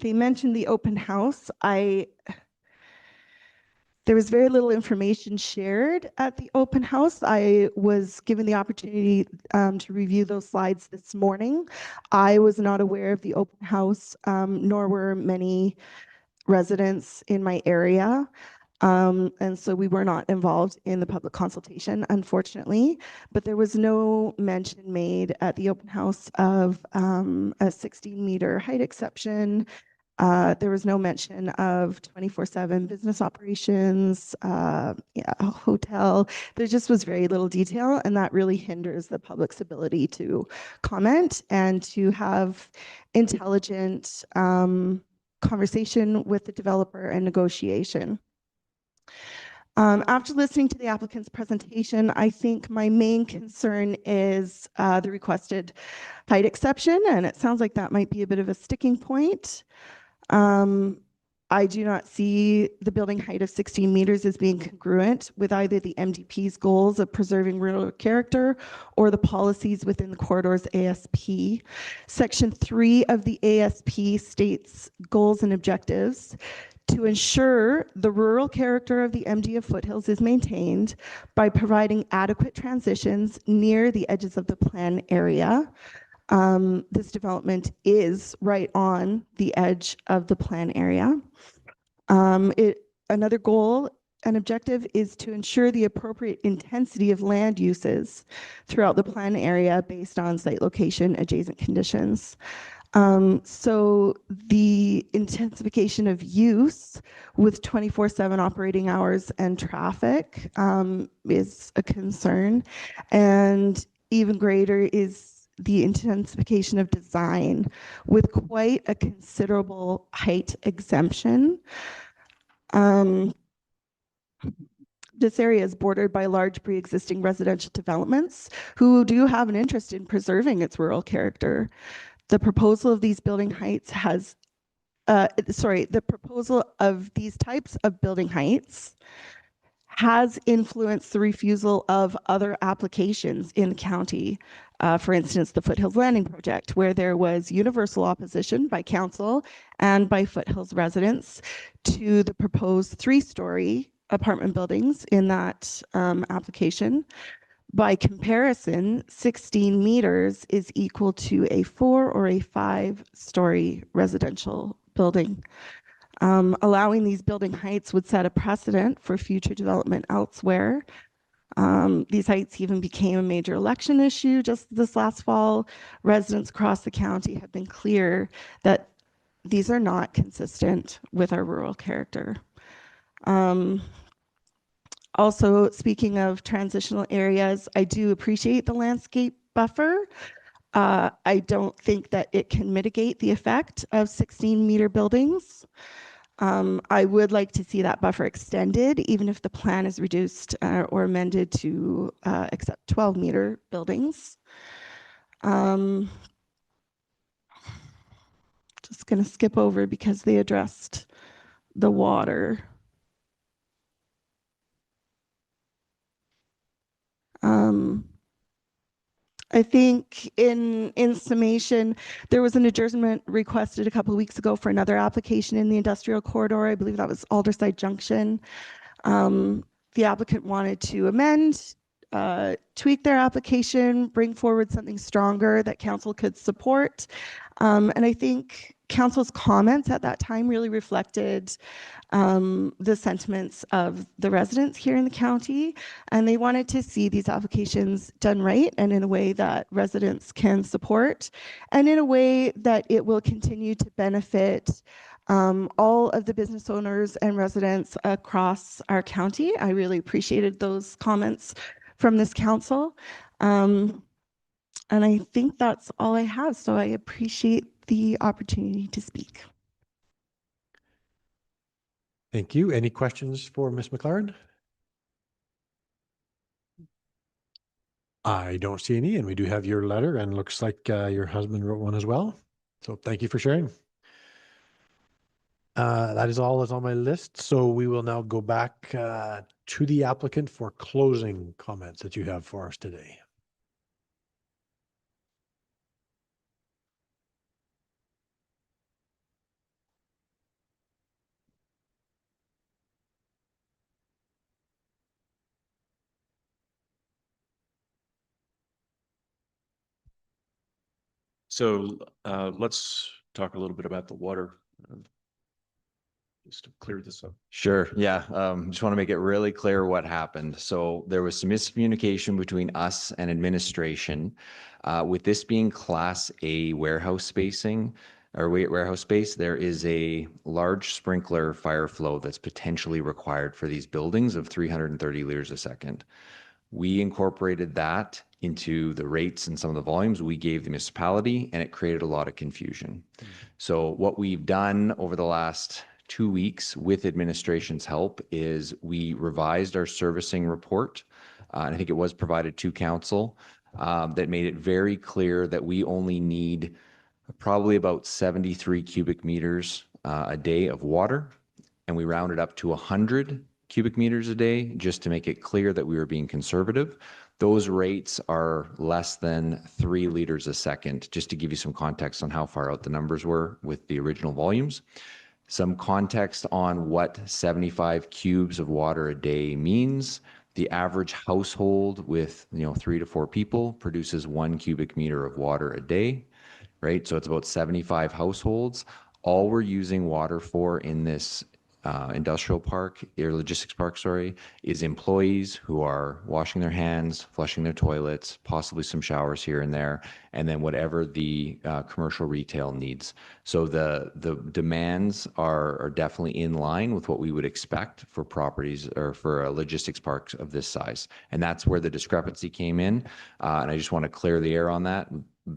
They mentioned the open house. There was very little information shared at the open house. I was given the opportunity to review those slides this morning. I was not aware of the open house, nor were many residents in my area. And so we were not involved in the public consultation, unfortunately, but there was no mention made at the open house of a 16-meter height exception. There was no mention of 24/7 business operations, a hotel. There just was very little detail, and that really hinders the public's ability to comment and to have intelligent conversation with the developer and negotiation. After listening to the applicant's presentation, I think my main concern is the requested height exception, and it sounds like that might be a bit of a sticking point. I do not see the building height of 16 meters as being congruent with either the MDP's goals of preserving rural character or the policies within the corridor's ASP. Section 3 of the ASP states goals and objectives. To ensure the rural character of the MD of Foothills is maintained by providing adequate transitions near the edges of the plan area. This development is right on the edge of the plan area. Another goal and objective is to ensure the appropriate intensity of land uses throughout the plan area based on site location, adjacent conditions. So the intensification of use with 24/7 operating hours and traffic is a concern. And even greater is the intensification of design with quite a considerable height exemption. This area is bordered by large pre-existing residential developments who do have an interest in preserving its rural character. The proposal of these building heights has, the proposal of these types of building heights has influenced the refusal of other applications in the county. For instance, the Foothills Landing Project, where there was universal opposition by council and by Foothills residents to the proposed 3-story apartment buildings in that application. By comparison, 16 meters is equal to a 4 or a 5-story residential building. Allowing these building heights would set a precedent for future development elsewhere. These heights even became a major election issue just this last fall. Residents across the county have been clear that these are not consistent with our rural character. Also, speaking of transitional areas, I do appreciate the landscape buffer. I don't think that it can mitigate the effect of 16-meter buildings. I would like to see that buffer extended, even if the plan is reduced or amended to accept 12-meter buildings. Just going to skip over because they addressed the water. I think in summation, there was an adjournment requested a couple of weeks ago for another application in the industrial corridor. I believe that was Alderside Junction. The applicant wanted to amend, tweak their application, bring forward something stronger that council could support. And I think council's comments at that time really reflected the sentiments of the residents here in the county, and they wanted to see these applications done right and in a way that residents can support, and in a way that it will continue to benefit all of the business owners and residents across our county. I really appreciated those comments from this council. And I think that's all I have. So I appreciate the opportunity to speak. Thank you. Any questions for Ms. McLaren? I don't see any, and we do have your letter, and looks like your husband wrote one as well. So thank you for sharing. That is all that's on my list. So we will now go back to the applicant for closing comments that you have for us today. So let's talk a little bit about the water. Just to clear this up. Sure. Yeah. Just want to make it really clear what happened. So there was some miscommunication between us and administration. With this being Class A warehouse spacing or warehouse space, there is a large sprinkler fire flow that's potentially required for these buildings of 330 liters a second. We incorporated that into the rates and some of the volumes we gave the municipality, and it created a lot of confusion. So what we've done over the last 2 weeks with administration's help is we revised our servicing report. And I think it was provided to council that made it very clear that we only need probably about 73 cubic meters a day of water. And we rounded up to 100 cubic meters a day just to make it clear that we were being conservative. Those rates are less than 3 liters a second, just to give you some context on how far out the numbers were with the original volumes. Some context on what 75 cubes of water a day means. The average household with 3 to 4 people produces 1 cubic meter of water a day, right? So it's about 75 households. All we're using water for in this industrial park, or logistics park, sorry, is employees who are washing their hands, flushing their toilets, possibly some showers here and there, and then whatever the commercial retail needs. So the demands are definitely in line with what we would expect for properties or for logistics parks of this size. And that's where the discrepancy came in. And I just want to clear the air on that.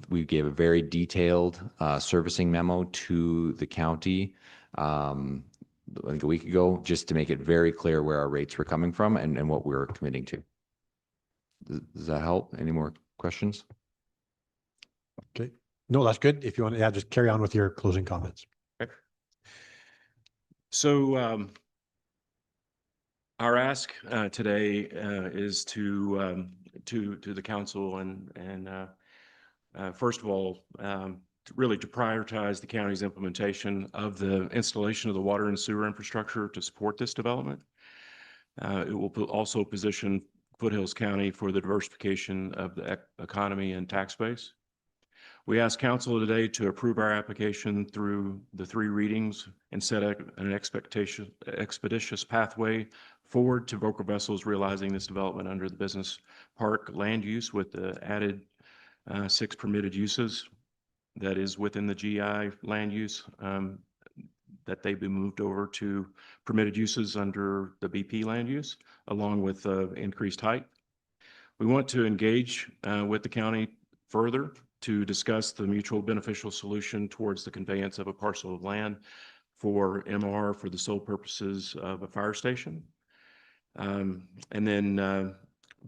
We gave a very detailed servicing memo to the county I think a week ago, just to make it very clear where our rates were coming from and what we were committing to. Does that help? Any more questions? Okay. No, that's good. If you want to, just carry on with your closing comments. Okay. So our ask today is to the council and first of all, really to prioritize the county's implementation of the installation of the water and sewer infrastructure to support this development. It will also position Foothills County for the diversification of the economy and tax base. We ask council today to approve our application through the 3 readings and set an expeditious pathway forward to Volker Vessels realizing this development under the business park land use with the added 6 permitted uses that is within the GI land use, that they be moved over to permitted uses under the BP land use, along with increased height. We want to engage with the county further to discuss the mutual beneficial solution towards the conveyance of a parcel of land for MR for the sole purposes of a fire station. And then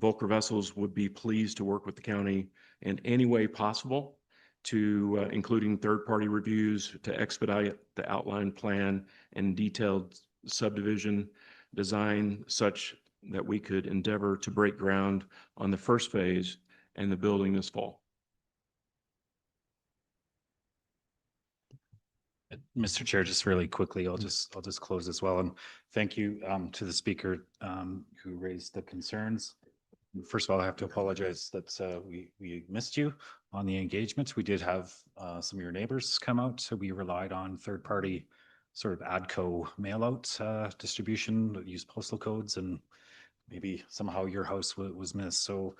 Volker Vessels would be pleased to work with the county in any way possible to including third-party reviews to expedite the outline plan and detailed subdivision design such that we could endeavor to break ground on the first phase and the building this fall. Mr. Chair, just really quickly, I'll just close as well. And thank you to the speaker who raised the concerns. First of all, I have to apologize that we missed you on the engagement. We did have some of your neighbors come out, so we relied on third-party sort of ADCO mail-out distribution that used postal codes, and maybe somehow your house was missed. So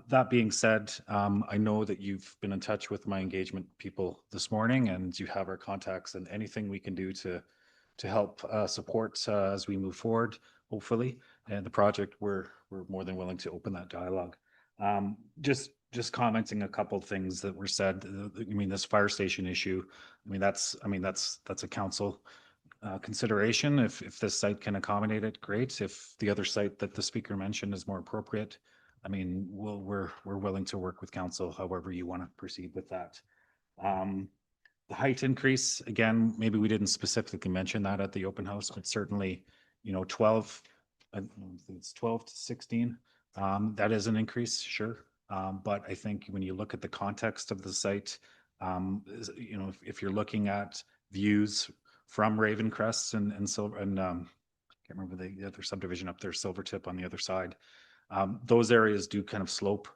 that being said, I know that you've been in touch with my engagement people this morning, and you have our contacts, and anything we can do to help support as we move forward, hopefully, and the project, we're more than willing to open that dialogue. Just commenting a couple of things that were said. I mean, this fire station issue. I mean, that's a council consideration. If this site can accommodate it, great. If the other site that the speaker mentioned is more appropriate, I mean, we're willing to work with council however you want to proceed with that. The height increase, again, maybe we didn't specifically mention that at the open house, but certainly, 12, it's 12 to 16. That is an increase, sure. But I think when you look at the context of the site, if you're looking at views from Ravencrest and Silver, and I can't remember the other subdivision up there, Silvertip on the other side, those areas do kind of slope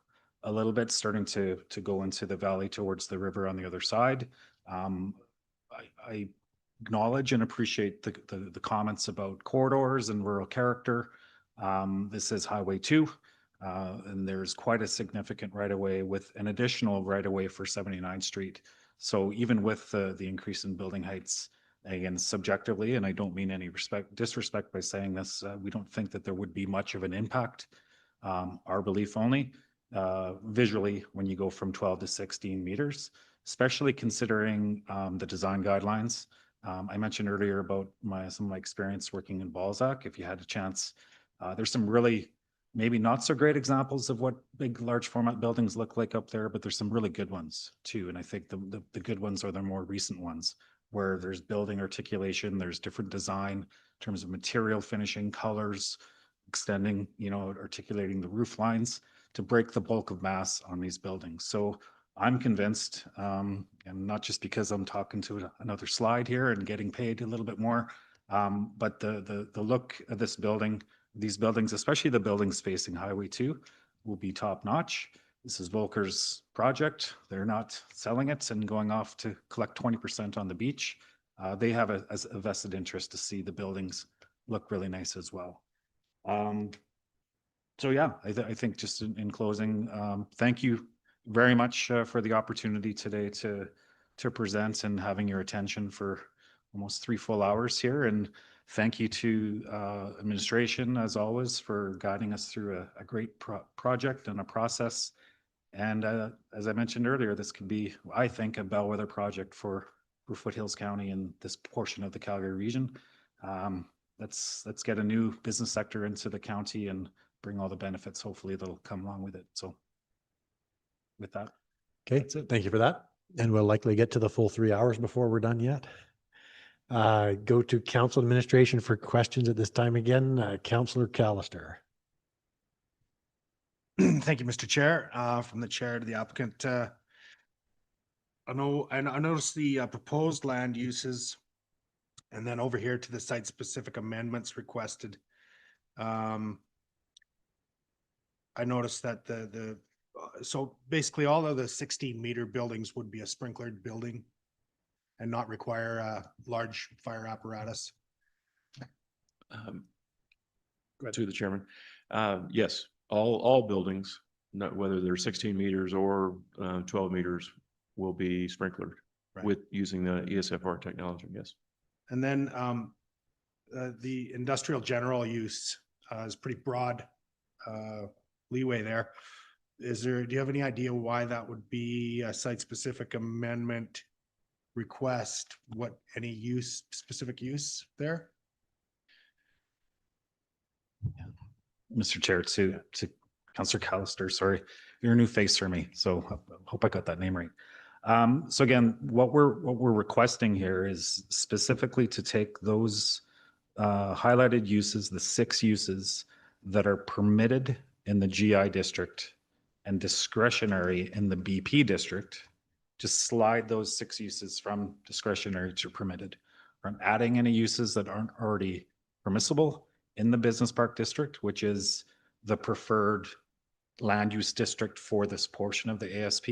a little bit, starting to go into the valley towards the river on the other side. I acknowledge and appreciate the comments about corridors and rural character. This is Highway 2, and there's quite a significant right-of-way with an additional right-of-way for 79th Street. So even with the increase in building heights, again, subjectively, and I don't mean any disrespect by saying this, we don't think that there would be much of an impact. Our belief only, visually, when you go from 12 to 16 meters, especially considering the design guidelines. I mentioned earlier about some of my experience working in Balzac. If you had a chance, there's some really maybe not so great examples of what big, large format buildings look like up there, but there's some really good ones too. And I think the good ones are the more recent ones, where there's building articulation, there's different design in terms of material finishing, colors, extending, articulating the roof lines to break the bulk of mass on these buildings. So I'm convinced, and not just because I'm talking to another slide here and getting paid a little bit more, but the look of this building, these buildings, especially the buildings facing Highway 2, will be top notch. This is Volker's project. They're not selling it and going off to collect 20% on the beach. They have a vested interest to see the buildings look really nice as well. So yeah, I think just in closing, thank you very much for the opportunity today to present and having your attention for almost 3 full hours here. And thank you to administration, as always, for guiding us through a great project and a process. And as I mentioned earlier, this could be, I think, a bellwether project for Foothills County and this portion of the Calgary region. Let's get a new business sector into the county and bring all the benefits, hopefully, that'll come along with it. So with that. Okay, thank you for that. And we'll likely get to the full 3 hours before we're done yet. Go to council administration for questions at this time again. Councillor Callister. Thank you, Mr. Chair. From the chair to the applicant. I noticed the proposed land uses, and then over here to the site-specific amendments requested. I noticed that so basically all of the 16-meter buildings would be a sprinklered building and not require a large fire apparatus. To the chairman. Yes, all buildings, whether they're 16 meters or 12 meters, will be sprinklered with using the ESFR technology. Yes. And then the industrial general use is pretty broad leeway there. Do you have any idea why that would be a site-specific amendment request? What any specific use there? Mr. Chair, to Councillor Callister, sorry, you're a new face for me, so I hope I got that name right. So again, what we're requesting here is specifically to take those highlighted uses, the 6 uses that are permitted in the GI district and discretionary in the BP district, just slide those 6 uses from discretionary to permitted, from adding any uses that aren't already permissible in the business park district, which is the preferred land use district for this portion of the ASP.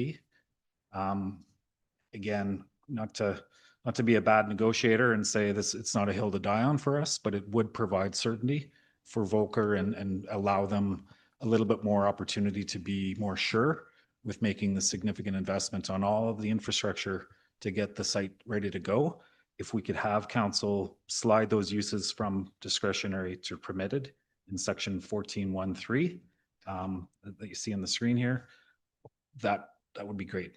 Again, not to be a bad negotiator and say this, it's not a hill to die on for us, but it would provide certainty for Volker and allow them a little bit more opportunity to be more sure with making the significant investment on all of the infrastructure to get the site ready to go. If we could have council slide those uses from discretionary to permitted in section 14.1.3 that you see on the screen here, that would be great.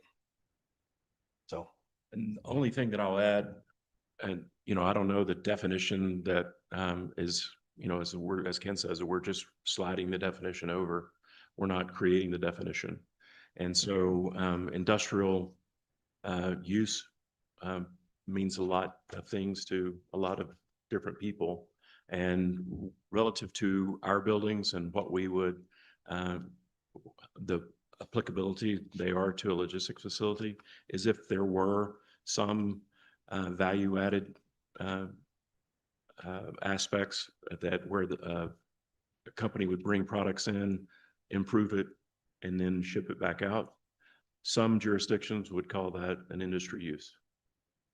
So, and the only thing that I'll add, and I don't know the definition that is, as the word, as Ken says, we're just sliding the definition over. We're not creating the definition. And so industrial use means a lot of things to a lot of different people. And relative to our buildings and what we would, the applicability they are to a logistics facility is if there were some value added aspects that where the company would bring products in, improve it, and then ship it back out. Some jurisdictions would call that an industry use.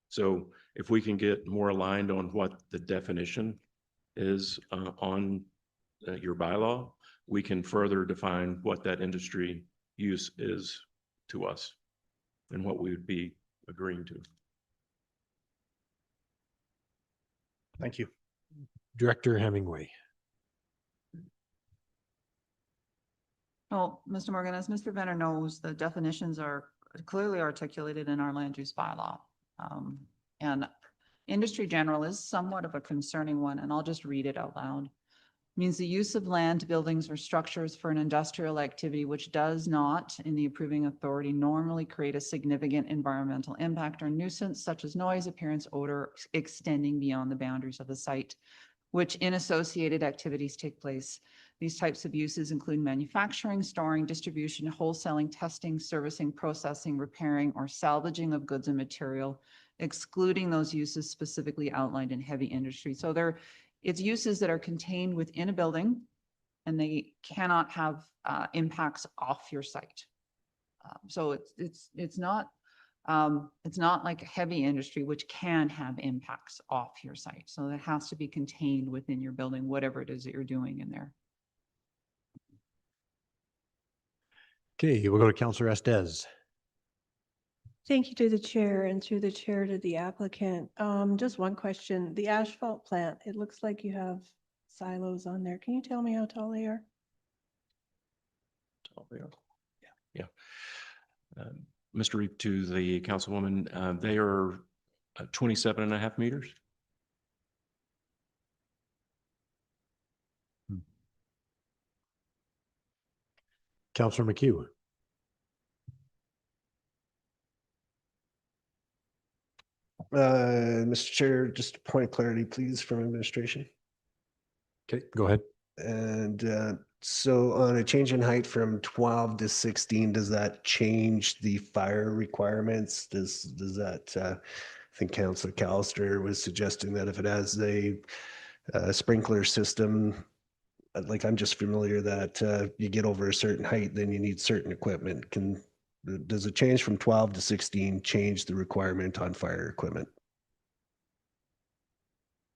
So if we can get more aligned on what the definition is on your bylaw, we can further define what that industry use is to us and what we would be agreeing to. Thank you. Director Hemingway. Well, Mr. Morgan, as Mr. Venner knows, the definitions are clearly articulated in our land use bylaw. And industry general is somewhat of a concerning one, and I'll just read it out loud. Means the use of land, buildings, or structures for an industrial activity which does not, in the approving authority, normally create a significant environmental impact or nuisance, such as noise, appearance, odor, extending beyond the boundaries of the site, which in associated activities take place. These types of uses include manufacturing, storing, distribution, wholesaling, testing, servicing, processing, repairing, or salvaging of goods and material, excluding those uses specifically outlined in heavy industry. So it's uses that are contained within a building and they cannot have impacts off your site. So it's not like heavy industry, which can have impacts off your site. So it has to be contained within your building, whatever it is that you're doing in there. Okay, we'll go to Councillor Estes. Thank you to the chair and through the chair to the applicant. Just one question. The asphalt plant, it looks like you have silos on there. Can you tell me how tall they are? Tall they are. Yeah. Mr. Reed, to the councilwoman, they are 27.5 meters. Councillor McHugh. Mr. Chair, just a point of clarity, please, from administration. Okay, go ahead. And so on a change in height from 12 to 16, does that change the fire requirements? Does that, I think Councillor Callister was suggesting that if it has a sprinkler system, like I'm just familiar that you get over a certain height, then you need certain equipment. Does a change from 12 to 16 change the requirement on fire equipment?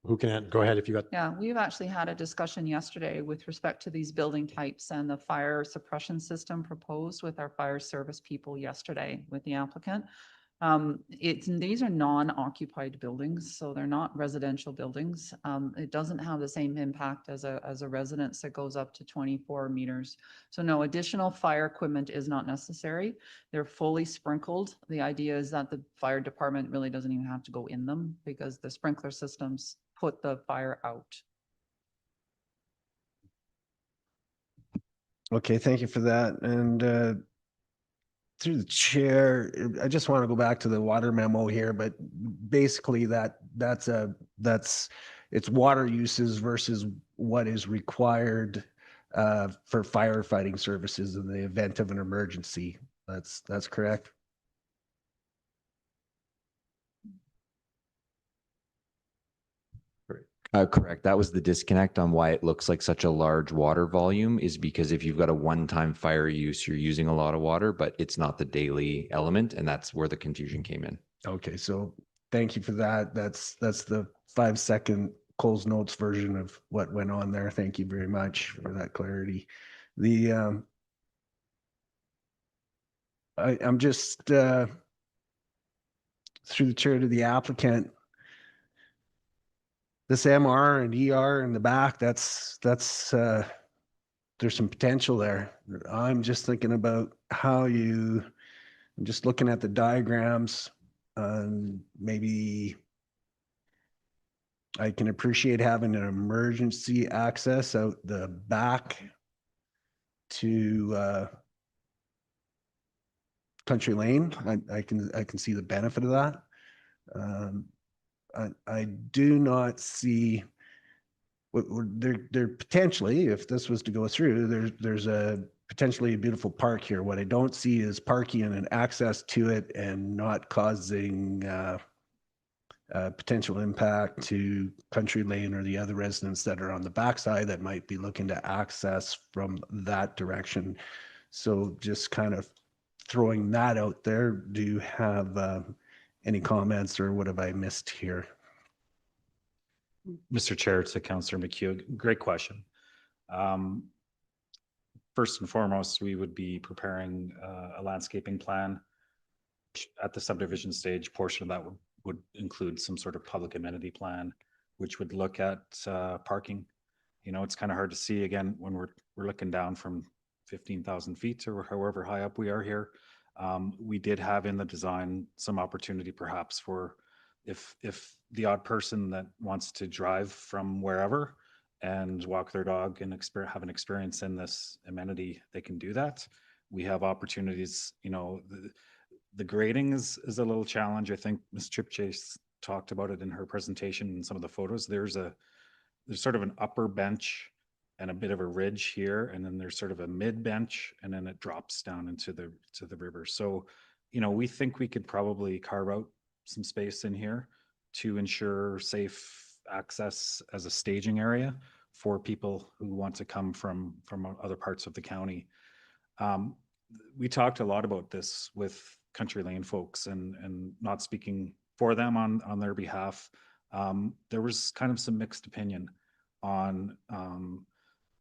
Who can go ahead if you got? Yeah, we've actually had a discussion yesterday with respect to these building types and the fire suppression system proposed with our fire service people yesterday with the applicant. These are non-occupied buildings, so they're not residential buildings. It doesn't have the same impact as a residence that goes up to 24 meters. So no, additional fire equipment is not necessary. They're fully sprinkled. The idea is that the fire department really doesn't even have to go in them because the sprinkler systems put the fire out. Okay, thank you for that. And through the chair, I just want to go back to the water memo here, but basically that's it's water uses versus what is required for firefighting services in the event of an emergency. That's correct. Correct. That was the disconnect on why it looks like such a large water volume, is because if you've got a one-time fire use, you're using a lot of water, but it's not the daily element. And that's where the confusion came in. Okay, so thank you for that. That's the 5-second Coles Notes version of what went on there. Thank you very much for that clarity. The I'm just through the chair to the applicant. This MR and ER in the back, that's there's some potential there. I'm just thinking about how I'm just looking at the diagrams, maybe I can appreciate having an emergency access out the back to Country Lane. I can see the benefit of that. I do not see there potentially, if this was to go through, there's a potentially a beautiful park here. What I don't see is parking and access to it and not causing potential impact to Country Lane or the other residents that are on the backside that might be looking to access from that direction. So just kind of throwing that out there. Do you have any comments, or what have I missed here? Mr. Chair, to Councillor McHugh, great question. First and foremost, we would be preparing a landscaping plan. At the subdivision stage, portion of that would include some sort of public amenity plan, which would look at parking. You know, it's kind of hard to see again when we're looking down from 15,000 feet or however high up we are here. We did have in the design some opportunity perhaps for if the odd person that wants to drive from wherever and walk their dog and have an experience in this amenity, they can do that. We have opportunities, you know, the grading is a little challenge. I think Ms. Chipchase talked about it in her presentation and some of the photos. There's sort of an upper bench and a bit of a ridge here, and then there's sort of a mid bench, and then it drops down into the river. So, you know, we think we could probably carve out some space in here to ensure safe access as a staging area for people who want to come from other parts of the county. We talked a lot about this with Country Lane folks, and not speaking for them on their behalf. There was kind of some mixed opinion on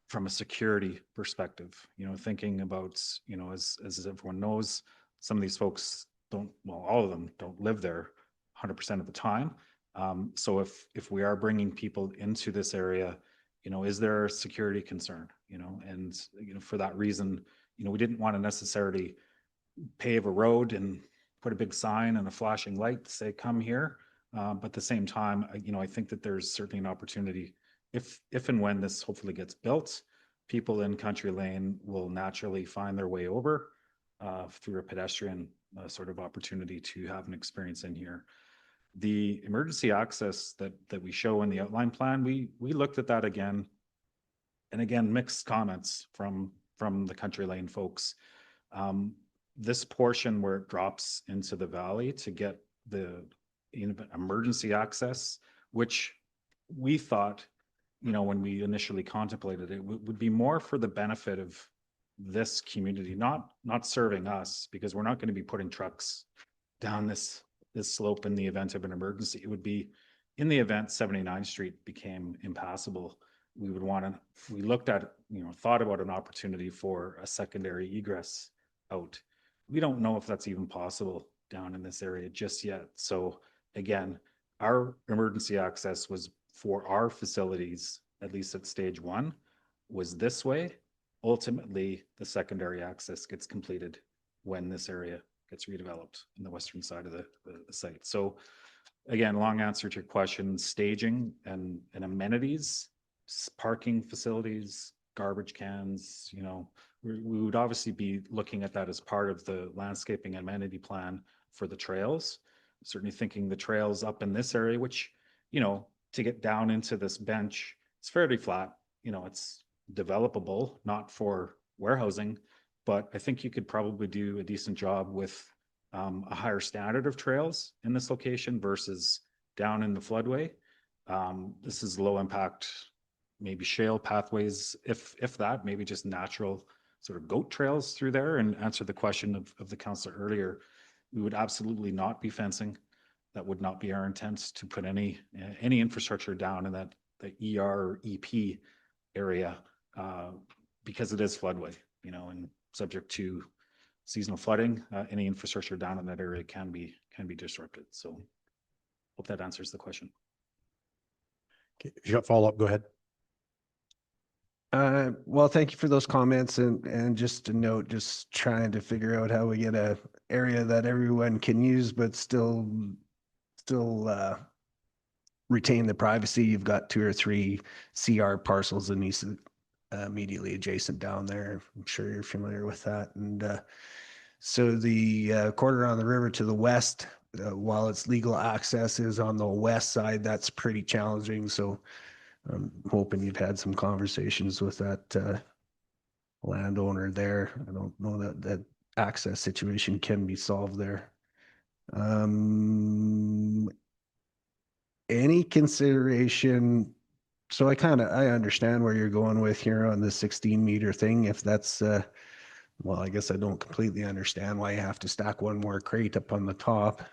from a security perspective, you know, thinking about, you know, as everyone knows, some of these folks all of them don't live there 100% of the time. So if we are bringing people into this area, you know, is there a security concern, you know, and, you know, for that reason, you know, we didn't want to necessarily pave a road and put a big sign and a flashing light to say, come here. But at the same time, you know, I think that there's certainly an opportunity if and when this hopefully gets built, people in Country Lane will naturally find their way over through a pedestrian sort of opportunity to have an experience in here. The emergency access that we show in the outline plan, we looked at that again, and again, mixed comments from the Country Lane folks. This portion where it drops into the valley to get the emergency access, which we thought, you know, when we initially contemplated it, would be more for the benefit of this community, not serving us, because we're not going to be putting trucks down this slope in the event of an emergency. It would be in the event 79th Street became impassable. We looked at, you know, thought about an opportunity for a secondary egress out. We don't know if that's even possible down in this area just yet. So again, our emergency access was for our facilities, at least at stage one, was this way. Ultimately, the secondary access gets completed when this area gets redeveloped in the western side of the site. So again, long answer to your question, staging and amenities, parking facilities, garbage cans, you know, we would obviously be looking at that as part of the landscaping amenity plan for the trails. Certainly thinking the trails up in this area, which, you know, to get down into this bench, it's fairly flat, you know, it's developable, not for warehousing, but I think you could probably do a decent job with a higher standard of trails in this location versus down in the floodway. This is low impact, maybe shale pathways, if that, maybe just natural sort of goat trails through there. And answer the question of the councillor earlier, we would absolutely not be fencing. That would not be our intent to put any infrastructure down in that the ER EP area because it is floodway, you know, and subject to seasonal flooding, any infrastructure down in that area can be disrupted. So hope that answers the question. Okay, if you got follow-up, go ahead. Well, thank you for those comments, and just a note, just trying to figure out how we get a area that everyone can use, but still retain the privacy. You've got 2 or 3 CR parcels immediately adjacent down there. I'm sure you're familiar with that. And so the quarter on the river to the west, while its legal access is on the west side, that's pretty challenging. So I'm hoping you've had some conversations with that landowner there. I don't know that that access situation can be solved there. Any consideration? So I understand where you're going with here on the 16-meter thing. If that's well, I guess I don't completely understand why you have to stack one more crate up on the top.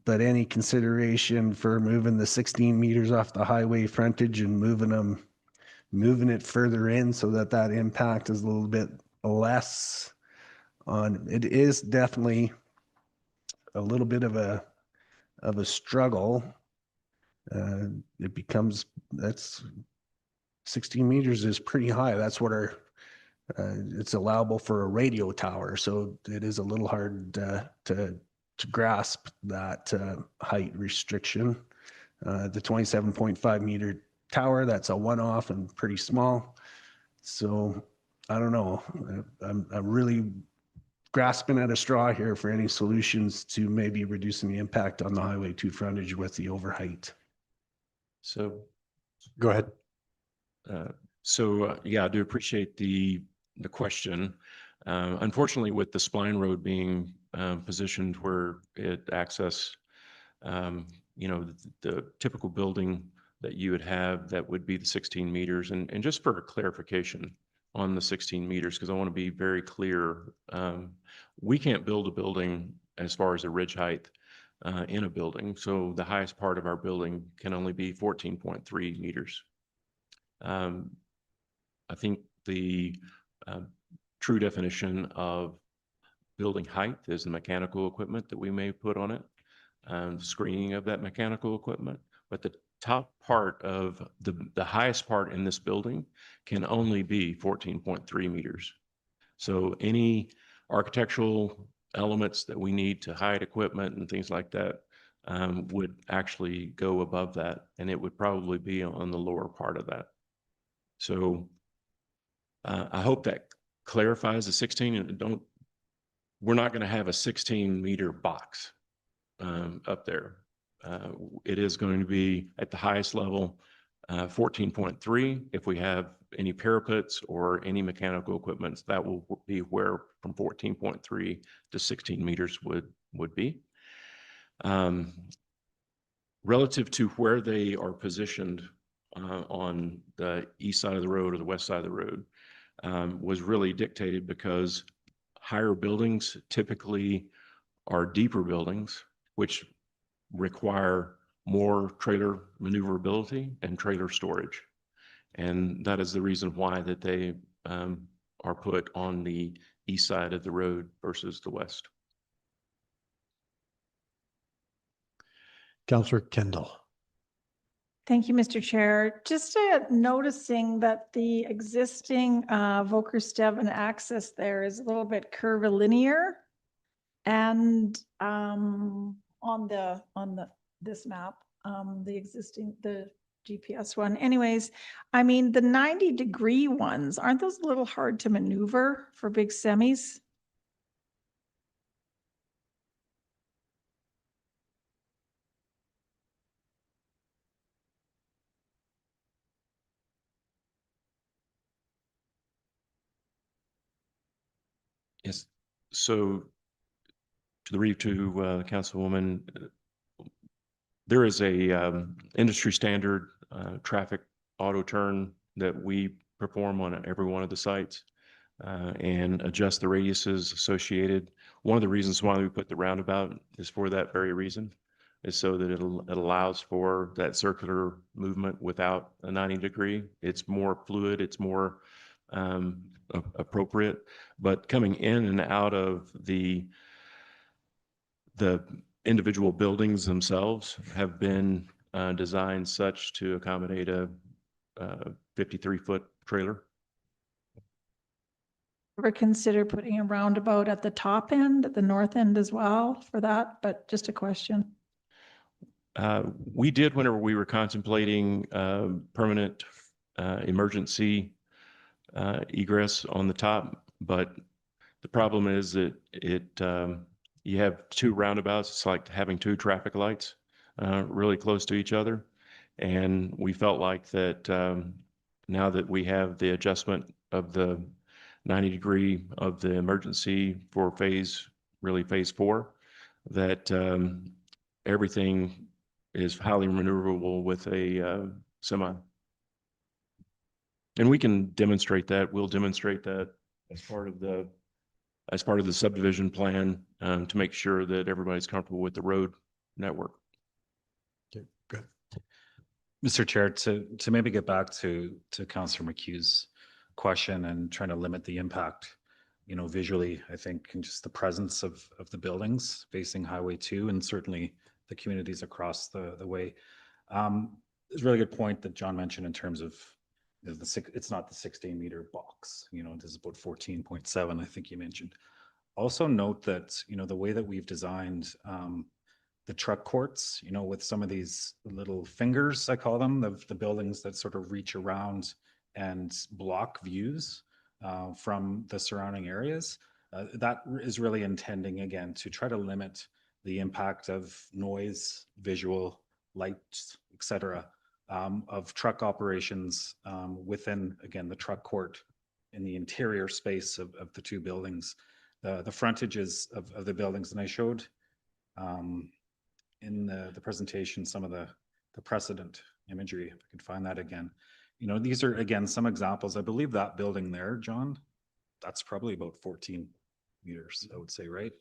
But any consideration for moving the 16 meters off the highway frontage and moving it further in so that that impact is a little bit less on, it is definitely a little bit of a struggle. It becomes, that's 16 meters is pretty high. That's what our, it's allowable for a radio tower. So it is a little hard to grasp that height restriction. The 27.5 meter tower, that's a one-off and pretty small. So I don't know. I'm really grasping at a straw here for any solutions to maybe reducing the impact on the Highway 2 frontage with the overheight. So go ahead. Yeah, I do appreciate the question. Unfortunately, with the spline road being positioned where it access, you know, the typical building that you would have, that would be the 16 meters. And just for clarification on the 16 meters, because I want to be very clear, we can't build a building as far as the ridge height in a building. So the highest part of our building can only be 14.3 meters. I think the true definition of building height is the mechanical equipment that we may put on it, screening of that mechanical equipment. But the top part of the highest part in this building can only be 14.3 meters. So any architectural elements that we need to hide equipment and things like that would actually go above that, and it would probably be on the lower part of that. So I hope that clarifies the 16. And we're not going to have a 16-meter box up there. It is going to be at the highest level, 14.3. If we have any parapets or any mechanical equipment, that will be where from 14.3 to 16 meters would be. Relative to where they are positioned on the east side of the road or the west side of the road, was really dictated because higher buildings typically are deeper buildings, which require more trailer maneuverability and trailer storage. And that is the reason why that they are put on the east side of the road versus the west. Councillor Kendall. Thank you, Mr. Chair. Just noticing that the existing Volker-Steven access there is a little bit curvilinear. And on this map, the GPS one. Anyways, I mean, the 90-degree ones, aren't those a little hard to maneuver for big semis? Yes. So to the Councilwoman, There is a industry standard traffic auto turn that we perform on every one of the sites and adjust the radiuses associated. One of the reasons why we put the roundabout is for that very reason, is so that it allows for that circular movement without a 90-degree. It's more fluid, it's more appropriate. But coming in and out of the individual buildings themselves have been designed such to accommodate a 53-foot trailer. Ever consider putting a roundabout at the top end, at the north end as well for that? But just a question. We did whenever we were contemplating permanent emergency egress on the top, but the problem is that you have two roundabouts. It's like having two traffic lights really close to each other. And we felt like that now that we have the adjustment of the 90-degree of the emergency for phase 4, that everything is highly maneuverable with a semi. And we can demonstrate that. We'll demonstrate that as part of the subdivision plan to make sure that everybody's comfortable with the road network. Okay, good. Mr. Chair, to maybe get back to Councillor McHugh's question and trying to limit the impact, visually, I think, and just the presence of the buildings facing Highway 2 and certainly the communities across the way. It's a really good point that John mentioned in terms of it's not the 16-meter box, it is about 14.7, I think you mentioned. Also note that, the way that we've designed the truck courts, with some of these little fingers, I call them, the buildings that sort of reach around and block views from the surrounding areas. That is really intending, again, to try to limit the impact of noise, visual, lights, etc., of truck operations within, again, the truck court in the interior space of the two buildings. The frontages of the buildings, and I showed in the presentation some of the precedent imagery, if I could find that again. These are, again, some examples. I believe that building there, John, that's probably about 14 meters, I would say, right?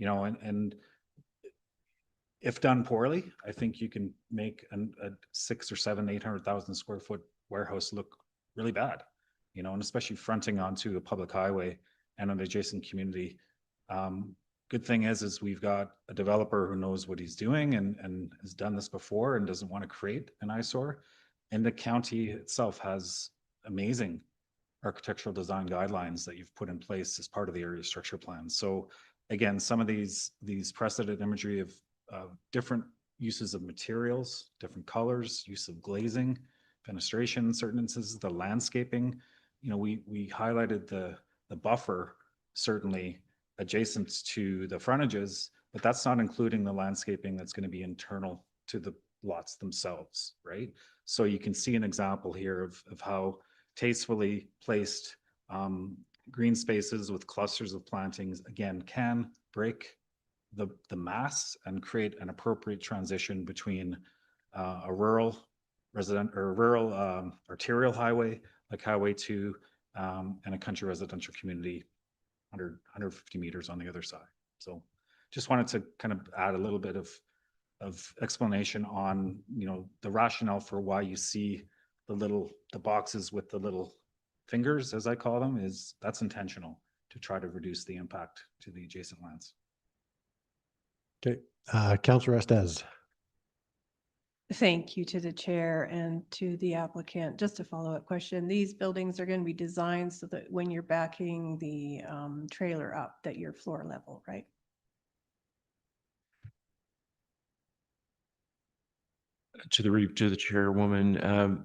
And if done poorly, I think you can make a 600,000 or 700,000, 800,000 square foot warehouse look really bad, and especially fronting onto a public highway and an adjacent community. Good thing is we've got a developer who knows what he's doing and has done this before and doesn't want to create an eyesore. And the county itself has amazing architectural design guidelines that you've put in place as part of the area structure plan. So again, some of these precedent imagery of different uses of materials, different colors, use of glazing, fenestration, certain instances, the landscaping. We highlighted the buffer certainly adjacent to the frontages, but that's not including the landscaping that's going to be internal to the lots themselves, right? So you can see an example here of how tastefully placed green spaces with clusters of plantings, again, can break the mass and create an appropriate transition between a rural arterial highway like Highway 2 and a country residential community 150 meters on the other side. So just wanted to kind of add a little bit of explanation on, the rationale for why you see the boxes with the little fingers, as I call them, that's intentional to try to reduce the impact to the adjacent lands. Okay, Councillor Estes. Thank you to the chair and to the applicant. Just a follow-up question. These buildings are going to be designed so that when you're backing the trailer up, that you're floor level, right? To the chairwoman,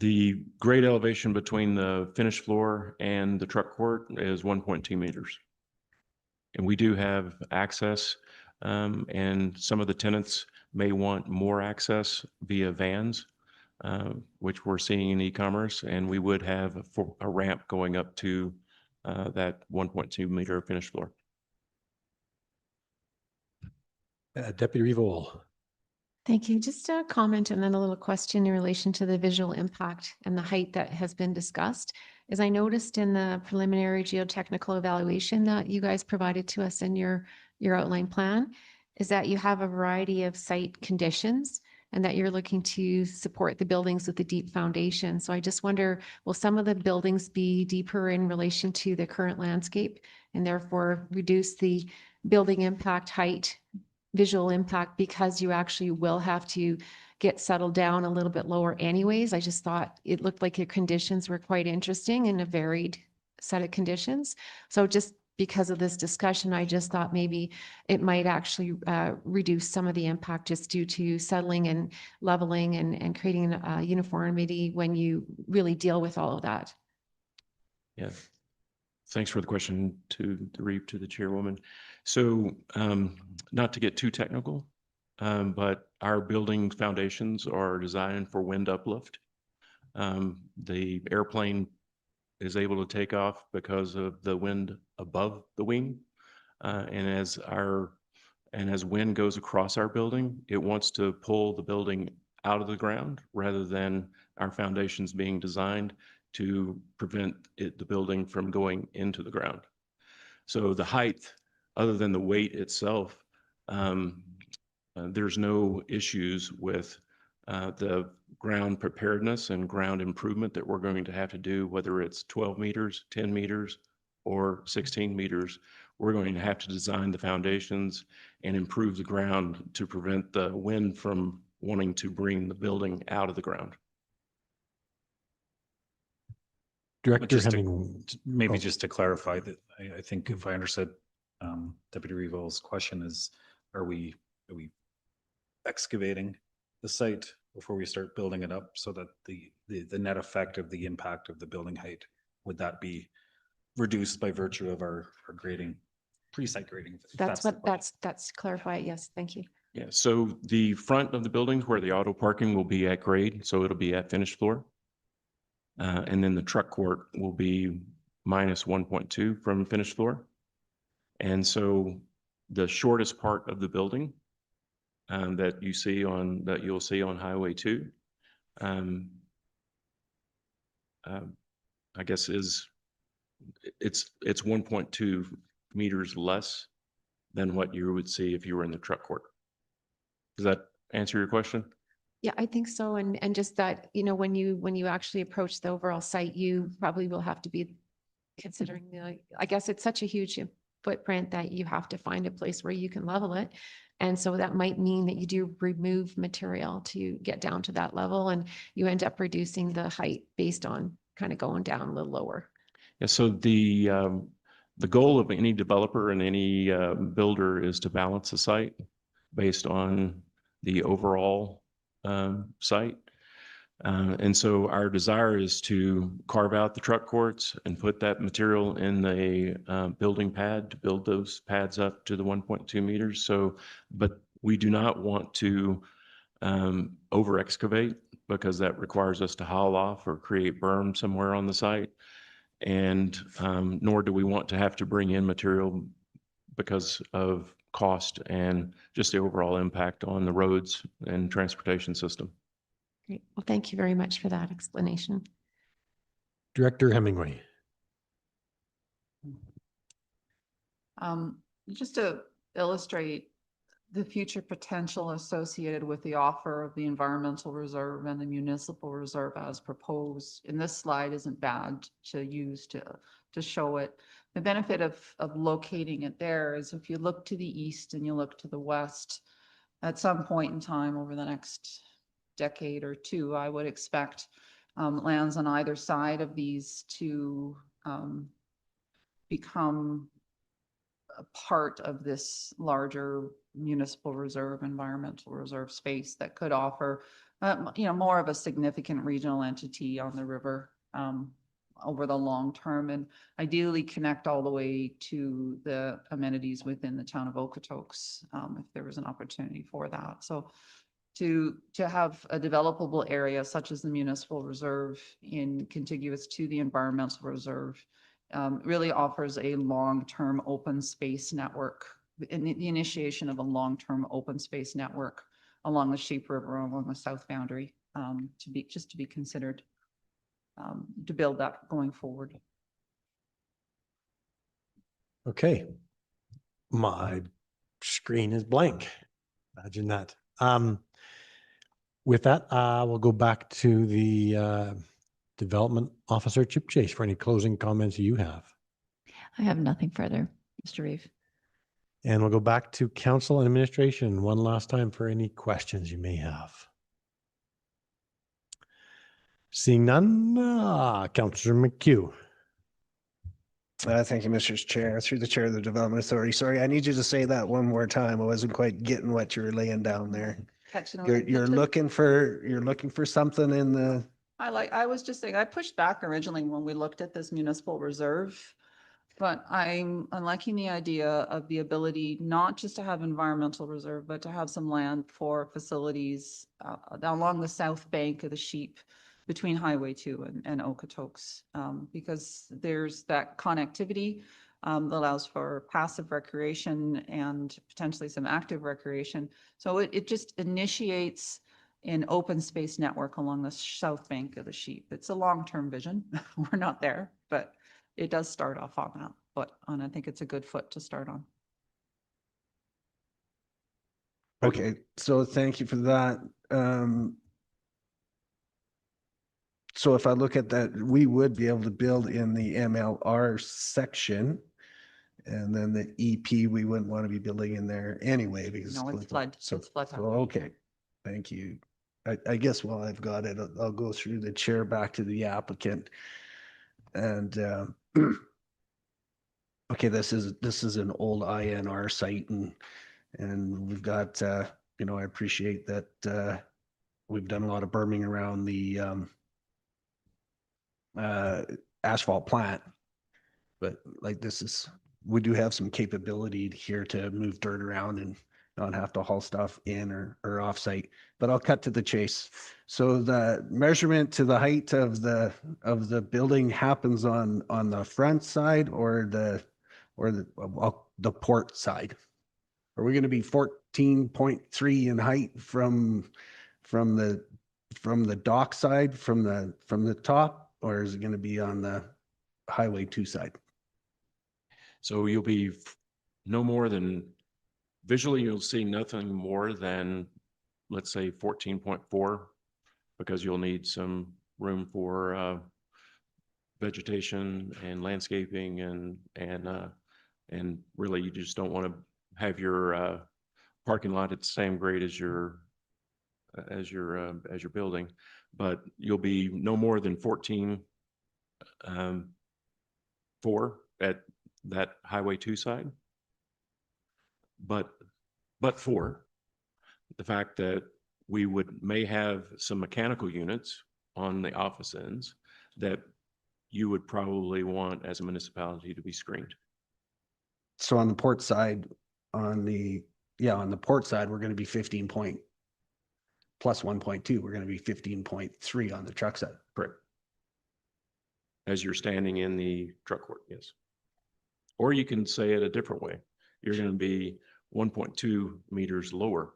the grade elevation between the finished floor and the truck court is 1.2 meters. And we do have access, and some of the tenants may want more access via vans, which we're seeing in e-commerce, and we would have a ramp going up to that 1.2 meter finished floor. Deputy Revol. Thank you. Just a comment and then a little question in relation to the visual impact and the height that has been discussed. As I noticed in the preliminary geotechnical evaluation that you guys provided to us in your outline plan, is that you have a variety of site conditions and that you're looking to support the buildings with a deep foundation. So I just wonder, will some of the buildings be deeper in relation to the current landscape and therefore reduce the building impact height, visual impact, because you actually will have to get settled down a little bit lower anyways? I just thought it looked like your conditions were quite interesting and a varied set of conditions. So just because of this discussion, I just thought maybe it might actually reduce some of the impact just due to settling and leveling and creating uniformity when you really deal with all of that. Yeah. Thanks for the question to the chairwoman. So not to get too technical, but our building foundations are designed for wind uplift. The airplane is able to take off because of the wind above the wing. And as wind goes across our building, it wants to pull the building out of the ground rather than our foundations being designed to prevent the building from going into the ground. So the height, other than the weight itself, there's no issues with the ground preparedness and ground improvement that we're going to have to do, whether it's 12 meters, 10 meters, or 16 meters. We're going to have to design the foundations and improve the ground to prevent the wind from wanting to bring the building out of the ground. Director Just to- Hemming. Maybe Oh. just to clarify that, I think if I understood Deputy Revo's question is, are we excavating the site before we start building it up so that the net effect of the impact of the building height, would that be reduced by virtue of our grading, pre-site grading? if That's the what, question. that's clarified. Yes, thank you. Yeah, so the front of the buildings where the auto parking will be at grade, so it'll be at finished floor. And then the truck court will be minus 1.2 from finished floor. And so the shortest part of the building that you'll see on Highway 2, I guess it's 1.2 meters less than what you would see if you were in the truck court. Does that answer your question? Yeah, I think so. And just that, you know, when you actually approach the overall site, you probably will have to be considering I guess it's such a huge footprint that you have to find a place where you can level it. And so that might mean that you do remove material to get down to that level and you end up reducing the height based on kind of going down a little lower. Yeah, so the goal of any developer and any builder is to balance the site based on the overall site. And so our desire is to carve out the truck courts and put that material in the building pad to build those pads up to the 1.2 meters. So, but we do not want to over excavate because that requires us to haul off or create berm somewhere on the site. And nor do we want to have to bring in material because of cost and just the overall impact on the roads and transportation system. Great. Well, thank you very much for that explanation. Director Hemingway. Just to illustrate the future potential associated with the offer of the environmental reserve and the municipal reserve as proposed, and this slide isn't bad to use to show it. The benefit of locating it there is if you look to the east and you look to the west, at some point in time over the next decade or two, I would expect lands on either side of these to become a part of this larger municipal reserve, environmental reserve space that could offer, more of a significant regional entity on the river over the long term, and ideally connect all the way to the amenities within the town of Okotoks if there was an opportunity for that. So to have a developable area such as the municipal reserve in contiguous to the environmental reserve really offers a long-term open space network, the initiation of a long-term open space network along the Sheep River, along the south boundary, just to be considered to build that going forward. Okay. My screen is blank. Imagine that. With that, we'll go back to the Development Officer, Chip Chase, for any closing comments you have. I have nothing further, Mr. Reeve. And we'll go back to Council and Administration one last time for any questions you may have. Seeing none, Councillor McHugh. Thank you, Mr. Chair. Through the Chair of the Development Authority. Sorry, I need you to say that one more time. I wasn't quite getting what you were laying down there. You're looking for something in the. I was just saying, I pushed back originally when we looked at this municipal reserve. But I'm liking the idea of the ability not just to have environmental reserve, but to have some land for facilities along the south bank of the Sheep between Highway 2 and Okotoks, because there's that connectivity that allows for passive recreation and potentially some active recreation. So it just initiates an open space network along the south bank of the Sheep. It's a long-term vision. We're not there, but it does start off on that, and I think it's a good foot to start on. Okay, so thank you for that. So if I look at that, we would be able to build in the MLR section. And then the EP, we wouldn't want to be building in there anyway, because. No, it's flood. So, It's flood. okay, thank you. I guess while I've got it, I'll go through the chair back to the applicant. And okay, this is an old INR site, and we've got I appreciate that we've done a lot of berming around the asphalt plant, but like we do have some capability here to move dirt around and not have to haul stuff in or off site. But I'll cut to the chase. So the measurement to the height of the building happens on the front side or the port side. Are we going to be 14.3 in height from the dock side, from the top, or is it going to be on the Highway 2 side? So you'll be no more than, visually, you'll see nothing more than, let's say 14.4, because you'll need some room for vegetation and landscaping and really you just don't want to have your parking lot at the same grade as your building, but you'll be no more than 14.4 at that Highway 2 side. But for the fact that we may have some mechanical units on the office ends that you would probably want as a municipality to be screened. So on the port side, on the port side, we're going to be 15 point plus 1.2. We're going to be 15.3 on the truck side. Correct. As you're standing in the truck court, yes. Or you can say it a different way. You're going to be 1.2 meters lower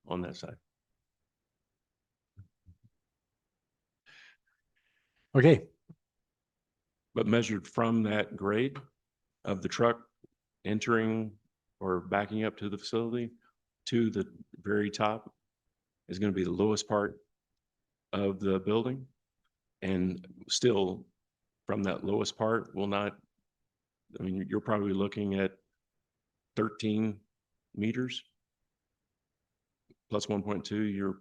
on that side. Okay. But measured from that grade of the truck entering or backing up to the facility to the very top is going to be the lowest part of the building. And still from that lowest part will not, I mean, you're probably looking at 13 meters plus 1.2,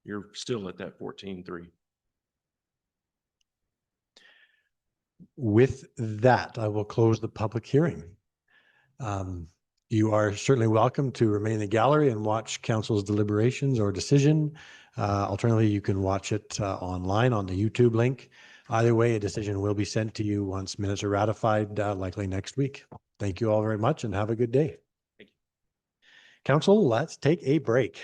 you're still at that 14.3. With that, I will close the public hearing. You are certainly welcome to remain in the gallery and watch council's deliberations or decision. Alternatively, you can watch it online on the YouTube link. Either way, a decision will be sent to you once minutes are ratified, likely next week. Thank you all very much and have a good day. Thank you. Council, let's take a break.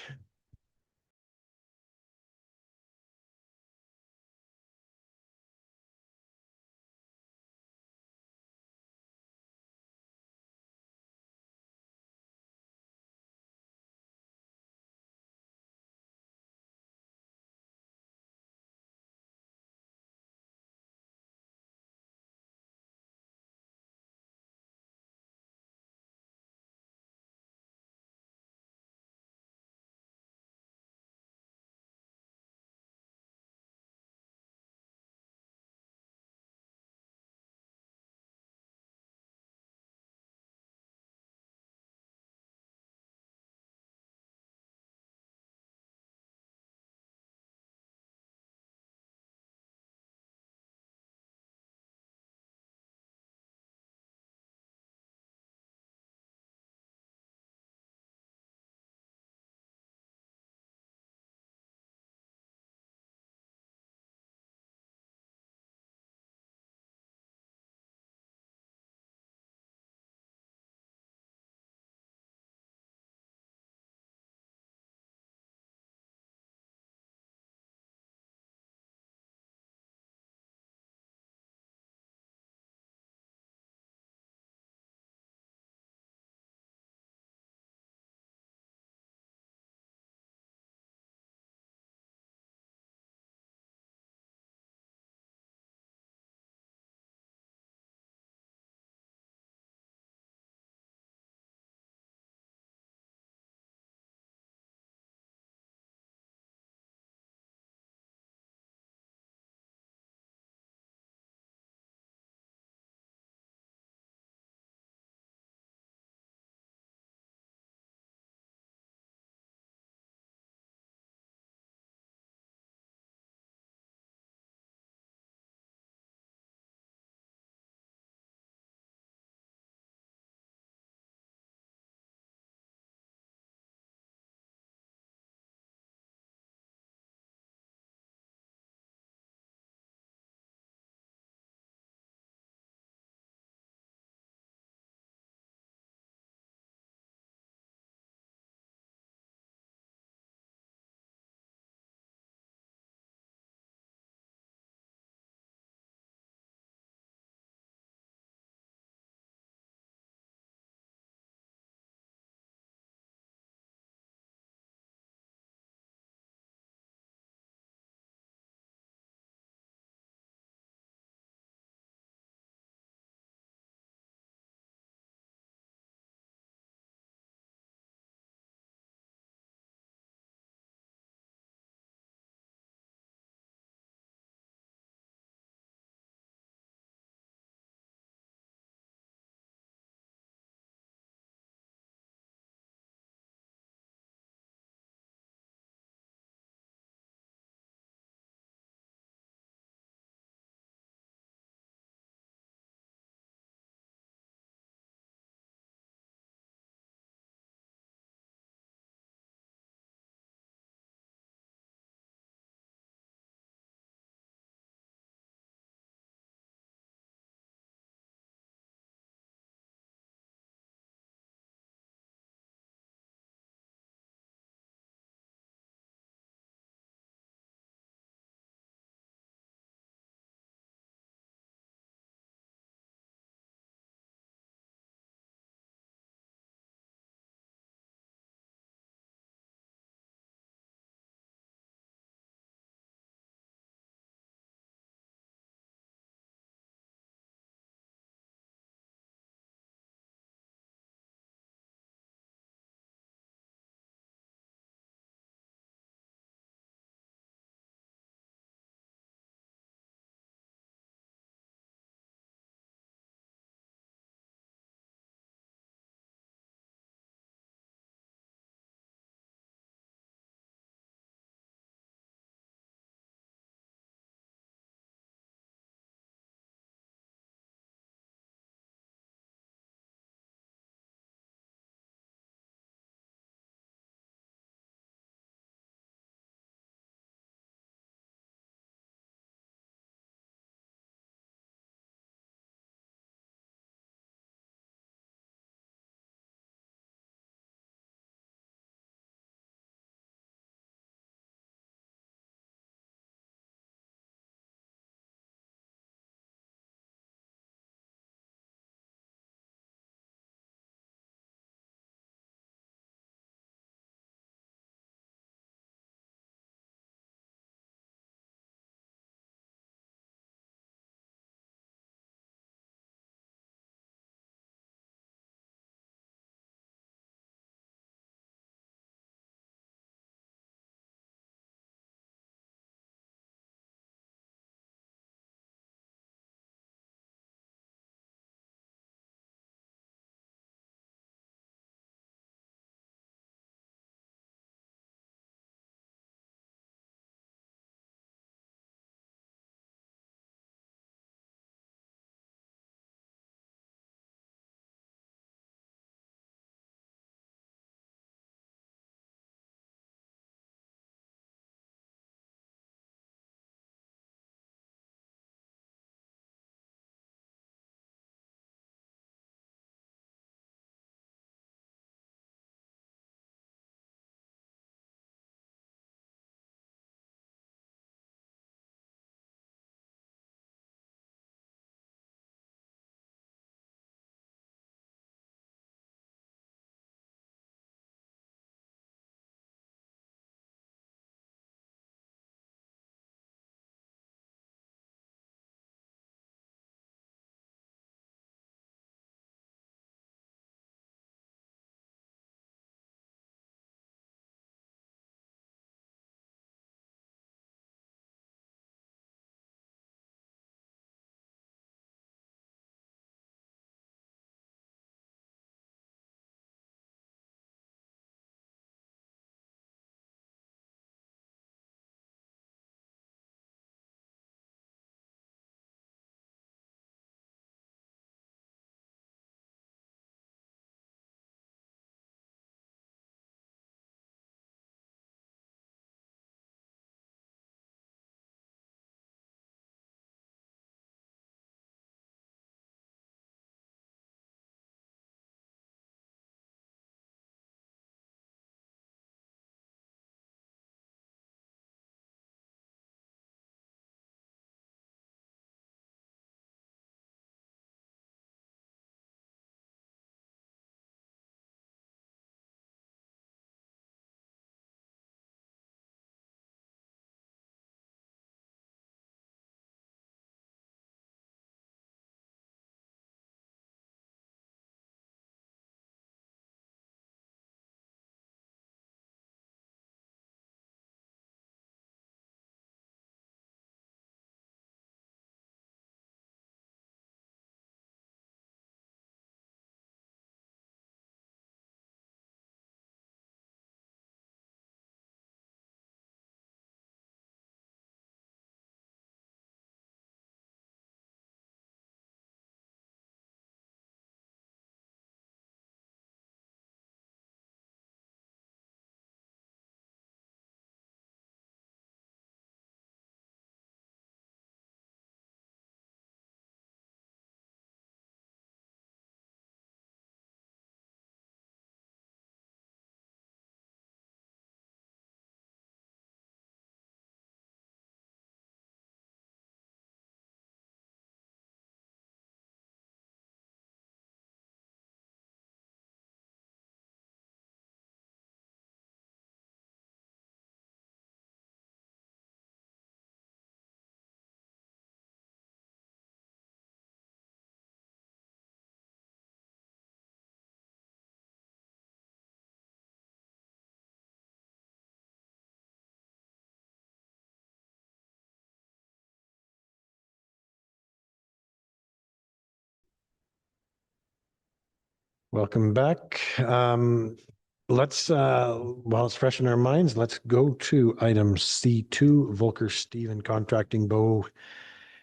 Welcome back. Let's, while it's fresh in our minds, let's go to item C2, Volker Stephen Contracting Bow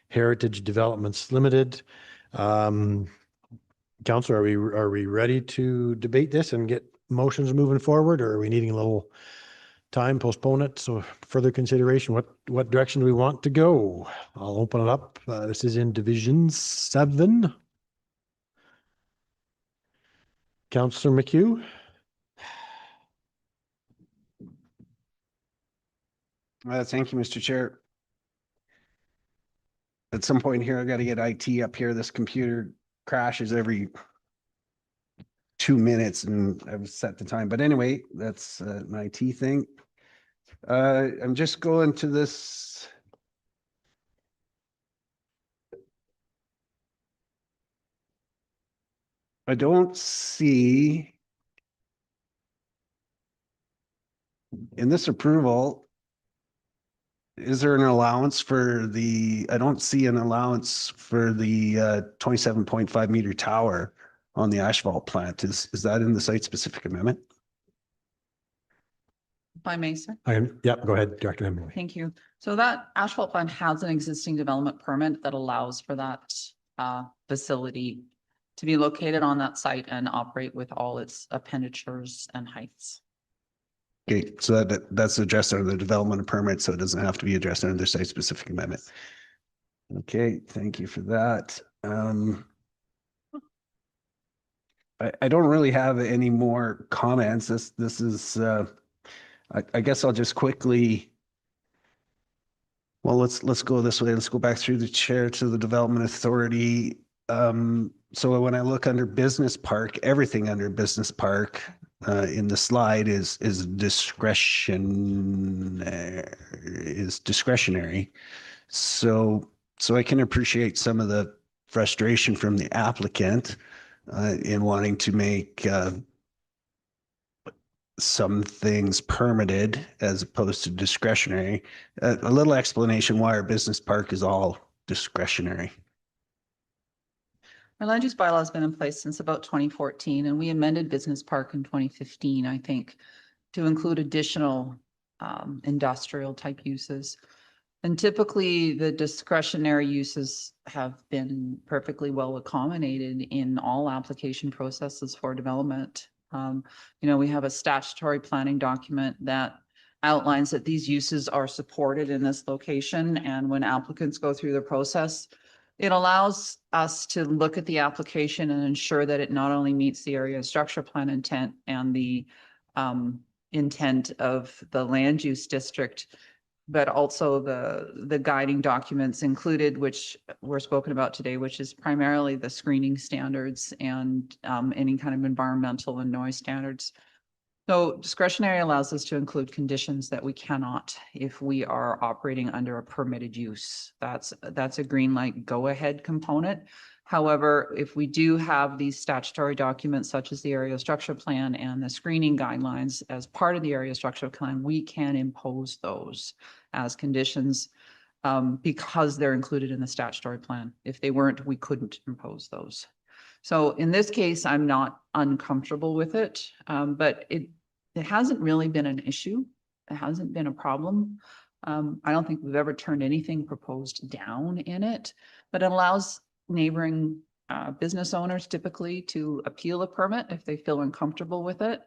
Heritage Developments Limited. Council, are we ready to debate this and get motions moving forward, or are we needing a little time, postpone it? So further consideration, what direction do we want to go? I'll open it up. This is in Division 7. Councillor McHugh. Thank you, Mr. Chair. At some point here, I got to get IT up here. This computer crashes every 2 minutes and I've set the time. But anyway, that's an IT thing. I'm just going to this. I don't see in this approval, is there an allowance for the, I don't see an allowance for the 27.5 meter tower on the asphalt plant. Is that in the site specific amendment? If I may, sir. Yeah, go ahead, Director Emily. Thank you. So that asphalt plant has an existing development permit that allows for that facility to be located on that site and operate with all its appenditures and heights. Okay, so that's addressed under the development permit, so it doesn't have to be addressed under the site specific amendment. Okay, thank you for that. I don't really have any more comments. This is I guess I'll just quickly. Well, let's go this way. Let's go back through the chair to the development authority. So when I look under business park, everything under business park in the slide is discretionary. So I can appreciate some of the frustration from the applicant in wanting to make some things permitted as opposed to discretionary. A little explanation why our business park is all discretionary. Our land use bylaw has been in place since about 2014, and we amended business park in 2015, I think, to include additional industrial type uses. And typically the discretionary uses have been perfectly well accommodated in all application processes for development. We have a statutory planning document that outlines that these uses are supported in this location. And when applicants go through the process, it allows us to look at the application and ensure that it not only meets the area structure plan intent and the intent of the land use district, but also the guiding documents included, which were spoken about today, which is primarily the screening standards and any kind of environmental and noise standards. So discretionary allows us to include conditions that we cannot if we are operating under a permitted use. That's a green light go ahead component. However, if we do have these statutory documents such as the area structure plan and the screening guidelines as part of the area structure plan, we can impose those as conditions because they're included in the statutory plan. If they weren't, we couldn't impose those. So in this case, I'm not uncomfortable with it, but it hasn't really been an issue. It hasn't been a problem. I don't think we've ever turned anything proposed down in it, but it allows neighboring business owners typically to appeal a permit if they feel uncomfortable with it.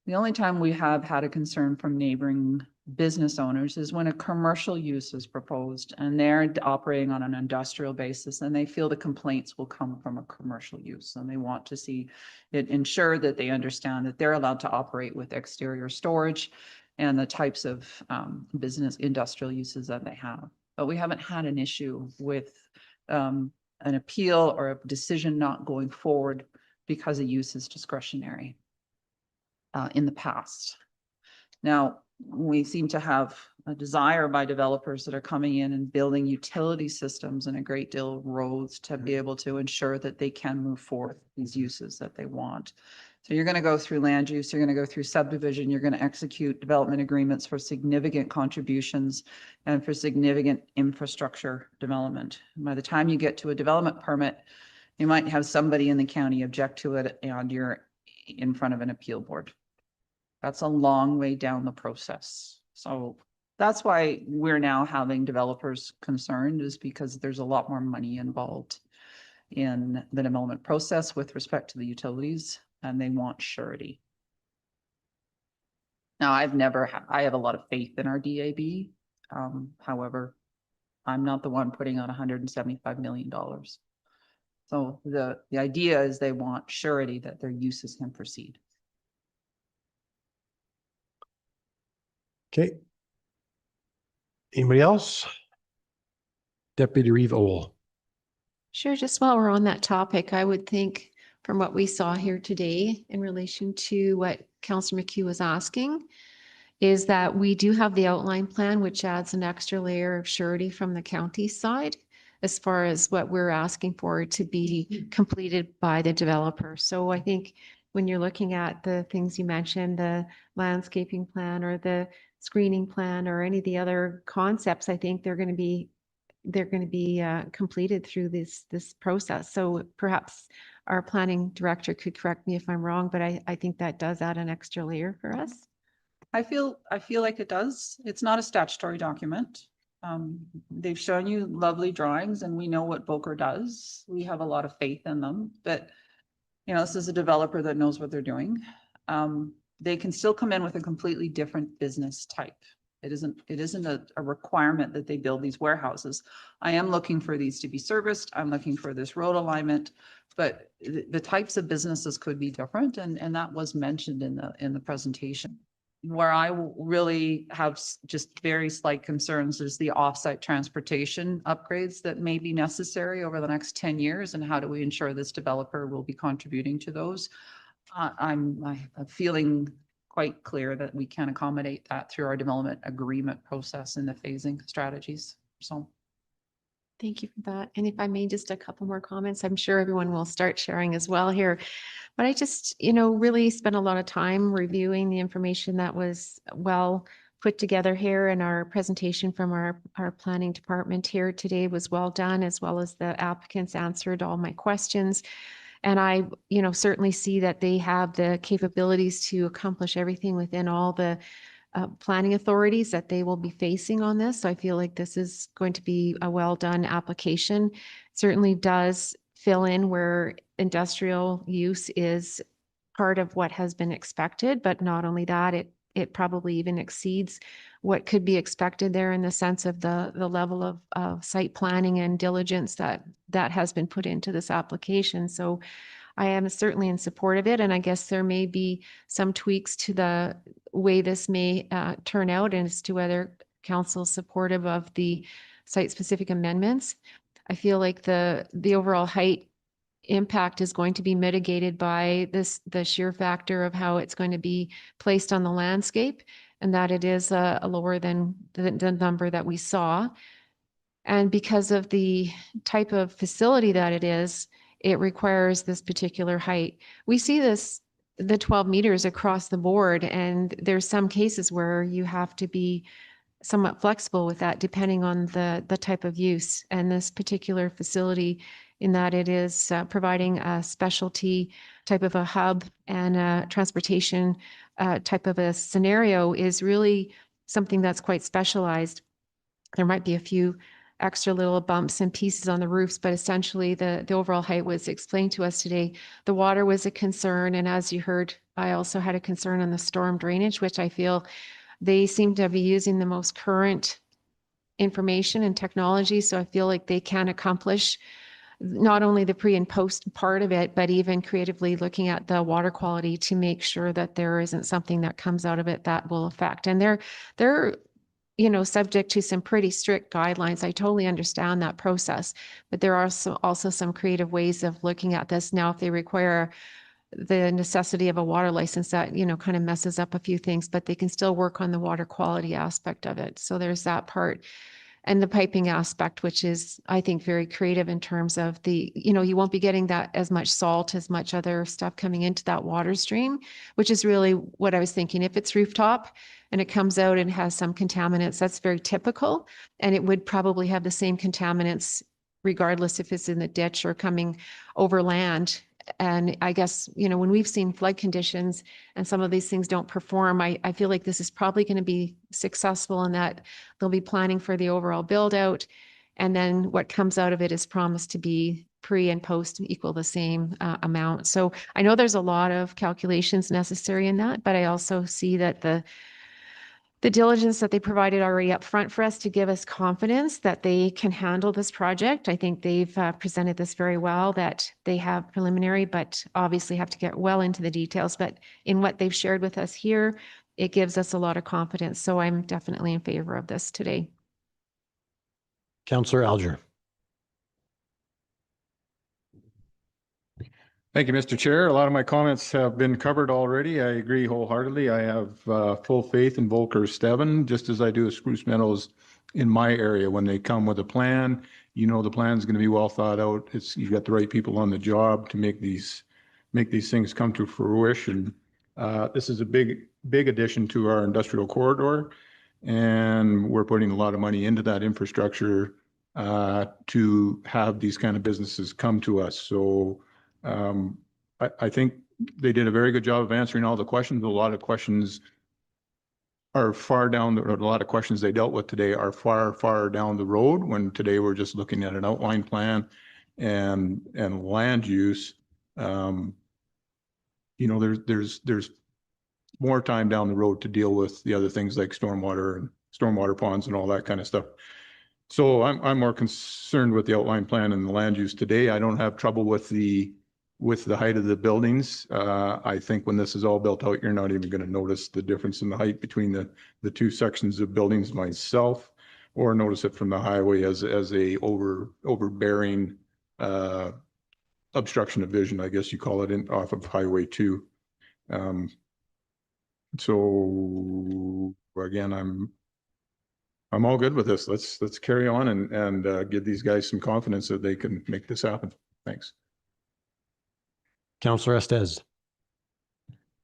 The only time we have had a concern from neighboring business owners is when a commercial use is proposed and they're operating on an industrial basis and they feel the complaints will come from a commercial use and they want to see it ensure that they understand that they're allowed to operate with exterior storage and the types of business industrial uses that they have. But we haven't had an issue with an appeal or a decision not going forward because a use is discretionary in the past. Now, we seem to have a desire by developers that are coming in and building utility systems and a great deal of roads to be able to ensure that they can move forward these uses that they want. So you're going to go through land use, you're going to go through subdivision, you're going to execute development agreements for significant contributions and for significant infrastructure development. And by the time you get to a development permit, You might have somebody in the county object to it and you're in front of an appeal board. That's a long way down the process. So that's why we're now having developers concerned, is because there's a lot more money involved in the development process with respect to the utilities, and they want surety. Now, I have a lot of faith in our DAB. However, I'm not the one putting on $175 million. So the idea is they want surety that their uses can proceed. Okay. Anybody else? Deputy Reeve Owell. Sure, just while we're on that topic, I would think from what we saw here today in relation to what Councillor McHugh was asking, is that we do have the outline plan, which adds an extra layer of surety from the county side as far as what we're asking for to be completed by the developer. So I think when you're looking at the things you mentioned, the landscaping plan or the screening plan or any of the other concepts, I think they're going to be completed through this process. So perhaps our planning director could correct me if I'm wrong, but I think that does add an extra layer for us. I feel like it does. It's not a statutory document. They've shown you lovely drawings and we know what Volker does. We have a lot of faith in them, but you know, this is a developer that knows what they're doing. They can still come in with a completely different business type. It isn't a requirement that they build these warehouses. I am looking for these to be serviced. I'm looking for this road alignment, but the types of businesses could be different. And that was mentioned in the presentation. Where I really have just very slight concerns is the offsite transportation upgrades that may be necessary over the next 10 years. And how do we ensure this developer will be contributing to those? I'm feeling quite clear that we can accommodate that through our development agreement process and the phasing strategies. So. Thank you for that. And if I may, just a couple more comments. I'm sure everyone will start sharing as well here. But I just, really spent a lot of time reviewing the information that was well put together here, and our presentation from our planning department here today was well done, as well as the applicants answered all my questions. And I, certainly see that they have the capabilities to accomplish everything within all the planning authorities that they will be facing on this. So I feel like this is going to be a well done application. Certainly does fill in where industrial use is part of what has been expected, but not only that, it probably even exceeds what could be expected there in the sense of the level of site planning and diligence that has been put into this application. So I am certainly in support of it. And I guess there may be some tweaks to the way this may turn out as to whether council is supportive of the site-specific amendments. I feel like the overall height impact is going to be mitigated by the sheer factor of how it's going to be placed on the landscape, and that it is a lower than the number that we saw. And because of the type of facility that it is, it requires this particular height. We see this, the 12 meters across the board, and there's some cases where you have to be somewhat flexible with that depending on the type of use. And this particular facility, in that it is providing a specialty type of a hub and a transportation type of a scenario, is really something that's quite specialized. There might be a few extra little bumps and pieces on the roofs, but essentially the overall height was explained to us today. The water was a concern. And as you heard, I also had a concern on the storm drainage, which I feel they seem to be using the most current information and technology. So I feel like they can accomplish not only the pre and post part of it, but even creatively looking at the water quality to make sure that there isn't something that comes out of it that will affect. And they're subject to some pretty strict guidelines. I totally understand that process, but there are also some creative ways of looking at this. Now, if they require the necessity of a water license, that, kind of messes up a few things, but they can still work on the water quality aspect of it. So there's that part. And the piping aspect, which is, I think, very creative in terms of you won't be getting that as much salt, as much other stuff coming into that water stream, which is really what I was thinking. If it's rooftop and it comes out and has some contaminants, that's very typical. And it would probably have the same contaminants regardless if it's in the ditch or coming over land. And I guess, you know, when we've seen flood conditions and some of these things don't perform, I feel like this is probably going to be successful in that they'll be planning for the overall build out. And then what comes out of it is promised to be pre and post equal the same amount. So I know there's a lot of calculations necessary in that, but I also see that the diligence that they provided already up front for us to give us confidence that they can handle this project. I think they've presented this very well, that they have preliminary, but obviously have to get well into the details. But in what they've shared with us here, it gives us a lot of confidence. So I'm definitely in favor of this today. Councillor Alger. Thank you, Mr. Chair. A lot of my comments have been covered already. I agree wholeheartedly. I have full faith in Volker Steven, just as I do with Spruce Meadows in my area. When they come with a plan, you know the plan is going to be well thought out. You've got the right people on the job to make these things come to fruition. This is a big addition to our industrial corridor, and we're putting a lot of money into that infrastructure to have these kind of businesses come to us. So I think they did a very good job of answering all the questions. A lot of questions are far down, a lot of questions they dealt with today are far down the road, when today we're just looking at an outline plan and land use. You know, there's more time down the road to deal with the other things like stormwater and stormwater ponds and all that kind of stuff. So I'm more concerned with the outline plan and the land use today. I don't have trouble with the height of the buildings. I think when this is all built out, you're not even going to notice the difference in the height between the two sections of buildings myself, or notice it from the highway as a overbearing obstruction of vision, I guess you call it, off of Highway 2. So again, I'm all good with this. Let's carry on and give these guys some confidence that they can make this happen. Thanks. Councillor Estes.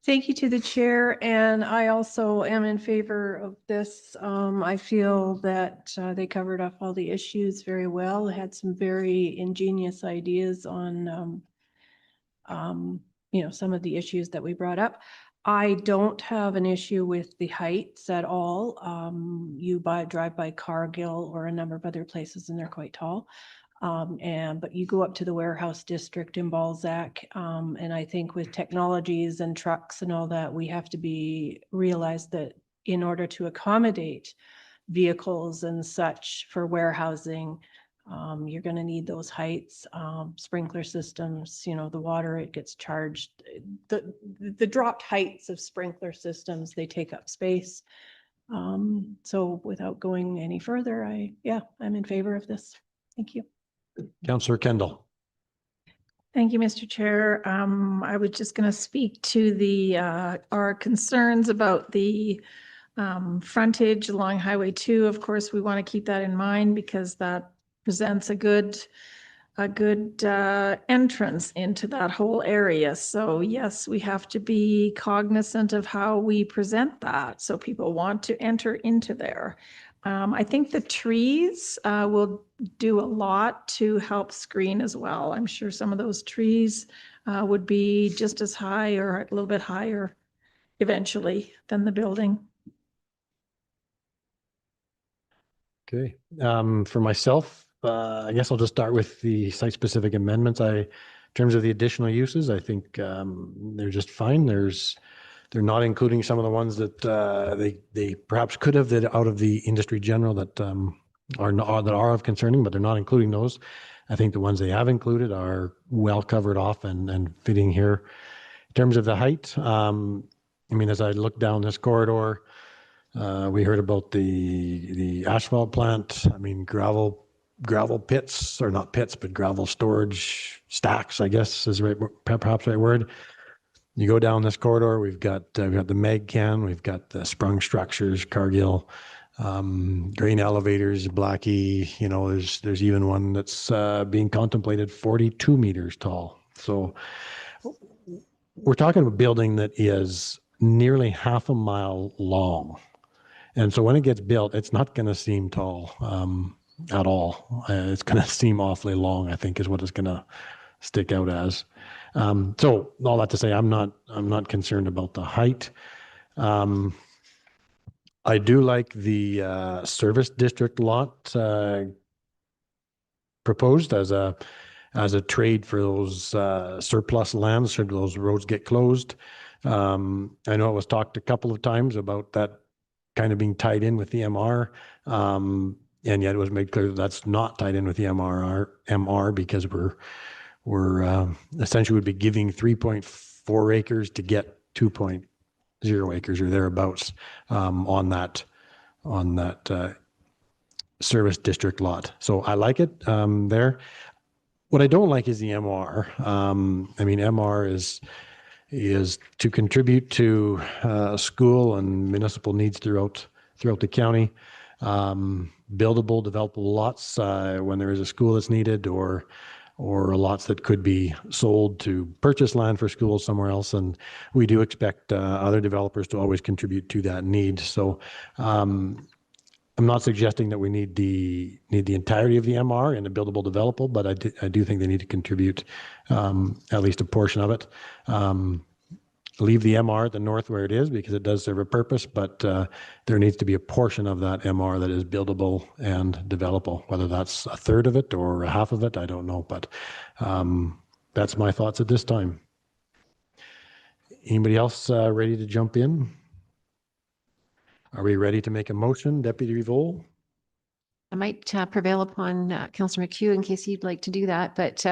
Thank you to the chair, and I also am in favor of this. I feel that they covered up all the issues very well. They had some very ingenious ideas on, you know, some of the issues that we brought up. I don't have an issue with the heights at all. You drive by Cargill or a number of other places, and they're quite tall. But you go up to the warehouse district in Balzac, and I think with technologies and trucks and all that, we have to realize that in order to accommodate vehicles and such for warehousing, you're going to need those heights, sprinkler systems, you know, the water, it gets charged. The dropped heights of sprinkler systems, they take up space. So without going any further, I'm in favor of this. Thank you. Councillor Kendall. Thank you, Mr. Chair. I was just going to speak to our concerns about the frontage along Highway 2. Of course, we want to keep that in mind because that presents a good entrance into that whole area. So yes, we have to be cognizant of how we present that, so people want to enter into there. I think the trees will do a lot to help screen as well. I'm sure some of those trees would be just as high or a little bit higher eventually than the building. Okay. For myself, I guess I'll just start with the site-specific amendments. In terms of the additional uses, I think they're just fine. They're not including some of the ones that they perhaps could have, that out of the industry general that are of concerning, but they're not including those. I think the ones they have included are well covered off and fitting here. In terms of the height, I mean, as I look down this corridor, we heard about the asphalt plant. I mean, gravel pits, or not pits, but gravel storage stacks, I guess is perhaps the right word. You go down this corridor, we've got the Megcan, we've got the sprung structures, Cargill, grain elevators, Blackie. You know, there's even one that's being contemplated 42 meters tall. So we're talking about a building that is nearly half a mile long. And so when it gets built, it's not going to seem tall. at all. It's going to seem awfully long, I think, is what it's going to stick out as. So all that to say, I'm not concerned about the height. I do like the service district lot proposed as a trade for those surplus lands should those roads get closed. I know it was talked a couple of times about that kind of being tied in with the MR. And yet it was made clear that that's not tied in with the MR because we're essentially would be giving 3.4 acres to get 2.0 acres or thereabouts on that service district lot. So I like it there. What I don't like is the MR. I mean, MR is to contribute to school and municipal needs throughout the county. Buildable, developable lots when there is a school that's needed, or lots that could be sold to purchase land for schools somewhere else. And we do expect other developers to always contribute to that need. So I'm not suggesting that we need the entirety of the MR in a buildable developable, but I do think they need to contribute at least a portion of it. Leave the MR at the north where it is because it does serve a purpose, but there needs to be a portion of that MR that is buildable and developable, whether that's a third of it or a half of it, I don't know, but that's my thoughts at this time. Anybody else ready to jump in? Are we ready to make a motion, Deputy Revol? I might prevail upon Councillor McHugh in case you'd like to do that, but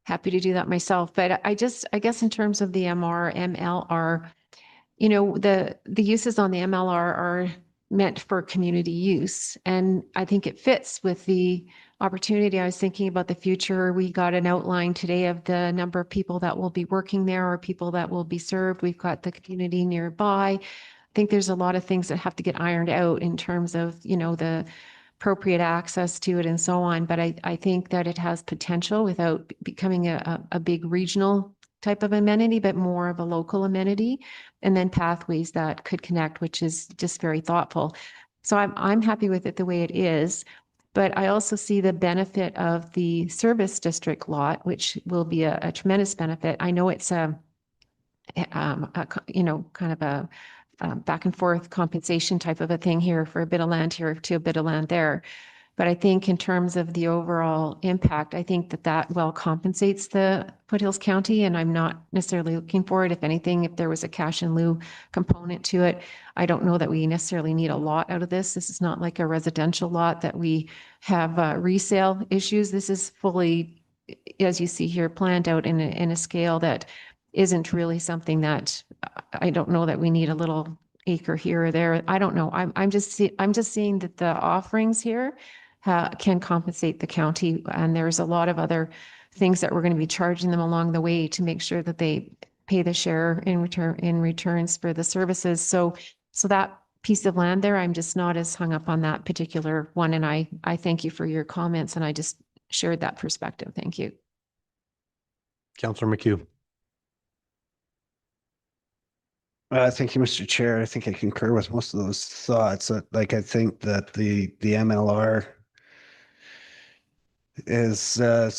happy to do that myself. But I guess in terms of the MLR, you know, the uses on the MLR are meant for community use. And I think it fits with the opportunity. I was thinking about the future. We got an outline today of the number of people that will be working there or people that will be served. We've got the community nearby. I think there's a lot of things that have to get ironed out in terms of, you know, the appropriate access to it and so on. But I think that it has potential without becoming a big regional type of amenity, but more of a local amenity, and then pathways that could connect, which is just very thoughtful. So I'm happy with it the way it is. But I also see the benefit of the service district lot, which will be a tremendous benefit. I know it's you know, kind of a back and forth compensation type of a thing here for a bit of land here to a bit of land there. But I think in terms of the overall impact, I think that well compensates the Foothills County, and I'm not necessarily looking for it. If anything, if there was a cash in lieu component to it, I don't know that we necessarily need a lot out of this. This is not like a residential lot that we have resale issues. This is fully, as you see here, planned out in a scale that isn't really something that I don't know that we need a little acre here or there. I don't know. I'm just seeing that the offerings here can compensate the county, and there's a lot of other things that we're going to be charging them along the way to make sure that they pay the share in returns for the services. So that piece of land there, I'm just not as hung up on that particular one. And I thank you for your comments, and I just shared that perspective. Thank you. Councillor McHugh. Thank you, Mr. Chair. I think I concur with most of those thoughts. Like, I think that the MLR is doesn't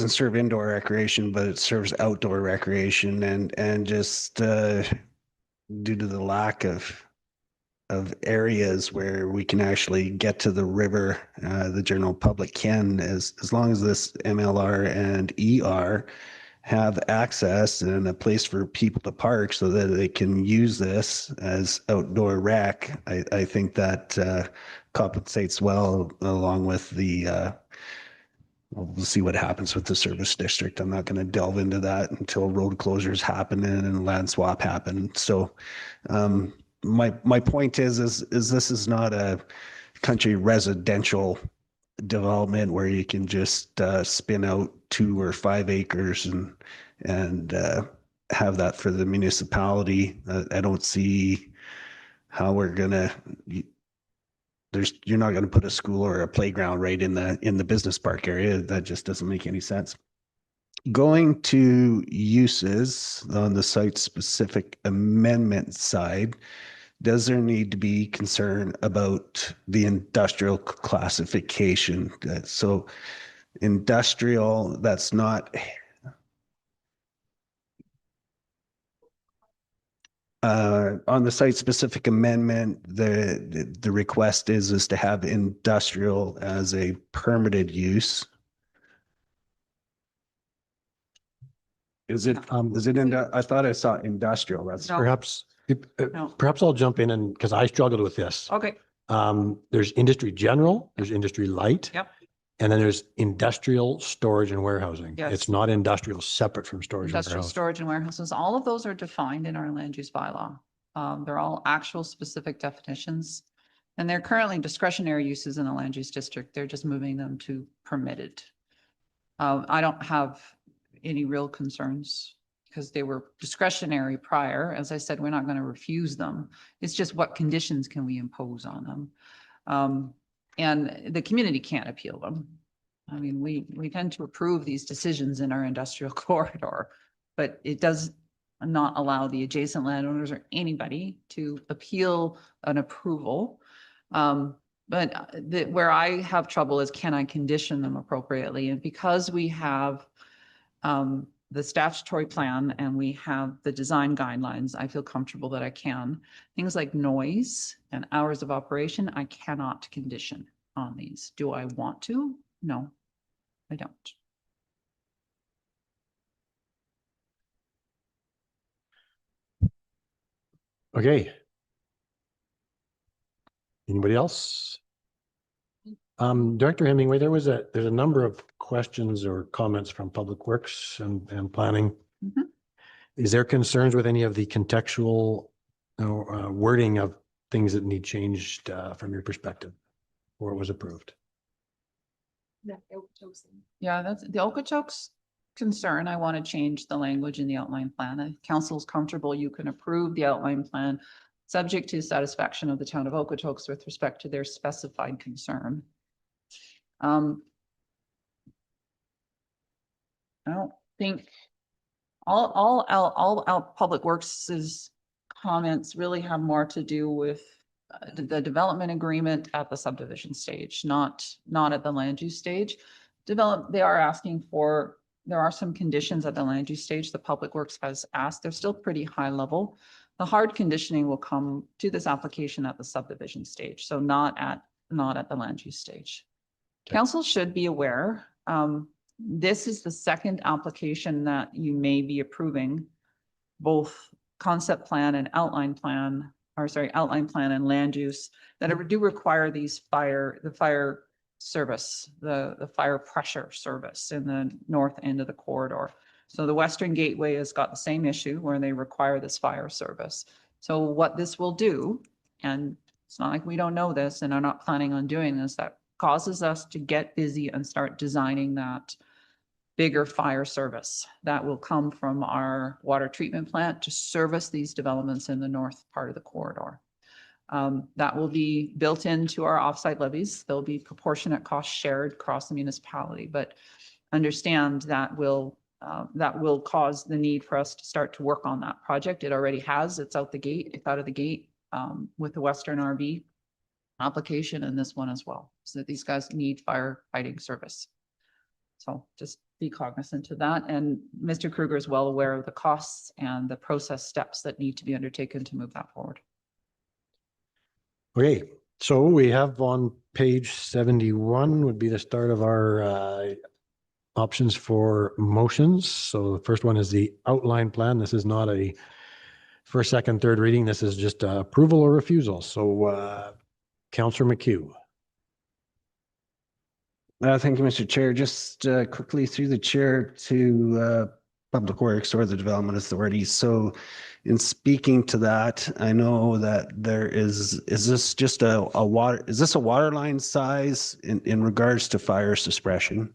serve indoor recreation, but it serves outdoor recreation, and just due to the lack of areas where we can actually get to the river, the general public can, as long as this MLR and ER have access and a place for people to park so that they can use this as outdoor rec. I think that compensates well, along with the we'll see what happens with the service district. I'm not going to delve into that until road closures happen and land swap happen. So my point is this is not a country residential development where you can just spin out 2 or 5 acres and have that for the municipality. I don't see how we're gonna. You're not going to put a school or a playground right in the business park area. That just doesn't make any sense. Going to uses on the site specific amendment side, does there need to be concern about the industrial classification? So industrial, that's not on the site-specific amendment, the request is to have industrial as a permitted use. Is it I thought I saw industrial. That's No. Perhaps, No. perhaps I'll jump in and, because I struggled with this. Okay, There's industry general, there's industry light. yep. And then there's industrial storage and warehousing. Yes. It's not industrial separate from storage and Industrial warehouse. storage and warehouses, all of those are defined in our land use bylaw. They're all actual specific definitions. And they're currently discretionary uses in the land use district. They're just moving them to permitted. I don't have any real concerns because they were discretionary prior. As I said, we're not going to refuse them. It's just what conditions can we impose on them? And the community can't appeal them. I mean, we tend to approve these decisions in our industrial corridor, but it does not allow the adjacent landowners or anybody to appeal an approval. But where I have trouble is, can I condition them appropriately? And because we have the statutory plan and we have the design guidelines, I feel comfortable that I can. Things like noise and hours of operation, I cannot condition on these. Do I want to? No, I don't. Okay. Anybody else? Director Hemingway, there's a number of questions or comments from Public Works and Planning. Mhm. Is there concerns with any of the contextual wording of things that need changed from your perspective, or it was approved? Yeah, that's the Okochokes concern. I want to change the language in the outline plan. If council's comfortable, you can approve the outline plan subject to satisfaction of the town of Okochokes with respect to their specified concern. I don't think all Public Works's comments really have more to do with the development agreement at the subdivision stage, not at the land use stage. They are asking for, there are some conditions at the land use stage the Public Works has asked. They're still pretty high level. The hard conditioning will come to this application at the subdivision stage, so not at the land use stage. Okay. Council should be aware, this is the second application that you may be approving, both concept plan and outline plan, outline plan and land use that do require the fire service, the fire pressure service in the north end of the corridor. So the Western Gateway has got the same issue where they require this fire service. So what this will do, and it's not like we don't know this and are not planning on doing this, that causes us to get busy and start designing that bigger fire service that will come from our water treatment plant to service these developments in the north part of the corridor. That will be built into our offsite levies. There'll be proportionate costs shared across the municipality, but understand that will cause the need for us to start to work on that project. It already has. It's out the gate. It's out of the gate with the Western RV application and this one as well. So that these guys need firefighting service. So just be cognizant of that. And Mr. Kruger is well aware of the costs and the process steps that need to be undertaken to move that forward. Okay, so we have on page 71 would be the start of our options for motions. So the first one is the outline plan. This is not a first, second, third reading. This is just approval or refusal. So Councillor McHugh. Thank you, Mr. Chair. Just quickly through the chair to Public Works or the Development Authority. So in speaking to that, I know that there is this just a water line size in regards to fire suppression?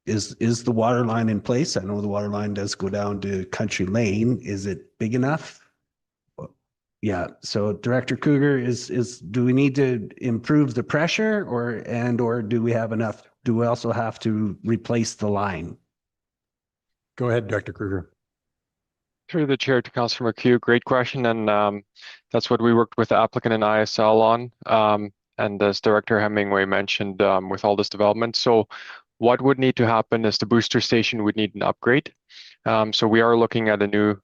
Is the water line in place? I know the water line does go down to Country Lane. Is it big enough? Yeah, so Director Kruger, do we need to improve the pressure or do we have enough? Do we also have to replace the line? Go ahead, Director Kruger. Through the chair to Councillor McHugh, great question, and that's what we worked with the applicant and ISL on. And as Director Hemingway mentioned, with all this development, so what would need to happen is the booster station would need an upgrade. So we are looking at a new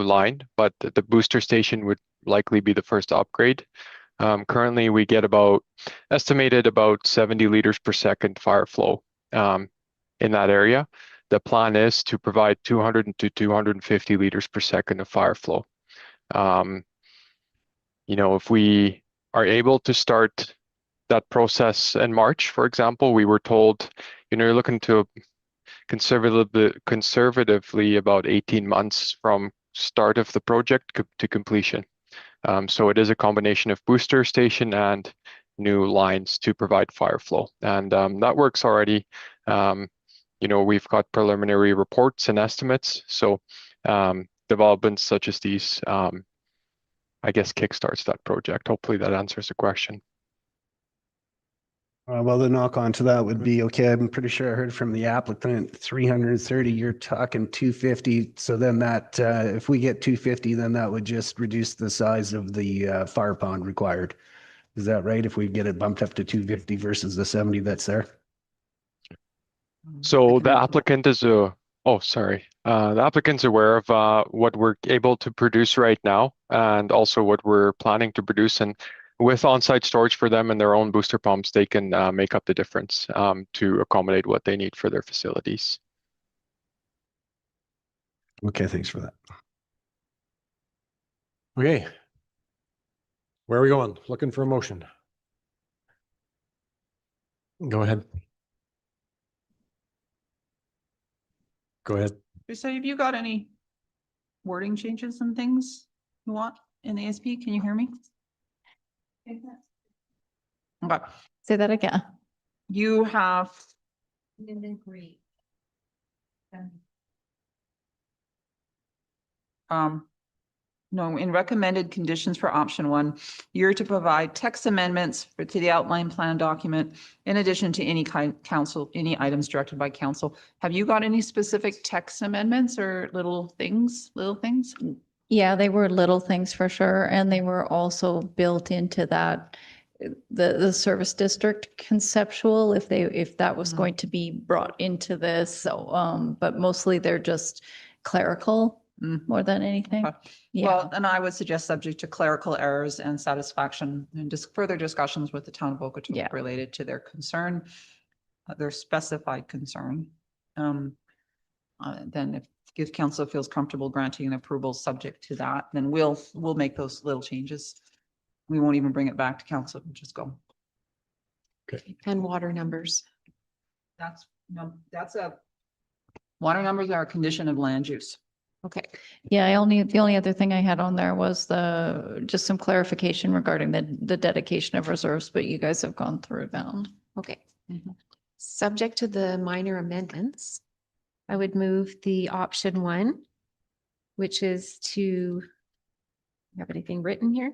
line, but the booster station would likely be the first upgrade. Currently, we get estimated about 70 liters per second fire flow in that area. The plan is to provide 200 to 250 liters per second of fire flow. If we are able to start that process in March, for example, we were told, you're looking to conservatively about 18 months from start of the project to completion. So it is a combination of booster station and new lines to provide fire flow. And that works already. We've got preliminary reports and estimates. So developments such as these, I guess, kickstarts that project. Hopefully that answers the question. Well, the knock on to that would be, okay, I'm pretty sure I heard from the applicant, 330, you're talking 250. So then that, if we get 250, then that would just reduce the size of the fire pond required. Is that right? If we get it bumped up to 250 versus the 70 that's there? So the applicant is the applicant's aware of what we're able to produce right now and also what we're planning to produce. And with on-site storage for them and their own booster pumps, they can make up the difference to accommodate what they need for their facilities. Okay, thanks for that. Okay. Where are we going? Looking for a motion. Go ahead. Go ahead. So have you got any wording changes and things you want in the ASP? Can you hear me? Okay. Say that again. You have. No, in recommended conditions for option 1, you're to provide text amendments to the outline plan document in addition to any any items directed by council. Have you got any specific text amendments or little things? Yeah, they were little things for sure. And they were also built into that, the service district conceptual, if that was going to be brought into this. So, but mostly they're just clerical more than anything. Okay. Yeah. Well, and I would suggest subject to clerical errors and satisfaction and just further discussions with the town of Okotoks related to their concern, their specified concern. Then if council feels comfortable granting an approval subject to that, then we'll make those little changes. We won't even bring it back to council, we'll just go. Okay. And water numbers. Water numbers are a condition of land use. Okay. Yeah, the only other thing I had on there was just some clarification regarding the dedication of reserves, but you guys have gone through that. Okay. Subject to the minor amendments, I would move the option 1, which is to have anything written here.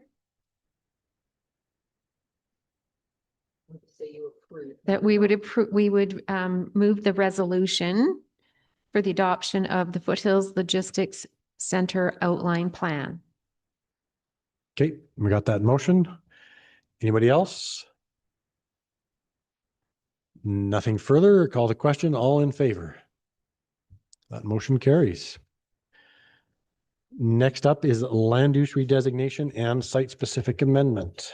That we would approve, move the resolution for the adoption of the Foothills Logistics Center outline plan. Okay, we got that motion. Anybody else? Nothing further. Call the question. All in favor? That motion carries. Next up is land use redesignation and site-specific amendment.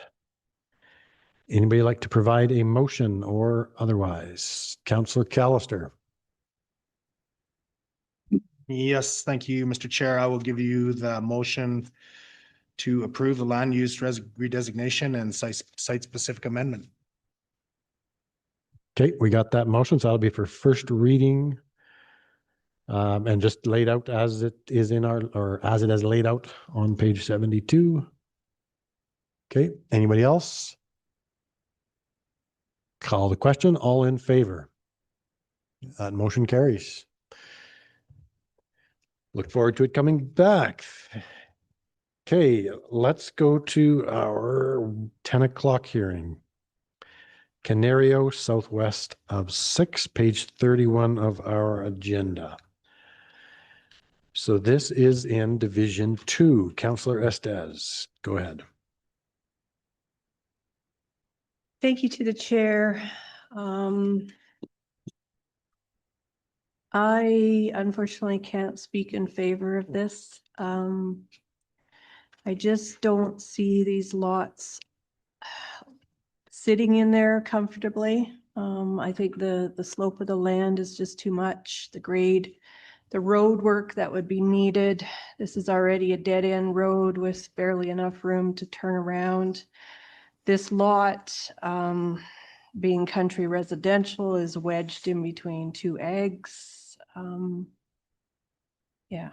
Anybody like to provide a motion or otherwise? Councillor Callister. Yes, thank you, Mr. Chair. I will give you the motion to approve the land use redesignation and site-specific amendment. Okay, we got that motion, so that'll be for first reading. And just laid out as it is as it is laid out on page 72. Okay, anybody else? Call the question. All in favor? That motion carries. Look forward to it coming back. Okay, let's go to our 10 o'clock hearing. Canario southwest of 6, page 31 of our agenda. So this is in Division 2. Councillor Estes, go ahead. Thank you to the chair. I unfortunately can't speak in favor of this. I just don't see these lots sitting in there comfortably. I think the slope of the land is just too much, the grade, the road work that would be needed. This is already a dead end road with barely enough room to turn around. This lot, being country residential, is wedged in between two eggs. Yeah,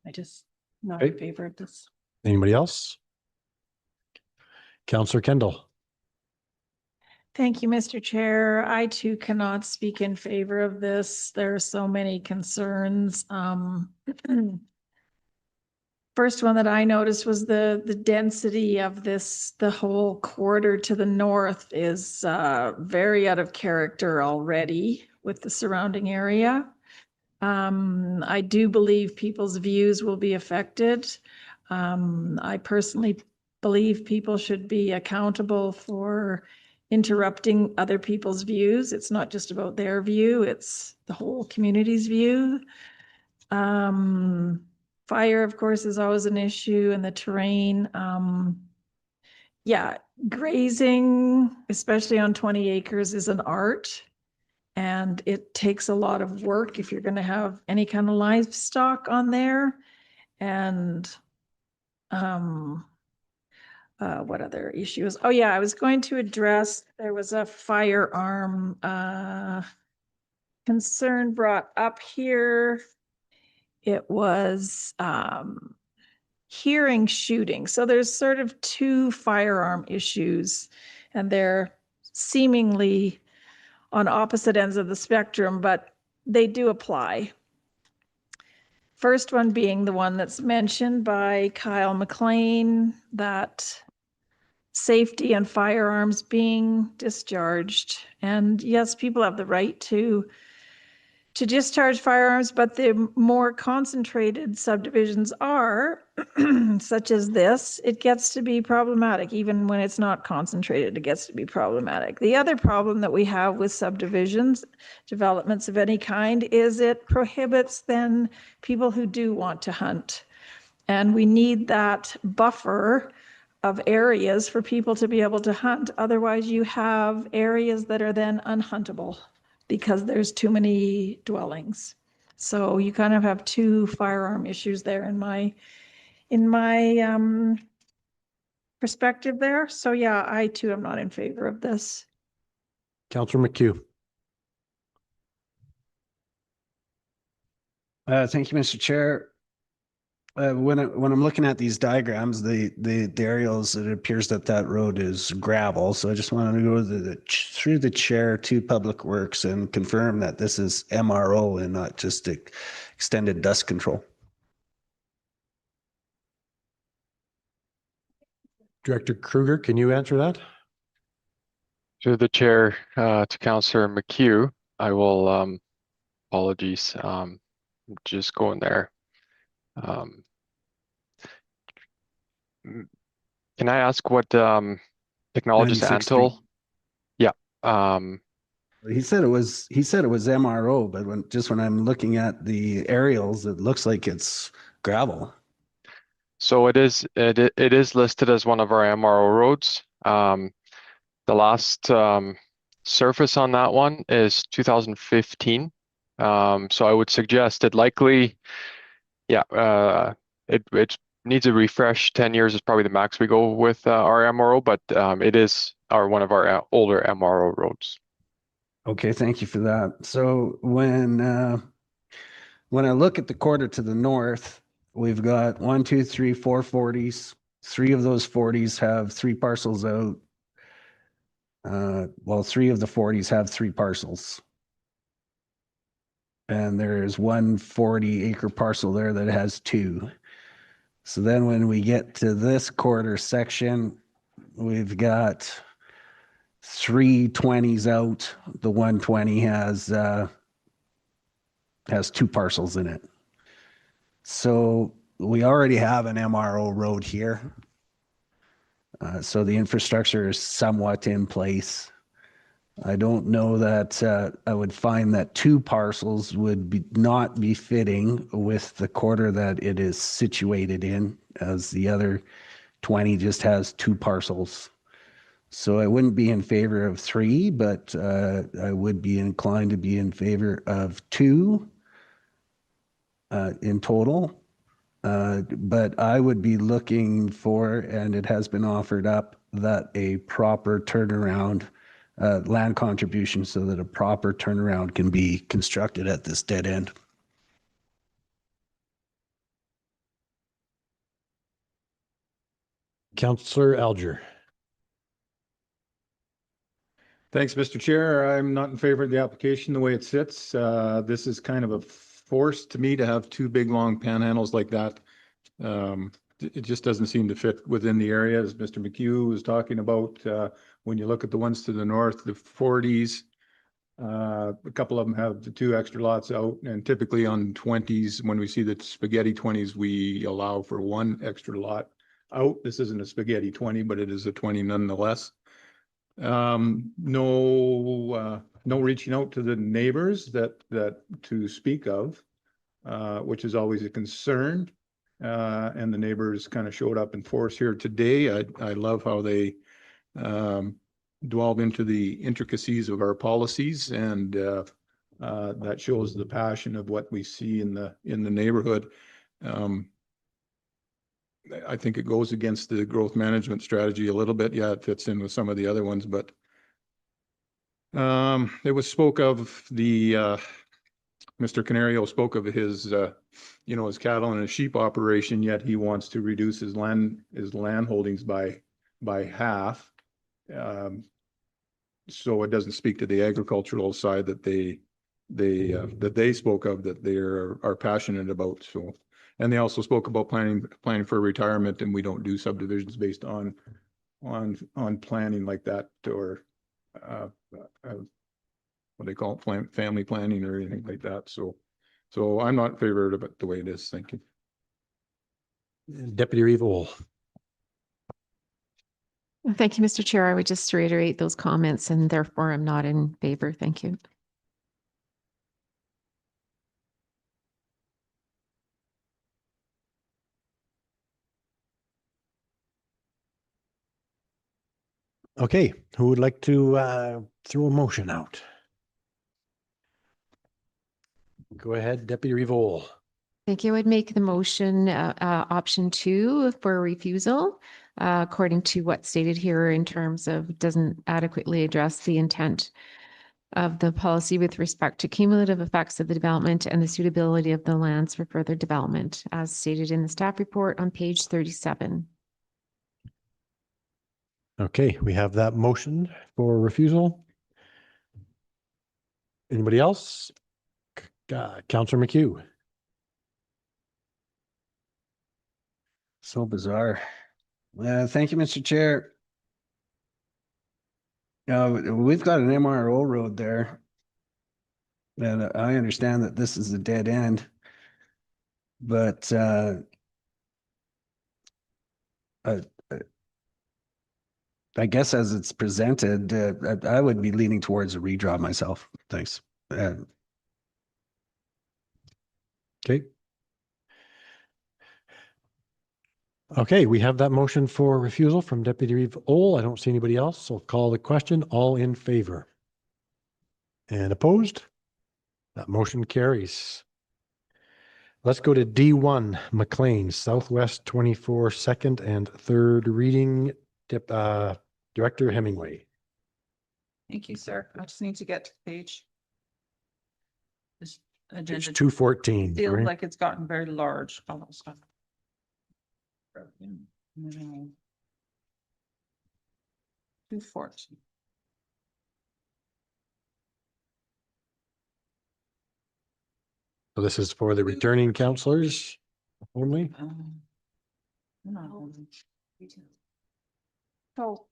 I just not in Okay. favor of this. Anybody else? Councillor Kendall. Thank you, Mr. Chair. I too cannot speak in favor of this. There are so many concerns. First one that I noticed was the density of this, the whole corridor to the north is very out of character already with the surrounding area. I do believe people's views will be affected. I personally believe people should be accountable for interrupting other people's views. It's not just about their view, it's the whole community's view. Fire, of course, is always an issue, and the terrain. Yeah, grazing, especially on 20 acres, is an art. And it takes a lot of work if you're going to have any kind of livestock on there. And what other issues? Oh yeah, I was going to address, there was a firearm concern brought up here. It was hearing shooting. So there's sort of two firearm issues, and they're seemingly on opposite ends of the spectrum, but they do apply. First one being the one that's mentioned by Kyle McLean, that safety and firearms being discharged. And yes, people have the right to discharge firearms, but the more concentrated subdivisions are, such as this, it gets to be problematic. Even when it's not concentrated, it gets to be problematic. The other problem that we have with subdivisions, developments of any kind, is it prohibits then people who do want to hunt. And we need that buffer of areas for people to be able to hunt. Otherwise, you have areas that are then unhuntable because there's too many dwellings. So you kind of have two firearm issues there in my perspective there. So yeah, I too am not in favor of this. Councillor McHugh. Thank you, Mr. Chair. When I'm looking at these diagrams, the aerials, it appears that road is gravel. So I just wanted to go through the chair to Public Works and confirm that this is MRO and not just extended dust control. Director Kruger, can you answer that? To the chair, to Councillor McHugh, I will, apologies, just going there. Can I ask what technologist 96 Antle? Street. Yeah. He said it was MRO, but when I'm looking at the aerials, it looks like it's gravel. So it is listed as one of our MRO roads. The last surface on that one is 2015. So I would suggest it likely, yeah, it needs a refresh. 10 years is probably the max we go with our MRO, but it is one of our older MRO roads. Okay, thank you for that. So when I look at the quarter to the north, we've got 1, 2, 3, 4 40s. 3 of those 40s have 3 parcels out. Well, 3 of the 40s have 3 parcels. And there's 1 40-acre parcel there that has 2. So then when we get to this quarter section, we've got 3 20s out. The 120 has 2 parcels in it. So we already have an MRO road here. So the infrastructure is somewhat in place. I don't know that I would find that two parcels would not be fitting with the quarter that it is situated in, as the other 20 just has two parcels. So I wouldn't be in favor of three, but I would be inclined to be in favor of two in total. But I would be looking for, and it has been offered up, that a proper turnaround, land contribution, so that a proper turnaround can be constructed at this dead end. Councillor Alger. Thanks, Mr. Chair. I'm not in favor of the application the way it sits. This is kind of a force to me to have two big, long panhandles like that. It just doesn't seem to fit within the area, as Mr. McHugh was talking about. When you look at the ones to the north, the 40s, a couple of them have the two extra lots out, and typically on 20s, when we see the spaghetti 20s, we allow for one extra lot out. This isn't a spaghetti 20, but it is a 20 nonetheless. No reaching out to the neighbors that to speak of, which is always a concern. And the neighbors kind of showed up in force here today. I love how they delve into the intricacies of our policies, and that shows the passion of what we see in the neighborhood. I think it goes against the growth management strategy a little bit. Yeah, it fits in with some of the other ones, but it was spoke of the Mr. Canario spoke of his his cattle and his sheep operation, yet he wants to reduce his land holdings by half. So it doesn't speak to the agricultural side that they spoke of, that they are passionate about. So, and they also spoke about planning for retirement, and we don't do subdivisions based on planning like that, or what they call it, family planning or anything like that. So I'm not in favor of it the way it is. Thank you. Deputy Reeve Ohl. Thank you, Mr. Chair. I would just reiterate those comments, and therefore I'm not in favor. Thank you. Okay, who would like to throw a motion out? Go ahead, Deputy Reeve Ohl. Thank you. I would make the motion option 2 for refusal, according to what's stated here in terms of doesn't adequately address the intent of the policy with respect to cumulative effects of the development and the suitability of the lands for further development, as stated in the staff report on page 37. Okay, we have that motion for refusal. Anybody else? Councillor McHugh. So bizarre. Thank you, Mr. Chair. We've got an MRO road there. And I understand that this is a dead end. But I guess as it's presented, I would be leaning towards a redraw myself. Thanks. Okay. Okay, we have that motion for refusal from Deputy Reeve Ohl. I don't see anybody else, so I'll call the question. All in favor? And opposed? That motion carries. Let's go to D1, McLean, Southwest 24, second and third reading. Director Hemingway. Thank you, sir. I just need to get to the page. This agenda Page 214. feels right? like it's gotten very large. All that stuff. 214. So this is for the returning counselors only? No. So.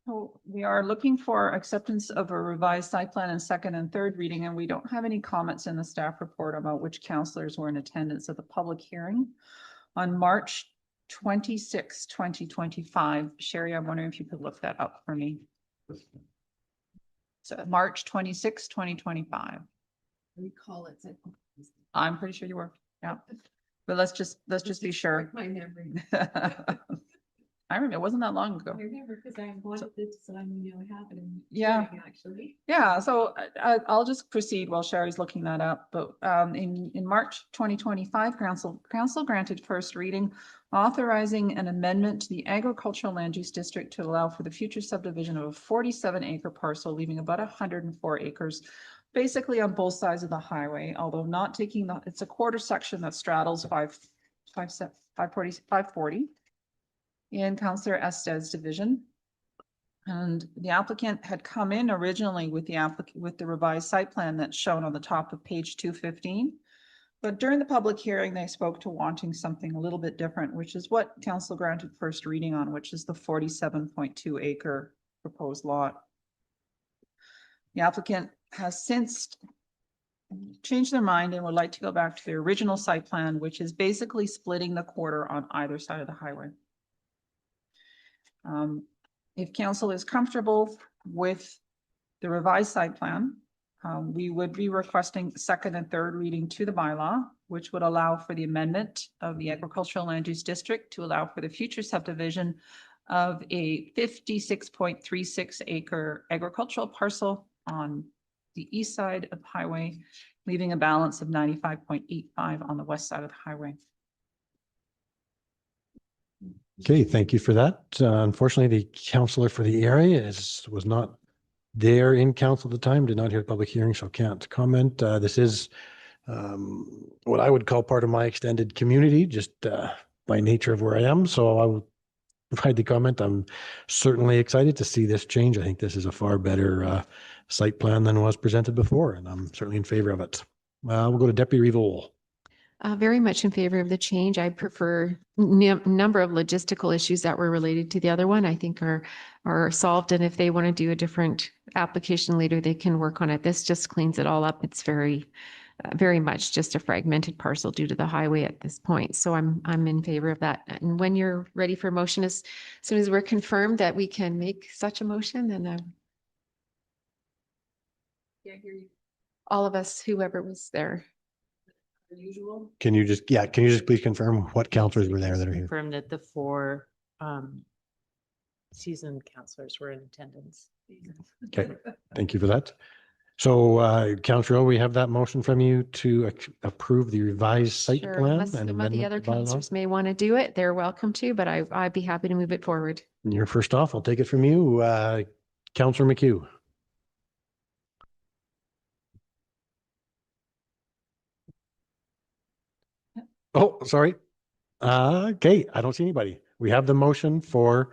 So we are looking for acceptance of a revised site plan in second and third reading, and we don't have any comments in the staff report about which councillors were in attendance at the public hearing on March 26, 2025. Sherry, I'm wondering if you could look that up for me. So March 26, 2025. Recall it. I'm pretty sure you were, yeah. But let's just be sure. My memory. I remember, it wasn't that long ago. I remember because I wanted this, so I knew it happened. Yeah. Actually. Yeah, so I'll just proceed while Sherry's looking that up. But in March 2025, council granted first reading authorizing an amendment to the agricultural land use district to allow for the future subdivision of a 47-acre parcel, leaving about 104 acres basically on both sides of the highway, although not taking it's a quarter section that straddles 540 in Councillor Estes' division. And the applicant had come in originally with the revised site plan that's shown on the top of page 215. But during the public hearing, they spoke to wanting something a little bit different, which is what council granted first reading on, which is the 47.2 acre proposed lot. The applicant has since changed their mind and would like to go back to the original site plan, which is basically splitting the quarter on either side of the highway. If council is comfortable with the revised site plan, we would be requesting second and third reading to the bylaw, which would allow for the amendment of the agricultural land use district to allow for the future subdivision of a 56.36 acre agricultural parcel on the east side of the highway, leaving a balance of 95.85 on the west side of the highway. Okay, thank you for that. Unfortunately, the counselor for the area was not there in council at the time, did not hear the public hearing, so can't comment. This is what I would call part of my extended community, just by nature of where I am. So I will provide the comment. I'm certainly excited to see this change. I think this is a far better site plan than was presented before, and I'm certainly in favor of it. We'll go to Deputy Revol. Very much in favor of the change. I prefer number of logistical issues that were related to the other one, I think are solved. And if they want to do a different application later, they can work on it. This just cleans it all up. It's very much just a fragmented parcel due to the highway at this point. So I'm in favor of that. And when you're ready for a motion, as soon as we're confirmed that we can make such a motion, then all of us, whoever was there. Usual. Can you just please confirm what counselors were there that are here? Confirm that the 4 seasoned counselors were in attendance. Okay, thank you for that. So, Councillor, we have that motion from you to approve the revised site Sure, plan unless and some of the amendment other to bylaw. councillors may want to do it, they're welcome to, but I'd be happy to move it forward. You're first off. I'll take it from you, Councillor McHugh. Oh, sorry. Okay, I don't see anybody. We have the motion for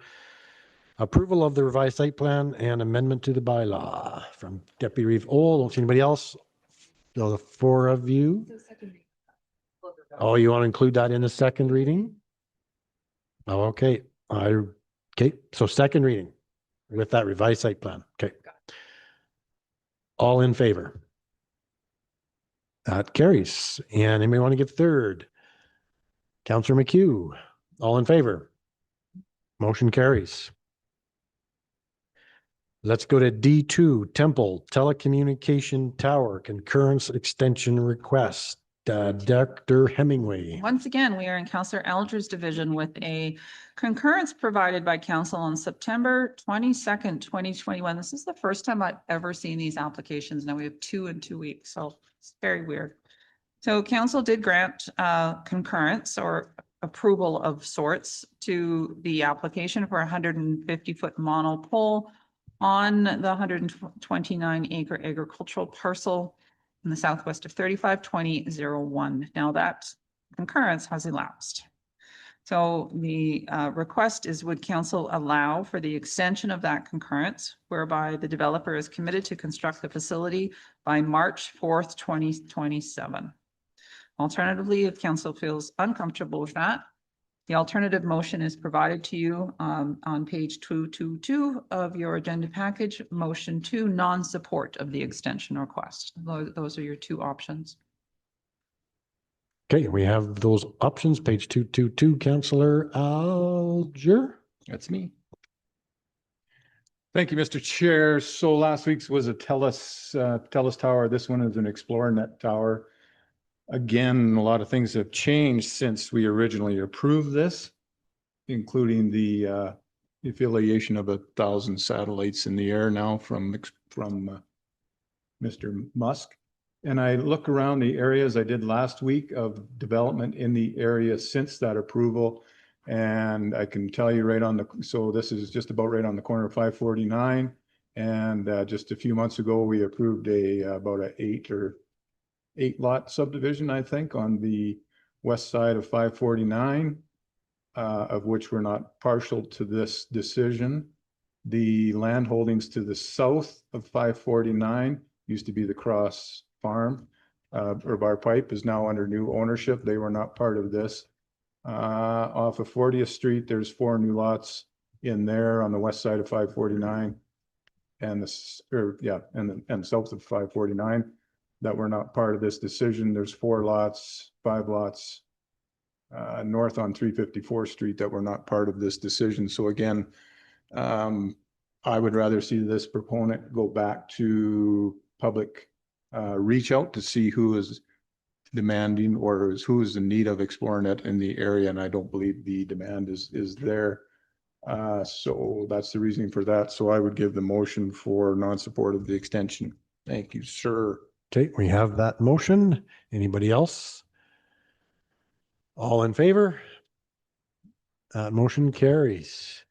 approval of the revised site plan and amendment to the bylaw from Deputy Reeve. Oh, don't see anybody else. So the 4 of you. Oh, you want to include that in the second reading? Oh, okay. Okay, so second reading with that revised site plan. Okay. All in favor? That carries. And anybody want to give third? Councillor McHugh, all in favor? Motion carries. Let's go to D2, Temple Telecommunication Tower Concurrence Extension Request. Dr. Hemingway. Once again, we are in Councillor Alger's division with a concurrence provided by council on September 22nd, 2021. This is the first time I've ever seen these applications. Now we have 2 in 2 weeks, so it's very weird. So council did grant concurrence or approval of sorts to the application for a 150-foot monopole on the 129-acre agricultural parcel in the southwest of 352001. Now that concurrence has elapsed. So the request is, would council allow for the extension of that concurrence, whereby the developer is committed to construct the facility by March 4th, 2027. Alternatively, if council feels uncomfortable with that, The alternative motion is provided to you on page 222 of your agenda package, motion 2, non-support of the extension request. Those are your two options. Okay, we have those options, page 222, Councillor Alger. That's me. Thank you, Mr. Chair. So last week's was a TELUS tower. This one is an ExploreNet tower. Again, a lot of things have changed since we originally approved this, including the affiliation of 1,000 satellites in the air now from Mr. Musk. And I look around the areas I did last week of development in the area since that approval. And I can tell you right on the, so this is just about right on the corner of 549. And just a few months ago, we approved about an 8 lot subdivision, I think, on the west side of 549, of which we're not partial to this decision. The land holdings to the south of 549 used to be the Cross Farm, or Bar Pipe is now under new ownership. They were not part of this. Off of 40th Street, there's 4 new lots in there on the west side of 549 and and south of 549 that were not part of this decision. There's 4 lots, 5 lots north on 354th Street that were not part of this decision. So again, I would rather see this proponent go back to public reach out to see who is demanding or who is in need of ExploreNet in the area, and I don't believe the demand is there. So that's the reasoning for that. So I would give the motion for non-support of the extension. Thank you, sir. Okay, we have that motion. Anybody else? All in favor? Motion carries.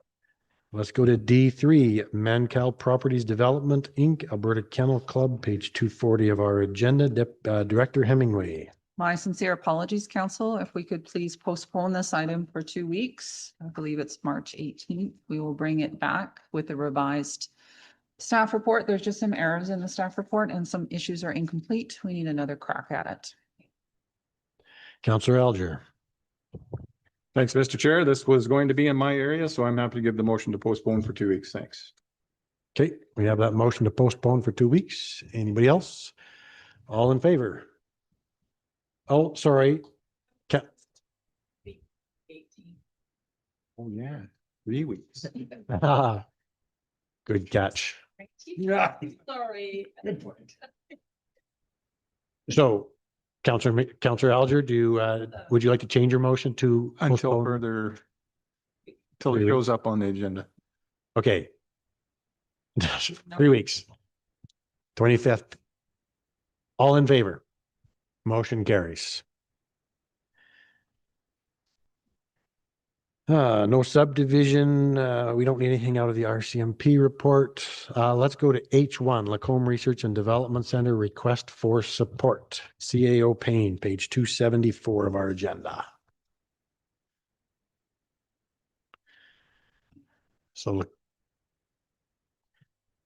Let's go to D3, Mancal Properties Development, Inc., Alberta Kennel Club, page 240 of our agenda. Director Hemingway. My sincere apologies, Council. If we could please postpone this item for 2 weeks. I believe it's March 18th. We will bring it back with a revised staff report. There's just some errors in the staff report and some issues are incomplete. We need another crack at it. Councillor Alger. Thanks, Mr. Chair. This was going to be in my area, so I'm happy to give the motion to postpone for 2 weeks. Thanks. Okay, we have that motion to postpone for 2 weeks. Anybody else? All in favor? Oh, sorry. Oh, yeah. 3 weeks. Good catch. Yeah. Sorry. Good point. So, Councillor Alger, would you like to change your motion to Until postpone? further, till it shows up on the agenda. Okay. 3 weeks. 25th. All in favor? Motion carries. No subdivision. We don't need anything out of the RCMP report. Let's go to H1, Lacombe Research and Development Center request for support. CAO Payne, page 274 of our agenda. So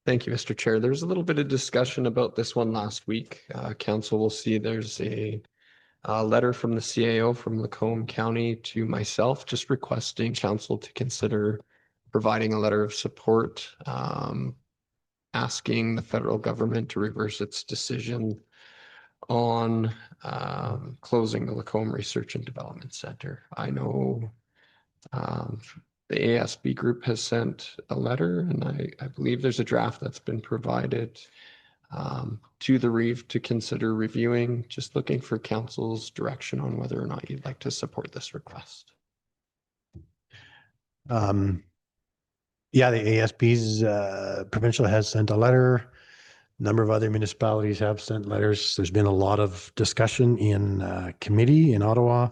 Thank you, Mr. Chair. There's a little bit of discussion about this one last week. Council will see there's a letter from the CAO from Lacombe County to myself, just requesting council to consider providing a letter of support, asking the federal government to reverse its decision on closing the Lacombe Research and Development Center. I know the ASB group has sent a letter, and I believe there's a draft that's been provided to the REEV to consider reviewing, just looking for council's direction on whether or not you'd like to support this request. Yeah, the ASB's provincial has sent a letter. A number of other municipalities have sent letters. There's been a lot of discussion in committee in Ottawa.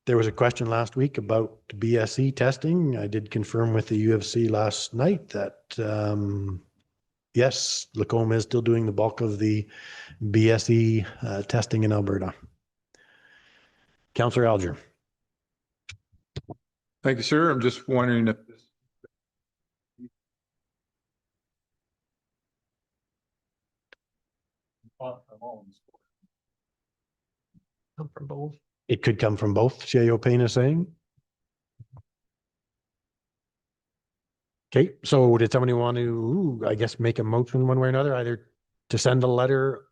There was a question last week about BSE testing. I did confirm with the UFC last night that yes, Lacombe is still doing the bulk of the BSE testing in Alberta. Councillor Alger. Thank you, sir. I'm just wondering if Come from both. It could come from both, CAO Payne is saying. Okay, so did somebody want to, I guess, make a motion one way or another, either to send a letter,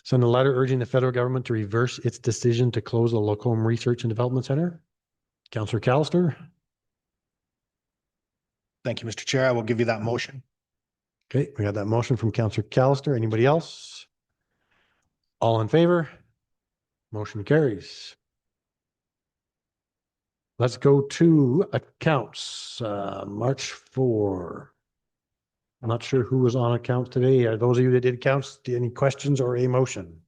send a letter urging the federal government to reverse its decision to close the Lacombe Research and Development Center? Councillor Callister? Thank you, Mr. Chair. I will give you that motion. Okay, we got that motion from Councillor Callister. Anybody else? All in favor? Motion carries. Let's go to accounts, March 4. I'm not sure who was on accounts today. Are those of you that did accounts, any questions or a motion?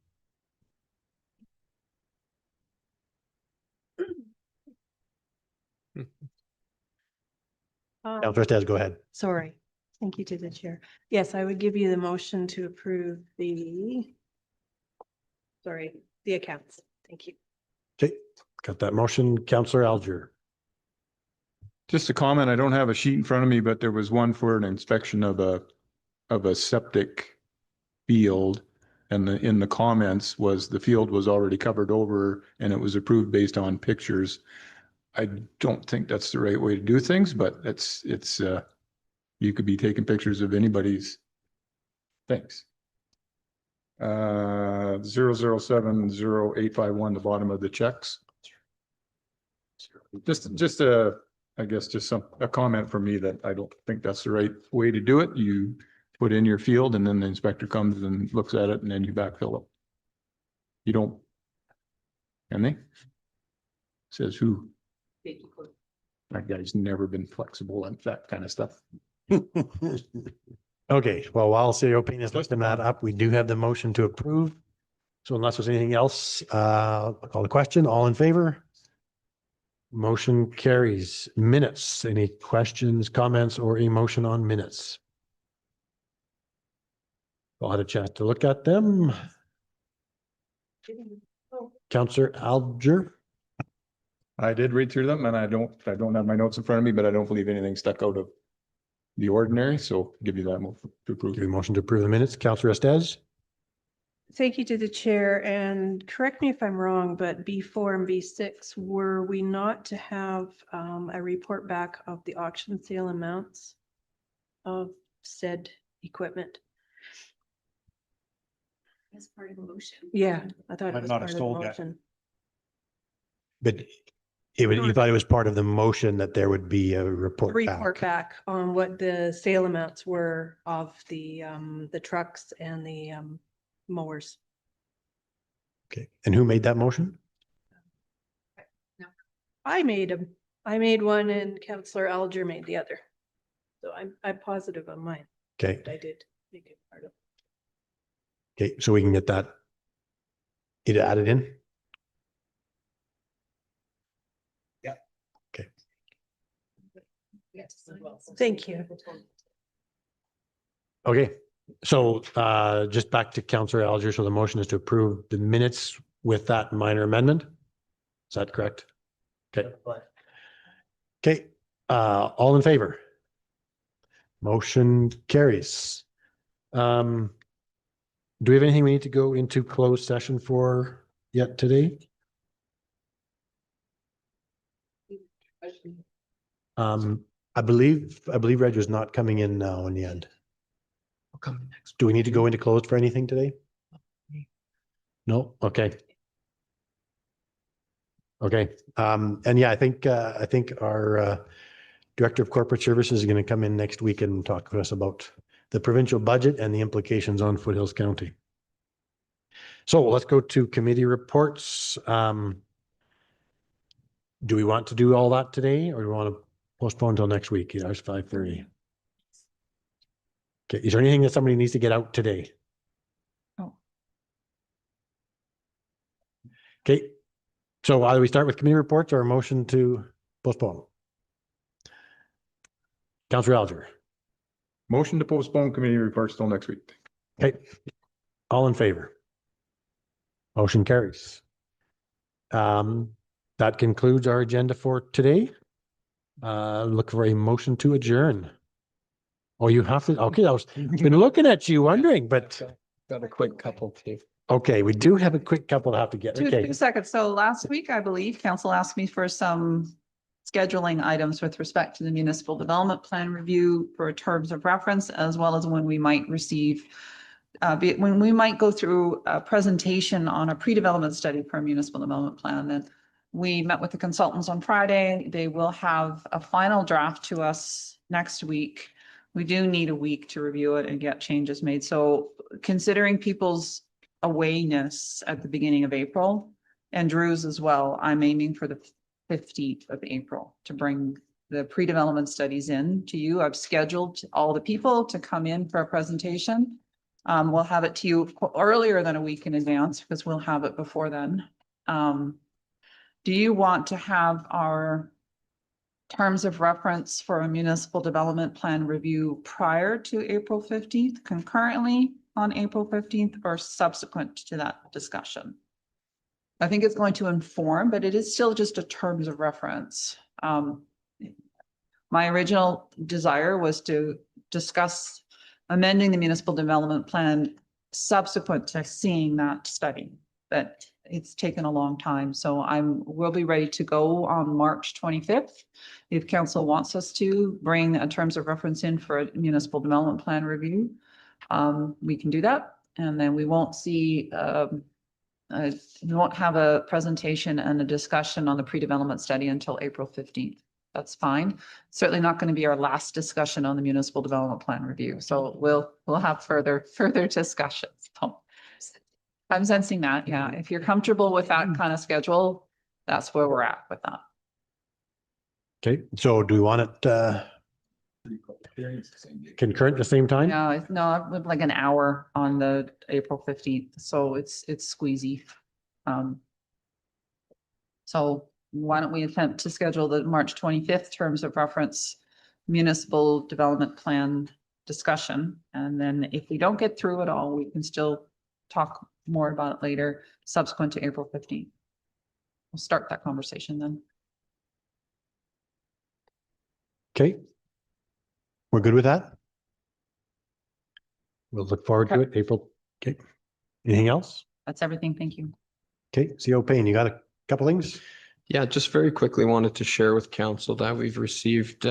Councillor Estes, go ahead. Sorry. Thank you to the chair. Yes, I would give you the motion to approve the accounts. Thank you. Okay, got that motion. Councillor Alger. Just a comment, I don't have a sheet in front of me, but there was one for an inspection of a septic field. And in the comments was the field was already covered over and it was approved based on pictures. I don't think that's the right way to do things, but it's you could be taking pictures of anybody's things. 0070851, the bottom of the checks. Just a, I guess, just a comment from me that I don't think that's the right way to do it. You put in your field and then the inspector comes and looks at it and then you backfill it. You don't, can they? Says who? That guy's never been flexible on that kind of stuff. Okay, well, while CAO Payne is looking that up, we do have the motion to approve. So unless there's anything else, I'll call the question. All in favor? Motion carries. Minutes. Any questions, comments, or a motion on minutes? I'll have a chance to look at them. Councillor Alger. I did read through them and I don't have my notes in front of me, but I don't believe anything stuck out of the ordinary. So give you that motion to approve. Give you a motion to approve the minutes. Councillor Estes. Thank you to the chair, and correct me if I'm wrong, but B4 and B6, were we not to have a report back of the auction sale amounts of said equipment? As part of the motion. Yeah, I thought it Might was not part have of the sold yet. motion. But you thought it was part of the motion that there would be a report Report back. back on what the sale amounts were of the trucks and the mowers. Okay, and who made that motion? I made one and Councillor Alger made the other. So I'm positive on mine. Okay, But I did make it part of. okay, so we can get that it added in? Yeah. Okay. Thank you. Okay, so just back to Councillor Alger. So the motion is to approve the minutes with that minor amendment. Is that correct? Okay. Okay, all in favor? Motion carries. Do we have anything we need to go into closed session for yet today? I believe Reg is not coming in now in the end. I'll come next. Do we need to go into closed for anything today? No? Okay. Okay. And yeah, I think our Director of Corporate Services is going to come in next week and talk to us about the provincial budget and the implications on Foothills County. So let's go to committee reports. Do we want to do all that today or do we want to postpone until next week? It's 5:30. Okay, is there anything that somebody needs to get out today? Oh. Okay, so either we start with committee reports or a motion to postpone. Councillor Alger. Motion to postpone committee reports till next week. Okay, all in favor? Motion carries. That concludes our agenda for today. Look for a motion to adjourn. Oh, you have to, okay, I was been looking at you wondering, but Got a quick couple too. Okay, we do have a quick couple to have to get. Two Okay. seconds. So last week, I believe, council asked me for some scheduling items with respect to the municipal development plan review for terms of reference, as well as when we might receive, when we might go through a presentation on a pre-development study for a municipal development plan. Then we met with the consultants on Friday. They will have a final draft to us next week. We do need a week to review it and get changes made. So considering people's awayness at the beginning of April and Drew's as well, I'm aiming for the 15th of April to bring the pre-development studies in to you. I've scheduled all the people to come in for a presentation. We'll have it to you earlier than a week in advance because we'll have it before then. Do you want to have our terms of reference for a municipal development plan review prior to April 15th, concurrently on April 15th, or subsequent to that discussion? I think it's going to inform, but it is still just a terms of reference. My original desire was to discuss amending the municipal development plan subsequent to seeing that study, but it's taken a long time. So we'll be ready to go on March 25th. If council wants us to bring a terms of reference in for a municipal development plan review, we can do that. And then we won't see, we won't have a presentation and a discussion on the pre-development study until April 15th. That's fine. Certainly not going to be our last discussion on the municipal development plan review. So we'll have further discussions. So I'm sensing that, yeah. If you're comfortable with that kind of schedule, that's where we're at with that. Okay, so do we want it concurrent at the same time? Yeah, no, like an hour on the April 15th. So it's squeezy. So why don't we attempt to schedule the March 25th terms of reference municipal development plan discussion. And then if we don't get through it all, we can still talk more about it later, subsequent to April 15th. We'll start that conversation then. Okay. We're good with that? We'll look forward to it, April. Okay. Anything else? That's everything. Thank you. Okay, CO Payne, you got a couple things? Yeah, just very quickly wanted to share with council that we've received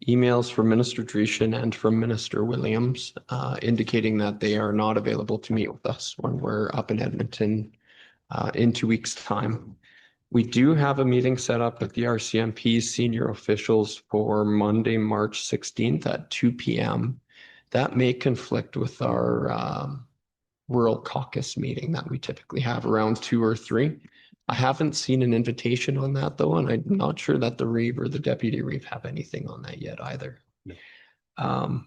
emails from Minister Dreeshen and from Minister Williams indicating that they are not available to meet with us when we're up in Edmonton in 2 weeks' time. We do have a meeting set up with the RCMP senior officials for Monday, March 16th at 2 p.m. That may conflict with our rural caucus meeting that we typically have around 2 or 3. I haven't seen an invitation on that though, and I'm not sure that the Reeve or the Deputy Reeve have anything on that yet either. No.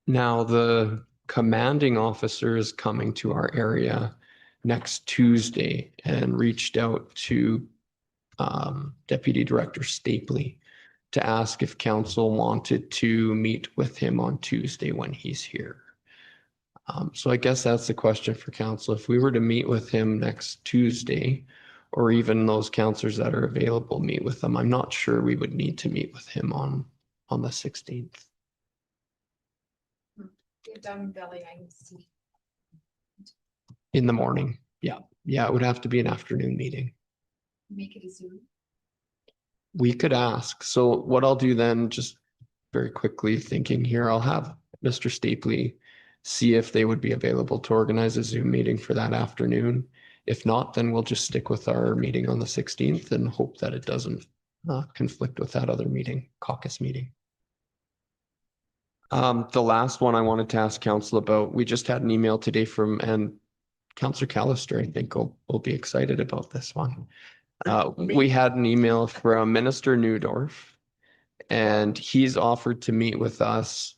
Now the commanding officer is coming to our area next Tuesday and reached out to Deputy Director Stapley to ask if council wanted to meet with him on Tuesday when he's here. So I guess that's the question for council. If we were to meet with him next Tuesday, or even those councillors that are available, meet with them, I'm not sure we would need to meet with him on the 16th. In the morning. Yeah. Yeah, it would have to be an afternoon meeting. Make it a Zoom. We could ask. So what I'll do then, just very quickly thinking here, I'll have Mr. Stapley see if they would be available to organize a Zoom meeting for that afternoon. If not, then we'll just stick with our meeting on the 16th and hope that it doesn't conflict with that other meeting, caucus meeting. The last one I wanted to ask council about, we just had an email today from, and Councillor Callister, I think will be excited about this one. We had an email from Minister Neudorf, and he's offered to meet with us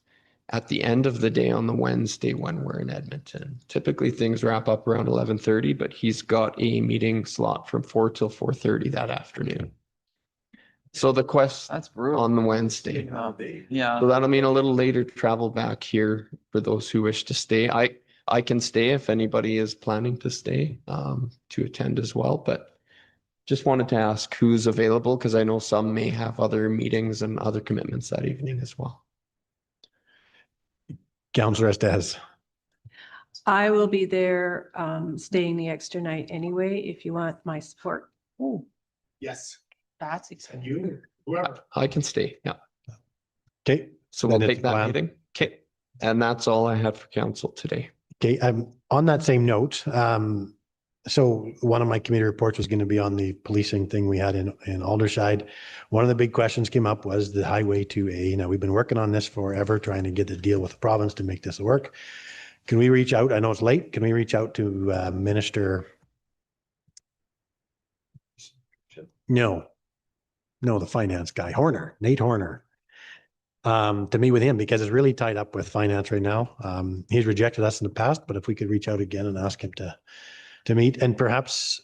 at the end of the day on the Wednesday when we're in Edmonton. Typically things wrap up around 11:30, but he's got a meeting slot from 4 till 4:30 that afternoon. So the quest on the Wednesday. Yeah. So that'll mean a little later travel back here for those who wish to stay. I can stay if anybody is planning to stay to attend as well, but just wanted to ask who's available because I know some may have other meetings and other commitments that evening as well. Councillor Estes. I will be there, staying the extra night anyway, if you want my support. Oh, Yes. that's And exciting. you, whoever. I can stay, yeah. Okay. So we'll then it's take that plan. meeting. Okay. And that's all I had for council today. Okay, on that same note, so one of my committee reports was going to be on the policing thing we had in Aldershot. One of the big questions came up was the Highway 2A. Now, we've been working on this forever, trying to get the deal with the province to make this work. Can we reach out? I know it's late. Can we reach out to Minister? No, the finance guy, Nate Horner. To meet with him because it's really tied up with finance right now. He's rejected us in the past, but if we could reach out again and ask him to meet, and perhaps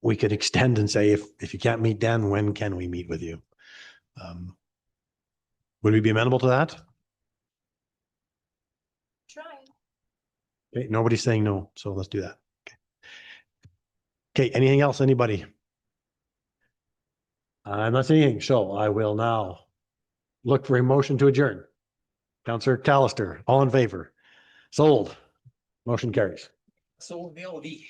we could extend and say, if you can't meet Dan, when can we meet with you? Would we be amenable to that? Try. Okay, nobody's saying no, so let's do that. Okay, anything else, anybody? I'm not seeing anything, so I will now look for a motion to adjourn. Councillor Callister, all in favor? Sold. Motion carries. So they'll be.